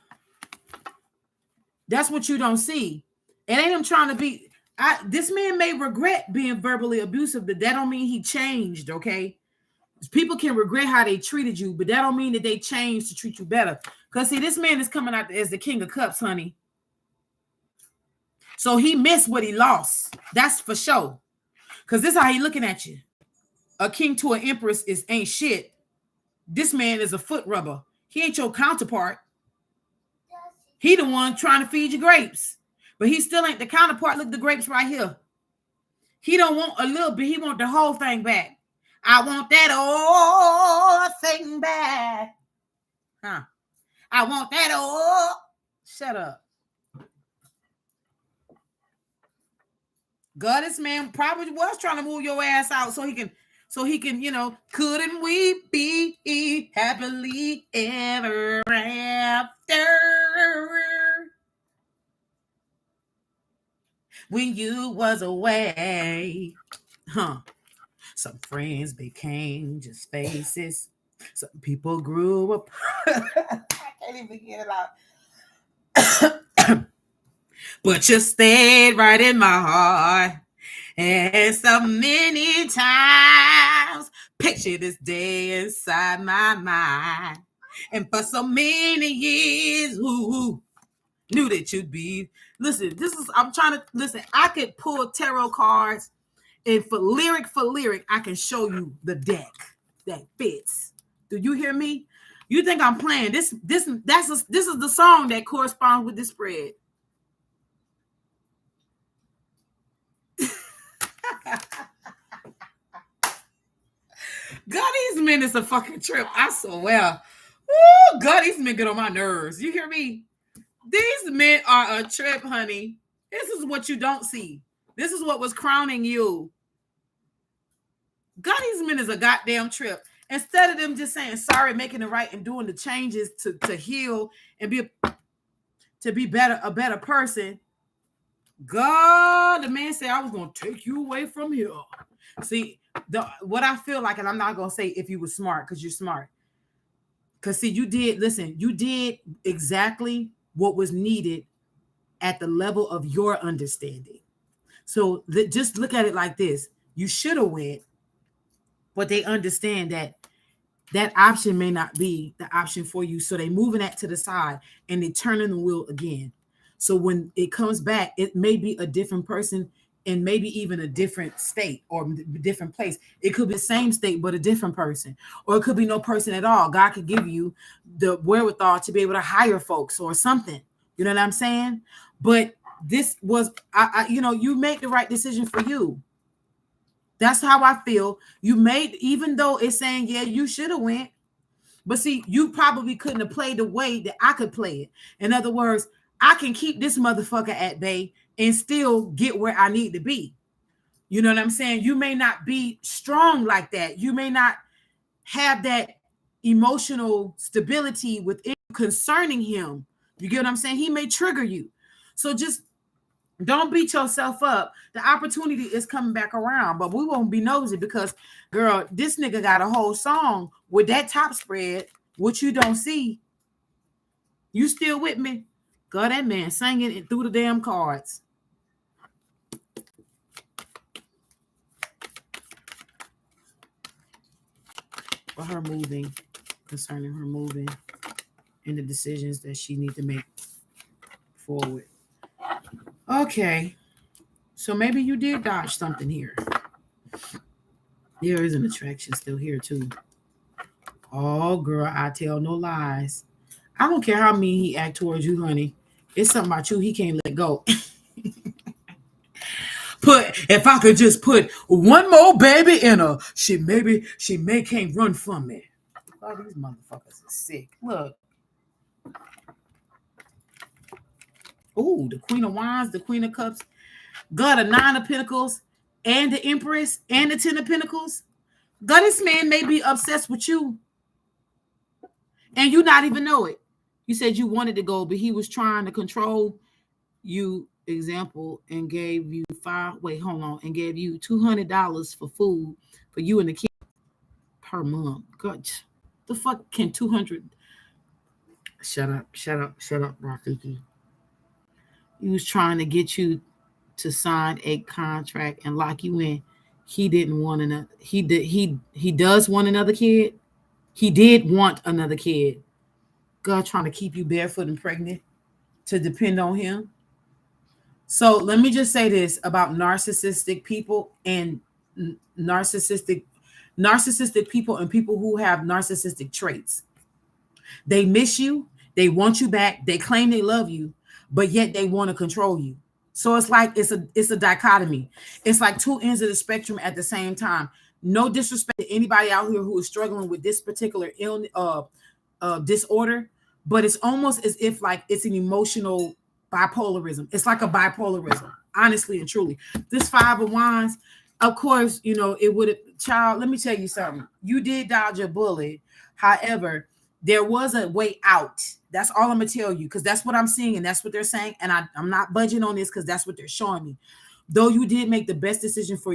[SPEAKER 1] That's what you don't see. It ain't him trying to be. This man may regret being verbally abusive, but that don't mean he changed, okay? People can regret how they treated you, but that don't mean that they changed to treat you better. Because, see, this man is coming out as the King of Cups, honey. So he missed what he lost. That's for sure. Because this is how he looking at you. A king to an empress is ain't shit. This man is a foot rubber. He ain't your counterpart. He the one trying to feed you grapes. But he still ain't the counterpart. Look, the grapes right here. He don't want a little bit. He want the whole thing back. I want that whole thing back. Huh. I want that whole. Shut up. God, this man probably was trying to move your ass out so he can, couldn't we be happily ever after? When you was away. Huh. Some friends became just faces. Some people grew up. I can't even get it out. But you stayed right in my heart. And so many times, picture this day inside my mind. And for so many years, knew that you'd be. Listen, I'm trying to, listen, I could pull tarot cards, and for lyric, I can show you the deck that fits. Do you hear me? You think I'm playing? This is the song that corresponds with this spread. God, these men is a fucking trip. I swear. Woo, God, these men get on my nerves. You hear me? These men are a trip, honey. This is what you don't see. This is what was crowning you. God, these men is a goddamn trip. Instead of them just saying sorry, making it right, and doing the changes to heal and be a better person. God, the man said, I was going to take you away from here. See, what I feel like, and I'm not going to say if you were smart, because you're smart. Because, see, you did exactly what was needed at the level of your understanding. So just look at it like this. You should have went, but they understand that option may not be the option for you. So they moving that to the side and they turning the wheel again. So when it comes back, it may be a different person and maybe even a different state or different place. It could be the same state, but a different person, or it could be no person at all. God could give you the wherewithal to be able to hire folks or something. You know what I'm saying? But this was, you made the right decision for you. That's how I feel. You made, even though it's saying, yeah, you should have went. But see, you probably couldn't have played the way that I could play it. In other words, I can keep this motherfucker at bay and still get where I need to be. You know what I'm saying? You may not be strong like that. You may not have that emotional stability within concerning him. You get what I'm saying? He may trigger you. So just don't beat yourself up. The opportunity is coming back around, but we won't be nosy because, girl, this nigga got a whole song with that top spread, which you don't see. You still with me? God, that man singing it through the damn cards. For her moving, concerning her moving and the decisions that she needs to make forward. Okay. So maybe you did dodge something here. There is an attraction still here too. Oh, girl, I tell no lies. I don't care how mean he act towards you, honey. It's something about you he can't let go. If I could just put one more baby in her, she may can't run from me. Oh, these motherfuckers are sick. Look. Oh, the Queen of Wands, the Queen of Cups, God, a Nine of Pentacles, and the Empress, and the Ten of Pentacles. God, this man may be obsessed with you, and you not even know it. You said you wanted to go, but he was trying to control you. Example, and gave you and gave you $200 for food for you and the kid per month. God, the fuck can 200? Shut up, Rafiki. He was trying to get you to sign a contract and lock you in. He didn't want another. He does want another kid. He did want another kid. God trying to keep you barefoot and pregnant to depend on him. So let me just say this about narcissistic people and narcissistic people and people who have narcissistic traits. They miss you, they want you back, they claim they love you, but yet they want to control you. So it's like it's a dichotomy. It's like two ends of the spectrum at the same time. No disrespect to anybody out here who is struggling with this particular disorder, but it's almost as if like it's an emotional bipolarism. It's like a bipolarism, honestly and truly. This five of wands, of course, it would have, child. Let me tell you something. You did dodge a bullet. However, there was a way out. That's all I'm gonna tell you, because that's what I'm seeing and that's what they're saying. And I'm not budging on this because that's what they're showing me. Though you did make the best decision for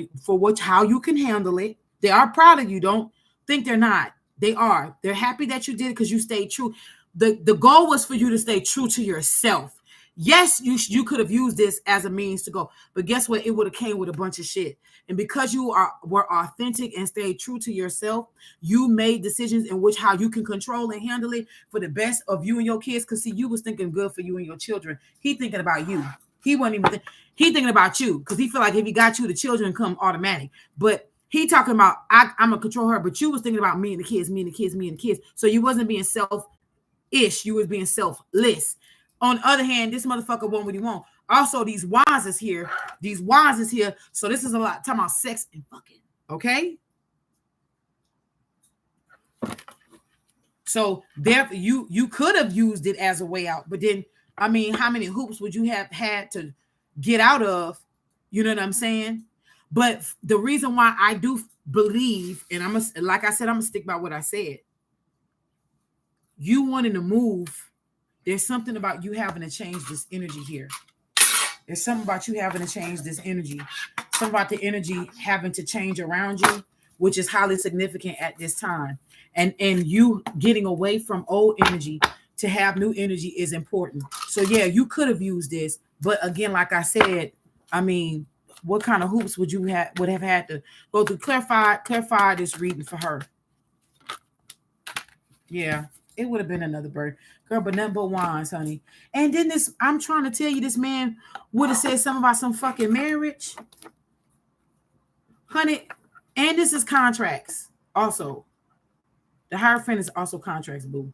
[SPEAKER 1] how you can handle it. They are proud of you. Don't think they're not. They are. They're happy that you did because you stayed true. The goal was for you to stay true to yourself. Yes, you could have used this as a means to go, but guess what? It would have came with a bunch of shit. And because you were authentic and stayed true to yourself, you made decisions in which how you can control and handle it for the best of you and your kids. Because see, you was thinking good for you and your children. He thinking about you. He wasn't even he thinking about you because he feel like if he got you, the children come automatic. But he talking about I'm gonna control her, but you was thinking about me and the kids, me and the kids, me and the kids. So you wasn't being selfish, you was being selfless. On the other hand, this motherfucker want what he want. Also, these wands is here. These wands is here. So this is a lot talking about sex and fucking. Okay. So there, you could have used it as a way out, but then I mean, how many hoops would you have had to get out of? You know what I'm saying? But the reason why I do believe, and like I said, I'm gonna stick by what I said. You wanting to move. There's something about you having to change this energy here. There's something about you having to change this energy. Something about the energy having to change around you, which is highly significant at this time. And you getting away from old energy to have new energy is important. So yeah, you could have used this, but again, like I said, I mean, what kind of hoops would have had to go through? Clarify this reading for her. Yeah, it would have been another bird. Girl, but nothing but wands, honey. And then I'm trying to tell you, this man would have said something about some fucking marriage. Honey, and this is contracts also. The Hierophant is also contracts, boo.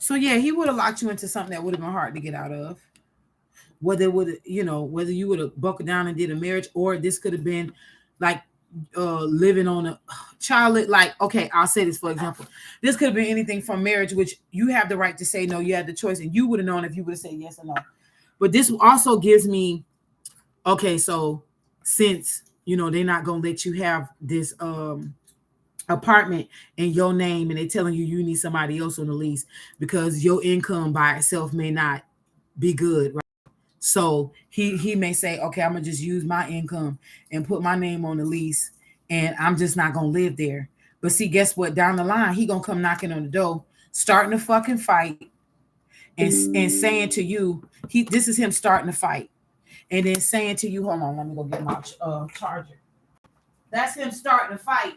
[SPEAKER 1] So yeah, he would have locked you into something that would have been hard to get out of. Whether you would have buckled down and did a marriage, or this could have been like living on a child. Like, okay, I'll say this for example. This could have been anything from marriage, which you have the right to say no. You had the choice, and you would have known if you would have said yes or no. But this also gives me, okay, so since they're not gonna let you have this apartment in your name, and they're telling you need somebody else on the lease because your income by itself may not be good, right? So he may say, okay, I'm gonna just use my income and put my name on the lease, and I'm just not gonna live there. But see, guess what? Down the line, he gonna come knocking on the door, starting a fucking fight, and saying to you, this is him starting a fight, and then saying to you, hold on, let me go get my charger. That's him starting a fight.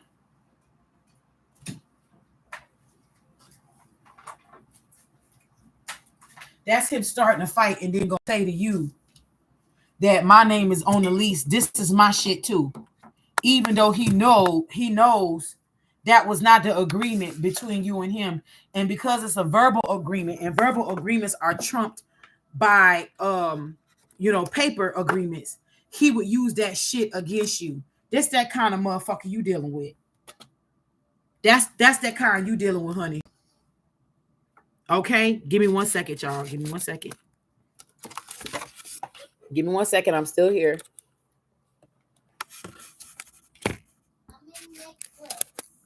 [SPEAKER 1] That's him starting a fight, and then gonna say to you that my name is on the lease. This is my shit too. Even though he knows that was not the agreement between you and him. And because it's a verbal agreement, and verbal agreements are trumped by paper agreements, he would use that shit against you. That's that kind of motherfucker you dealing with. That's that kind you dealing with, honey. Okay, give me 1 second, y'all. Give me 1 second. Give me 1 second. I'm still here.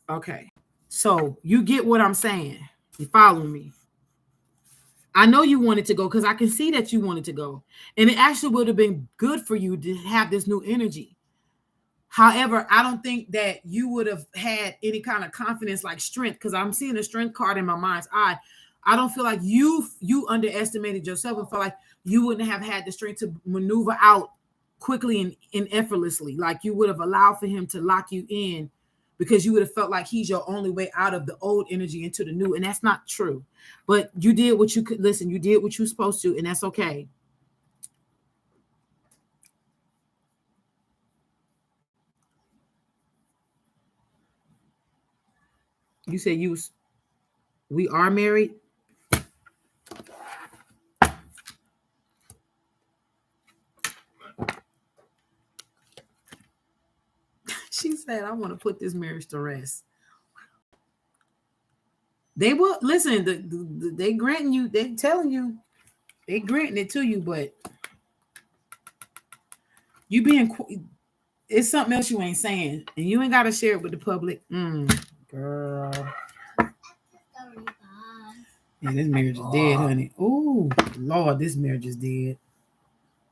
[SPEAKER 1] Okay. So you get what I'm saying. You follow me. I know you wanted to go because I can see that you wanted to go. And it actually would have been good for you to have this new energy. However, I don't think that you would have had any kind of confidence like strength, because I'm seeing a strength card in my mind's eye. I don't feel like you underestimated yourself and felt like you wouldn't have had the strength to maneuver out quickly and effortlessly. Like you would have allowed for him to lock you in because you would have felt like he's your only way out of the old energy into the new. And that's not true. But you did what you could. Listen, you did what you were supposed to, and that's okay. You said we are married. She said, I want to put this marriage to rest. They will listen. They granting you. They telling you. They granting it to you, but you being it's something else you ain't saying, and you ain't got to share it with the public. Girl, man, this marriage is dead, honey. Oh Lord, this marriage is dead.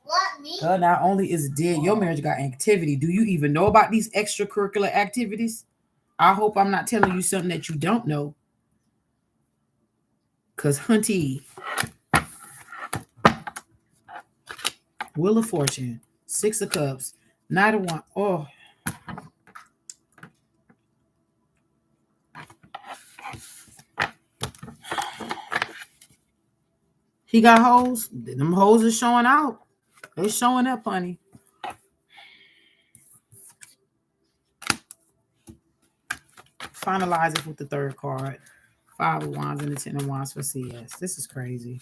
[SPEAKER 2] What, me?
[SPEAKER 1] Not only is it dead, your marriage got activity. Do you even know about these extracurricular activities? I hope I'm not telling you something that you don't know. Cause hunty, Wheel of Fortune, Six of Cups, Knight of Wands. Oh, he got hoes. Them hoes are showing out. They're showing up, honey. Finalize it with the third card. Five of Wands and the Ten of Wands for CS. This is crazy.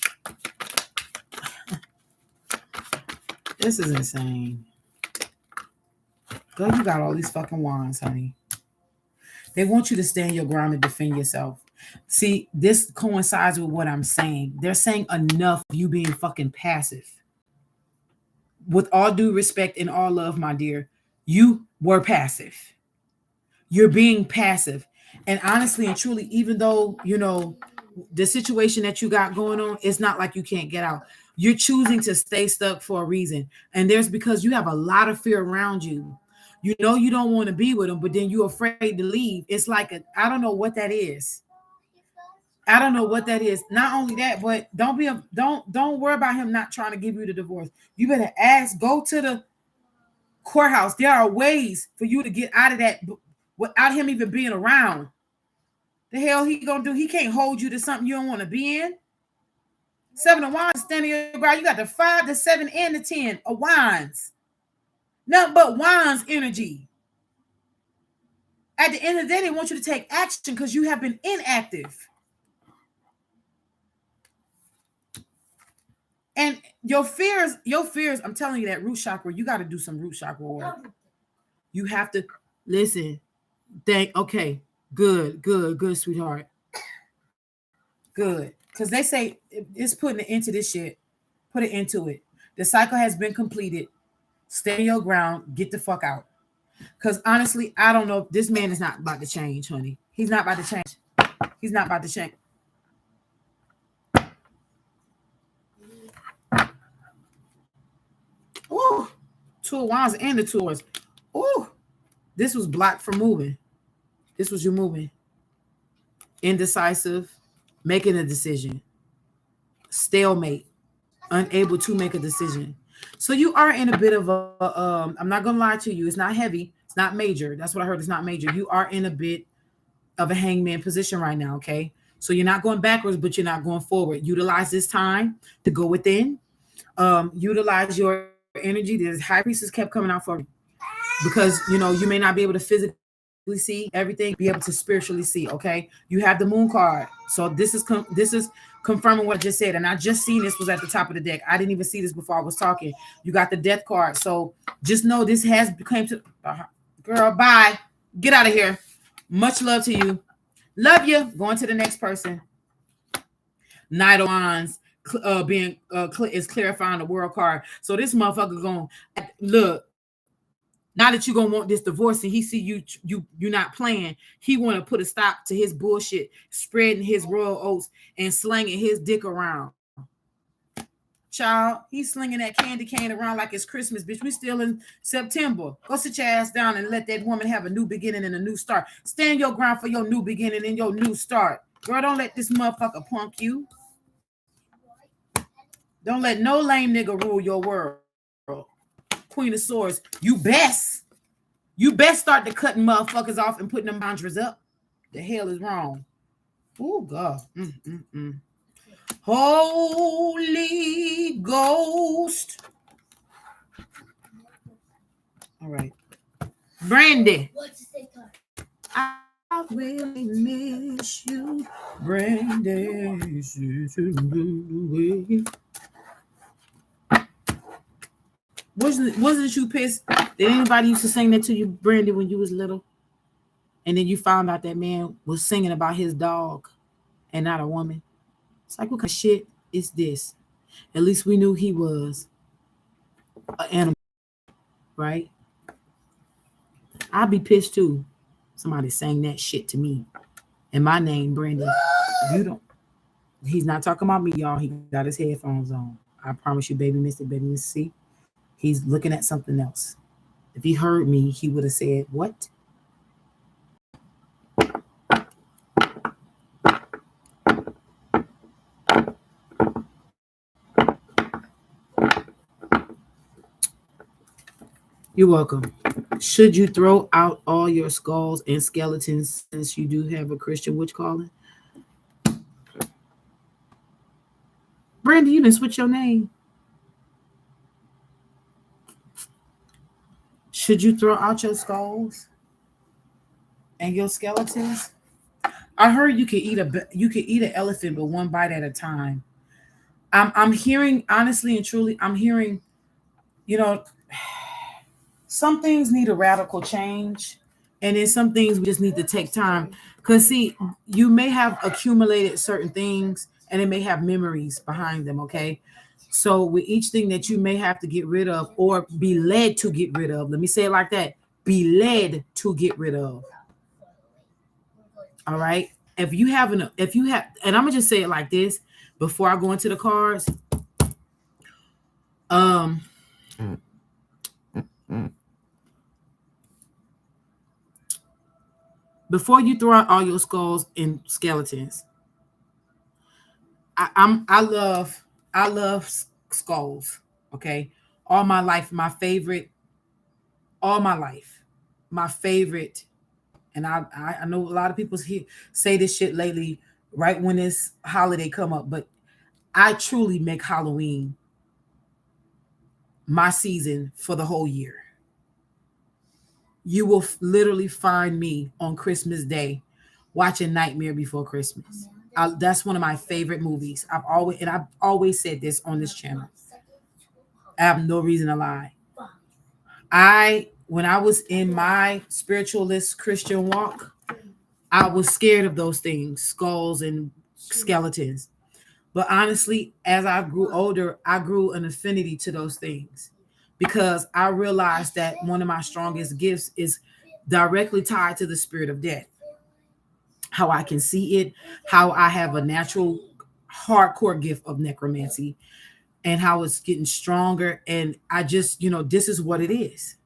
[SPEAKER 1] This is insane. Girl, you got all these fucking wands, honey. They want you to stand your ground and defend yourself. See, this coincides with what I'm saying. They're saying enough of you being fucking passive. With all due respect and all love, my dear, you were passive. You're being passive. And honestly and truly, even though, the situation that you got going on, it's not like you can't get out. You're choosing to stay stuck for a reason. And there's because you have a lot of fear around you. You know you don't want to be with them, but then you're afraid to leave. It's like I don't know what that is. I don't know what that is. Not only that, but don't worry about him not trying to give you the divorce. You better go to the courthouse. There are ways for you to get out of that without him even being around. The hell he gonna do? He can't hold you to something you don't want to be in. Seven of Wands standing your ground. You got the 5, the 7, and the 10 of Wands. Nothing but Wands energy. At the end of the day, they want you to take action because you have been inactive. And your fears, I'm telling you that root chakra, you got to do some root chakra work. You have to listen. Okay, good, sweetheart. Good. Because they say it's putting it into this shit. Put it into it. The cycle has been completed. Stay your ground. Get the fuck out. Because honestly, I don't know. This man is not about to change, honey. He's not about to change. He's not about to change. Ooh, 2 of Wands and the 2 of Wands. Ooh, this was blocked from moving. This was you moving. Indecisive, making a decision. Stalemate, unable to make a decision. So you are in a bit of I'm not going to lie to you. It's not heavy. It's not major. That's what I heard. It's not major. You are in a bit of a hangman position right now, okay? So you're not going backwards, but you're not going forward. Utilize this time to go within. Utilize your energy. This high priestess kept coming out for me because, you may not be able to physically see everything, be able to spiritually see, okay? You have the moon card. So this is confirming what I just said. And I just seen this was at the top of the deck. I didn't even see this before I was talking. You got the death card. So just know this has came to girl, bye. Get out of here. Much love to you. Love you. Going to the next person. Knight of Wands is clarifying the world card. So this motherfucker going look. Now that you're gonna want this divorce and he see you're not playing, he want to put a stop to his bullshit, spreading his royal oats and slinging his dick around. Child, he's slinging that candy cane around like it's Christmas, bitch. We still in September. Go sit your ass down and let that woman have a new beginning and a new start. Stand your ground for your new beginning and your new start. Girl, don't let this motherfucker punk you. Don't let no lame nigga rule your world. Queen of Swords, you best. You best start to cutting motherfuckers off and putting them boundaries up. The hell is wrong? Oh God. Holy Ghost. All right. Brandy.
[SPEAKER 2] What's the card?
[SPEAKER 1] I really miss you, Brandy. Wasn't you pissed? Did anybody used to sing that to you, Brandy, when you was little? And then you found out that man was singing about his dog and not a woman. It's like, what kind of shit is this? At least we knew he was an animal, right? I'd be pissed too. Somebody sang that shit to me. And my name, Brandy. You don't. He's not talking about me, y'all. He got his headphones on. I promise you, baby Mr. C. He's looking at something else. If he heard me, he would have said, what? You're welcome. Should you throw out all your skulls and skeletons since you do have a Christian witch calling? Brandy, you didn't switch your name. Should you throw out your skulls and your skeletons? I heard you could eat an elephant, but one bite at a time. I'm hearing, honestly and truly, I'm hearing, you know, some things need a radical change, and then some things we just need to take time. Because see, you may have accumulated certain things and it may have memories behind them, okay? So with each thing that you may have to get rid of or be led to get rid of, let me say it like that, be led to get rid of. All right. If you have, and I'm gonna just say it like this before I go into the cards. Before you throw out all your skulls and skeletons, I love skulls. Okay, all my life, all my life, my favorite. And I know a lot of people say this shit lately, right when this holiday come up, but I truly make Halloween my season for the whole year. You will literally find me on Christmas Day watching Nightmare Before Christmas. That's one of my favorite movies. I've always said this on this channel. I have no reason to lie. When I was in my spiritualist Christian walk, I was scared of those things, skulls and skeletons. But honestly, as I grew older, I grew an affinity to those things because I realized that one of my strongest gifts is directly tied to the spirit of death. How I can see it, how I have a natural hardcore gift of necromancy, and how it's getting stronger. And I just, this is what it is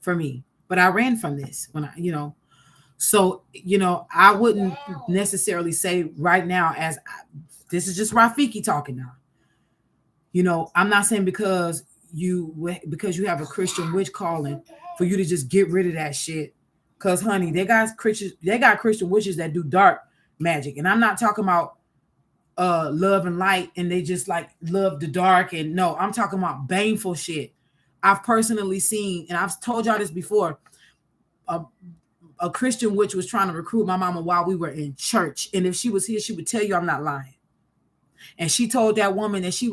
[SPEAKER 1] for me. But I ran from this so, I wouldn't necessarily say right now this is just Rafiki talking now. I'm not saying because you have a Christian witch calling for you to just get rid of that shit. Cause honey, they got Christian witches that do dark magic. And I'm not talking about love and light and they just like love the dark. And no, I'm talking about baneful shit. I've personally seen, and I've told y'all this before, a Christian witch was trying to recruit my mama while we were in church. And if she was here, she would tell you I'm not lying. And she told that woman that she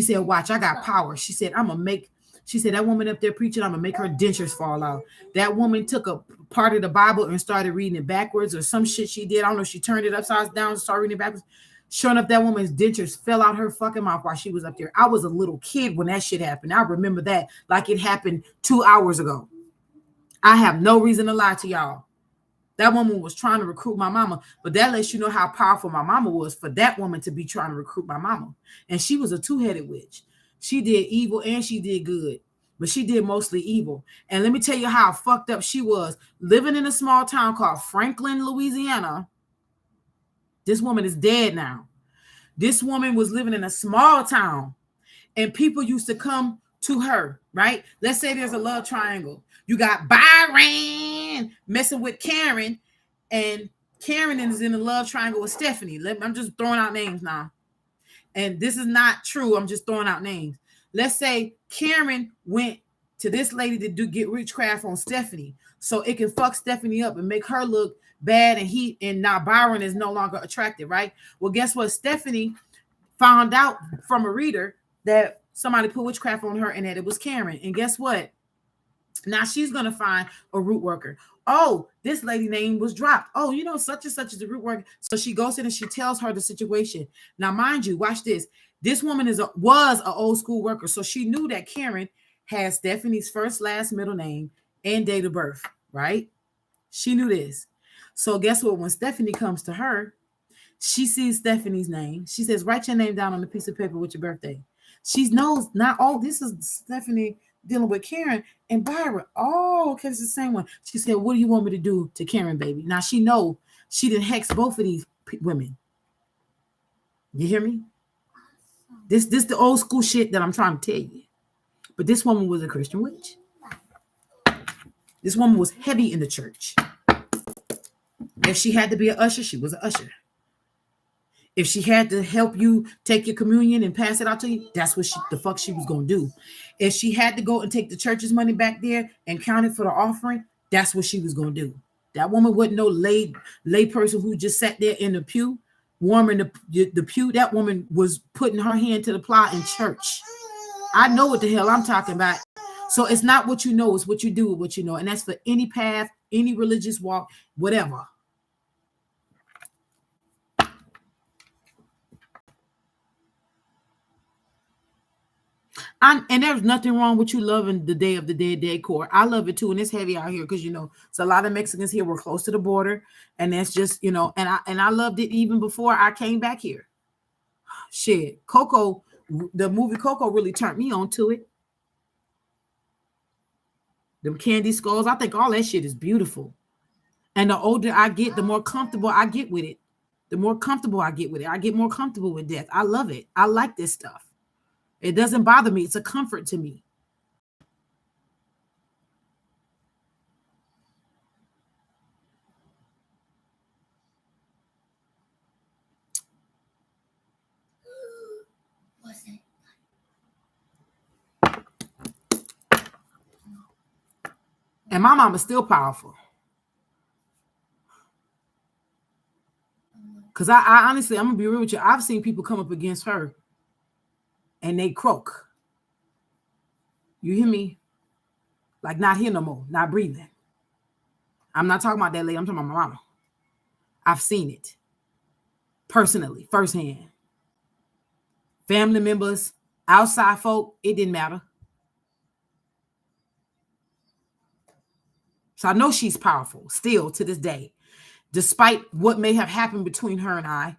[SPEAKER 1] said, watch, I got power. She said, that woman up there preaching, I'm gonna make her dentures fall out. That woman took a part of the Bible and started reading it backwards or some shit she did. I don't know if she turned it upside down and started reading it backwards. Sure enough, that woman's dentures fell out her fucking mouth while she was up there. I was a little kid when that shit happened. I remember that like it happened 2 hours ago. I have no reason to lie to y'all. That woman was trying to recruit my mama, but that lets you know how powerful my mama was for that woman to be trying to recruit my mama. And she was a two-headed witch. She did evil and she did good, but she did mostly evil. And let me tell you how fucked up she was. Living in a small town called Franklin, Louisiana. This woman is dead now. This woman was living in a small town, and people used to come to her, right? Let's say there's a love triangle. You got Byron messing with Karen, and Karen is in a love triangle with Stephanie. I'm just throwing out names now. And this is not true. I'm just throwing out names. Let's say Karen went to this lady to get witchcraft on Stephanie, so it can fuck Stephanie up and make her look bad, and now Byron is no longer attracted, right? Well, guess what? Stephanie found out from a reader that somebody put witchcraft on her and that it was Karen. And guess what? Now she's going to find a root worker. Oh, this lady name was dropped. Oh, such and such is the root worker. So she goes in and she tells her the situation. Now, mind you, watch this. This woman was an old school worker. So she knew that Karen had Stephanie's first, last, middle name and date of birth, right? She knew this. So guess what? When Stephanie comes to her, she sees Stephanie's name. She says, write your name down on a piece of paper with your birthday. She knows not, oh, this is Stephanie dealing with Karen and Byron. Oh, okay, it's the same one. She said, what do you want me to do to Karen, baby? Now she know she done hex both of these women. You hear me? This the old school shit that I'm trying to tell you. But this woman was a Christian witch. This woman was heavy in the church. If she had to be an usher, she was an usher. If she had to help you take your communion and pass it out to you, that's what the fuck she was going to do. If she had to go and take the church's money back there and count it for the offering, that's what she was going to do. That woman wasn't no lay person who just sat there in the pew, warming the pew. That woman was putting her hand to the plow in church. I know what the hell I'm talking about. So it's not what you know, it's what you do with what you know. And that's for any path, any religious walk, whatever. And there's nothing wrong with you loving the Day of the Dead decor. I love it too, and it's heavy out here because it's a lot of Mexicans here. We're close to the border, and that's just and I loved it even before I came back here. Shit, Coco, the movie Coco really turned me on to it. Them candy skulls, I think all that shit is beautiful. And the older I get, the more comfortable I get with it. The more comfortable I get with it, I get more comfortable with death. I love it. I like this stuff. It doesn't bother me. It's a comfort to me.
[SPEAKER 2] Was it?
[SPEAKER 1] And my mama's still powerful. Because I honestly, I'm going to be real with you. I've seen people come up against her and they croak. You hear me? Like not here no more, not breathing. I'm not talking about that lady. I'm talking about my mama. I've seen it personally, firsthand. Family members, outside folk, it didn't matter. So I know she's powerful still to this day, despite what may have happened between her and I.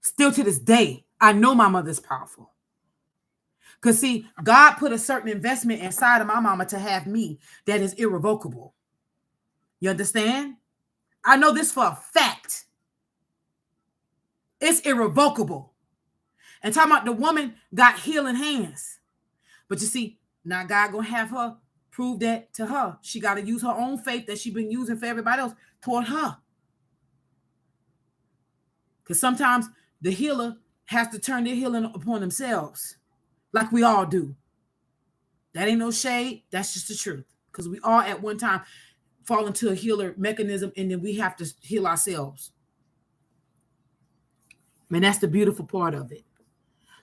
[SPEAKER 1] Still to this day, I know my mother's powerful. Because see, God put a certain investment inside of my mama to have me that is irrevocable. You understand? I know this for a fact. It's irrevocable. And talking about the woman got healing hands. But you see, now God gonna have her prove that to her. She got to use her own faith that she's been using for everybody else toward her. Because sometimes the healer has to turn their healing upon themselves. Like we all do. That ain't no shade. That's just the truth. Because we all at one time fall into a healer mechanism and then we have to heal ourselves. And that's the beautiful part of it.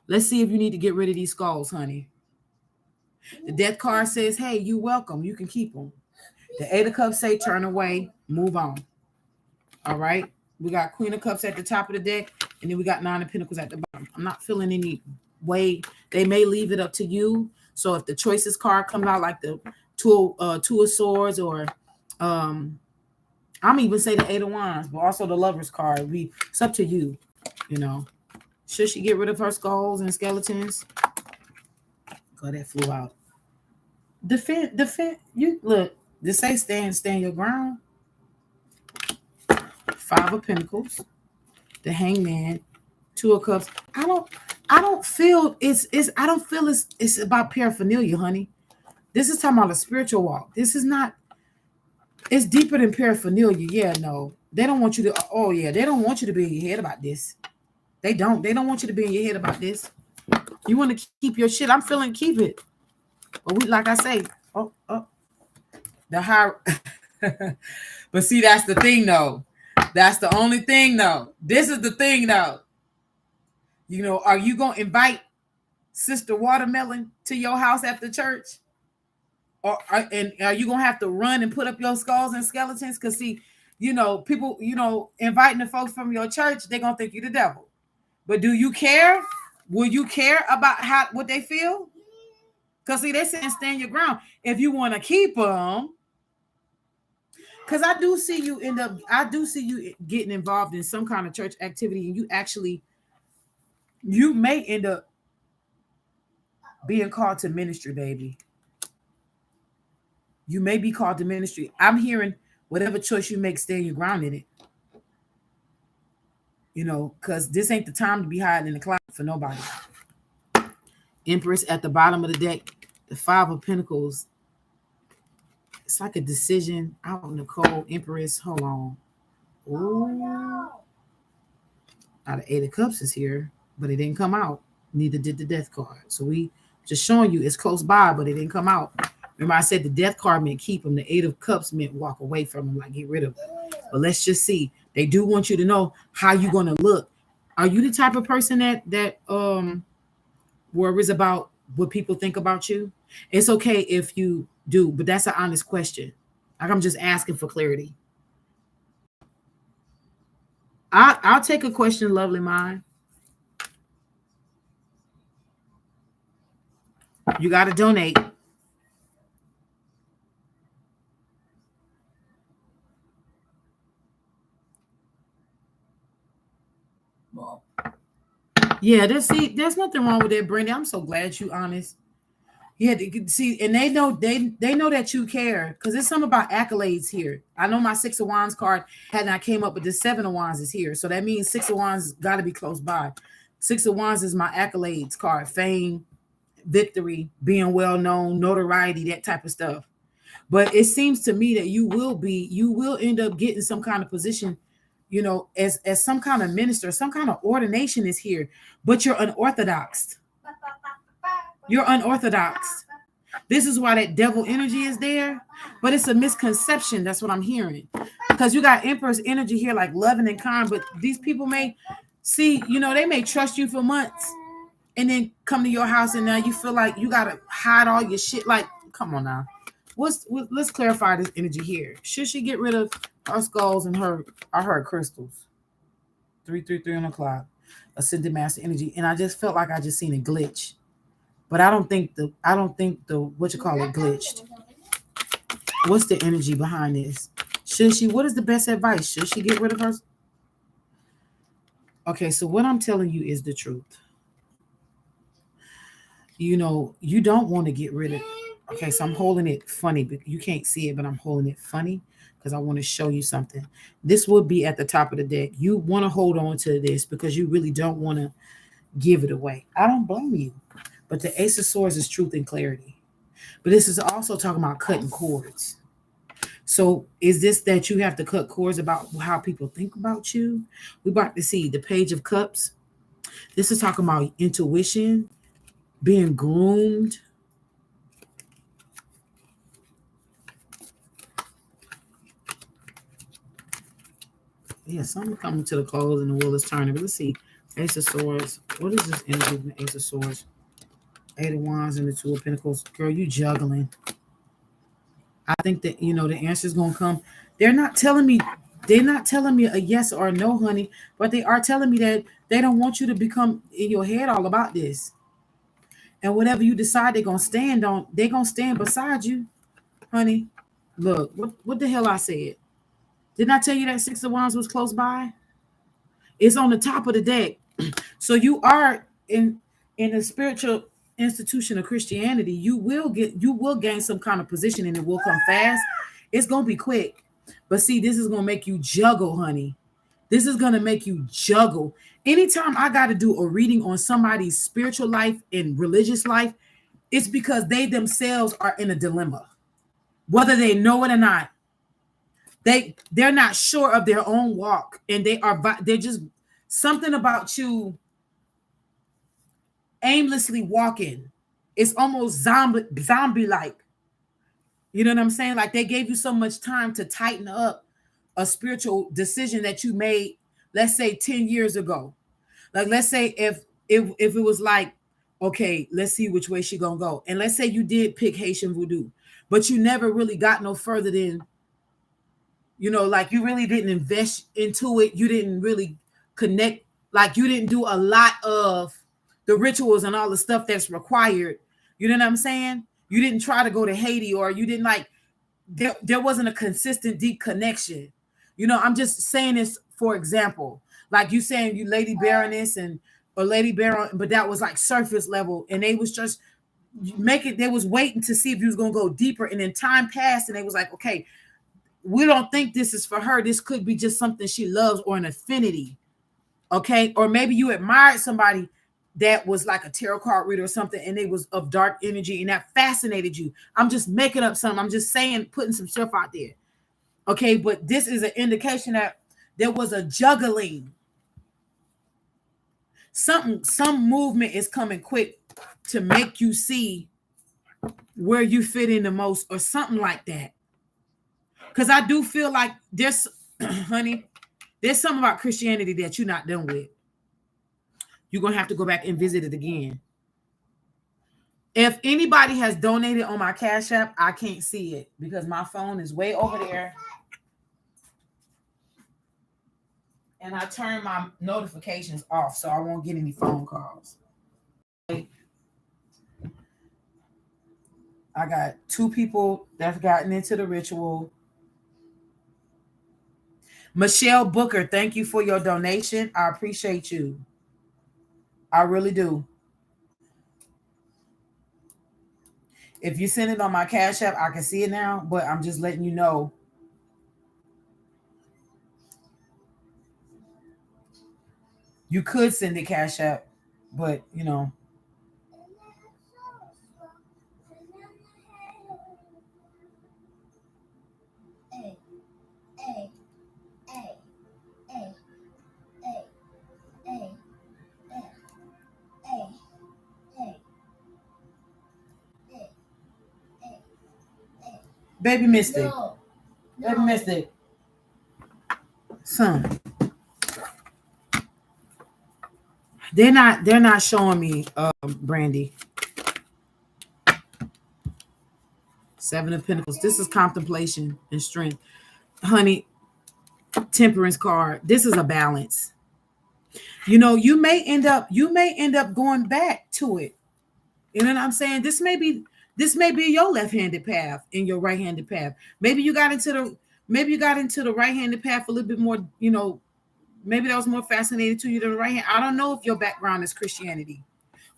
[SPEAKER 1] Let's see if you need to get rid of these skulls, honey. The death card says, hey, you're welcome. You can keep them. The 8 of Cups say turn away, move on. All right. We got Queen of Cups at the top of the deck, and then we got 9 of Pentacles at the bottom. I'm not feeling any way. They may leave it up to you. So if the choices card comes out like the two of Swords, or I'm even say the 8 of Wands, but also the Lover's card. It's up to you. Should she get rid of her skulls and skeletons? God, that flew out. Defend. You look. This say stand your ground. 5 of Pentacles, the Hangman, 2 of Cups. I don't feel it's I don't feel it's about paraphernalia, honey. This is talking about a spiritual walk. This is not, it's deeper than paraphernalia. Yeah, no. They don't want you to, oh yeah, they don't want you to be in your head about this. They don't want you to be in your head about this. You want to keep your shit. I'm feeling keep it. But we, like I say, oh, the high. But see, that's the thing though. That's the only thing though. This is the thing though. Are you gonna invite Sister Watermelon to your house after church? And are you gonna have to run and put up your skulls and skeletons? Because see, people, inviting the folks from your church, they're gonna think you the devil. But do you care? Will you care about what they feel? Because see, they saying stand your ground. If you want to keep them, because I do see you getting involved in some kind of church activity, and you may end up being called to ministry, baby. You may be called to ministry. I'm hearing whatever choice you make, stand your ground in it. Because this ain't the time to be hiding in the closet for nobody. Empress at the bottom of the deck, the Five of Pentacles. It's like a decision out in the cold. Empress, hold on. Ooh. Now the Eight of Cups is here, but it didn't come out. Neither did the Death card. So we just showing you it's close by, but it didn't come out. Remember I said the Death card meant keep them. The Eight of Cups meant walk away from them, like get rid of them. But let's just see. They do want you to know how you're going to look. Are you the type of person that worries about what people think about you? It's okay if you do, but that's an honest question. Like I'm just asking for clarity. I'll take a question, lovely mind. You got to donate. Yeah, there's nothing wrong with that, Brandy. I'm so glad you honest. Yeah, see, and they know that you care because there's something about accolades here. I know my Six of Wands card had not came up, but the Seven of Wands is here, so that means Six of Wands got to be close by. Six of Wands is my accolades card, fame, victory, being well known, notoriety, that type of stuff. But it seems to me that you will end up getting some kind of position, as some kind of minister, some kind of ordination is here, but you're unorthodox. You're unorthodox. This is why that devil energy is there, but it's a misconception. That's what I'm hearing. Because you got Empress energy here, like loving and kind, but these people may see, they may trust you for months and then come to your house and now you feel like you got to hide all your shit. Like, come on now. Let's clarify this energy here. Should she get rid of her skulls and her crystals? 333 on the clock. Ascended master energy. And I just felt like I just seen a glitch. But I don't think the what you call it glitched. What's the energy behind this? What is the best advice? Should she get rid of her? Okay, so what I'm telling you is the truth. You don't want to get rid of. Okay, so I'm holding it funny, but you can't see it, but I'm holding it funny because I want to show you something. This would be at the top of the deck. You want to hold on to this because you really don't want to give it away. I don't blame you. But the Ace of Swords is truth and clarity. But this is also talking about cutting cords. So is this that you have to cut cords about how people think about you? We're about to see the Page of Cups. This is talking about intuition, being groomed. Yeah, something coming to the close and the wheel is turning. But let's see. Ace of Swords. What is this energy of the Ace of Swords? Eight of Wands and the Two of Pentacles. Girl, you juggling. I think that, the answer is going to come. They're not telling me a yes or a no, honey, but they are telling me that they don't want you to become in your head all about this. And whatever you decide they're going to stand on, they're going to stand beside you, honey. Look, what the hell I said? Didn't I tell you that Six of Wands was close by? It's on the top of the deck. So you are in a spiritual institution of Christianity. You will gain some kind of position and it will come fast. It's gonna be quick. But see, this is gonna make you juggle, honey. This is going to make you juggle. Anytime I got to do a reading on somebody's spiritual life and religious life, it's because they themselves are in a dilemma, whether they know it or not. They're not sure of their own walk, and they're just something about you aimlessly walking. It's almost zombie like. You know what I'm saying? Like they gave you so much time to tighten up a spiritual decision that you made, let's say 10 years ago. Like let's say if it was like, okay, let's see which way she gonna go. And let's say you did pick Haitian voodoo, but you never really got no further than, like you really didn't invest into it. You didn't really connect, like you didn't do a lot of the rituals and all the stuff that's required. You know what I'm saying? You didn't try to go to Haiti, or you didn't like, there wasn't a consistent deep connection. I'm just saying this for example. Like you saying you Lady Baroness and or Lady Baron, but that was like surface level, and they was just they was waiting to see if you was gonna go deeper, and then time passed, and they was like, okay, we don't think this is for her. This could be just something she loves or an affinity. Okay. Or maybe you admired somebody that was like a tarot card reader or something, and it was of dark energy and that fascinated you. I'm just making up something. I'm just saying, putting some stuff out there. Okay. But this is an indication that there was a juggling. Some movement is coming quick to make you see where you fit in the most or something like that. Because I do feel like there's, honey, there's something about Christianity that you're not done with. You're going to have to go back and visit it again. If anybody has donated on my Cash App, I can't see it because my phone is way over there. And I turn my notifications off so I won't get any phone calls. I got 2 people that's gotten into the ritual. Michelle Booker, thank you for your donation. I appreciate you. I really do. If you send it on my Cash App, I can see it now, but I'm just letting you know. You could send it Cash App, but Baby Mystic. No. Baby Mystic. Son. They're not showing me Brandy. 7 of Pentacles. This is contemplation and strength. Honey, Temperance card. This is a balance. You may end up going back to it. You know what I'm saying? This may be your left-handed path and your right-handed path. Maybe you got into the right-handed path a little bit more, maybe that was more fascinating to you than the right hand. I don't know if your background is Christianity.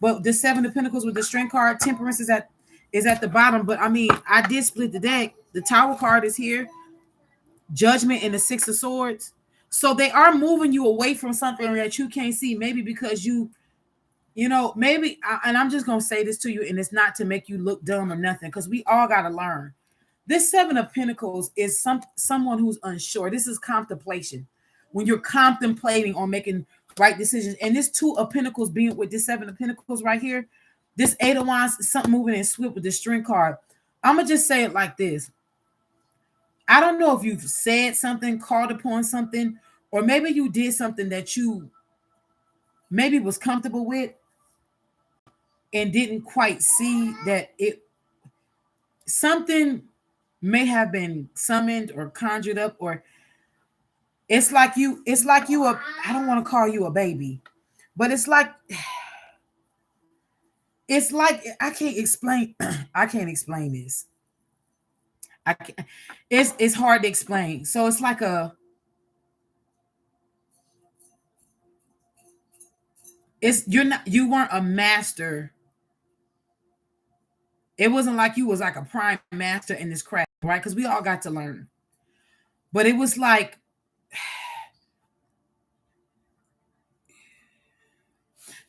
[SPEAKER 1] But the 7 of Pentacles with the Strength card, Temperance is at the bottom. But I mean, I did split the deck. The Tower card is here. Judgment and the 6 of Swords. So they are moving you away from something that you can't see. Maybe because maybe, and I'm just going to say this to you, and it's not to make you look dumb or nothing, because we all got to learn. This 7 of Pentacles is someone who's unsure. This is contemplation. When you're contemplating on making right decisions. And this 2 of Pentacles being with this 7 of Pentacles right here, this 8 of Wands, something moving and swift with the Strength card. I'm going to just say it like this. I don't know if you've said something, called upon something, or maybe you did something that you maybe was comfortable with and didn't quite see that something may have been summoned or conjured up, or it's like you I don't want to call you a baby, but it's like I can't explain this. It's hard to explain. So it's like you weren't a master. It wasn't like you was like a prime master in this craft, right? Because we all got to learn. But it was like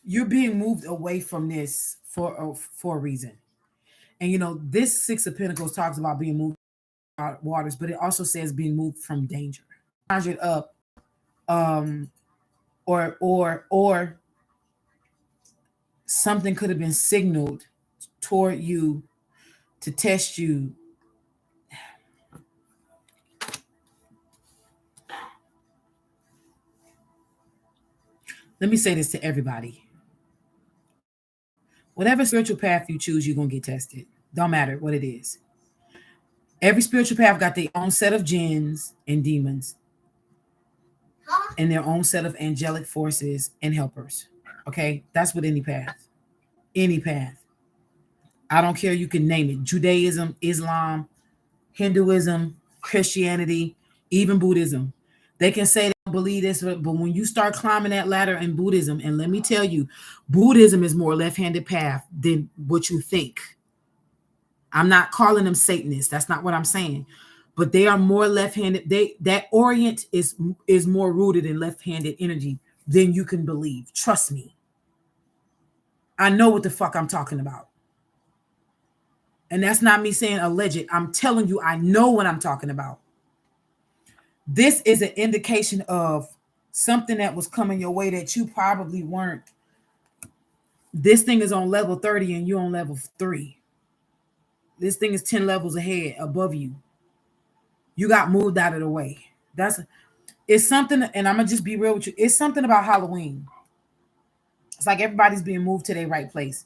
[SPEAKER 1] you're being moved away from this for a reason. And this Six of Pentacles talks about being moved out waters, but it also says being moved from danger. Conjured up, um, or something could have been signaled toward you to test you. Let me say this to everybody. Whatever spiritual path you choose, you're going to get tested. Don't matter what it is. Every spiritual path got their own set of jinns and demons and their own set of angelic forces and helpers. Okay? That's with any path. Any path. I don't care. You can name it. Judaism, Islam, Hinduism, Christianity, even Buddhism. They can say they don't believe this, but when you start climbing that ladder in Buddhism, and let me tell you, Buddhism is more left-handed path than what you think. I'm not calling them Satanists. That's not what I'm saying. But they are more left-handed. That Orient is more rooted in left-handed energy than you can believe. Trust me. I know what the fuck I'm talking about. And that's not me saying alleged. I'm telling you, I know what I'm talking about. This is an indication of something that was coming your way that you probably weren't. This thing is on level 30 and you're on level 3. This thing is 10 levels ahead above you. You got moved out of the way. It's something, and I'm going to just be real with you. It's something about Halloween. It's like everybody's being moved to their right place.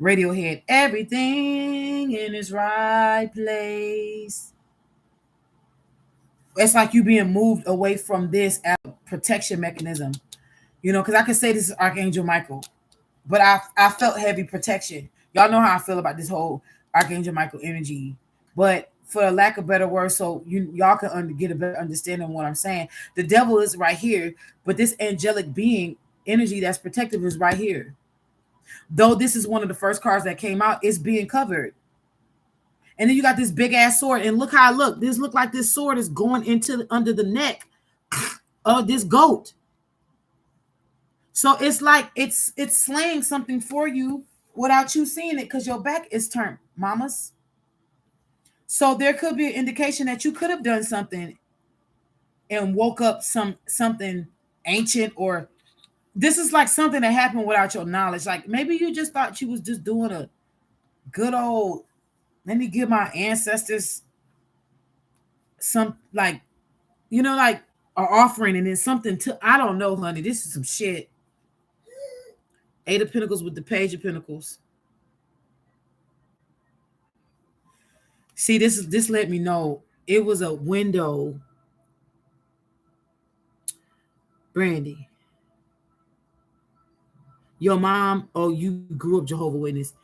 [SPEAKER 1] Radiohead, everything in its right place. It's like you being moved away from this as a protection mechanism. Because I could say this is Archangel Michael, but I felt heavy protection. Y'all know how I feel about this whole Archangel Michael energy. But for a lack of better words, so y'all can get a better understanding of what I'm saying. The devil is right here, but this angelic being energy that's protective is right here. Though this is one of the first cards that came out, it's being covered. And then you got this big ass sword, and look how it look. This look like this sword is going under the neck of this goat. So it's like it's slaying something for you without you seeing it because your back is turned, mamas. So there could be an indication that you could have done something and woke up something ancient, or this is like something that happened without your knowledge. Like maybe you just thought you was just doing a good old, let me give my ancestors some, like, like an offering, and then something to, I don't know, honey. This is some shit. 8 of Pentacles with the Page of Pentacles. See, this let me know it was a window. Brandy, your mom, you grew up Jehovah's Witness.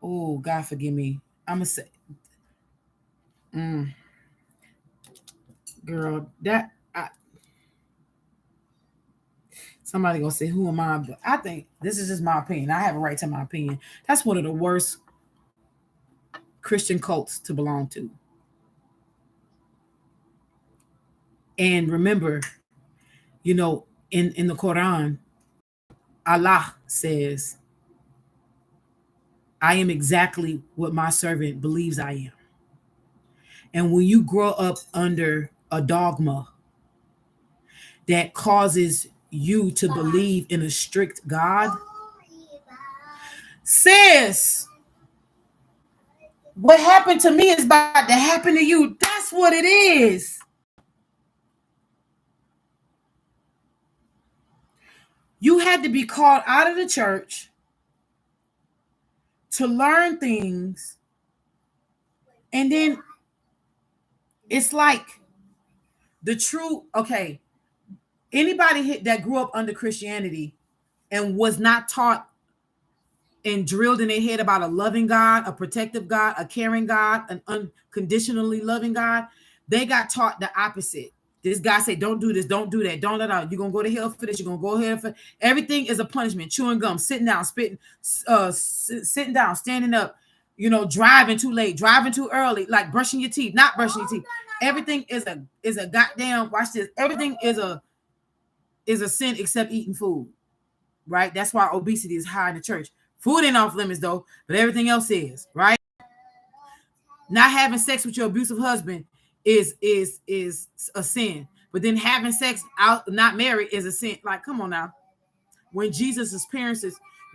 [SPEAKER 1] Oh, God forgive me. I'm gonna say, girl, somebody gonna say, who am I? But I think this is just my opinion. I have a right to my opinion. That's one of the worst Christian cults to belong to. And remember, in the Quran, Allah says, I am exactly what my servant believes I am. And when you grow up under a dogma that causes you to believe in a strict God, sis, what happened to me is about to happen to you. That's what it is. You had to be called out of the church to learn things. And then it's like the true, okay, anybody that grew up under Christianity and was not taught and drilled in their head about a loving God, a protective God, a caring God, an unconditionally loving God, they got taught the opposite. This guy said, don't do this, don't do that, don't let out. You're going to go to hell for this, you're going to go here for everything is a punishment. Chewing gum, sitting down, spitting, sitting down, standing up, driving too late, driving too early, like brushing your teeth, not brushing your teeth. Everything is a goddamn, watch this. Everything is is a sin except eating food, right? That's why obesity is high in the church. Food ain't off limits though, but everything else is, right? Not having sex with your abusive husband is a sin. But then having sex out not married is a sin. Like, come on now. When Jesus' parents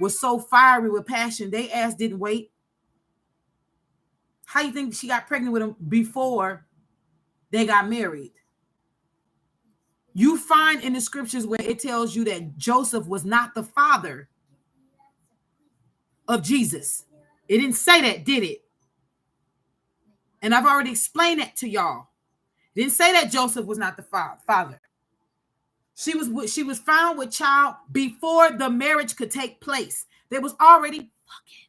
[SPEAKER 1] was so fiery with passion, they ass didn't wait. How you think she got pregnant with him before they got married? You find in the scriptures where it tells you that Joseph was not the father of Jesus. It didn't say that, did it? And I've already explained that to y'all. It didn't say that Joseph was not the father. She was found with child before the marriage could take place. They was already fucking.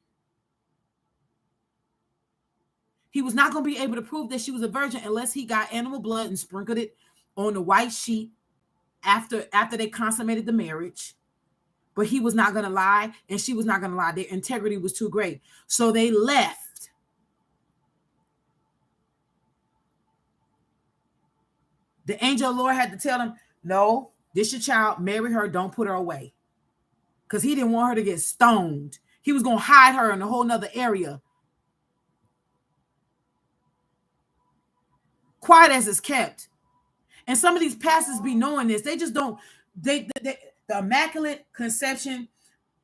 [SPEAKER 1] He was not going to be able to prove that she was a virgin unless he got animal blood and sprinkled it on the white sheet after they consummated the marriage. But he was not going to lie, and she was not going to lie. Their integrity was too great. So they left. The angel of the Lord had to tell them, no, this your child, marry her, don't put her away. Because he didn't want her to get stoned. He was going to hide her in a whole nother area. Quiet as it's kept. And some of these pastors be knowing this. They just don't, the Immaculate Conception,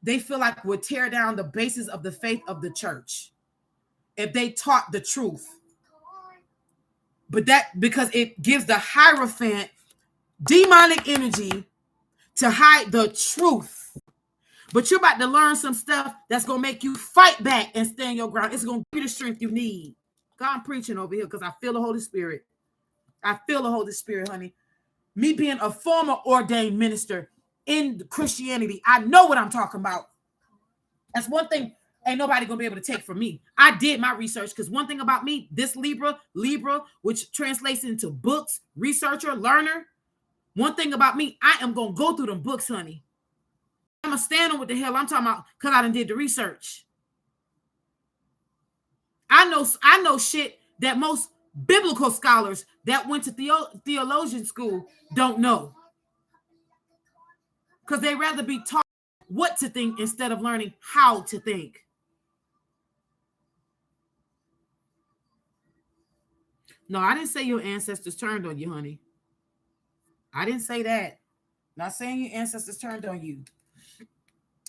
[SPEAKER 1] they feel like would tear down the basis of the faith of the church if they taught the truth. But that, because it gives the Hierophant demonic energy to hide the truth. But you're about to learn some stuff that's going to make you fight back and stand your ground. It's going to give you the strength you need. God, I'm preaching over here because I feel the Holy Spirit. I feel the Holy Spirit, honey. Me being a former ordained minister in Christianity, I know what I'm talking about. That's one thing ain't nobody going to be able to take from me. I did my research because one thing about me, this Libra, which translates into books, researcher, learner. One thing about me, I am going to go through them books, honey. I'm going to stand on what the hell I'm talking about because I done did the research. I know shit that most biblical scholars that went to theologian school don't know. Because they rather be taught what to think instead of learning how to think. No, I didn't say your ancestors turned on you, honey. I didn't say that. Not saying your ancestors turned on you.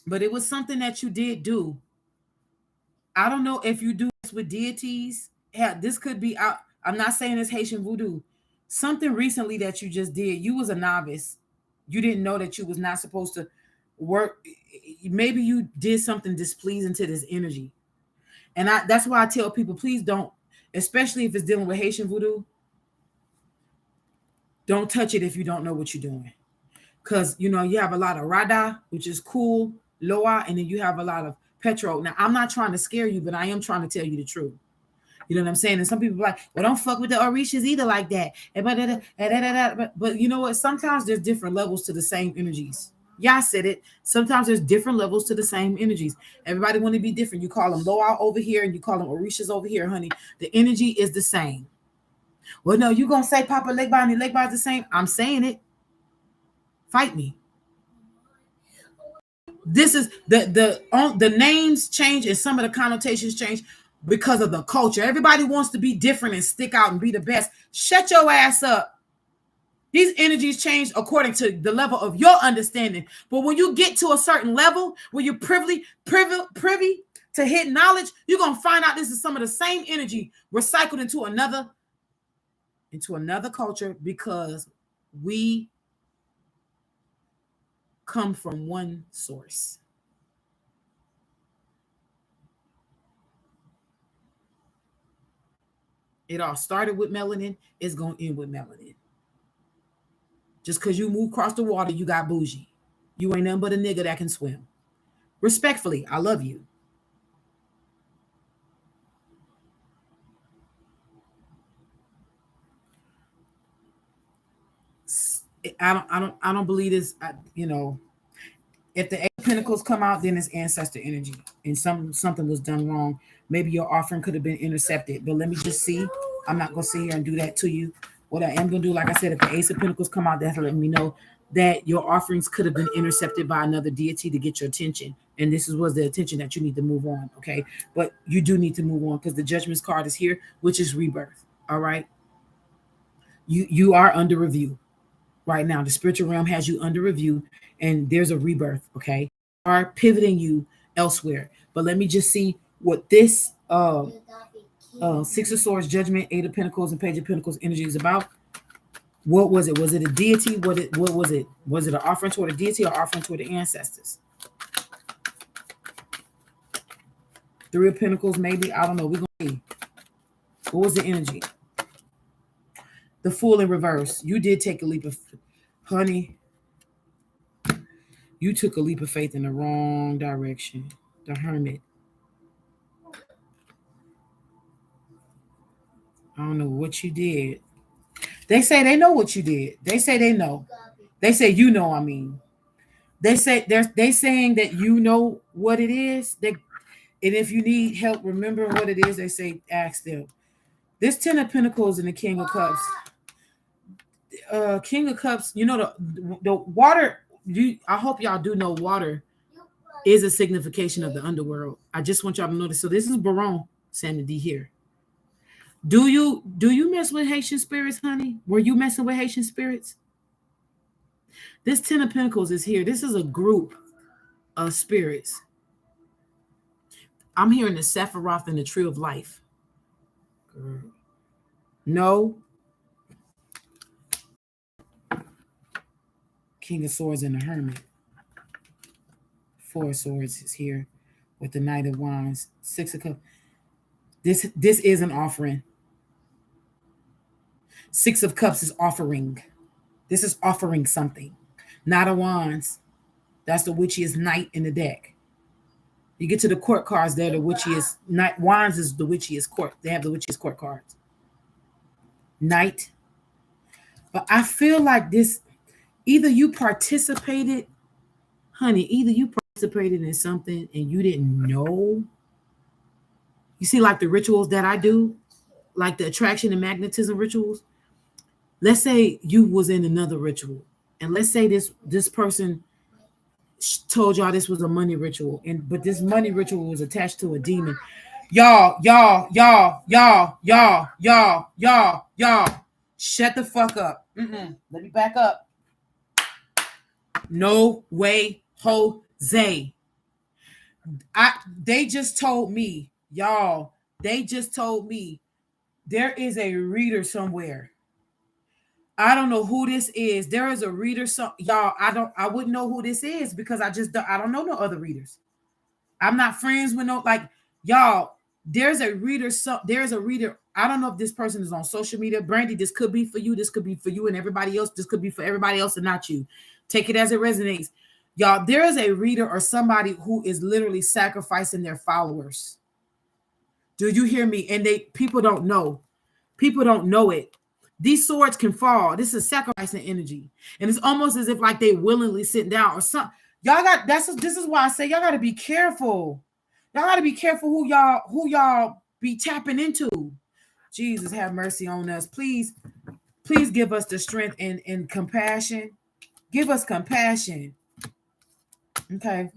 [SPEAKER 1] But it was something that you did do. I don't know if you do this with deities. Yeah, this could be out. I'm not saying it's Haitian voodoo. Something recently that you just did. You was a novice. You didn't know that you was not supposed to work. Maybe you did something displeasing to this energy. And that's why I tell people, please don't, especially if it's dealing with Haitian voodoo, don't touch it if you don't know what you're doing. Because, you have a lot of Rada, which is cool, Loa, and then you have a lot of Petro. Now, I'm not trying to scare you, but I am trying to tell you the truth. You know what I'm saying? And some people are like, well, don't fuck with the Orishas either like that. But you know what? Sometimes there's different levels to the same energies. Yeah, I said it. Sometimes there's different levels to the same energies. Everybody want to be different. You call them Loa over here and you call them Orishas over here, honey. The energy is the same. Well, no, you're going to say Papa Legba and the Legba is the same. I'm saying it. Fight me. This is the names change and some of the connotations change because of the culture. Everybody wants to be different and stick out and be the best. Shut your ass up. These energies change according to the level of your understanding. But when you get to a certain level where you're privy to hidden knowledge, you're going to find out this is some of the same energy recycled into another culture because we come from one source. It all started with melanin. It's going to end with melanin. Just because you move across the water, you got bougie. You ain't nothing but a nigga that can swim. Respectfully, I love you. I don't believe this. If the Eight of Pentacles come out, then it's ancestor energy, and something was done wrong. Maybe your offering could have been intercepted. But let me just see. I'm not gonna sit here and do that to you. What I am gonna do, like I said, if the Ace of Pentacles come out, that's letting me know that your offerings could have been intercepted by another deity to get your attention. And this was the attention that you need to move on. Okay. But you do need to move on because the judgment card is here, which is rebirth. All right. You are under review right now. The spiritual realm has you under review, and there's a rebirth. Okay. Are pivoting you elsewhere. But let me just see what this Six of Swords, Judgment, Eight of Pentacles, and Page of Pentacles energy is about. What was it? Was it a deity? What was it? Was it an offering toward a deity or offering toward the ancestors? Three of Pentacles, maybe. I don't know. We're going to see. What was the energy? The Fool in reverse. You did take a leap of, honey. You took a leap of faith in the wrong direction. The Hermit. I don't know what you did. They say they know what you did. They say they know. They say you know, I mean. They say they saying that you know what it is. And if you need help remembering what it is, they say ask them. This Ten of Pentacles and the King of Cups. King of Cups, you know the water. I hope y'all do know water is a signification of the underworld. I just want y'all to notice. So this is Baron Sandy D here. Do you mess with Haitian spirits, honey? Were you messing with Haitian spirits? This Ten of Pentacles is here. This is a group of spirits. I'm hearing the Sephiroth and the Tree of Life. Girl. No. King of Swords and the Hermit. Four of Swords is here with the Knight of Wands. Six of Cups. This is an offering. Six of Cups is offering. This is offering something. Knight of Wands. That's the witchiest knight in the deck. You get to the court cards there, the witchiest knight. Wands is the witchiest court. They have the witchiest court cards. Knight. But I feel like this, either you participated, honey, either you participated in something and you didn't know. You see, like the rituals that I do, like the attraction and magnetism rituals. Let's say you was in another ritual, and let's say this person told y'all this was a money ritual, but this money ritual was attached to a demon. Y'all, shut the fuck up. Let me back up. No way, Jose. They just told me, y'all. They just told me there is a reader somewhere. I don't know who this is. There is a reader. Y'all, I wouldn't know who this is because I don't know no other readers. I'm not friends with y'all. There's a reader. There's a reader. I don't know if this person is on social media. Brandy, this could be for you. This could be for you and everybody else. This could be for everybody else and not you. Take it as it resonates. Y'all, there is a reader or somebody who is literally sacrificing their followers. Do you hear me? And people don't know. People don't know it. These swords can fall. This is sacrificing energy. And it's almost as if like they willingly sit down or something. This is why I say y'all gotta be careful. Y'all gotta be careful who y'all be tapping into. Jesus, have mercy on us. Please give us the strength and compassion. Give us compassion. Okay.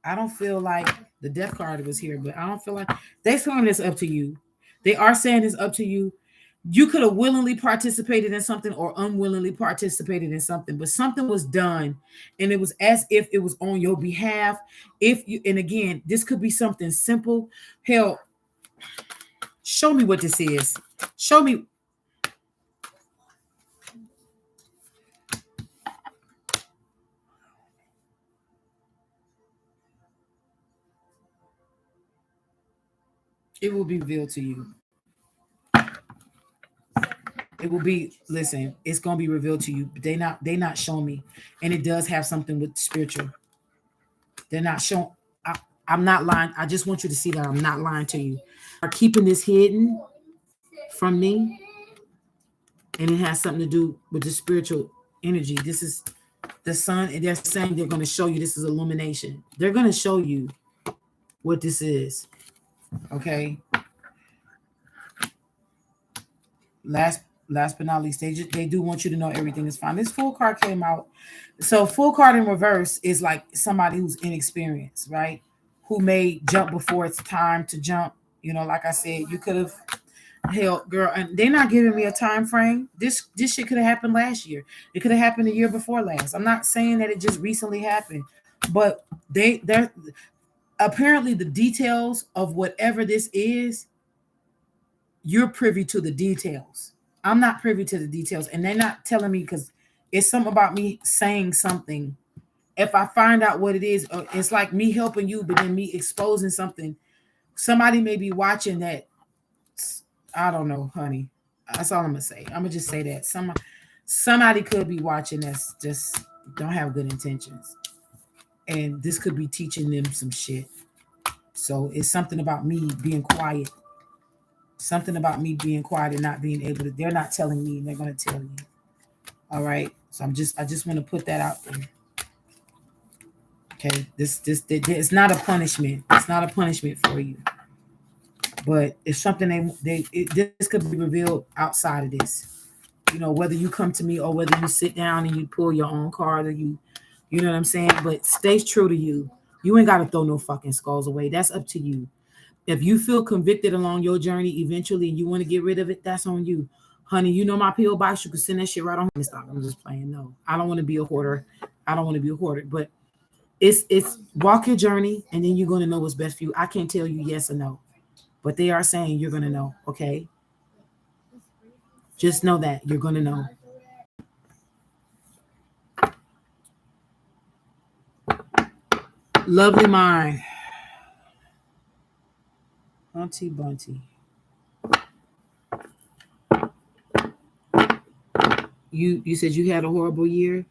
[SPEAKER 1] I don't feel like the death card was here, but I don't feel like they're saying this up to you. They are saying it's up to you. You could have willingly participated in something or unwillingly participated in something, but something was done and it was as if it was on your behalf. And again, this could be something simple. Hell, show me what this is. Show me. It will be revealed to you. It will be, listen, it's going to be revealed to you. But they not showing me. And it does have something with spiritual. They're not showing. I'm not lying. I just want you to see that I'm not lying to you. Are keeping this hidden from me. And it has something to do with the spiritual energy. This is the sun. And they're saying they're going to show you this is illumination. They're going to show you what this is. Okay. last but not least, they do want you to know everything is fine. This full card came out. So full card in reverse is like somebody who's inexperienced, right? Who may jump before it's time to jump. You know, like I said, you could have hell, girl, and they're not giving me a time frame. This shit could have happened last year. It could have happened the year before last. I'm not saying that it just recently happened, but they're apparently the details of whatever this is, you're privy to the details. I'm not privy to the details, and they're not telling me because it's something about me saying something. If I find out what it is, it's like me helping you, but then me exposing something. Somebody may be watching that. I don't know, honey. That's all I'm gonna say. I'm gonna just say that somebody could be watching that's just don't have good intentions, and this could be teaching them some shit. So it's something about me being quiet. Something about me being quiet and not being able to. They're not telling me. They're gonna tell you. All right. So I just want to put that out there. Okay. This it's not a punishment. It's not a punishment for you. But it's something this could be revealed outside of this. You know, whether you come to me or whether you sit down and you pull your own card or you know what I'm saying. But stay true to you. You ain't got to throw no fucking skulls away. That's up to you. If you feel convicted along your journey eventually and you want to get rid of it, that's on you. Honey, you know my P.O. box, you can send that shit right on. Stop. I'm just playing. No, I don't want to be a hoarder. I don't want to be a hoarder. But it's walk your journey and then you're going to know what's best for you. I can't tell you yes or no. But they are saying you're going to know, okay? Just know that you're going to know. Lovely mind. Bunty Bunty. You said you had a horrible year?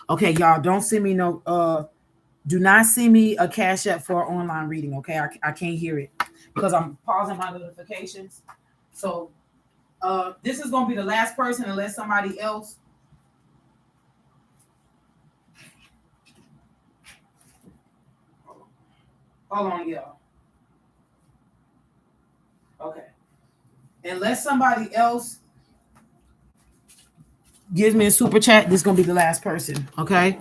[SPEAKER 1] Okay, y'all, don't send me no do not send me a cash app for online reading, okay? I can't hear it because I'm pausing my notifications. So this is gonna be the last person unless somebody else. Hold on, y'all. Okay. Unless somebody else gives me a super chat, this is gonna be the last person, okay?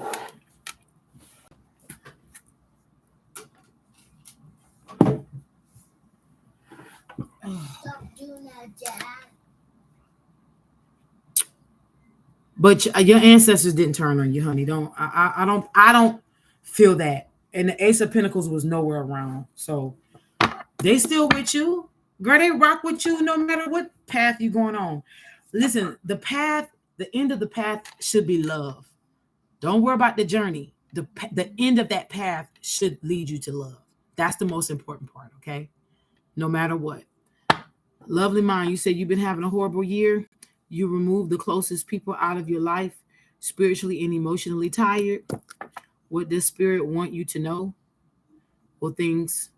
[SPEAKER 2] Stop doing that, Dad.
[SPEAKER 1] But your ancestors didn't turn on you, honey. I don't feel that. And the Ace of Pentacles was nowhere around. So they still with you. Girl, they rock with you no matter what path you're going on. Listen, the end of the path should be love. Don't worry about the journey. The end of that path should lead you to love. That's the most important part, okay? No matter what. Lovely mind, you said you've been having a horrible year. You removed the closest people out of your life, spiritually and emotionally tired. What does spirit want you to know? Will things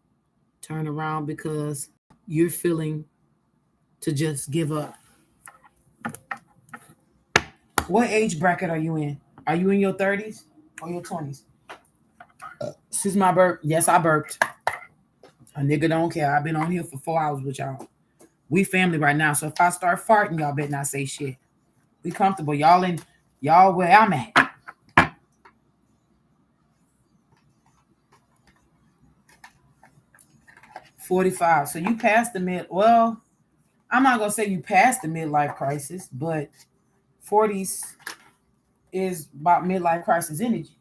[SPEAKER 1] turn around because you're feeling to just give up? What age bracket are you in? Are you in your 30s or your 20s? Since my burp, yes, I burped. A nigga don't care. I've been on here for 4 hours with y'all. We family right now, so if I start farting, y'all better not say shit. We comfortable. Y'all where I'm at. 45. So you passed the well, I'm not gonna say you passed the midlife crisis, but 40s is about midlife crisis energy.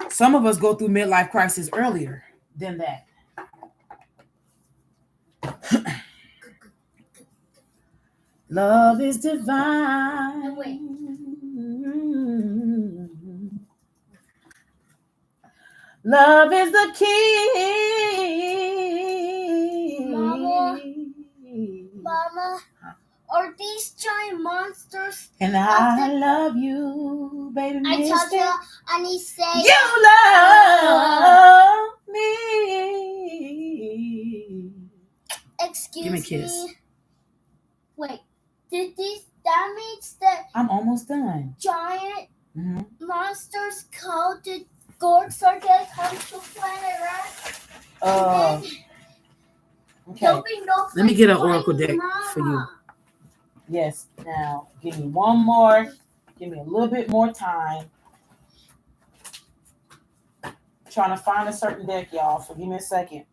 [SPEAKER 1] Some of us go through midlife crisis earlier than that. Love is divine.
[SPEAKER 2] Wait.
[SPEAKER 1] Love is the key.
[SPEAKER 2] Mama, are these giant monsters?
[SPEAKER 1] And I love you, baby.
[SPEAKER 2] I told you, and he said,
[SPEAKER 1] You love me.
[SPEAKER 2] Excuse
[SPEAKER 1] Give me a kiss.
[SPEAKER 2] me. Wait, that means that
[SPEAKER 1] I'm almost done.
[SPEAKER 2] giant monsters called the Gorks are gonna come to planet Earth?
[SPEAKER 1] Okay.
[SPEAKER 2] There'll be no
[SPEAKER 1] Let me get an
[SPEAKER 2] place
[SPEAKER 1] oracle
[SPEAKER 2] for
[SPEAKER 1] deck for you. Yes. Now, give me one more. Give me a little bit more time. Trying to find a certain deck, y'all. So give me a second.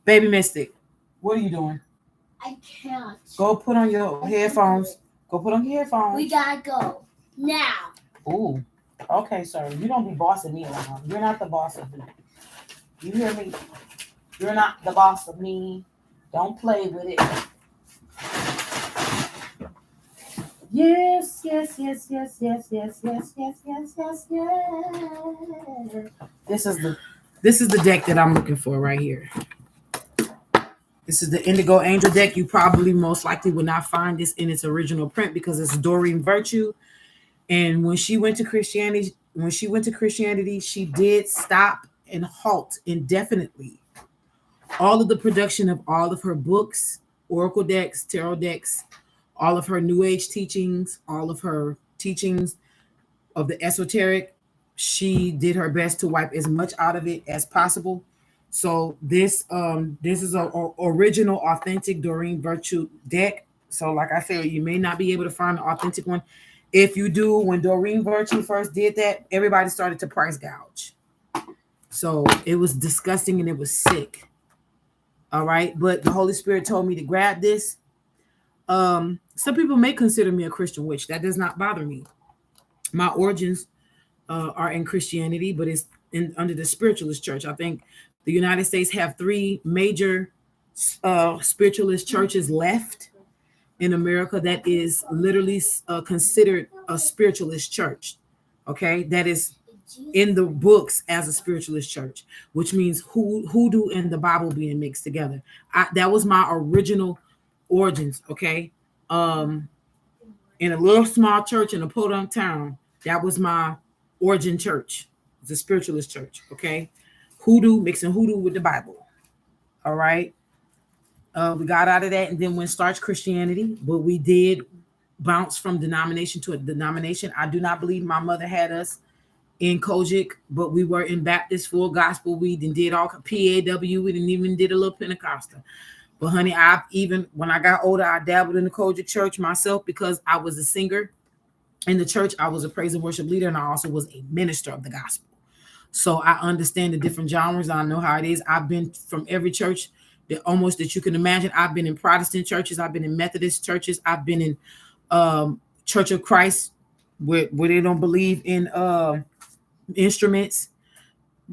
[SPEAKER 1] Baby Mystic, what are you doing?
[SPEAKER 2] I can't.
[SPEAKER 1] Go put on your headphones. Go put on your headphones.
[SPEAKER 2] We gotta go now.
[SPEAKER 1] Ooh. Okay, sir. You don't be bossing me around. You're not the boss of me. You hear me? You're not the boss of me. Don't play with it. Yes, yes, yes, yes, yes, yes, yes, yes, yes, yes, yes. This is the deck that I'm looking for right here. This is the Indigo Angel deck. You probably most likely would not find this in its original print because it's Doreen Virtue. And when she went to Christianity, she did stop and halt indefinitely all of the production of all of her books, oracle decks, tarot decks, all of her new age teachings, all of her teachings of the esoteric. She did her best to wipe as much out of it as possible. So this is a original authentic Doreen Virtue deck. So like I said, you may not be able to find the authentic one. If you do, when Doreen Virtue first did that, everybody started to price gouge. So it was disgusting and it was sick. All right. But the Holy Spirit told me to grab this. Some people may consider me a Christian witch. That does not bother me. My origins are in Christianity, but it's under the spiritualist church. I think the United States have three major spiritualist churches left in America that is literally considered a spiritualist church. Okay, that is in the books as a spiritualist church, which means hoodoo and the Bible being mixed together. That was my original origins. Okay, um, in a little small church in a podunk town, that was my origin church. It's a spiritualist church. Okay, hoodoo mixing hoodoo with the Bible. All right, we got out of that and then went starch Christianity, but we did bounce from denomination to a denomination. I do not believe my mother had us in Kojic, but we were in Baptist full gospel. We did all PAW. We didn't even did a little Pentecostal. But honey, I've even when I got older, I dabbled in the Kojic church myself because I was a singer in the church. I was a praise and worship leader, and I also was a minister of the gospel. So I understand the different genres. I know how it is. I've been from every church that you can imagine. I've been in Protestant churches. I've been in Methodist churches. I've been in Church of Christ where they don't believe in instruments.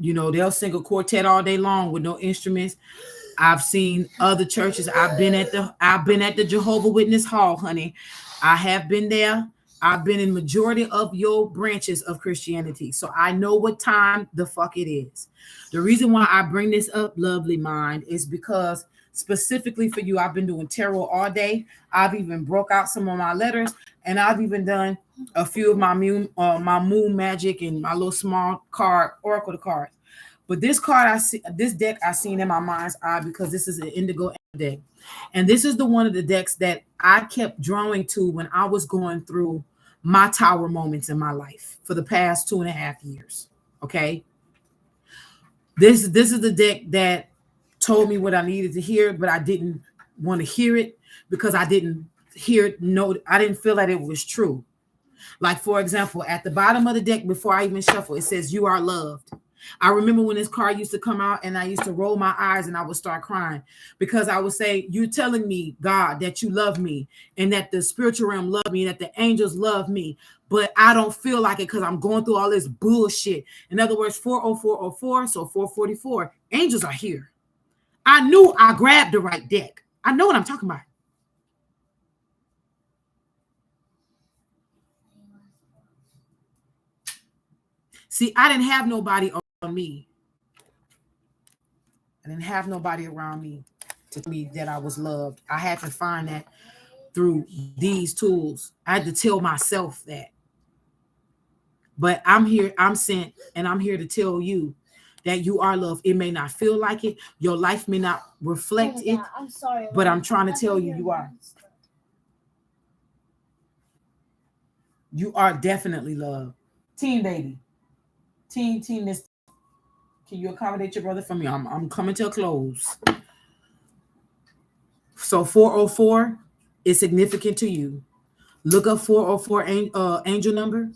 [SPEAKER 1] You know, they'll sing a quartet all day long with no instruments. I've seen other churches. I've been at the Jehovah Witness Hall, honey. I have been there. I've been in majority of your branches of Christianity. So I know what time the fuck it is. The reason why I bring this up, lovely mind, is because specifically for you, I've been doing tarot all day. I've even broke out some of my letters, and I've even done a few of my moon magic and my little small card oracle cards. But this deck I seen in my mind's eye because this is an indigo deck, and this is the one of the decks that I kept drawing to when I was going through my tower moments in my life for the past 2.5 years. Okay, this is the deck that told me what I needed to hear, but I didn't want to hear it because I didn't hear it. No, I didn't feel that it was true. Like, for example, at the bottom of the deck, before I even shuffle, it says, "You are loved." I remember when this card used to come out and I used to roll my eyes and I would start crying because I would say, "You're telling me, God, that you love me and that the spiritual realm love me and that the angels love me, but I don't feel like it because I'm going through all this bullshit." In other words, 40404, so 444, angels are here. I knew I grabbed the right deck. I know what I'm talking about. See, I didn't have nobody around me. I didn't have nobody around me to tell me that I was loved. I had to find that through these tools. I had to tell myself that. But I'm here, I'm sent, and I'm here to tell you that you are loved. It may not feel like it, your life may not reflect it,
[SPEAKER 2] I'm sorry,
[SPEAKER 1] but I'm trying to tell you, you are. You are definitely loved. Team baby. Team Miss. Can you accommodate your brother for me? I'm coming to a close. So 404, is significant to you, look up 404 angel number.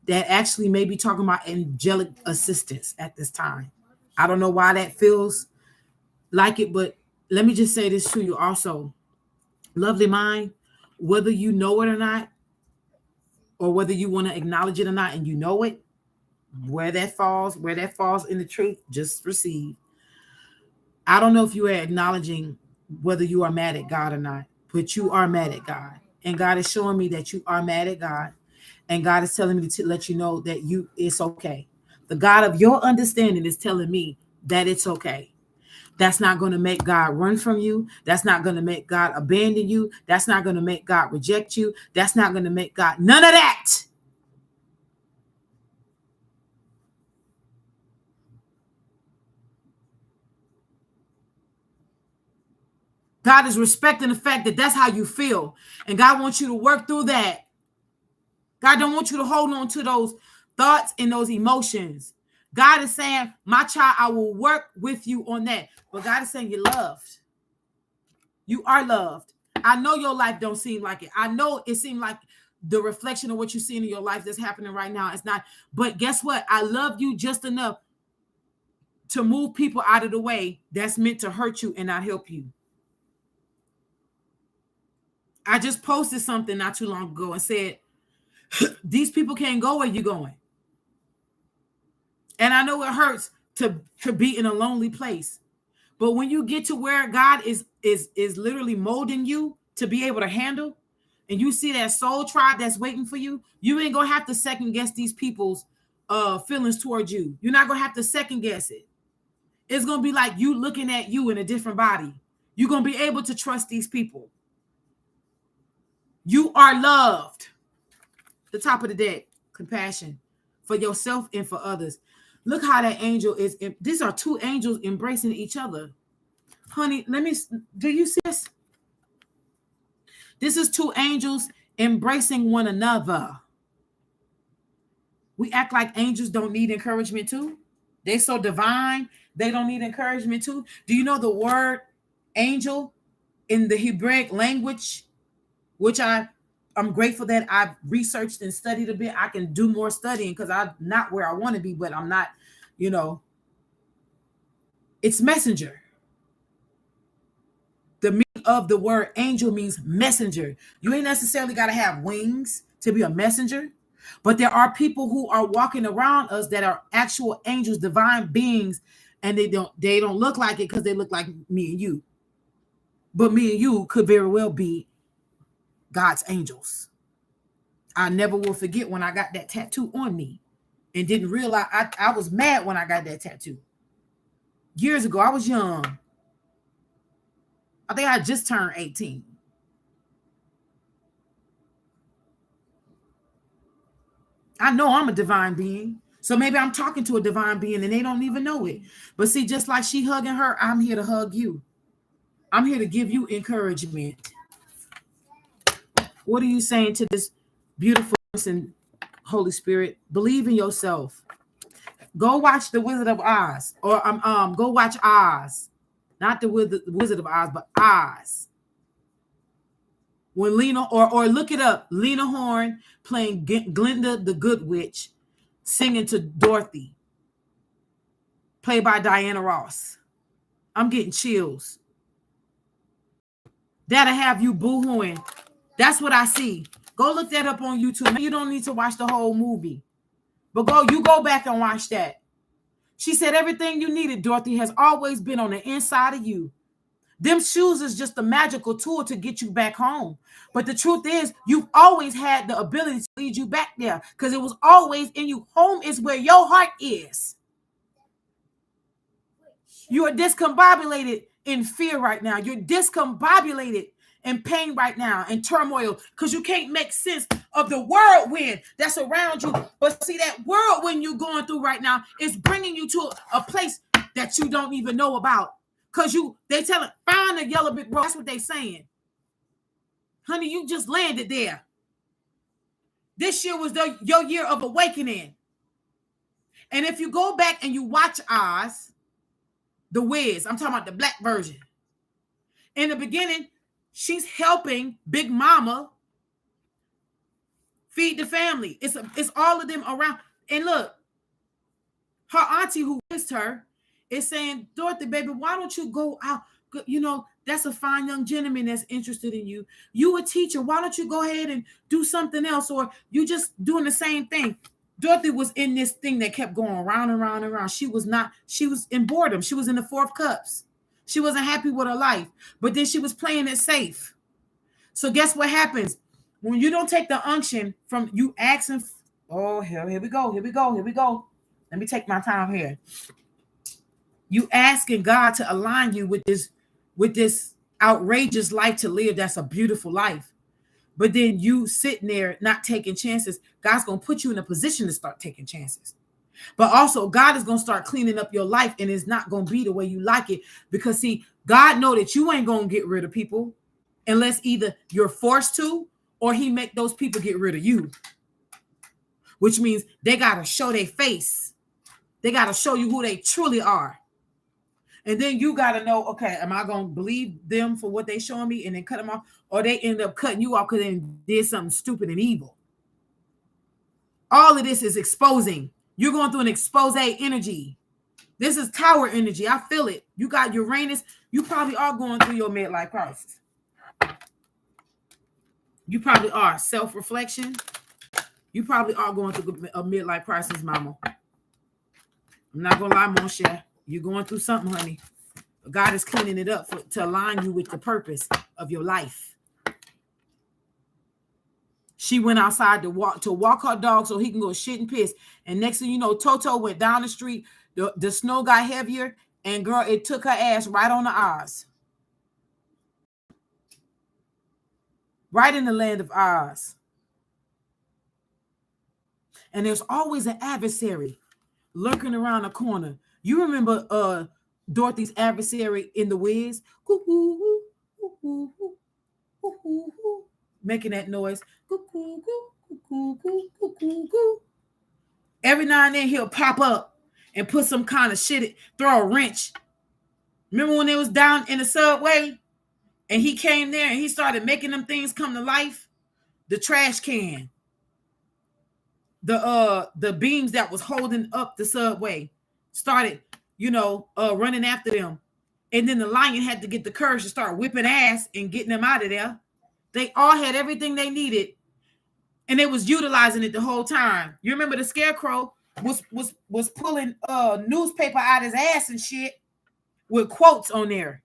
[SPEAKER 1] That actually may be talking about angelic assistance at this time. I don't know why that feels like it, but let me just say this to you also. Lovely mind, whether you know it or not, or whether you want to acknowledge it or not, and you know it, where that falls in the truth, just receive. I don't know if you are acknowledging whether you are mad at God or not, but you are mad at God. And God is showing me that you are mad at God. And God is telling me to let you know that it's okay. The God of your understanding is telling me that it's okay. That's not going to make God run from you. That's not going to make God abandon you. That's not going to make God reject you. That's not going to make God none of that. God is respecting the fact that that's how you feel. And God wants you to work through that. God don't want you to hold on to those thoughts and those emotions. God is saying, my child, I will work with you on that. But God is saying you're loved. You are loved. I know your life don't seem like it. I know it seemed like the reflection of what you're seeing in your life that's happening right now. It's not. But guess what? I love you just enough to move people out of the way that's meant to hurt you and not help you. I just posted something not too long ago and said, these people can't go where you're going. And I know it hurts to be in a lonely place. But when you get to where God is literally molding you to be able to handle, and you see that soul tribe that's waiting for you, you ain't gonna have to second guess these people's feelings towards you. You're not gonna have to second guess it. It's gonna be like you looking at you in a different body. You're gonna be able to trust these people. You are loved. The top of the deck, compassion for yourself and for others. Look how that angel is. These are two angels embracing each other. Honey, do you see this? This is two angels embracing one another. We act like angels don't need encouragement too. They so divine, they don't need encouragement too. Do you know the word angel in the Hebraic language, which I'm grateful that I've researched and studied a bit. I can do more studying because I'm not where I want to be, but I'm not, it's messenger. The meaning of the word angel means messenger. You ain't necessarily got to have wings to be a messenger, but there are people who are walking around us that are actual angels, divine beings, and they don't look like it because they look like me and you. But me and you could very well be God's angels. I never will forget when I got that tattoo on me and didn't realize I was mad when I got that tattoo. Years ago, I was young. I think I just turned 18. I know I'm a divine being. So maybe I'm talking to a divine being and they don't even know it. But see, just like she hugging her, I'm here to hug you. I'm here to give you encouragement. What are you saying to this beautiful person, Holy Spirit? Believe in yourself. Go watch The Wizard of Oz, or go watch Oz, not the Wizard of Oz, but Oz. When Lena, or look it up, Lena Horne playing Glinda the Good Witch, singing to Dorothy, played by Diana Ross. I'm getting chills. That'll have you boo-hooing. That's what I see. Go look that up on YouTube. You don't need to watch the whole movie, but go back and watch that. She said everything you needed, Dorothy, has always been on the inside of you. Them shoes is just a magical tool to get you back home. But the truth is, you've always had the ability to lead you back there because it was always in you. Home is where your heart is. You are discombobulated in fear right now. You're discombobulated in pain right now, in turmoil, because you can't make sense of the whirlwind that's around you. But see, that whirlwind you're going through right now is bringing you to a place that you don't even know about. Because they tell it, find a yellow brick road. That's what they saying. Honey, you just landed there. This year was your year of awakening. And if you go back and you watch Oz, The Wiz, I'm talking about the black version. In the beginning, She's helping Big Mama feed the family. It's all of them around. And look, her auntie who raised her is saying, Dorothy, baby, why don't you go out? You know, that's a fine young gentleman that's interested in you. You a teacher. Why don't you go ahead and do something else? Or you just doing the same thing. Dorothy was in this thing that kept going round and round and round. She was in boredom. She was in the fourth cups. She wasn't happy with her life. But then she was playing it safe. So guess what happens? When you don't take the unction from you asking, oh, hell, here we go. Let me take my time here. You asking God to align you with this outrageous life to live. That's a beautiful life. But then you sitting there not taking chances. God's going to put you in a position to start taking chances. But also God is going to start cleaning up your life, and it's not going to be the way you like it. Because see, God know that you ain't going to get rid of people unless either you're forced to, or he make those people get rid of you. Which means they got to show their face. They got to show you who they truly are. And then you got to know, okay, am I going to believe them for what they showing me and then cut them off? Or they end up cutting you off because they did something stupid and evil. All of this is exposing. You're going through an expose energy. This is tower energy. I feel it. You got Uranus. You probably are going through your midlife crisis. You probably are. Self-reflection. You probably are going through a midlife crisis, mama. I'm not going to lie, mon cher. You're going through something, honey. But God is cleaning it up to align you with the purpose of your life. She went outside to walk her dog so he can go shit and piss. And next thing you know, Toto went down the street. The snow got heavier. And girl, it took her ass right on the Oz. Right in the land of Oz. And there's always an adversary lurking around the corner. You remember Dorothy's adversary in The Wiz? Making that noise. Every now and then he'll pop up and put some kind of shit, throw a wrench. Remember when it was down in the subway and he came there and he started making them things come to life? The trash can. The beams that was holding up the subway started, running after them. And then the lion had to get the courage to start whipping ass and getting them out of there. They all had everything they needed, and they was utilizing it the whole time. You remember the scarecrow was pulling newspaper out his ass and shit with quotes on there.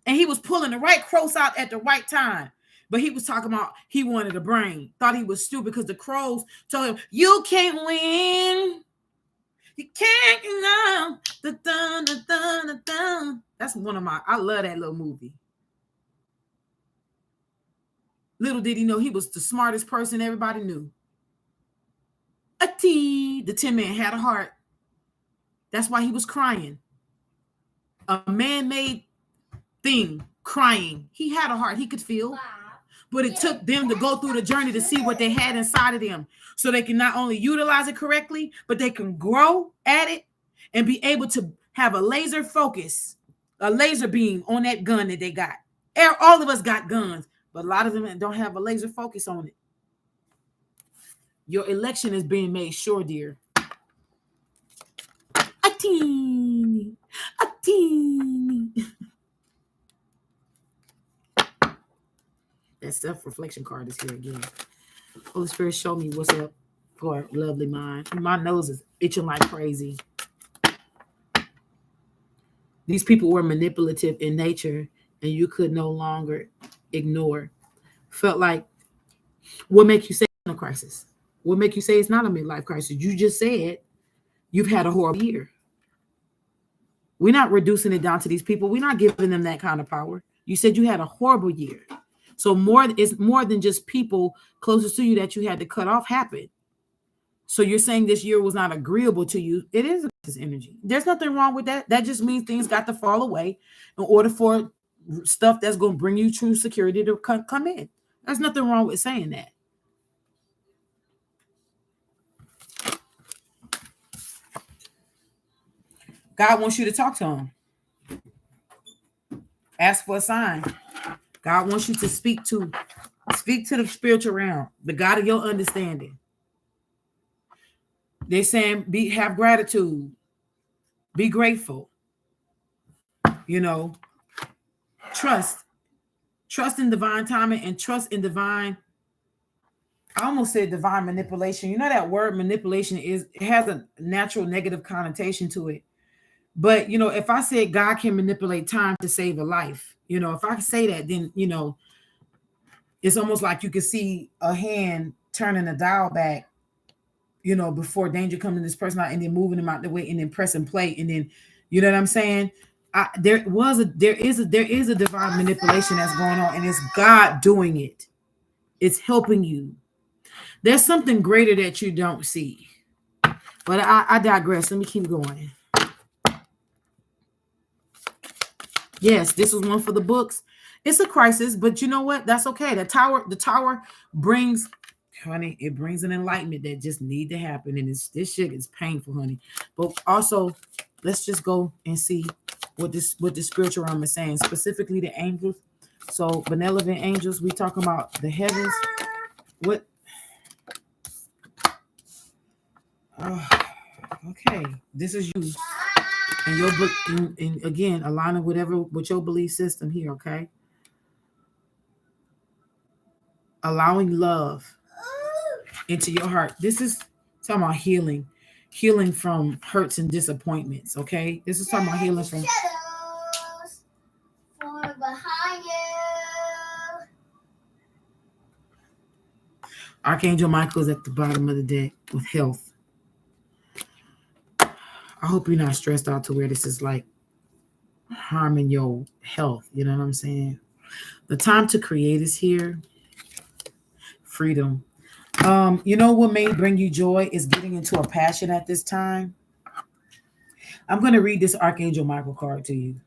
[SPEAKER 1] And he was pulling the right quotes out at the right time. But he was talking about he wanted a brain. Thought he was stupid because the crows told him, you can't win. You can't, That's I love that little movie. Little did he know he was the smartest person everybody knew. The Tin Man had a heart. That's why he was crying. A man-made thing crying. He had a heart he could feel. Wow. But it took them to go through the journey to see what they had inside of them so they can not only utilize it correctly, but they can grow at it and be able to have a laser focus, a laser beam on that gun that they got. All of us got guns, but a lot of them don't have a laser focus on it. Your election is being made sure, dear. A teeny. That self-reflection card is here again. Holy Spirit, show me what's up for a lovely mind. My nose is itching like crazy. These people were manipulative in nature, and you could no longer ignore. Felt like, what make you say it's a crisis? What make you say it's not a midlife crisis? You just said you've had a horrible year. We're not reducing it down to these people. We're not giving them that kind of power. You said you had a horrible year. So it's more than just people closest to you that you had to cut off happen. So you're saying this year was not agreeable to you. It is this energy. There's nothing wrong with that. That just means things got to fall away in order for stuff that's going to bring you true security to come in. There's nothing wrong with saying that. God wants you to talk to him. Ask for a sign. God wants you to speak to the spiritual realm, the God of your understanding. They're saying have gratitude, be grateful, you know, trust. Trust in divine timing and trust in divine. I almost said divine manipulation. You know that word manipulation it has a natural negative connotation to it. But if I said God can manipulate time to save a life, if I say that, then it's almost like you could see a hand turning a dial back, before danger comes to this person out, and then moving them out the way and then pressing play, and then you know what I'm saying? There is a divine manipulation that's going on, and it's God doing it. It's helping you. There's something greater that you don't see. But I digress. Let me keep going. Yes, this was one for the books. It's a crisis, but you know what? That's okay. The tower brings, honey, it brings an enlightenment that just need to happen. And this shit is painful, honey. But also, let's just go and see what the spiritual realm is saying, specifically the angels. So benevolent angels, we talking about the heavens. What? Okay, this is you and your book, and again, aligning with your belief system here. Okay, allowing love into your heart. This is talking about healing from hurts and disappointments. Okay, this is talking about healing from.
[SPEAKER 2] Shadows for behind you.
[SPEAKER 1] Archangel Michael is at the bottom of the deck with health. I hope you're not stressed out to where this is like harming your health. You know what I'm saying? The time to create is here. Freedom. You know what may bring you joy is getting into a passion at this time. I'm going to read this Archangel Michael card to you.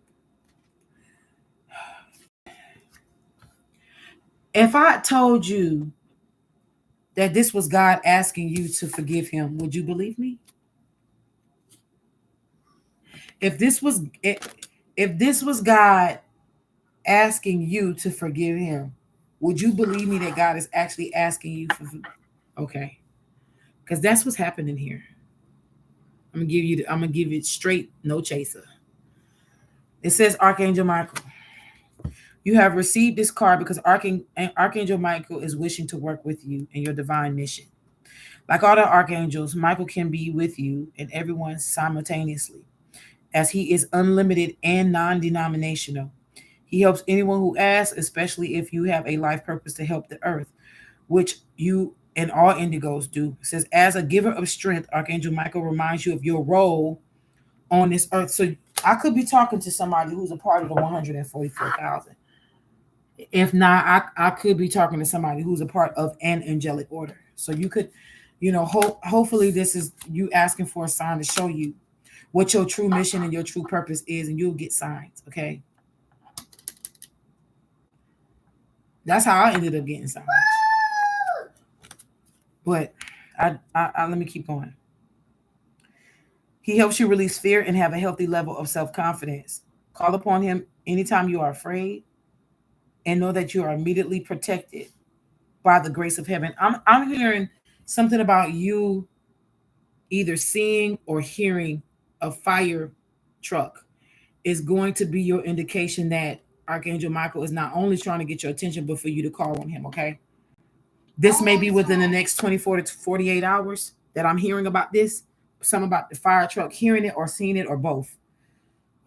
[SPEAKER 1] If I told you that this was God asking you to forgive him, would you believe me? If this was God asking you to forgive him, would you believe me that God is actually asking you for? Okay, because that's what's happening here. I'm gonna give it straight, no chaser. It says Archangel Michael. You have received this card because Archangel Michael is wishing to work with you in your divine mission. Like all the archangels, Michael can be with you and everyone simultaneously, as he is unlimited and non-denominational. He helps anyone who asks, especially if you have a life purpose to help the earth, which you and all indigos do. It says, as a giver of strength, Archangel Michael reminds you of your role on this earth. So I could be talking to somebody who's a part of the 144,000. If not, I could be talking to somebody who's a part of an angelic order. So you could, hopefully this is you asking for a sign to show you what your true mission and your true purpose is, and you'll get signs. Okay. That's how I ended up getting signs. But I let me keep going. He helps you release fear and have a healthy level of self-confidence. Call upon him anytime you are afraid, and know that you are immediately protected by the grace of heaven. I'm hearing something about you either seeing or hearing a fire truck is going to be your indication that Archangel Michael is not only trying to get your attention, but for you to call on him, okay? This may be within the next 24 to 48 hours that I'm hearing about this. Some about the fire truck, hearing it or seeing it or both.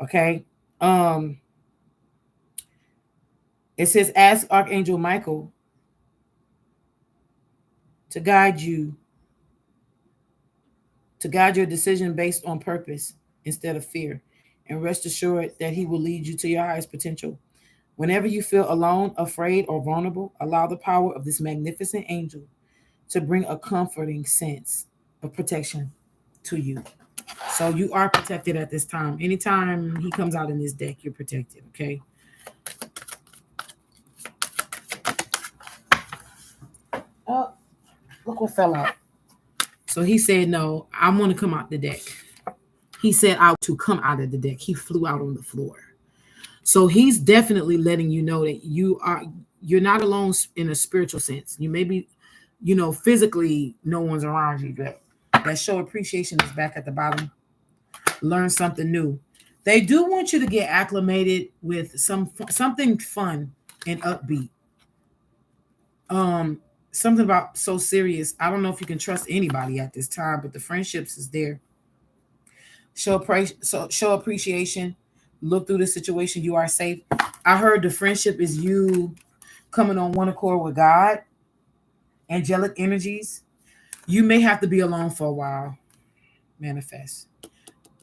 [SPEAKER 1] Okay. It says, ask Archangel Michael to guide your decision based on purpose instead of fear. And rest assured that he will lead you to your highest potential. Whenever you feel alone, afraid, or vulnerable, allow the power of this magnificent angel to bring a comforting sense of protection to you. So you are protected at this time. Anytime he comes out in this deck, you're protected, okay? Oh, look what fell out. So he said, no, I want to come out the deck. He said out to come out of the deck. He flew out on the floor. So he's definitely letting you know that you're not alone in a spiritual sense. You may be, physically no one's around you. That show appreciation is back at the bottom. Learn something new. They do want you to get acclimated with something fun and upbeat. Um, Something about so serious. I don't know if you can trust anybody at this time, but the friendships is there. Show appreciation. Look through the situation. You are safe. I heard the friendship is you coming on one accord with God, angelic energies. You may have to be alone for a while. Manifest.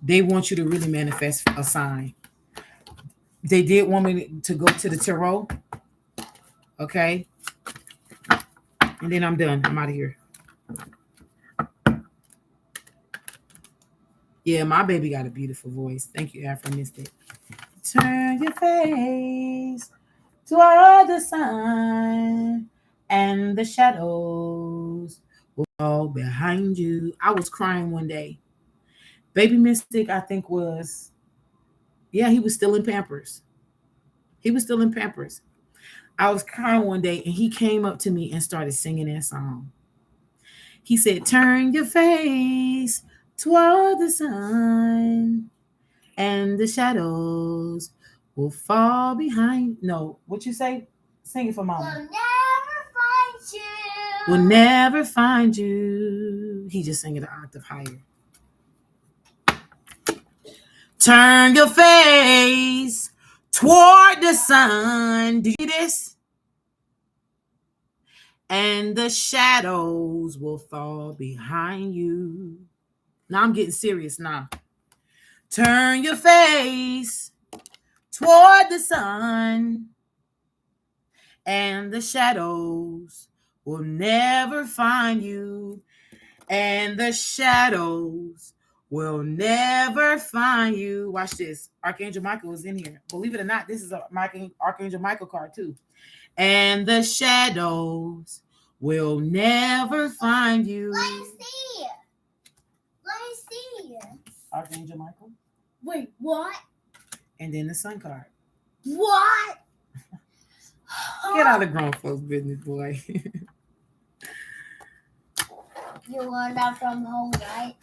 [SPEAKER 1] They want you to really manifest a sign. They did want me to go to the tarot. Okay. And then I'm done. I'm out of here. Yeah, my baby got a beautiful voice. Thank you, Afro Mystic. Turn your face toward the sun, and the shadows will fall behind you. I was crying one day. Baby Mystic, I think yeah, he was still in Pampers. He was still in Pampers. I was crying one day, and he came up to me and started singing that song. He said, "Turn your face toward the sun, and the shadows will fall behind." No, what you say? Sing it for mama.
[SPEAKER 2] Will never find you.
[SPEAKER 1] Will never find you. He just sang it an octave higher. Turn your face toward the sun. Do you hear this? And the shadows will fall behind you. Now I'm getting serious now. Turn your face toward the sun, and the shadows will never find you. And the shadows will never find you. Watch this. Archangel Michael is in here. Believe it or not, this is a Archangel Michael card too. And the shadows will never find you.
[SPEAKER 2] Let me see. Let me see.
[SPEAKER 1] Archangel Michael.
[SPEAKER 2] Wait, what?
[SPEAKER 1] And then the sun card.
[SPEAKER 2] What?
[SPEAKER 1] Get out of grown folks' business, boy.
[SPEAKER 2] You learned that from home, right?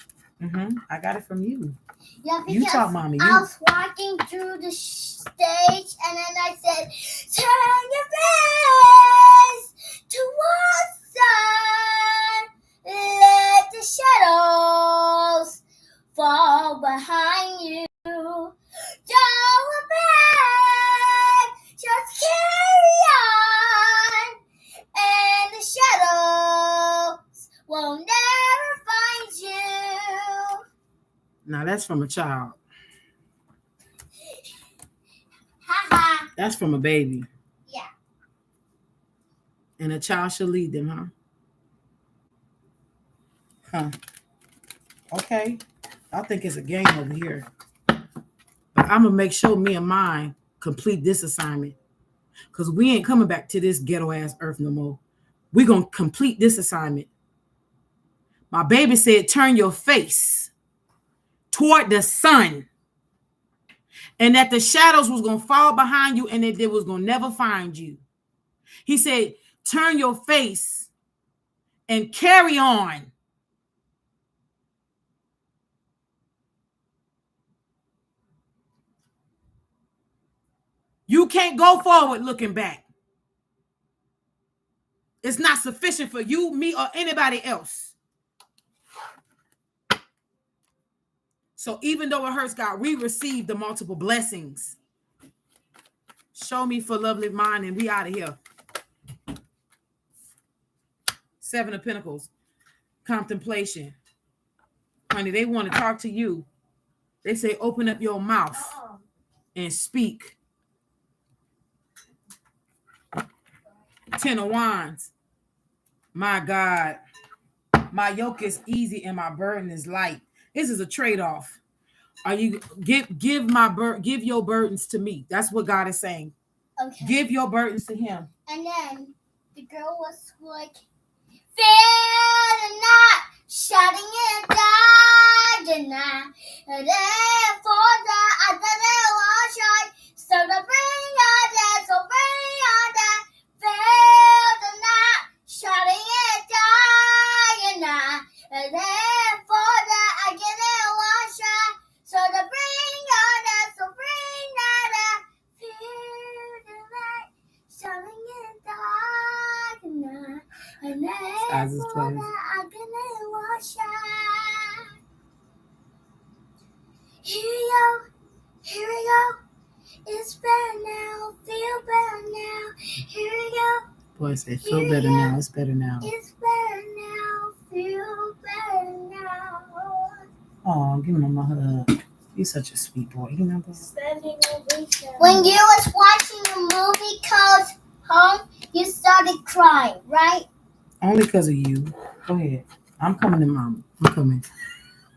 [SPEAKER 1] I got it from you.
[SPEAKER 2] Yeah, because
[SPEAKER 1] You talk, mommy.
[SPEAKER 2] I was walking through the stage, and then I said, "Turn your face towards the sun, let the shadows fall behind you. Don't look back, just carry on, and the shadows will never find you."
[SPEAKER 1] Now that's from a child.
[SPEAKER 2] Haha.
[SPEAKER 1] That's from a baby.
[SPEAKER 2] Yeah.
[SPEAKER 1] And a child should lead them, huh? Okay. I think it's a game over here. But I'm going to make sure me and mine complete this assignment. Because we ain't coming back to this ghetto ass earth no more. We're going to complete this assignment. My baby said, turn your face toward the sun. And that the shadows was going to fall behind you and that they was going to never find you. He said, turn your face and carry on. You can't go forward looking back. It's not sufficient for you, me, or anybody else. So even though it hurts, God, we receive the multiple blessings. Show me for lovely mind, and we out of here. 7 of Pentacles. Contemplation. Honey, they want to talk to you. They say, open up your mouth and speak. 10 of Wands. My God. My yoke is easy and my burden is light. This is a trade-off. Are you give your burdens to me? That's what God is saying.
[SPEAKER 2] Okay.
[SPEAKER 1] Give your burdens to him.
[SPEAKER 2] And then the girl was like, "Fear not, shutting it down tonight. And then for the other shine, so the
[SPEAKER 1] eyes is closed.
[SPEAKER 2] I'm gonna wash out. Here we go. Here we go. It's better now. Feel better now. Here we go.
[SPEAKER 1] Boy, say feel better now. It's better now.
[SPEAKER 2] It's better now. Feel better now.
[SPEAKER 1] Oh, give Mama a hug. He's such a sweet boy. You remember?
[SPEAKER 2] When you was watching a movie called Home, you started crying, right?
[SPEAKER 1] Only because of you. Go ahead. I'm coming to Mama. I'm coming.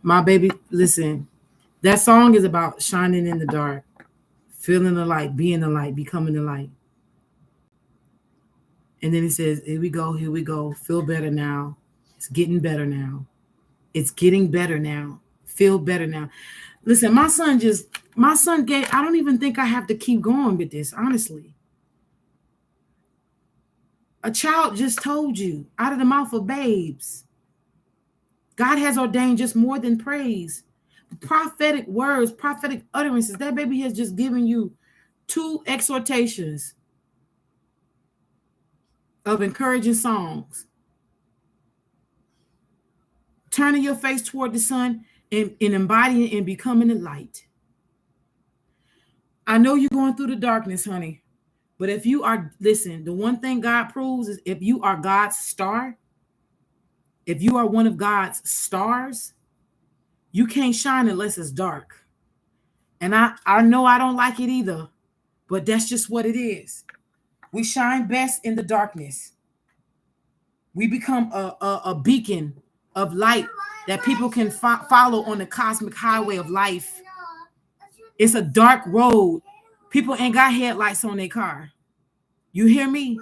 [SPEAKER 1] My baby, listen. That song is about shining in the dark, feeling the light, being the light, becoming the light. And then it says, here we go, here we go. Feel better now. It's getting better now. It's getting better now. Feel better now. Listen, my son gave, I don't even think I have to keep going with this, honestly. A child just told you out of the mouth of babes. God has ordained just more than praise. Prophetic words, prophetic utterances. That baby has just given you 2 exhortations of encouraging songs. Turning your face toward the sun and embodying and becoming the light. I know you're going through the darkness, honey. But if you are, listen, the one thing God proves is if you are God's star, if you are one of God's stars, you can't shine unless it's dark. And I know I don't like it either, but that's just what it is. We shine best in the darkness. We become a beacon of light that people can follow on the cosmic highway of life. It's a dark road. People ain't got headlights on their car. You hear me?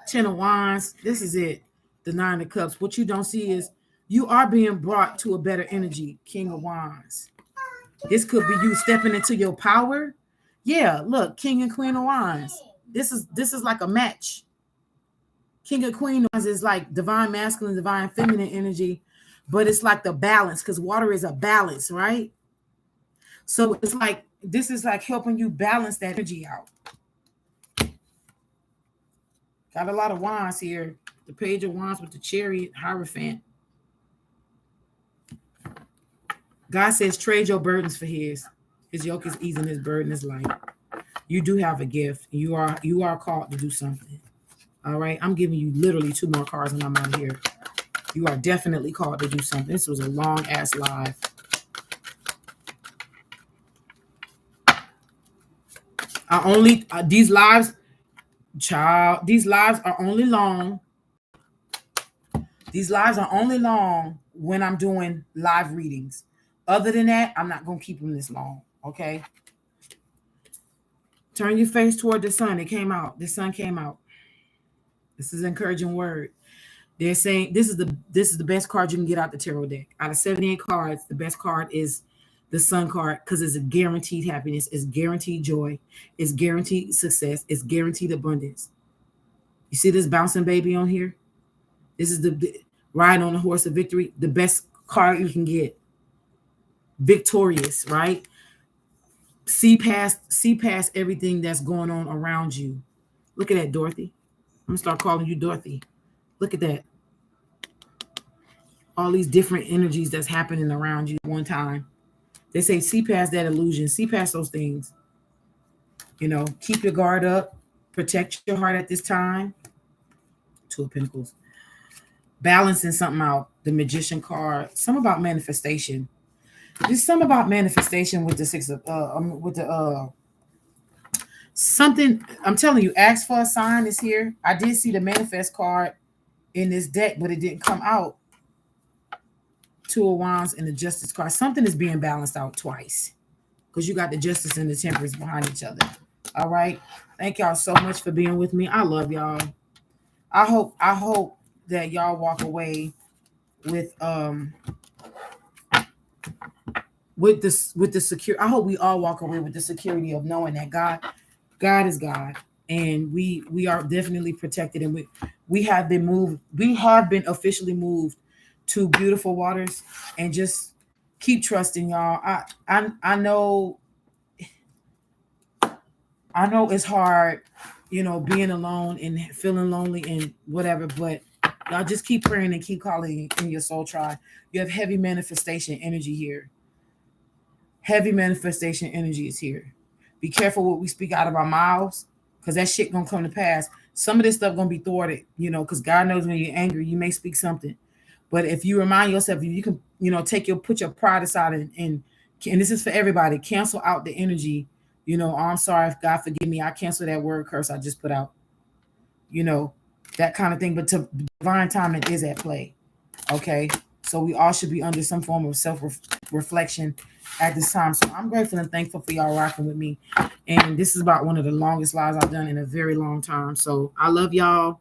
[SPEAKER 1] 10 of Wands. This is it. The 9 of Cups. What you don't see is you are being brought to a better energy. King of Wands. This could be you stepping into your power. Yeah, look, King and Queen of Wands. This is like a match. King and Queen of Wands is like divine masculine, divine feminine energy, but it's like the balance because water is a balance, right? So it's like this is like helping you balance that energy out. Got a lot of wands here. The Page of Wands with the Chariot, Hierophant. God says, trade your burdens for his. His yoke is easy and his burden is light. You do have a gift. You are called to do something. All right. I'm giving you literally 2 more cards and I'm out of here. You are definitely called to do something. This was a long ass live. These lives, child, these lives are only long. These lives are only long when I'm doing live readings. Other than that, I'm not going to keep them this long. Okay. Turn your face toward the sun. It came out. The sun came out. This is an encouraging word. They're saying this is the best card you can get out the tarot deck. Out of 78 cards, the best card is the sun card because it's a guaranteed happiness. It's guaranteed joy. It's guaranteed success. It's guaranteed abundance. You see this bouncing baby on here? This is the ride on the horse of victory. The best card you can get. Victorious, right? See past everything that's going on around you. Look at that, Dorothy. I'm gonna start calling you Dorothy. Look at that. All these different energies that's happening around you at one time. They say see past that illusion, see past those things. You know, keep your guard up, protect your heart at this time. 2 of Pentacles. Balancing something out. The Magician card. Something about manifestation. There's something about manifestation with the 6 of something. I'm telling you, ask for a sign is here. I did see the manifest card in this deck, but it didn't come out. 2 of Wands and the Justice card. Something is being balanced out twice because you got the Justice and the Temperance behind each other. All right. Thank y'all so much for being with me. I love y'all. I hope that y'all walk away with the secure. I hope we all walk away with the security of knowing that God is God, and we are definitely protected, and we have been moved. We have been officially moved to beautiful waters, and just keep trusting, y'all. I know it's hard being alone and feeling lonely and whatever. But y'all just keep praying and keep calling in your soul tribe. You have heavy manifestation energy here. Heavy manifestation energy is here. Be careful what we speak out of our mouths, because that shit gonna come to pass. Some of this stuff gonna be thwarted, because God knows when you're angry, you may speak something. But if you remind yourself, if you can, put your pride aside and this is for everybody, cancel out the energy. Oh, I'm sorry, if God forgive me, I cancel that word curse I just put out. You know, that kind of thing. But to divine timing is at play. Okay. So we all should be under some form of self reflection at this time. So I'm grateful and thankful for y'all rocking with me. And this is about one of the longest lives I've done in a very long time. So I love y'all.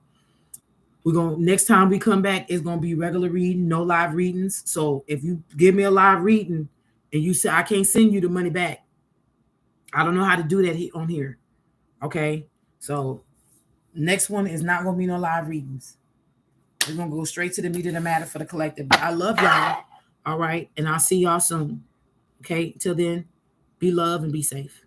[SPEAKER 1] We're gonna next time we come back, it's gonna be regular reading, no live readings. So if you give me a live reading and you say I can't send you the money back, I don't know how to do that on here. Okay. So next one is not gonna be no live readings. We're gonna go straight to the meat of the matter for the collective. But I love y'all. All right. And I'll see y'all soon. Okay. Till then, be loved and be safe.